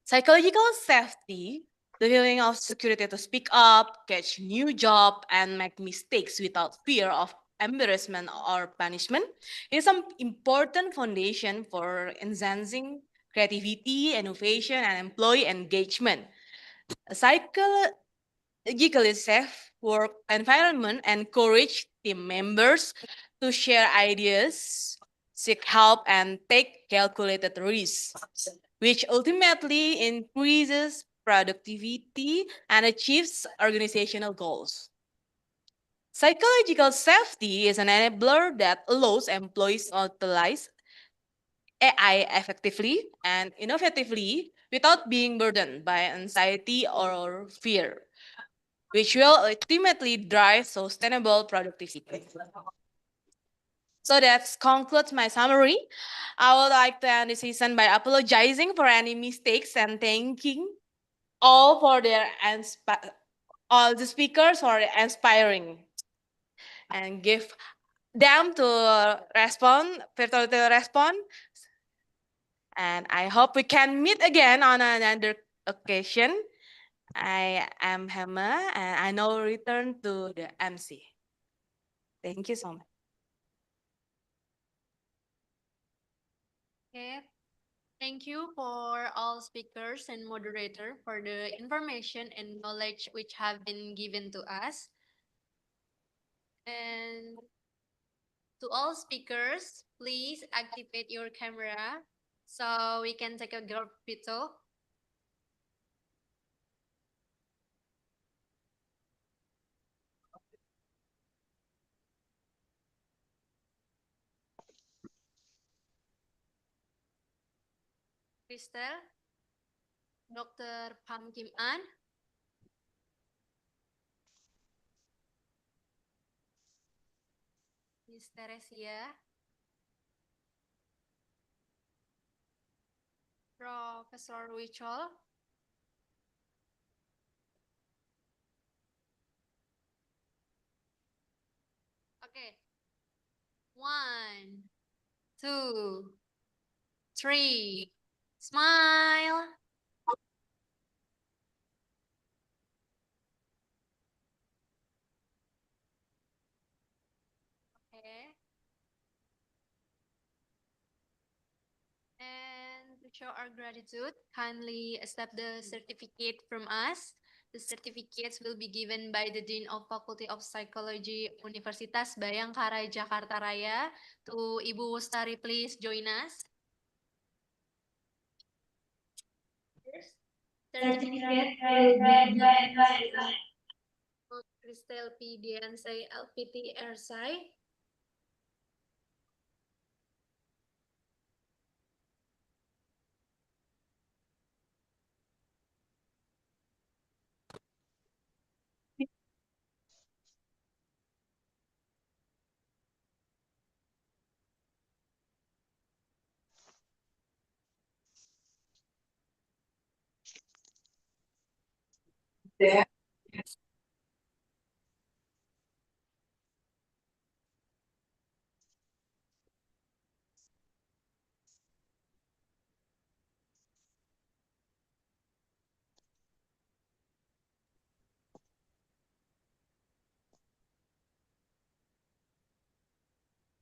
Psychological safety, the feeling of security to speak up, catch new job, and make mistakes without fear of embarrassment or punishment, is an important foundation for enhancing creativity, innovation, and employee engagement. A psychologically safe work environment encourage team members to share ideas, seek help, and take calculated risks, which ultimately increases productivity and achieves organizational goals. Psychological safety is an enabler that allows employees to utilize AI effectively and innovatively without being burdened by anxiety or fear, which will ultimately drive sustainable productivity. So that concludes my summary. I would like to end this session by apologizing for any mistakes and thanking all for their all the speakers for inspiring and give them to respond, virtually to respond. And I hope we can meet again on another occasion. I am Hema and I now return to the MC. Thank you so much. Okay. Thank you for all speakers and moderator for the information and knowledge which have been given to us. And to all speakers, please activate your camera so we can take a group photo. Crystal, Dr. Pham Kim An, Ms. Teresia, Professor Wichol. Okay. 1, 2, 3. Smile. Okay. And to show our gratitude, kindly accept the certificate from us. The certificates will be given by the Dean of Faculty of Psychology, Universitas Bayangkara, Jakarta Raya. To Ibu Wustari, please join us. First, certificate will be given to Christel P. Diansai, LPT Ersai.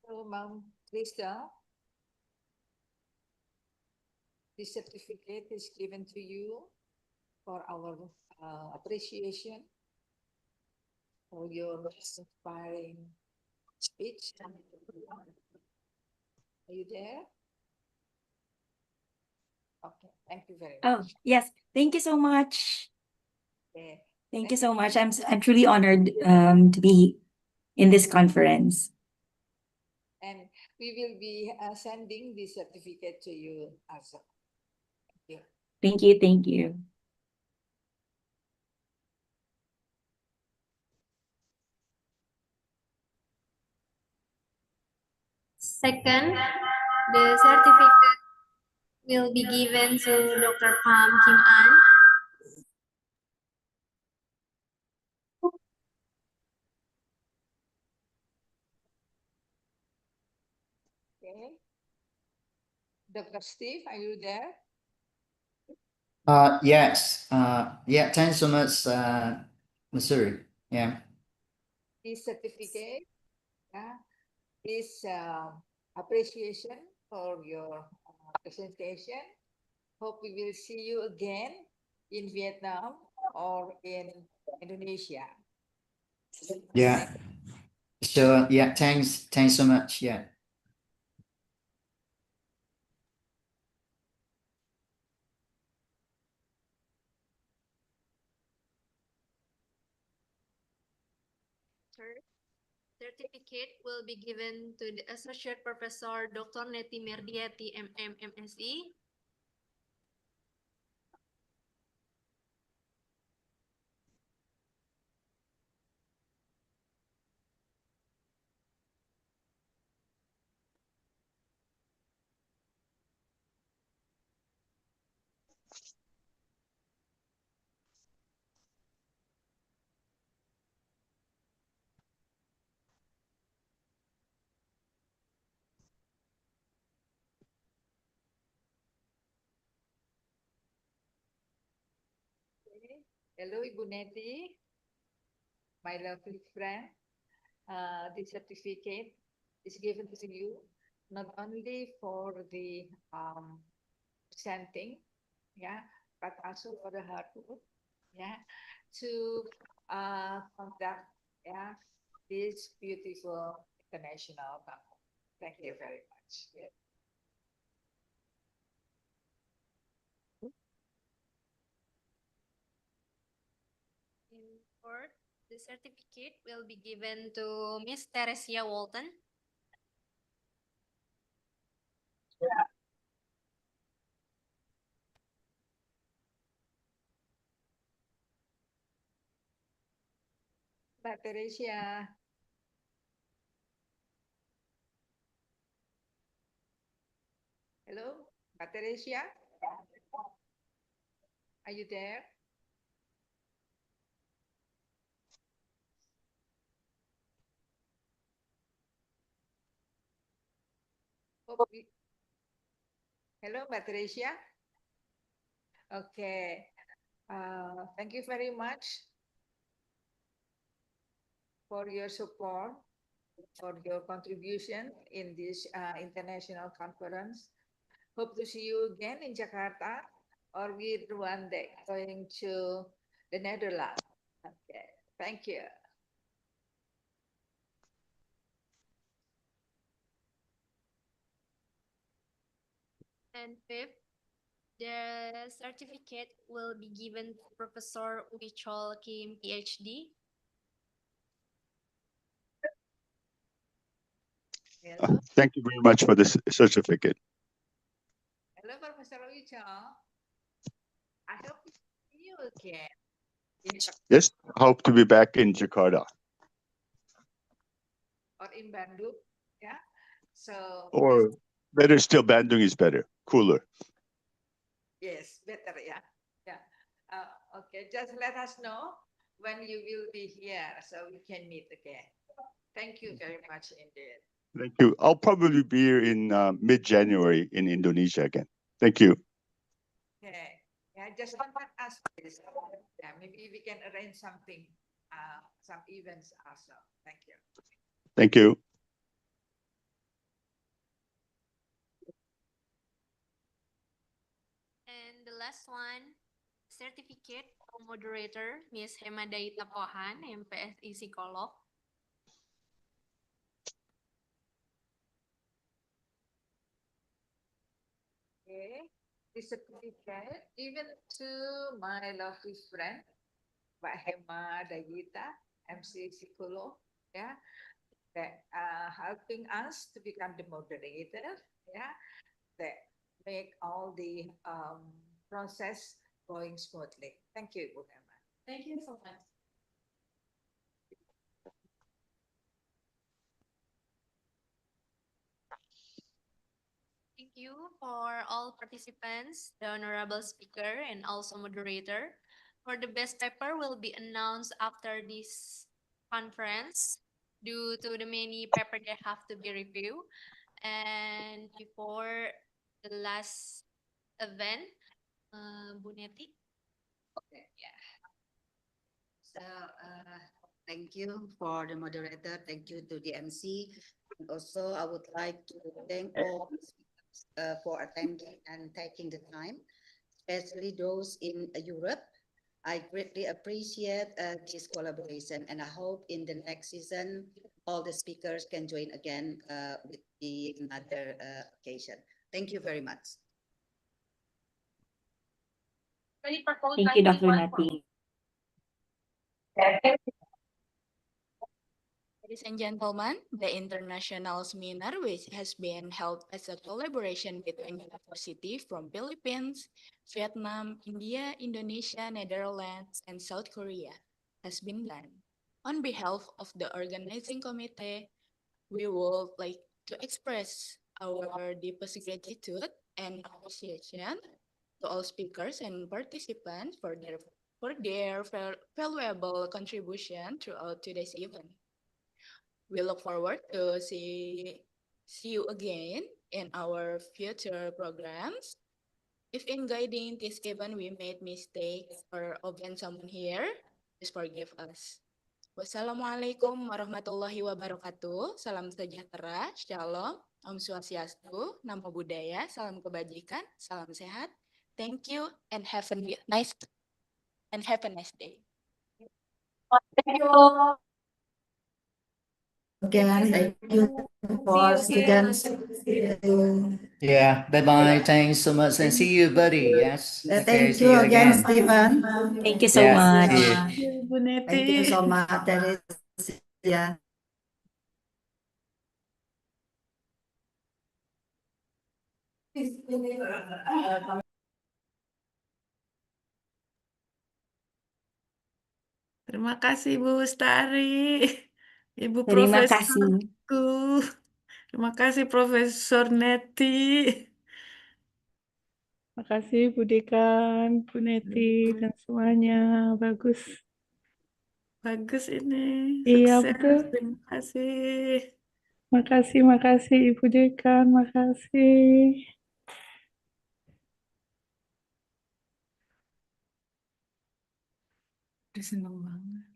So, Ma'am Krista, this certificate is given to you for our appreciation for your inspiring speech. Are you there? Okay, thank you very Oh, much. yes. Thank you so much. Okay. Thank you so much. I'm truly honored to be in this conference. And we will be sending this certificate to you also. Thank you. Thank you. Thank you. Second, the certificate will be given to Dr. Pham Kim An. Okay. Dr. Steve, are you there? Yes. Yeah. Thanks so much, Missouri. Yeah. This certificate, this appreciation for your presentation. Hope we will see you again in Vietnam or in Indonesia. Yeah. So yeah, thanks so much. Yeah. Third, certificate will be given to the Associate Professor Dr. Neti Merdiati, MM, MSE. Okay. Hello, Ibu Neti, my lovely friend. This certificate is given to you not only for the presenting, but also for the hard work, to conduct, this beautiful international conference. Thank you very much. In fourth, the certificate will be given to Miss Teresia Walton. Mbak Teresia. Hello, Mbak Teresia. Are you there? Hello, Mbak Teresia. Okay. Thank you very much for your support, for your contribution in this international conference. Hope to see you again in Jakarta or with one day going to the Netherlands. Okay, thank you. And fifth, the certificate will be given to Professor Wichol Kim, PhD. Hello, Thank you very much for this certificate. hello, Professor Wichol. I hope to see you again in Yes, hope to be back in Jakarta. or in Bandung. Yeah. So Or better still, Bandung is better, cooler. yes, better. Yeah. Yeah. Okay. Just let us know when you will be here so we can meet again. Thank you very much indeed. Thank you. I'll probably be here in mid-January in Indonesia again. Thank you. Okay. Yeah, just contact us, please. Yeah, maybe we can arrange something, some events also. Thank you. Thank you. And the last one, certificate for moderator, Ms. Hemadaita Pohan, MPSI Psikolog. Okay. This certificate given to my lovely friend, Mbak Hema Dayita, MC Psikolog, yeah, that helping us to become the moderator, yeah, that make all the process going smoothly. Thank you, Bu Hema. Thank you so much. Thank you for all participants, the honorable speaker, and also moderator. For the best paper will be announced after this conference due to the many paper that have to be reviewed. And before the last event, Bu Neti. Okay, yeah. So, thank you for the moderator. Thank you to the MC. And also, I would like to thank all the speakers for attending and taking the time, especially those in Europe. I greatly appreciate this collaboration, and I hope in the next season all the speakers can join again with the another occasion. Thank you very much. Thank you, Dr. Nati. Ladies and gentlemen, the international seminar, which has been held as a collaboration between universities from Philippines, Vietnam, India, Indonesia, Netherlands, and South Korea, has been done. On behalf of the organizing committee, we would like to express our deepest gratitude and appreciation to all speakers and participants for their valuable contribution throughout today's event. We look forward to see you again in our future programs. If in guiding this event we made mistakes or offend someone here, please forgive us. Wassalamualaikum warahmatullahi wabarakatuh. Salam sejahtera, shalom, om swastiastu, namo buddhaya, salam kebajikan, salam sehat. Thank you and have a nice day. Thank you. Again, thank you for students. Yeah, bye-bye. Thanks so much and see you, buddy. Yes. Okay, Thank see you you again, again. Stephen. Thank you so Yeah, much. see you. Thank you, Bu Neti. Thank you so much, Teresia. Terima kasih Bu Stari, Ibu Terima kasih. Profesorku. Terima kasih Profesor Neti. Makasih Bu Dekan, Bu Neti, dan semuanya. Bagus. Bagus ini. Iya, Sukses. betul. Terima kasih. Makasih Ibu Dekan, makasih. Udah seneng banget.